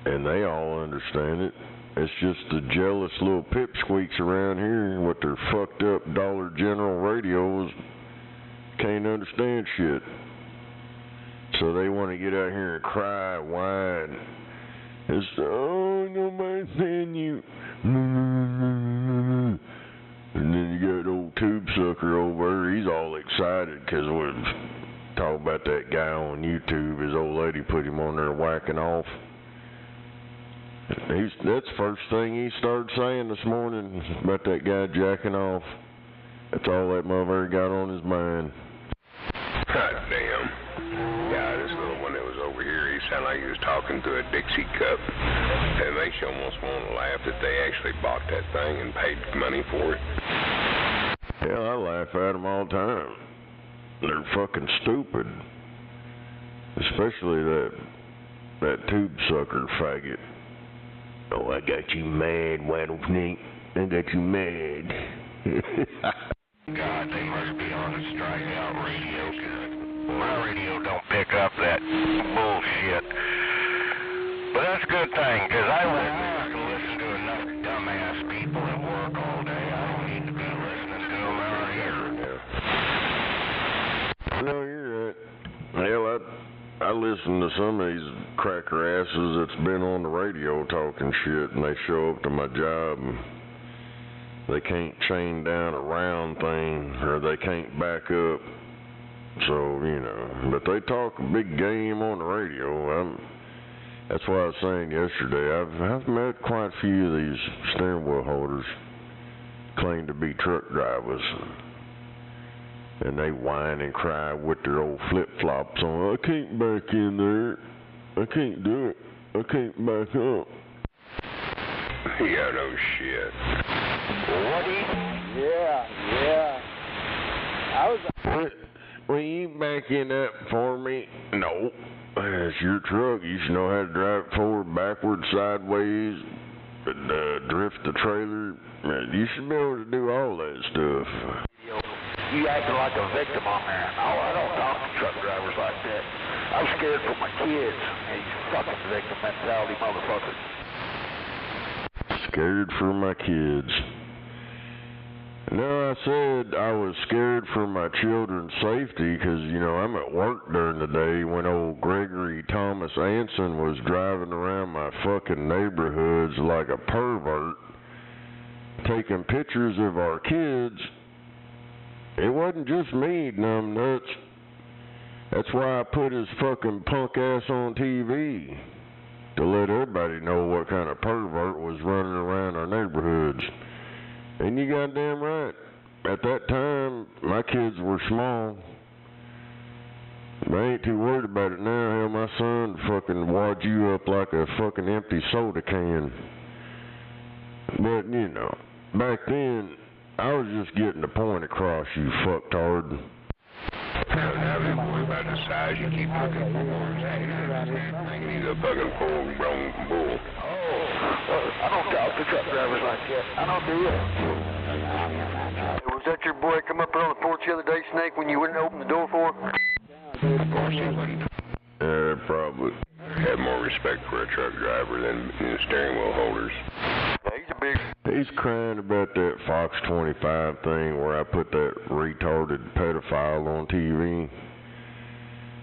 And they all understand it. It's just the jealous little pipsqueaks around here with their fucked up Dollar General radios can't understand shit. So they want to get out here and cry, whine. It's, oh, nobody's saying you. And then you got old tube sucker over there. He's all excited because we're talking about that guy on YouTube. His old lady put him on there whacking off. That's the first thing he started saying this morning about that guy jacking off. That's all that motherfucker got on his mind. God damn. Yeah, this little one that was over here, he sounded like he was talking to a Dixie cup. It makes you almost want to laugh that they actually bought that thing and paid money for it. Hell, I laugh at them all the time. They're fucking stupid. Especially that tube sucker faggot. Oh, I got you mad, Rattlesnake. I got you mad. God, they must be on a strikeout radio, 'cause my radio don't pick up that bullshit. But that's a good thing, 'cause I have to listen to enough dumbass people at work all day. I don't need to be listening to them out here. No, you're right. Hell, I listen to some of these cracker asses that's been on the radio talking shit, and they show up to my job and they can't chain down a round thing, or they can't back up. So, but they talk a big game on the radio. That's why I was saying yesterday, I've met quite a few of these steering wheel holders claim to be truck drivers. And they whine and cry with their old flip-flops on. I can't back in there. I can't do it. I can't back up. Yeah, no shit. Yeah. I was... Will you back in up for me? No. It's your truck. You should know how to drive it forward, backward, sideways, drift the trailer. You should be able to do all that stuff. You acting like a victim on there. Oh, I don't talk to truck drivers like that. I'm scared for my kids. You fucking victim mentality motherfucker. Scared for my kids. No, I said I was scared for my children's safety because, you know, I'm at work during the day when old Gregory Thomas Anson was driving around my fucking neighborhoods like a pervert, taking pictures of our kids. It wasn't just me, numbnuts. That's why I put his fucking punk ass on TV, to let everybody know what kind of pervert was running around our neighborhoods. And you goddamn right. At that time, my kids were small. I ain't too worried about it now. Hell, my son fucking wad you up like a fucking empty soda can. But, you know, back then, I was just getting the point across, you fucktard. Now they worry about the size. You keep looking for more. He's a fucking full-grown bull. I don't talk to truck drivers like that. I don't do it. Was that your boy come up there on the porch the other day, Snake, when you wouldn't open the door for him? Probably. Have more respect for a truck driver than steering wheel holders. He's crying about that Fox 25 thing where I put that retarded pedophile on TV.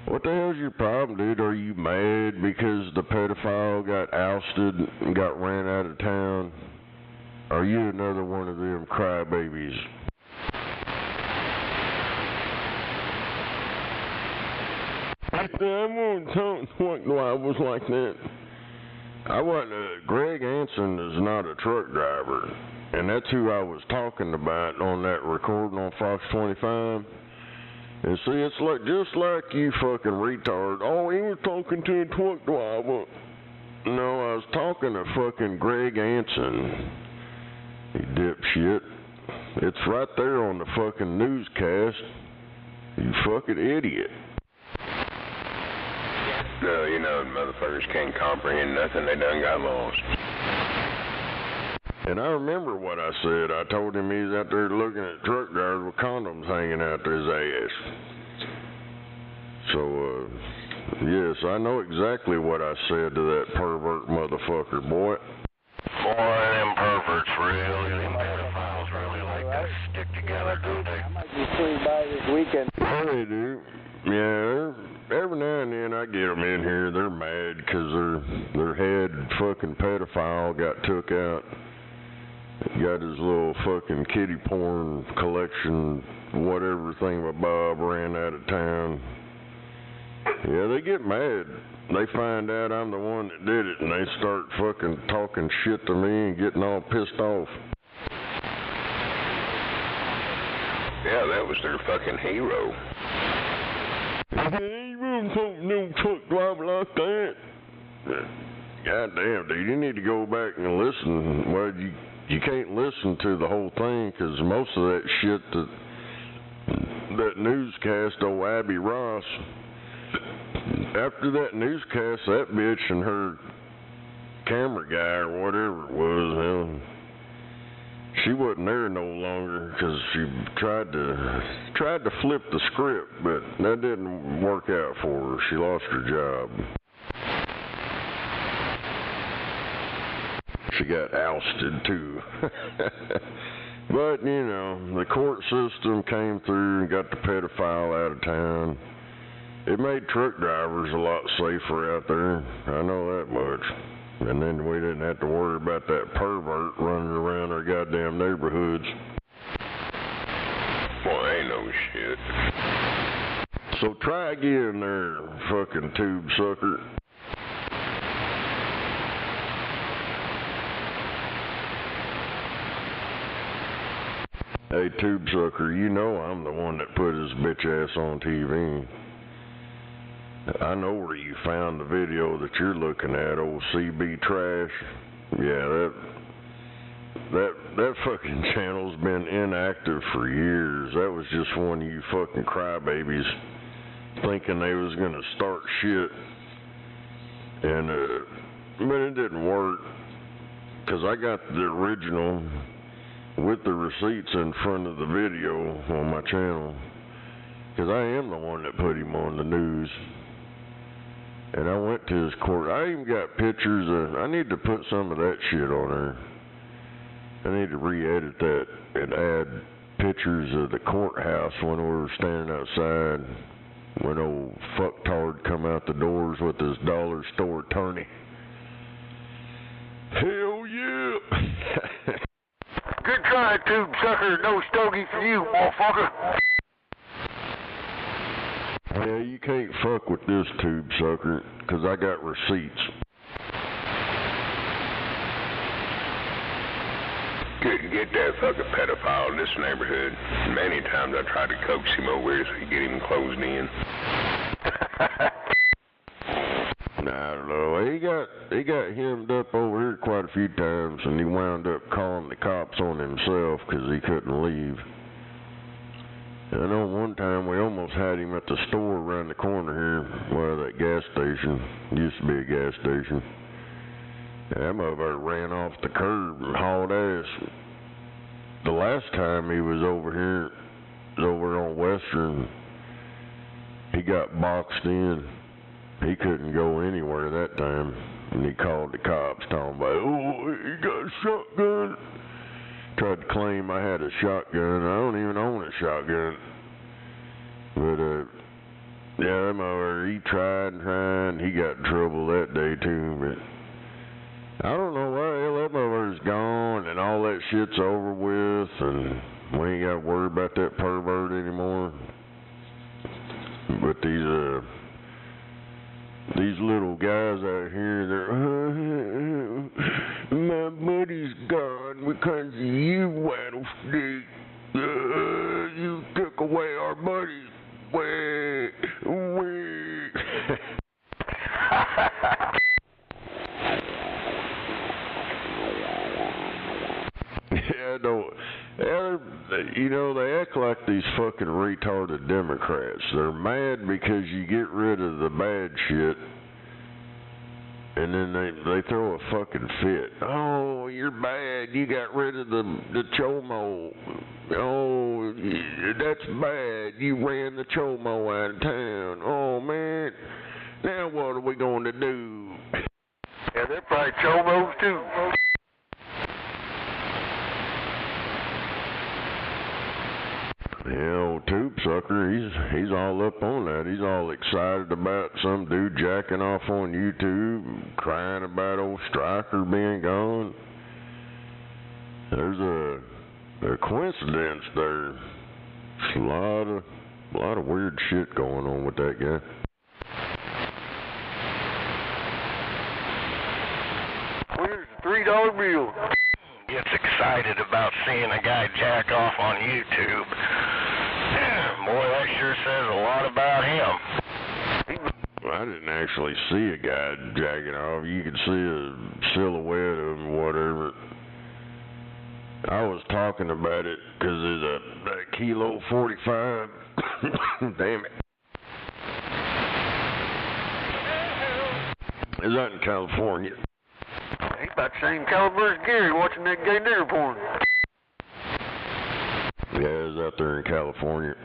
What the hell's your problem, dude? Are you mad because the pedophile got ousted and got ran out of town? Are you another one of them crybabies? I won't talk what I was like that. I wasn't. Greg Anson is not a truck driver, and that's who I was talking about on that recording on Fox 25. And see, it's like just like you fucking retard. Oh, he was talking to a truck driver. No, I was talking to fucking Greg Anson. You dipshit. It's right there on the fucking newscast. You fucking idiot. No, you know, motherfuckers can't comprehend nothing. They done got lost. And I remember what I said. I told him he's out there looking at truck drivers with condoms hanging out to his ass. So, yes, I know exactly what I said to that pervert motherfucker, boy. Boy, them perverts really, them pedophiles really like to stick together, don't they? I might be swinging by this weekend. Yeah, they do. Yeah, every now and then I get them in here. They're mad because their head fucking pedophile got took out. Got his little fucking kitty porn collection, whatever thingamabob, ran out of town. Yeah, they get mad. They find out I'm the one that did it, and they start fucking talking shit to me and getting all pissed off. Yeah, that was their fucking hero. Hey, you wouldn't talk to no truck driver like that. Goddamn, dude, you need to go back and listen. Well, you can't listen to the whole thing because most of that shit that newscast, old Abby Ross, after that newscast, that bitch and her camera guy or whatever it was, hell, she wasn't there no longer because she tried to flip the script, but that didn't work out for her. She lost her job. She got ousted too. But, you know, the court system came through and got the pedophile out of town. It made truck drivers a lot safer out there. I know that much. And then we didn't have to worry about that pervert running around our goddamn neighborhoods. Boy, ain't no shit. So try again there, fucking tube sucker. Hey, tube sucker, you know I'm the one that put his bitch ass on TV. I know where you found the video that you're looking at, old CB Trash. Yeah, That fucking channel's been inactive for years. That was just one of you fucking crybabies thinking they was gonna start shit. And, but it didn't work. 'Cause I got the original with the receipts in front of the video on my channel. 'Cause I am the one that put him on the news. And I went to his court. I even got pictures of, I need to put some of that shit on there. I need to re-edit that and add pictures of the courthouse when we were standing outside when old fucktard come out the doors with his dollar store attorney. Hell yeah! Good try, tube sucker. No stogie for you, motherfucker. Yeah, you can't fuck with this tube sucker, 'cause I got receipts. Couldn't get that fucking pedophile in this neighborhood. Many times I tried to coax him over here so he could get him closed in. I don't know. He got hemmed up over here quite a few times, and he wound up calling the cops on himself 'cause he couldn't leave. And I know one time we almost had him at the store around the corner here, well, that gas station. Used to be a gas station. That motherfucker ran off the curb and hauled ass. The last time he was over here, over on Western, he got boxed in. He couldn't go anywhere that time. And he called the cops talking about, oh, he got a shotgun. Tried to claim I had a shotgun. I don't even own a shotgun. But, yeah, that motherfucker, he tried and tried, and he got in trouble that day too, but I don't know why the hell that motherfucker's gone and all that shit's over with and we ain't got to worry about that pervert anymore. But these little guys out here, they're, my buddy's gone because of you, Rattlesnake. You took away our buddy. Wait. Yeah, no. You know, they act like these fucking retarded Democrats. They're mad because you get rid of the bad shit, and then they throw a fucking fit. Oh, you're bad. You got rid of the Chomo. Oh, that's bad. You ran the Chomo out of town. Oh, man. Now what are we going to do? Yeah, they're probably Chomos, too. Yeah, old tube sucker, he's all up on that. He's all excited about some dude jacking off on YouTube, crying about old Stryker being gone. There's a coincidence there. There's a lot of weird shit going on with that guy. Where's the $3 bill? Gets excited about seeing a guy jack off on YouTube. Boy, that sure says a lot about him. I didn't actually see a guy jacking off. You could see a silhouette of him, whatever. I was talking about it because there's a Kilo 45. Damn it. Is that in California? He's about the same caliber as Gary watching that gay nigger porn. Yeah, he's out there in California.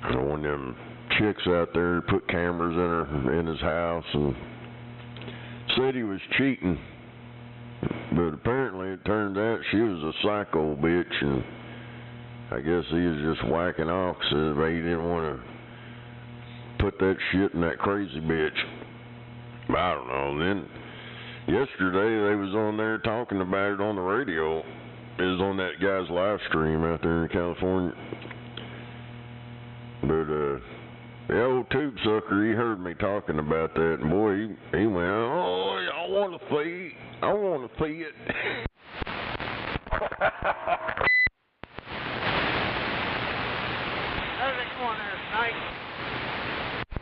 And one of them chicks out there put cameras in his house and said he was cheating. But apparently it turned out she was a psycho bitch, and I guess he was just whacking off because he didn't want to put that shit in that crazy bitch. But I don't know. Then yesterday they was on there talking about it on the radio. It was on that guy's live stream out there in California. But the old tube sucker, he heard me talking about that, and boy, he went, oh, I want to see it. I want to see it. How's it going there tonight?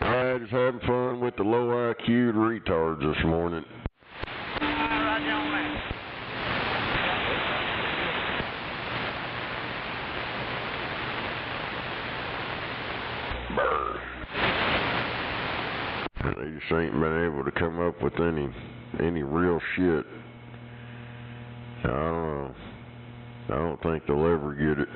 Alright, just having fun with the low IQ retards this morning. Right down there. They just ain't been able to come up with any real shit. I don't know. I don't think they'll ever get it.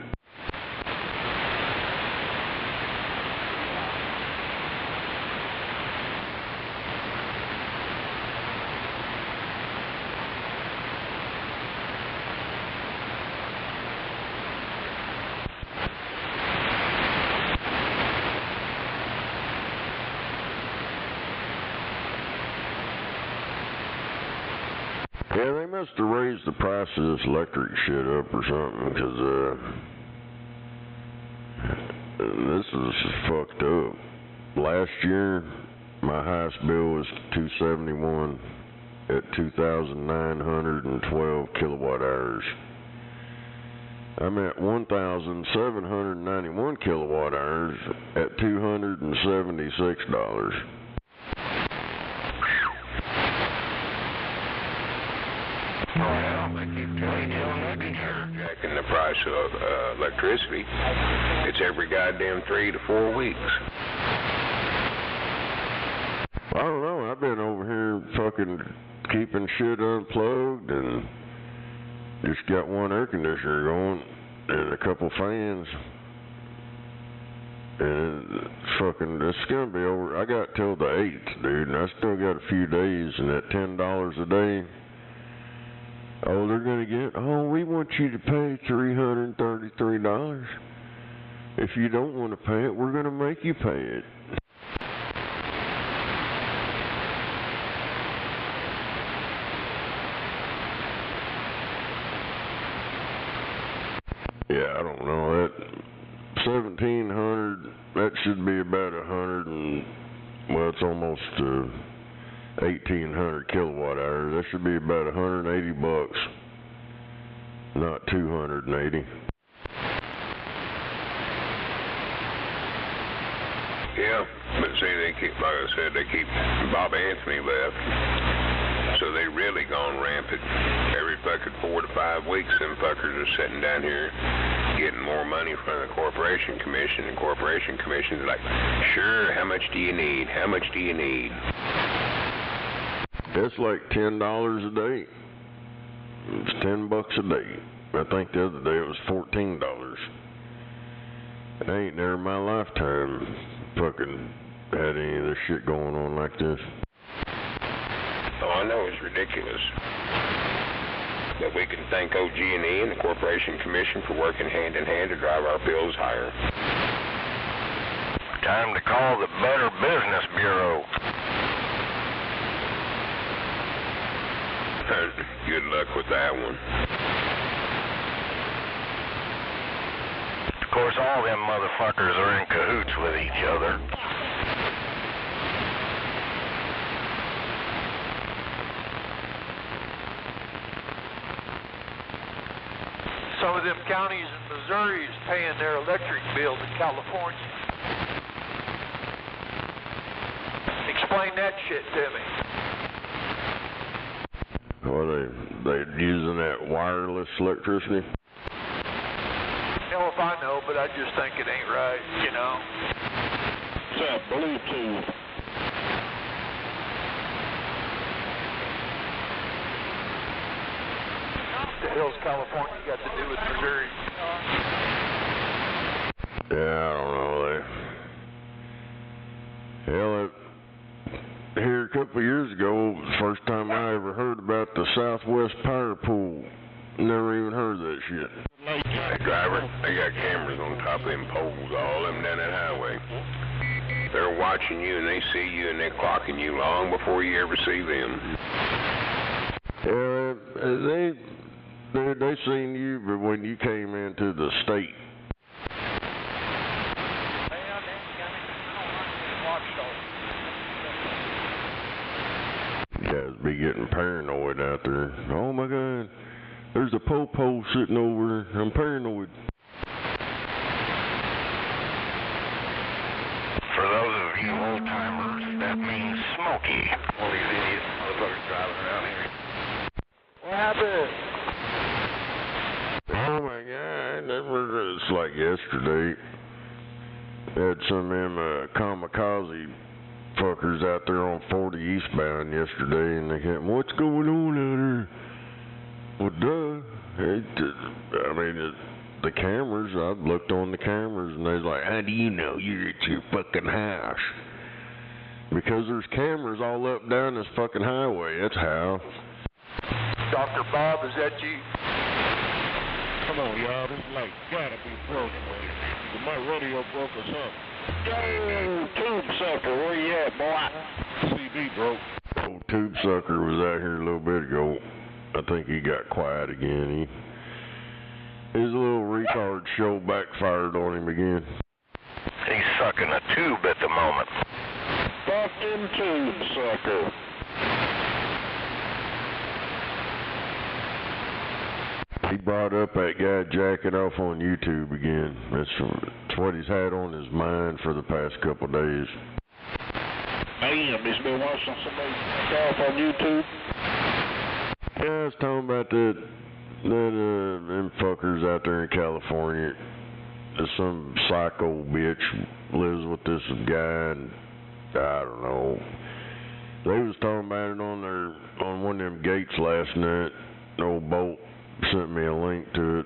Yeah, they must have raised the price of this electric shit up or something, 'cause this is fucked up. Last year, my highest bill was $271 at 2,912 kilowatt hours. I'm at 1,791 kilowatt hours at $276. Jacking the price of electricity. It's every goddamn 3 to 4 weeks. I don't know. I've been over here fucking keeping shit unplugged and just got one air conditioner going and a couple fans. And it's gonna be over. I got till the 8th, dude, and I still got a few days, and at $10 a day. Oh, they're going to we want you to pay $333. If you don't want to pay it, we're going to make you pay it. Yeah, I don't know. That 1,700, that should be about 100 and, well, it's almost 1,800 kilowatt hours. That should be about $180, not 280. Yeah, but see, they keep, like I said, Bob Anthony left, so they really gone rampant. Every fucking 4 to 5 weeks, them fuckers are sitting down here getting more money from the Corporation Commission, and Corporation Commission's like, sure, how much do you need? How much do you need? It's like $10 a day. It's $10 a day. I think the other day it was $14. I ain't never in my lifetime fucking had any of this shit going on like this. Oh, I know it's ridiculous. But we can thank OG&E and the Corporation Commission for working hand in hand to drive our bills higher. Time to call the Better Business Bureau. Good luck with that one. Of course, all them motherfuckers are in cahoots with each other. Some of them counties in Missouri is paying their electric bills in California. Explain that shit to me. Well, they using that wireless electricity? Hell if I know, but I just think it ain't right, you know. It's that Bluetooth. What the hell's California got to do with Missouri? Yeah, I don't know. Here a couple of years ago, the first time I ever heard about the Southwest Power Pool. Never even heard of that shit. Hey, driver, they got cameras on top of them poles, all of them down that highway. They're watching you, and they see you, and they're clocking you long before you ever see them. Yeah, they seen you, but when you came into the state. You guys be getting paranoid out there. Oh my God, there's a po-po sitting over there. I'm paranoid. For those of you old-timers, that means Smokey. All these idiot motherfuckers driving around here. What happened? Oh my God, it's like yesterday. Had some of them kamikaze fuckers out there on 40 eastbound yesterday, and they kept, what's going on out there? Well, duh. I mean, the cameras, I looked on the cameras, and they was like, how do you know you're at your fucking house? Because there's cameras all up down this fucking highway, that's how. Dr. Bob, is that you? Come on, y'all, this light gotta be broken, man. Either my radio broke or something. Yo, tube sucker, where you at, boy? CB broke. Old tube sucker was out here a little bit ago. I think he got quiet again. His little retard show backfired on him again. He's sucking a tube at the moment. Fucking tube sucker. He brought up that guy jacking off on YouTube again. That's what he's had on his mind for the past couple of days. Damn, he's been watching somebody jack off on YouTube. Yeah, I was talking about them fuckers out there in California. There's some psycho bitch lives with this guy, and I don't know. They was talking about it on one of them gates last night. Old Bolt sent me a link to it.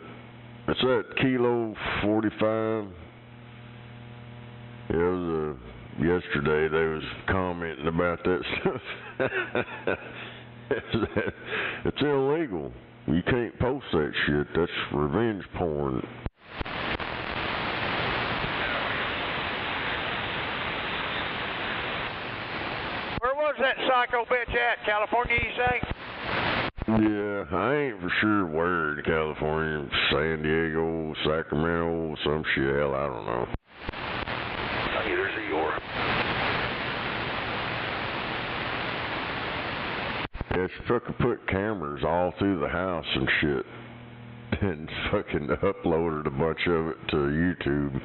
It's at Kilo 45. It was yesterday. They was commenting about that stuff. It's illegal. You can't post that shit. That's revenge porn. Where was that psycho bitch at? California, you say? Yeah, I ain't for sure where in California. San Diego, Sacramento, some shit. Hell, I don't know. Neither is Eeyore. Yeah, she fucking put cameras all through the house and shit. And fucking uploaded a bunch of it to YouTube.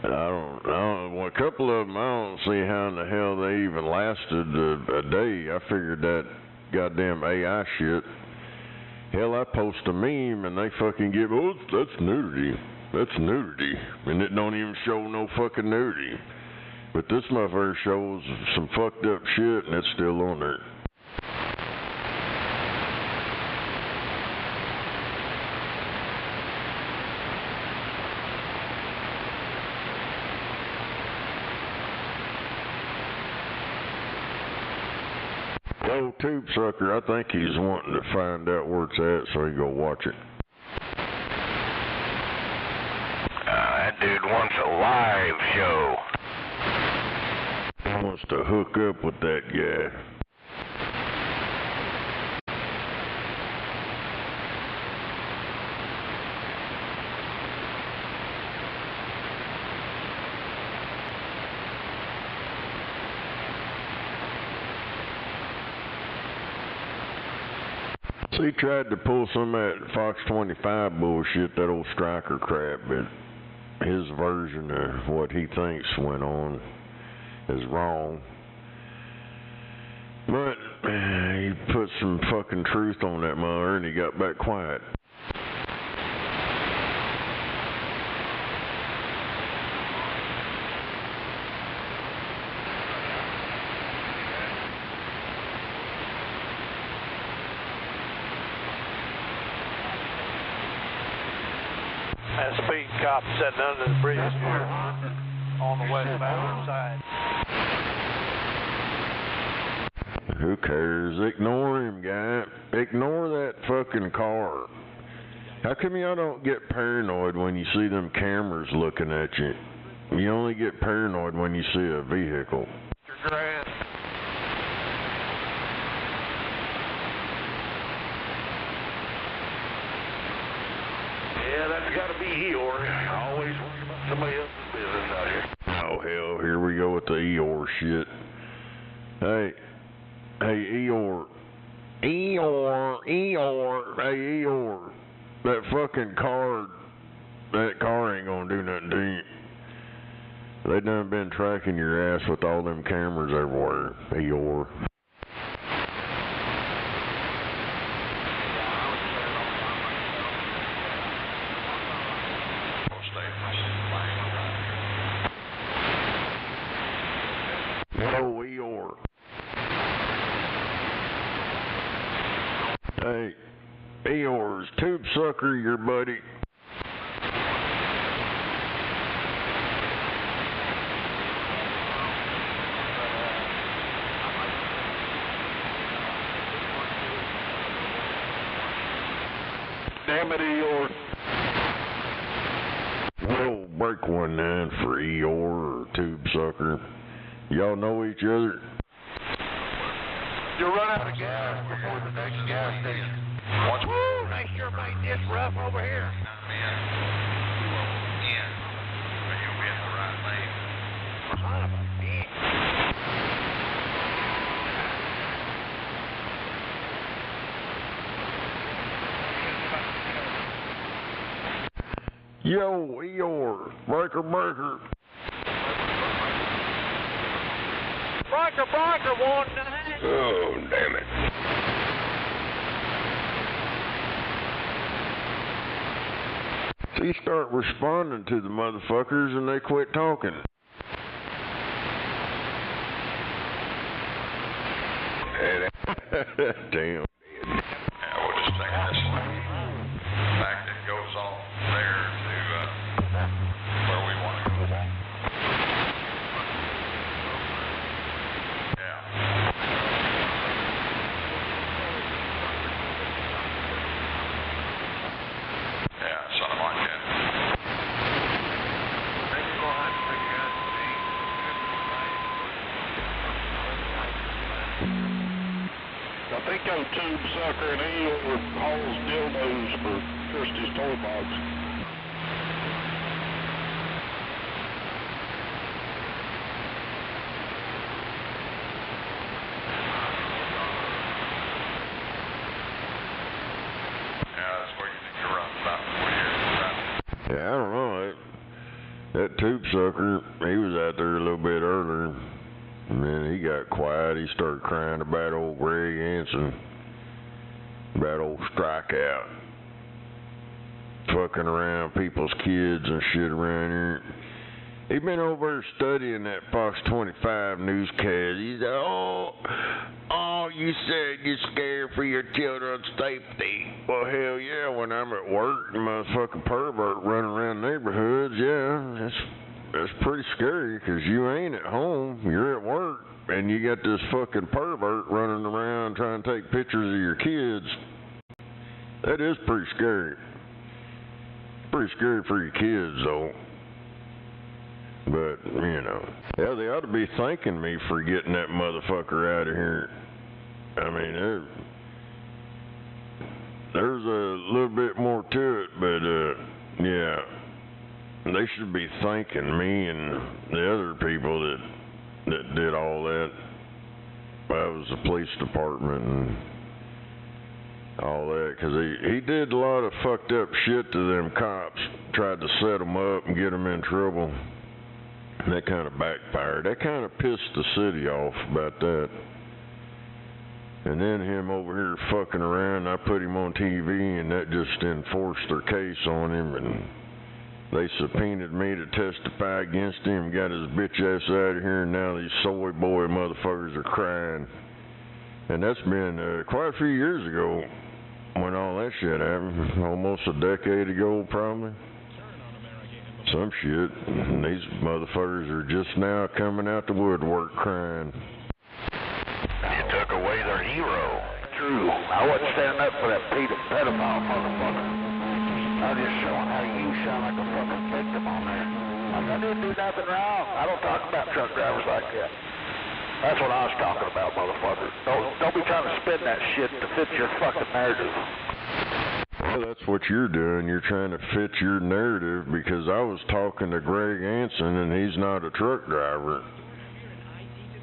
I don't know. Well, a couple of them, I don't see how in the hell they even lasted a day. I figured that goddamn AI shit. Hell, I post a meme and they fucking give, oh, that's nudity. That's nudity. And it don't even show no fucking nudity. But this motherfucker shows some fucked up shit and it's still on there. Old tube sucker, I think he's wanting to find out where it's at so he can go watch it. That dude wants a live show. He wants to hook up with that guy. So he tried to pull some of that Fox 25 bullshit, that old striker crap, but his version of what he thinks went on is wrong. But he put some fucking truth on that mother and he got back quiet. That speed cop sitting under the bridge here on the westbound side. Who cares? Ignore him, guy. Ignore that fucking car. How come y'all don't get paranoid when you see them cameras looking at you? You only get paranoid when you see a vehicle. Your grand. Yeah, that's got to be Eeyore. I always worry about somebody else's business out here. Oh, hell, here we go with the Eeyore shit. Hey, Eeyore. Eeyore. Hey, Eeyore. That fucking car, that car ain't gonna do nothing to you. They done been tracking your ass with all them cameras everywhere, Eeyore. Hello, Eeyore. Hey, Eeyore's tube sucker, your buddy. Damn it, Eeyore. We'll break 19 for Eeyore or tube sucker. Y'all know each other? You'll run out of gas before the next gas station. Woo, they sure made this rough over here. You'll be in the right lane. Son of a bitch. Yo, Eeyore, breaker. Breaker, 19. Oh, damn it. See, start responding to the motherfuckers and they quit talking. Damn. Yeah, we'll just take this lane. Back that goes off there to where we want to go. Yeah. Yeah, something like that. Maybe we'll have to figure out the name. I think old tube sucker and Eeyore hauls dildos for Christie's toy box. Yeah, that's where you think you're running about 4 years. Yeah, I don't know. That tube sucker, he was out there a little bit earlier. And then he got quiet. He started crying about old Greg Anson. About old strikeout. Fucking around people's kids and shit around here. He been over there studying that Fox 25 newscast. He's like, oh, you said you're scared for your children's safety. Well, hell yeah, when I'm at work and motherfucking pervert running around neighborhoods, yeah, that's pretty scary because you ain't at home, you're at work, and you got this fucking pervert running around trying to take pictures of your kids. That is pretty scary. Pretty scary for your kids, though. But, you know, yeah, they ought to be thanking me for getting that motherfucker out of here. I mean, there's a little bit more to it, but, yeah, they should be thanking me and the other people that did all that. That was the police department and all that, because he did a lot of fucked up shit to them cops, tried to set them up and get them in trouble. And that kind of backfired. That kind of pissed the city off about that. And then him over here fucking around, I put him on TV, and that just enforced their case on him, and they subpoenaed me to testify against him, got his bitch ass out of here, and now these soy boy motherfuckers are crying. And that's been quite a few years ago when all that shit happened, almost a decade ago probably. Some shit. And these motherfuckers are just now coming out the woodwork crying. You took away their hero. True. I wasn't standing up for that pedophile motherfucker. I was just showing how you sound like a fucking victim on there. Like, I didn't do nothing wrong. I don't talk about truck drivers like that. That's what I was talking about, motherfucker. Don't be trying to spin that shit to fit your fucking narrative. Well, that's what you're doing. You're trying to fit your narrative because I was talking to Greg Anson and he's not a truck driver.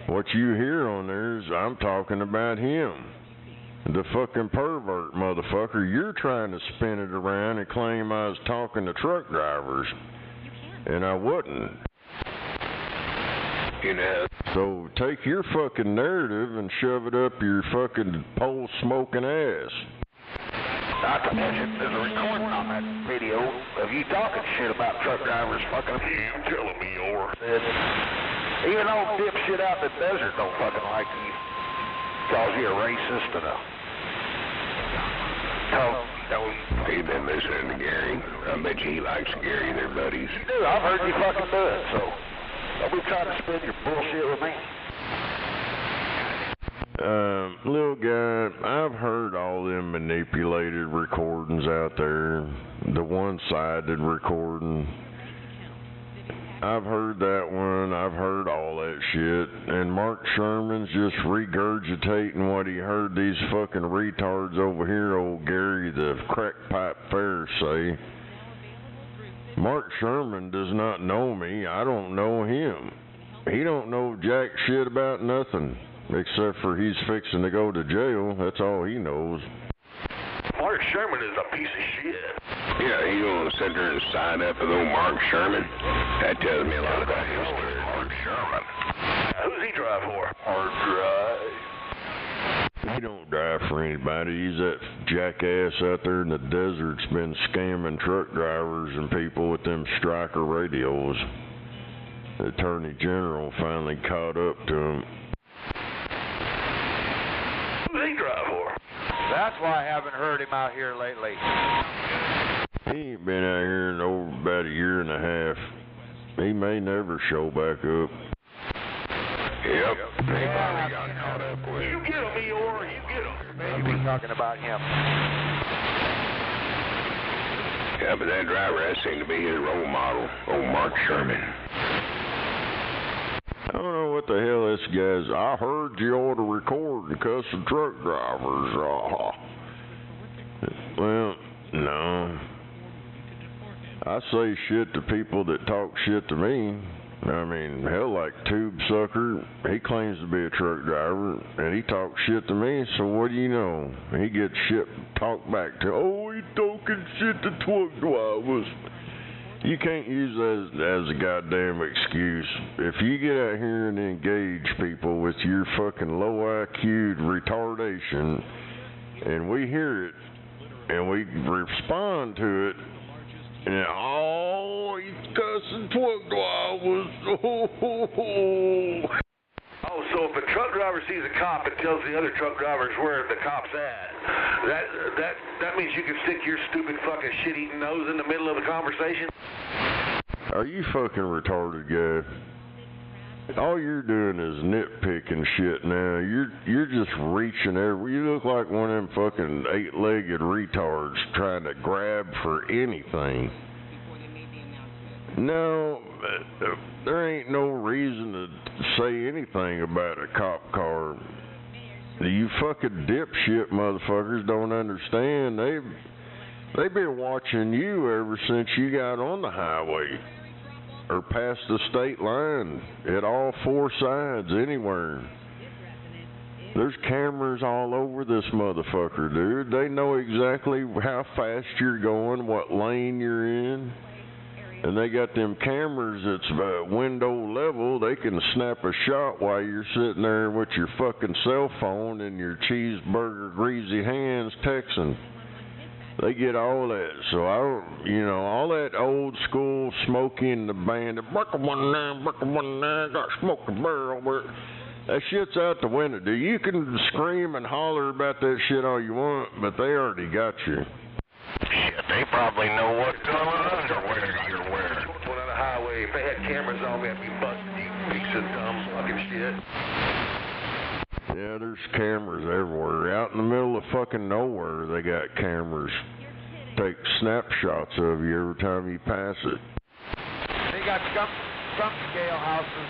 What you hear on there is I'm talking about him. The fucking pervert motherfucker. You're trying to spin it around and claim I was talking to truck drivers. And I wasn't. You know. So take your fucking narrative and shove it up your fucking pole smoking ass. Not to mention, there's a recording on that video of you talking shit about truck drivers fucking. You telling me, or He Even old dipshit out in the desert don't fucking like you. Calls you a racist and a... He been listening to Gary. I bet you he likes Gary. They're buddies. You do. I've heard you fucking do it, so don't be trying to spin your bullshit with me. Little guy, I've heard all them manipulated recordings out there, the one-sided recording. I've heard that one, I've heard all that shit, and Mark Sherman's just regurgitating what he heard these fucking retards over here, old Gary the crackpipe fair, say. Mark Sherman does not know me, I don't know him. He don't know jack shit about nothing. Except for he's fixing to go to jail. That's all he knows. Mark Sherman is a piece of shit. Yeah, you gonna sit there and sign up with old Mark Sherman? That tells me a lot about history. Mark Sherman. Who's he drive for? Hard drive. He don't drive for anybody. He's that jackass out there in the desert's been scamming truck drivers and people with them striker radios. The Attorney General finally caught up to him. Who's he drive for? That's why I haven't heard him out here lately. He ain't been out here in over about a year and a half. He may never show back up. Yep. They finally got caught up with. You get him, Eeyore. You get him. Maybe we're talking about him. Yeah, but that driver, that seemed to be his role model, old Mark Sherman. I don't know what the hell this guy's. I heard you ought to record and cuss some truck drivers. Well, no. I say shit to people that talk shit to me. I mean, hell, like Tube Sucker, he claims to be a truck driver, and he talks shit to me, so what do you know? He gets shit talked back to, oh, he talking shit to truck drivers. You can't use that as a goddamn excuse. If you get out here and engage people with your fucking low IQ'd retardation, and we hear it, and we respond to it, and oh, he's cussing truck drivers. Oh, so if a truck driver sees a cop and tells the other truck drivers where the cop's at, that means you can stick your stupid fucking shit-eating nose in the middle of the conversation? Are you fucking retarded, guy? All you're doing is nitpicking shit now. You're just reaching every. You look like one of them fucking 8-legged retards trying to grab for anything. No, there ain't no reason to say anything about a cop car. You fucking dipshit motherfuckers don't understand. They've been watching you ever since you got on the highway. Or past the state line, at all four sides, anywhere. There's cameras all over this motherfucker, dude. They know exactly how fast you're going, what lane you're in. And they got them cameras that's window level. They can snap a shot while you're sitting there with your fucking cell phone and your cheeseburger greasy hands texting. They get all that, so I don't, all that old school Smokey and the Band, got smoke a barrel, but that shit's out the window, dude. You can scream and holler about that shit all you want, but they already got you. Shit, they probably know what's going on or where you're wearing. Going on the highway, if they had cameras on me, I'd be busting you piece of dumb fucking shit. Yeah, there's cameras everywhere. Out in the middle of fucking nowhere, they got cameras. Take snapshots of you every time you pass it. They got some scale houses.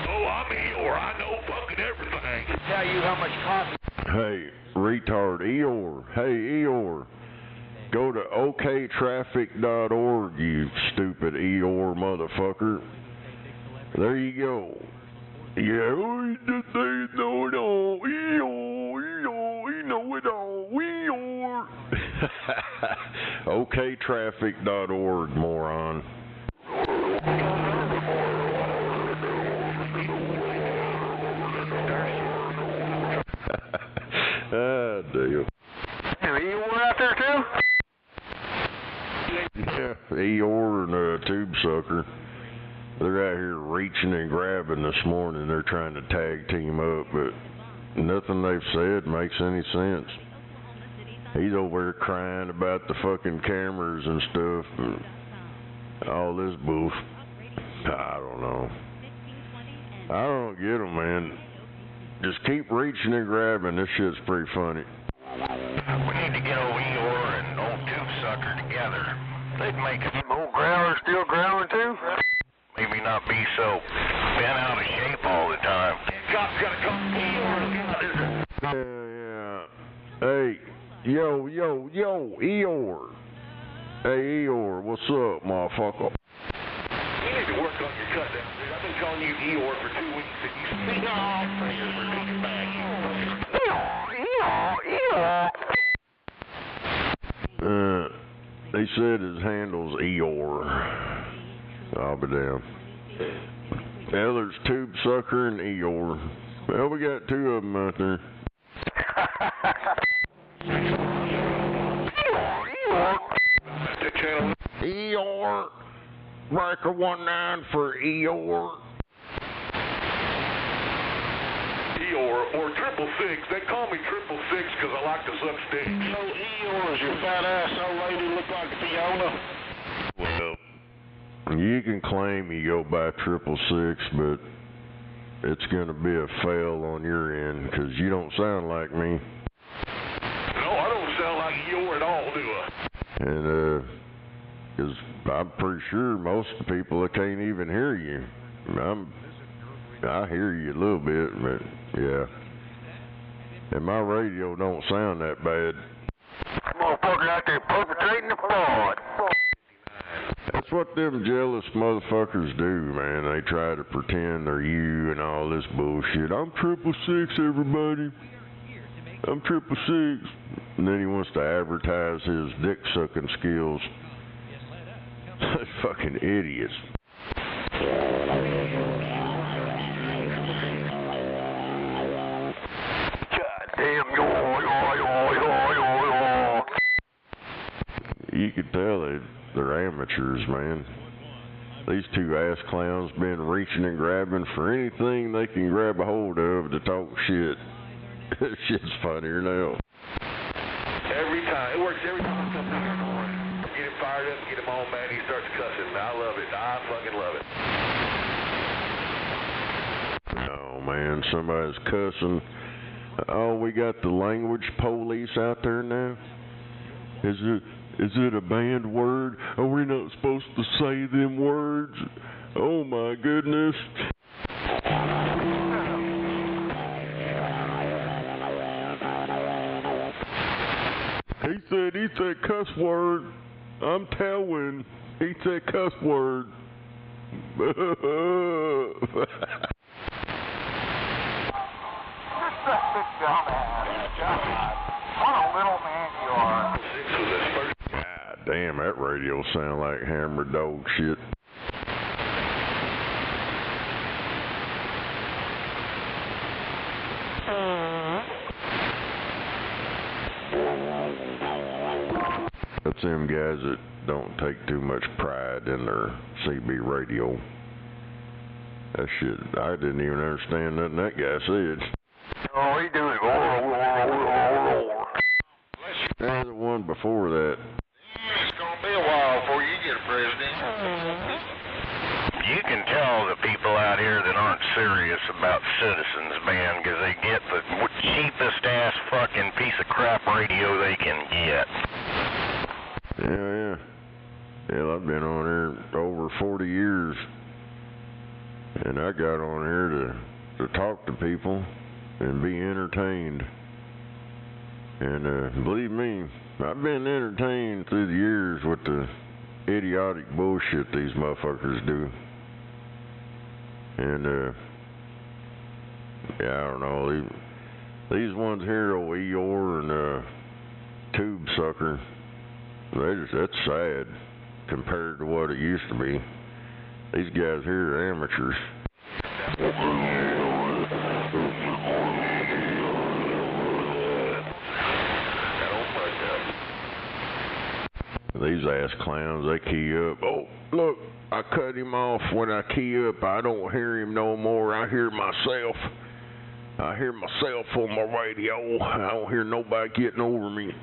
Oh, I'm Eeyore. I know fucking everything. To tell you how much coffee. Hey, retard, Eeyore. Hey, Eeyore. Go to oktraffic.org, you stupid Eeyore motherfucker. There you go. Yeah, they know it all. Eeyore, you know it all. Eeyore. oktraffic.org, moron. Ah, damn. Eeyore out there too? Yeah, Eeyore and Tube Sucker. They're out here reaching reaching and grabbing this morning. They're trying to tag team up, but nothing they've said makes any sense. He's over there crying about the fucking cameras and stuff and all this boof. I don't know. I don't get them, man. Just keep reaching and grabbing. This shit's pretty funny. We need to get old Eeyore and old Tube Sucker together. They'd make it. Old Growler still growling too? Maybe not be so bent out of shape all the time. Cop's gotta come. Eeyore. Yeah. Hey, yo, Eeyore. Hey, Eeyore, what's up, motherfucker? You need to work on your cut down, dude. I've been calling you Eeyore for 2 weeks and you speak off fingers for kicking back. He said his handle's Eeyore. I'll be damned. Yeah, there's Tube Sucker and Eeyore. Well, we got two of them out there. Eeyore. Breaker 19 for Eeyore. Eeyore or 666. They call me 666 because I like to suck sticks. So Eeyore, is your fat ass old lady look like Fiona? Well, you can claim you go by 666, but it's going to be a fail on your end because you don't sound like me. No, I don't sound like Eeyore at all, do I? And, because I'm pretty sure most of the people that can't even hear you. I hear you a little bit, but yeah. And my radio don't sound that bad. Motherfucker out there perpetrating the fraud. That's what them jealous motherfuckers do, man. They try to pretend they're you and all this bullshit. I'm 666, everybody. I'm 666. And then he wants to advertise his dick-sucking skills. Fucking idiots. Goddamn, You could tell they're amateurs, man. These two ass clowns been reaching and grabbing for anything they can grab a hold of to talk shit. This shit's funnier now. Every time. It works every time I come down here. Get him fired up, get him on, man. He starts cussing. I love it. I fucking love it. Oh, man, somebody's cussing. Oh, we got the language police out there now? Is it a banned word? Are we not supposed to say them words? Oh, my goodness. He said cuss word. I'm telling. He said cuss word. What a little man you are. God damn, that radio sound like hammered dog shit. That's them guys that don't take too much pride in their CB radio. That shit, I didn't even understand nothing that guy said. Oh, he doing There's the one before that. It's gonna be a while before you get a president. You can tell the people out here that aren't serious about citizens, man, because they get the cheapest ass fucking piece of crap radio they can get. Yeah. Hell, I've been on here over 40 years, and I got on here to talk to people and be entertained. And believe me, I've been entertained through the years with the idiotic bullshit these motherfuckers do. And yeah, I don't know, these ones here, old Eeyore and Tube Sucker, that's sad compared to what it used to be. These guys here are amateurs. These ass clowns, they key up. Oh, look, I cut him off when I key up. I don't hear him no more. I hear myself. I hear myself on my radio. I don't hear nobody getting over me.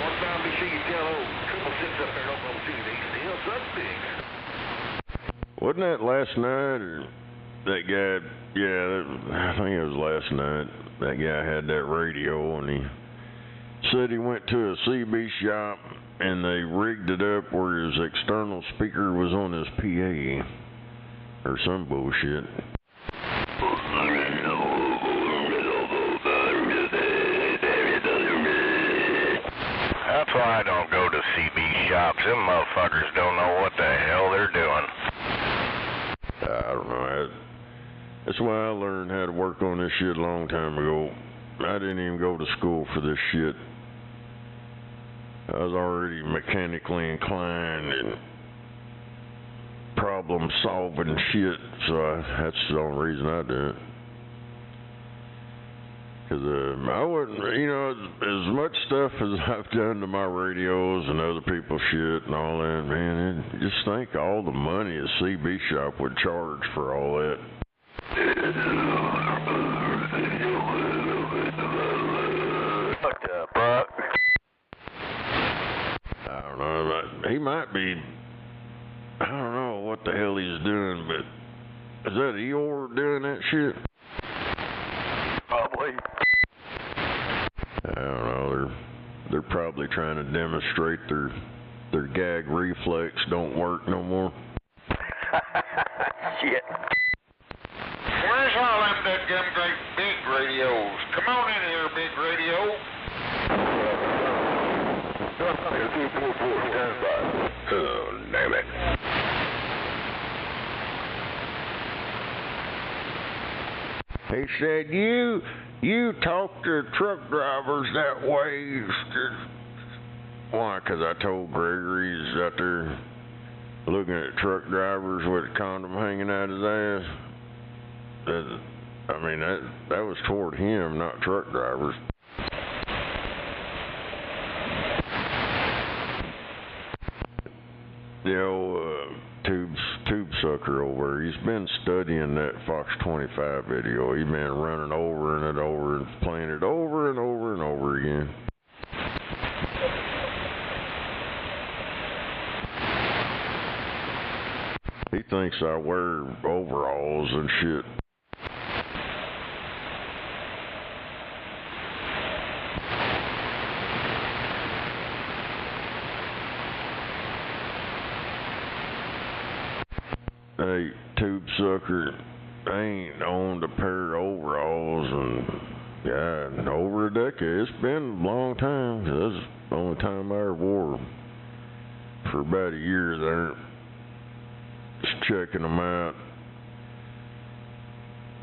One time be sure you tell old 666 up there in Oklahoma City, they still suck big. Wasn't that last night or that guy? Yeah, I think it was last night. That guy had that radio and he said he went to a CB shop and they rigged it up where his external speaker was on his PA or some bullshit. That's why I don't go to CB shops. Them motherfuckers don't know what the hell they're doing. I don't know. That's why I learned how to work on this shit a long time ago. I didn't even go to school for this shit. I was already mechanically inclined and problem solving shit, so that's the only reason I do it. Because I wouldn't, you know, as much stuff as I've done to my radios and other people's shit and all that, man, just think all the money a CB shop would charge for all that. What the fuck? I don't know, he might be, I don't know what the hell he's doing, but is that Eeyore doing that shit? Probably. I don't know, they're probably trying to demonstrate their gag reflex don't work no more. Shit. Where's all them deadgum great big radios? Come on in here, big radio. Oh, damn it. He said, you talk to truck drivers that way. Why? Because I told Gregory he's out there looking at truck drivers with a condom hanging out his ass. I mean, that was toward him, not truck drivers. The old tube sucker over there, he's been studying that Fox 25 video. He's been running over and over and playing it over and over and over again. He thinks I wear overalls and shit. Hey, tube sucker, I ain't owned a pair of overalls in over a decade. It's been a long time. That's the only time I ever wore them. For about a year there. Just checking them out.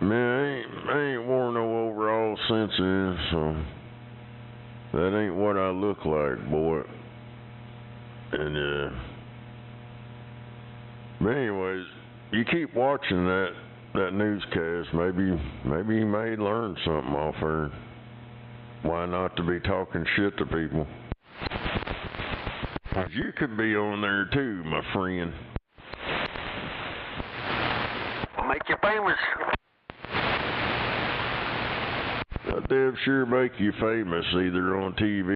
Man, I ain't worn no overalls since then, so that ain't what I look like, boy. And but anyways, you keep watching that newscast, maybe you may learn something off her. Why not to be talking shit to people? 'Cause you could be on there too, my friend. I'll make you famous. I damn sure make you famous either on TV